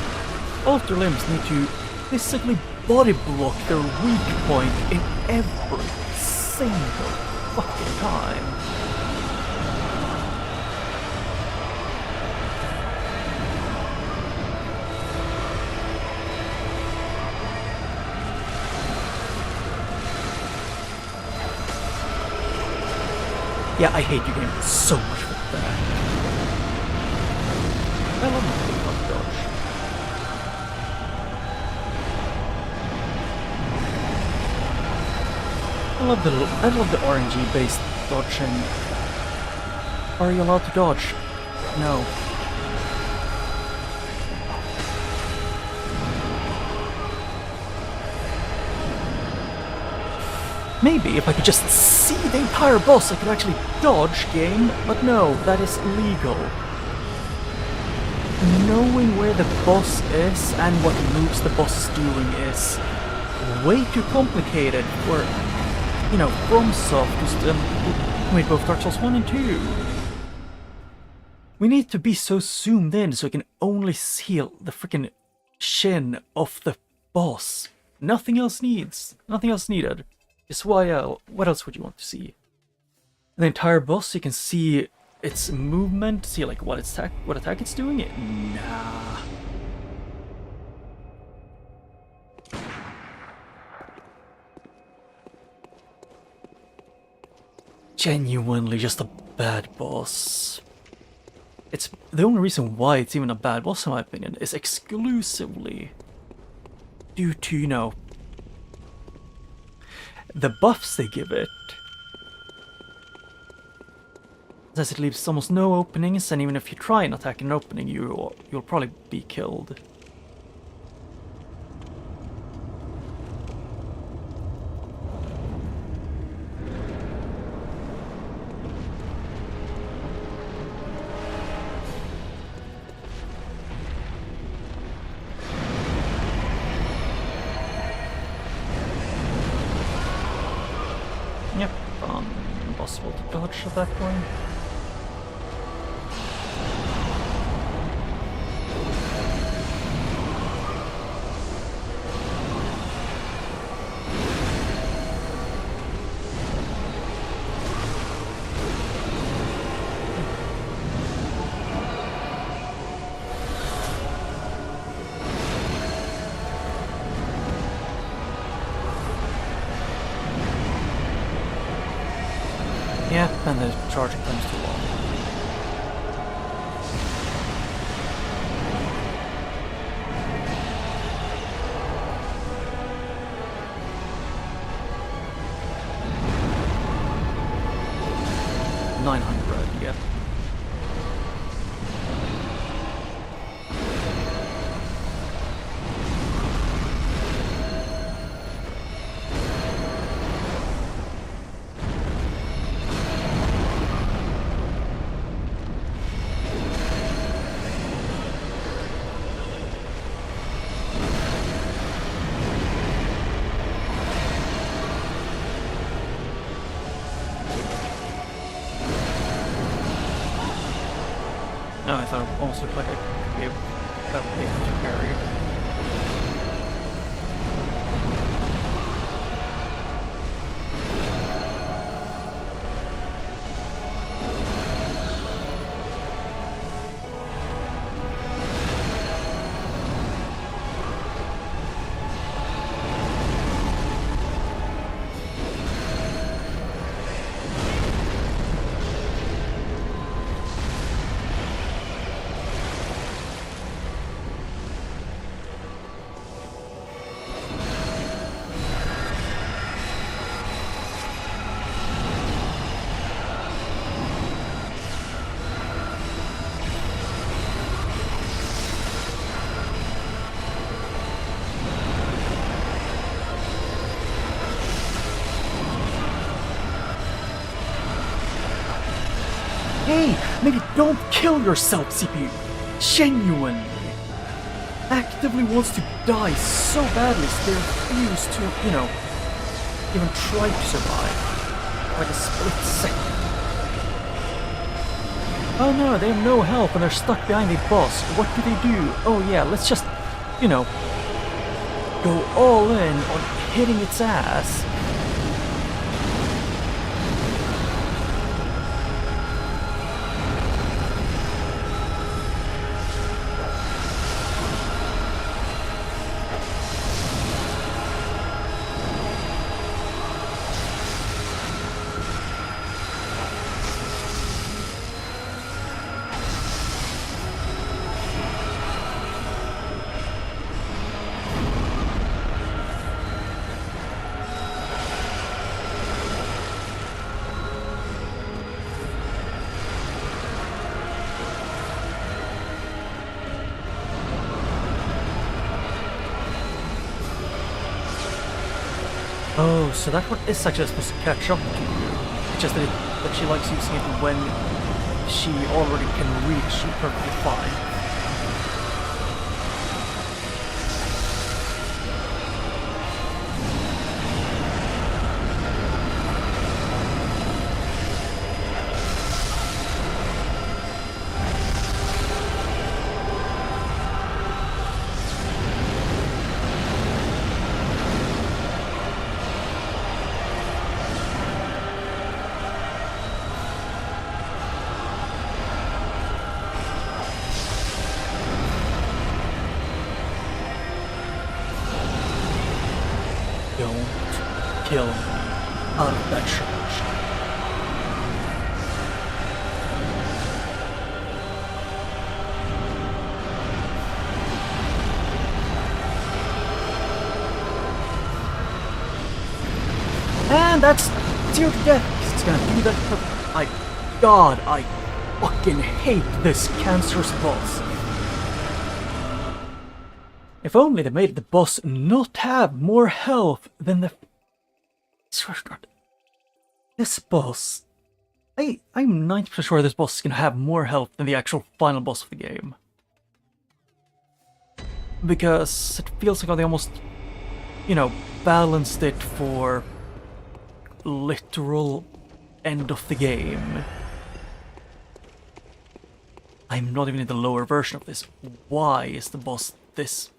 Speaker 1: both their limbs need to physically body block their weak point in every single fucking time. Yeah, I hate you game so much for that. I love my big butt dodge. I love the RNG based dodging. Are you allowed to dodge? No. Maybe if I could just see the entire boss I could actually dodge game, but no, that is illegal. Knowing where the boss is and what moves the boss is doing is way too complicated for, you know, FromSoft, who's made both Dark Souls 1 and 2. We need to be so zoomed in so we can only see the freaking chin of the boss. Nothing else needed. Just what else would you want to see? The entire boss, you can see its movement, see like what attack it's doing? Nah. Genuinely just a bad boss. It's the only reason why it's even a bad boss in my opinion is exclusively due to, you know, the buffs they give it. As it leaves almost no openings, and even if you try and attack an opening, you'll probably be killed. Yep, impossible to dodge at that point. Yeah, and the charging time's too long. $900, yeah. No, I thought it almost looked like I could be able to carry it. Hey, maybe don't kill yourself, CPU. Genuinely. Actively wants to die so badly, so they refuse to, you know, even try to survive. Like a split second. Oh no, they have no health and they're stuck behind a boss. What do they do? Oh yeah, let's just, you know, go all in on hitting its ass. Oh, so that one is actually supposed to catch up to you. It's just that she likes using it when she already can reach you perfectly fine. Don't kill me out of that church. And that's sealed to death. It's gonna do that. God, I fucking hate this cancerous boss. If only they made the boss not have more health than the... This boss... I'm 90% sure this boss is gonna have more health than the actual final boss of the game. Because it feels like they almost, you know, balanced it for literal end of the game. I'm not even in the lower version of this. Why is the boss this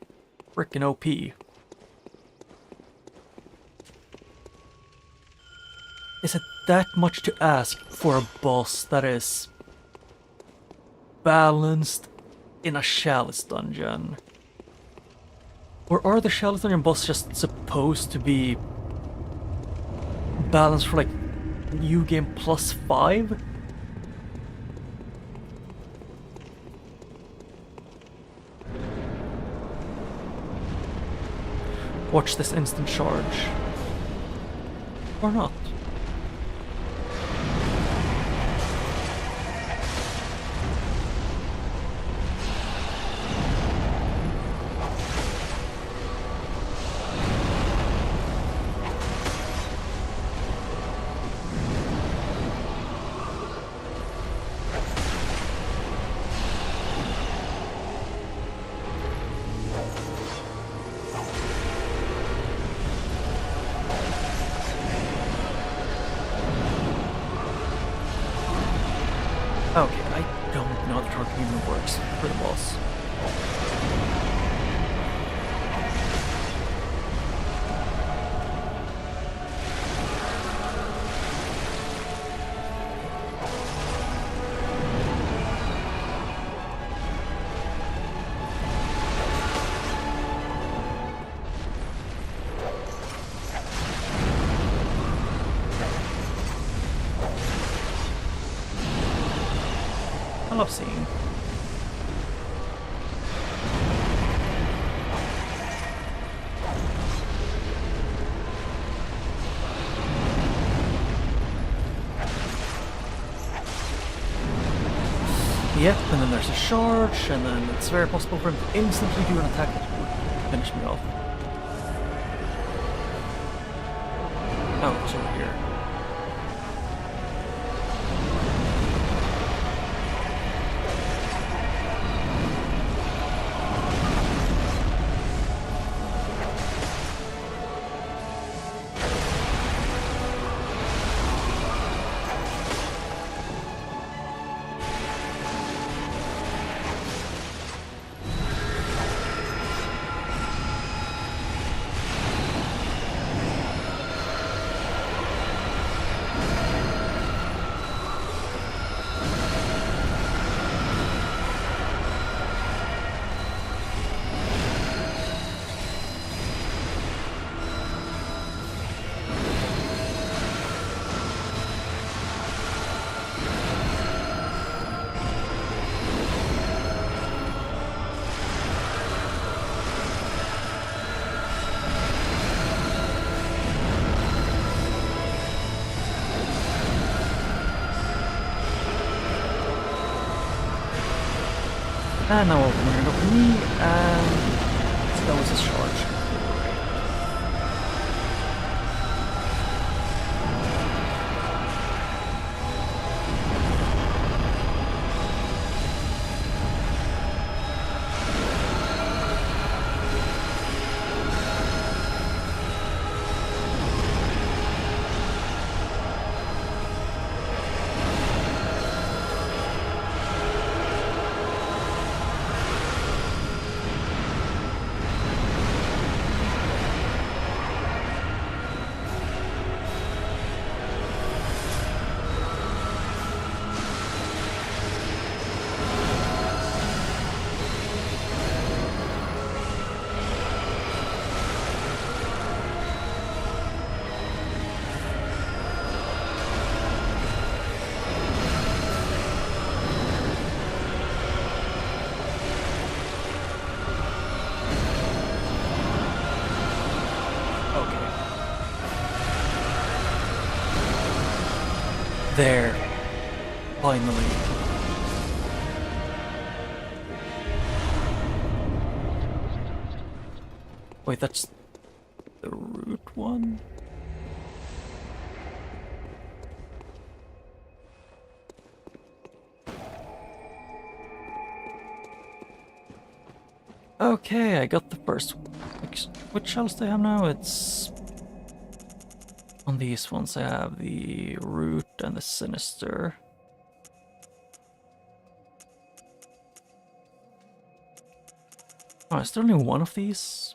Speaker 1: frickin' OP? Is it that much to ask for a boss that is balanced in a Chalice dungeon? Or are the Chalice dungeon boss just supposed to be balanced for like New Game plus 5? Watch this instant charge. Or not. Okay, I don't know how the targeting even works for the boss. I love seeing. Yep, and then there's a charge, and then it's very possible for him to instantly do an attack that would finish me off. Oh, it's over here. And now open it up to me, and that was his charge. There. Finally. Wait, that's the root one? Okay, I got the first. Which else do I have now? It's on these ones. I have the root and the sinister. Oh, is there only one of these?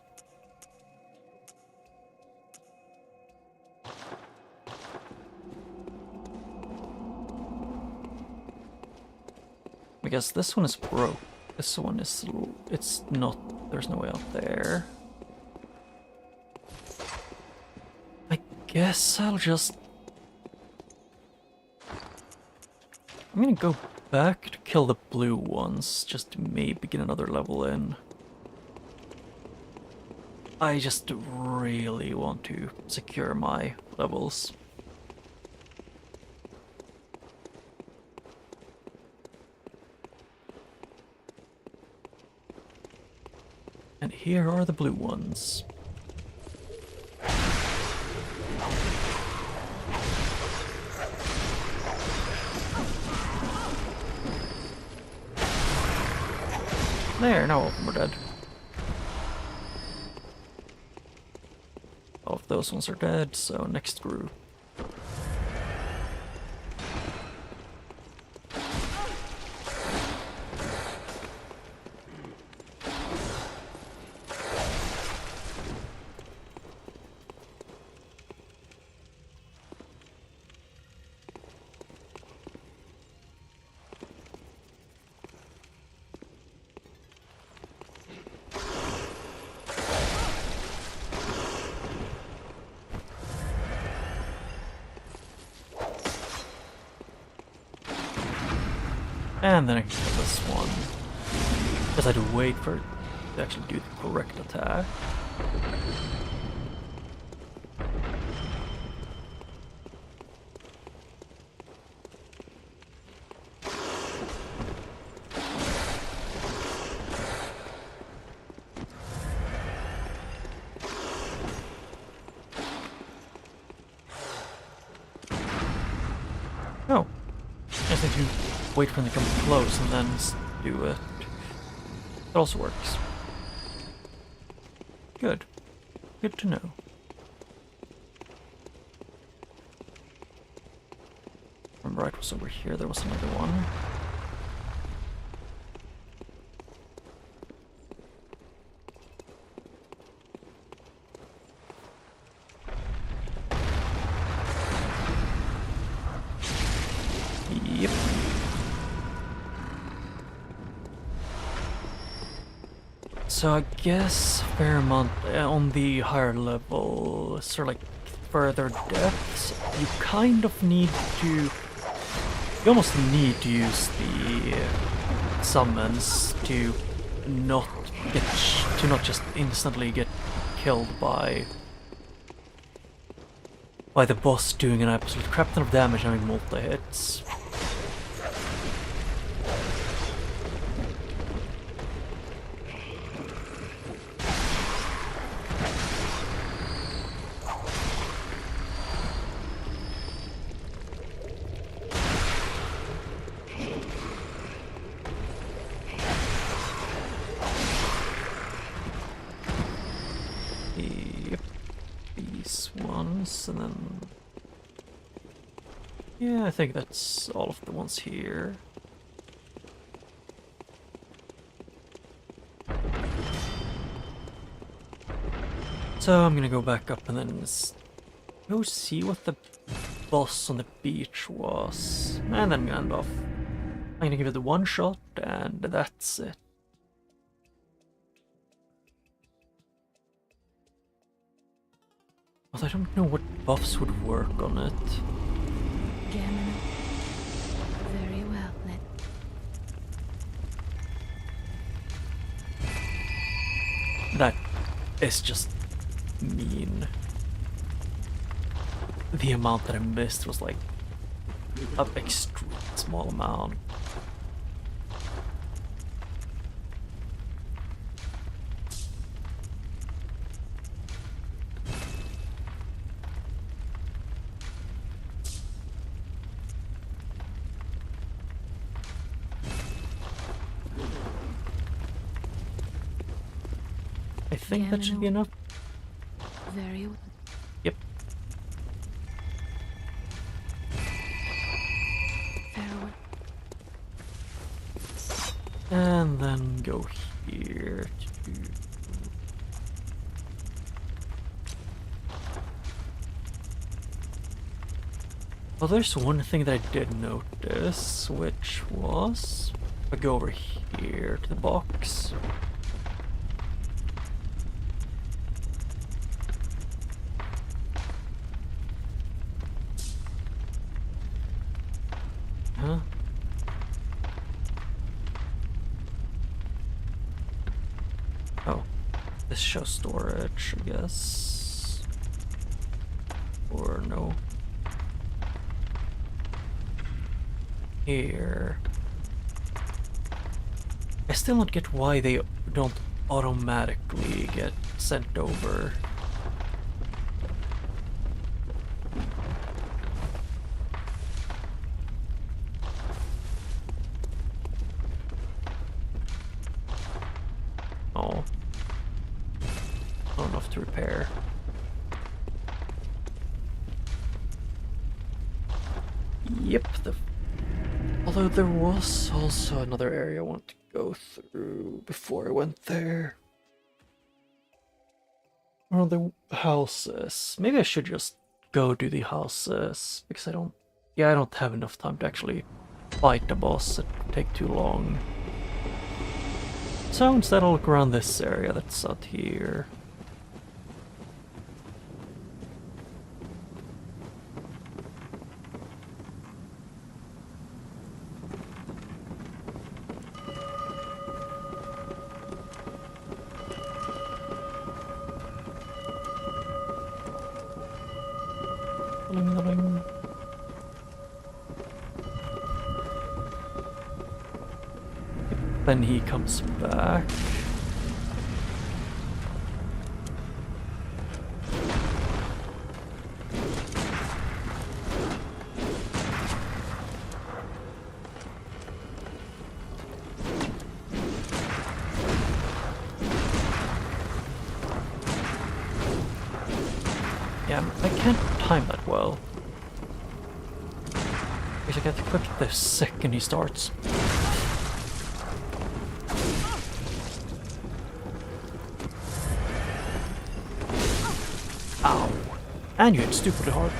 Speaker 1: I guess this one is broke. This one is, it's not, there's no way out there. I guess I'll just... I'm gonna go back to kill the blue ones, just to maybe get another level in. I just really want to secure my levels. And here are the blue ones. There, now all of them are dead. All of those ones are dead, so next group. And then I can kill this one. Because I had to wait for it to actually do the correct attack. Oh. I just need to wait for them to come close and then do it. It also works. Good. Good to know. Remember, it was over here. There was another one. Yep. So I guess Fairmont on the higher level, sort of like further depths, you kind of need to, you almost need to use the summons to not get, to not just instantly get killed by the boss doing an absolute crap ton of damage and having multi-hits. ones, and then... Yeah, I think that's all of the ones here. So I'm gonna go back up and then go see what the boss on the beach was. And then I'm gonna end off. I'm gonna give it the one shot, and that's it. But I don't know what buffs would work on it.
Speaker 2: Gammon. Very well,
Speaker 1: That is just mean. The amount that I missed was like an extreme small amount. I think that should be enough.
Speaker 2: very well.
Speaker 1: Yep.
Speaker 2: Farewell.
Speaker 1: And then go here to... Well, there's one thing that I did notice, which was... I go over here to the box. Huh? Oh, this shows storage, I guess. Or no. Here. I still don't get why they don't automatically get sent over. Oh. Not enough to repair. Yep, although there was also another area I wanted to go through before I went there. Or the houses. Maybe I should just go do the houses, because I don't have enough time to actually fight the boss. It would take too long. So instead I'll look around this area that's out here. Then he comes back. Yeah, I can't time that well. Because I get to click the second he starts. Ow. And you hit stupidly hard.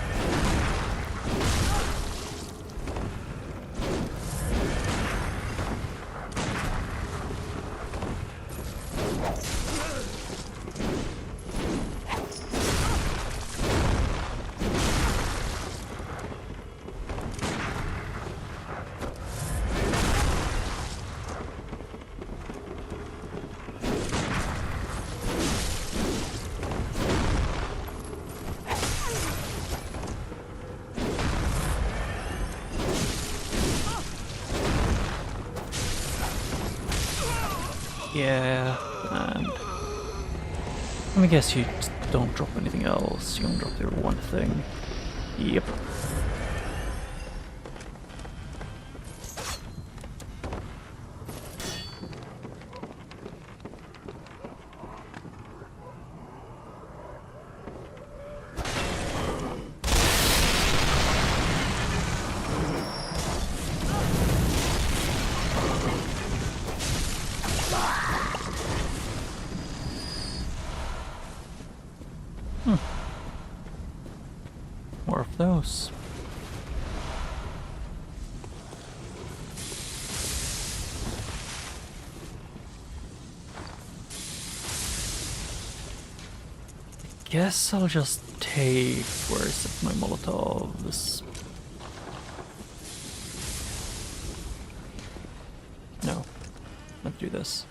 Speaker 1: Yeah, and let me guess you don't drop anything else, you only drop your one thing. Yep. More of those. Guess I'll just take, where is it, my Molotovs? No, let's do this.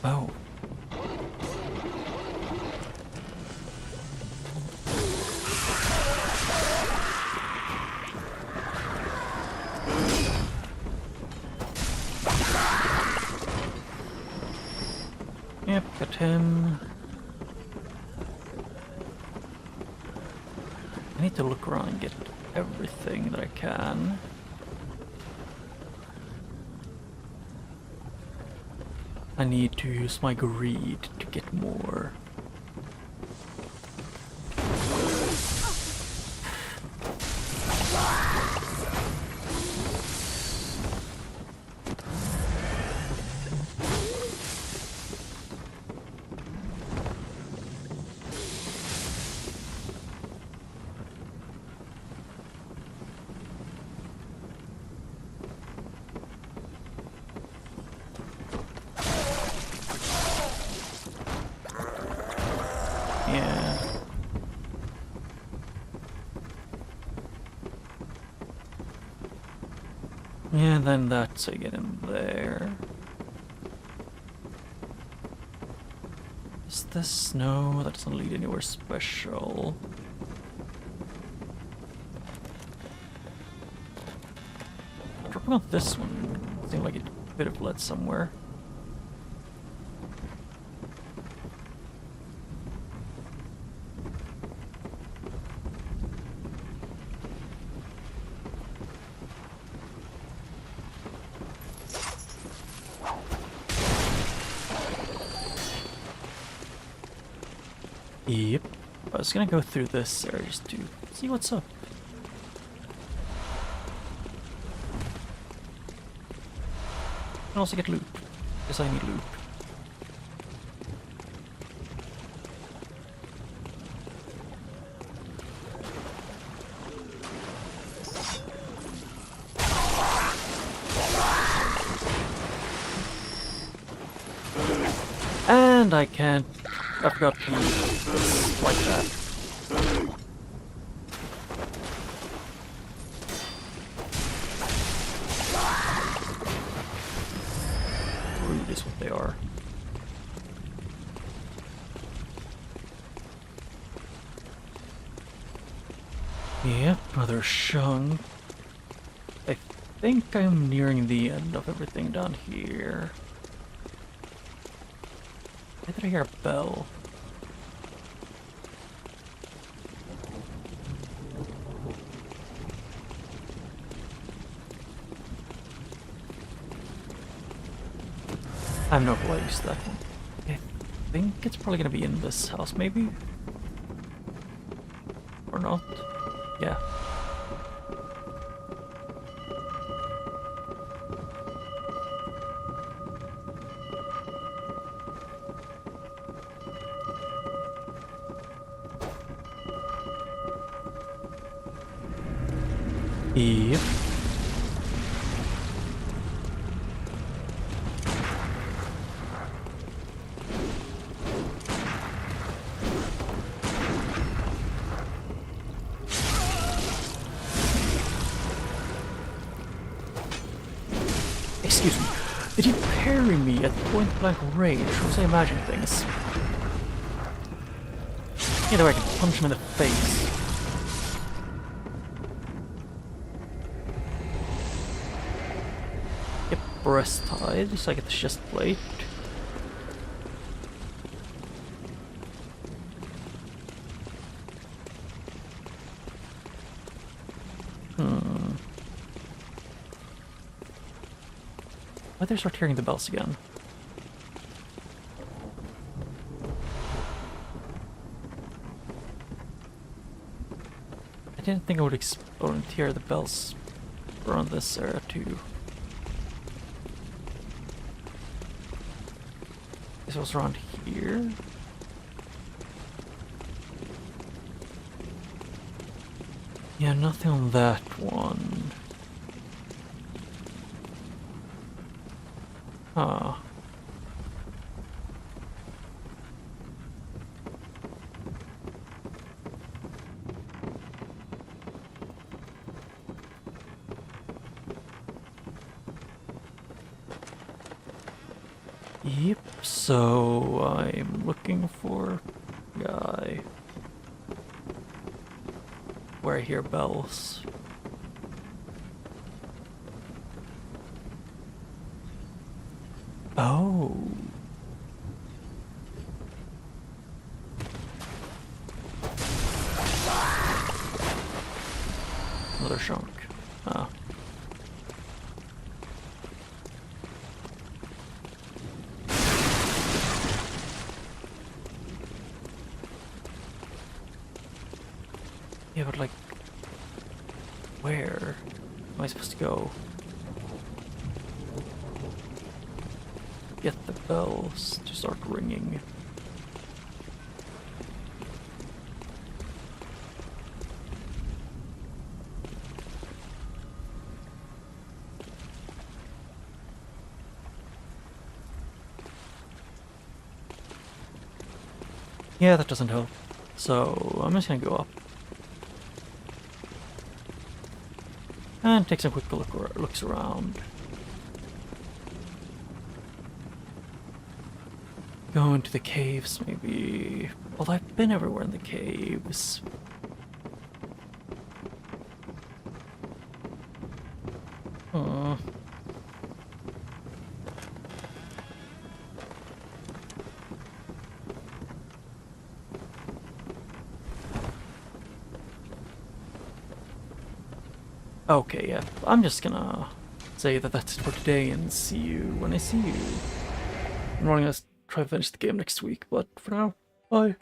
Speaker 1: Oh. Yep, got him. I need to look around and get everything that I can. I need to use my greed to get more. Yeah. Yeah, then that's how you get in there. Is this? No, that doesn't lead anywhere special. Dropping on this one seemed like it could have led somewhere. Yep. I was gonna go through this area just to see what's up. And also get loot. Because I need loot. And I can't. I forgot to like that. Rude is what they are. Yep, another shunk. I think I'm nearing the end of everything down here. Why did I hear a bell? I have no place that one. I think it's probably gonna be in this house, maybe? Or not? Yeah. Yep. Excuse me. Did he parry me at point blank range, or was I imagining things? Either way, I can punch him in the face. Get breast tied, so I get the chest plate. Why'd they start hearing the bells again? I didn't think I would hear the bells around this area too. Guess it was around here? Yeah, nothing on that one. Huh. Yep, so I'm looking for a guy where I hear bells. Oh. Another shark. Ah. Yeah, but like, where am I supposed to go? Get the bells to start ringing. Yeah, that doesn't help. So I'm just gonna go up. And take some quick looks around. Go into the caves, maybe. Well, I've been everywhere in the caves. Hmm. Okay, yeah. I'm just gonna say that that's it for today and see you when I see you. I'm probably gonna try to finish the game next week, but for now, bye.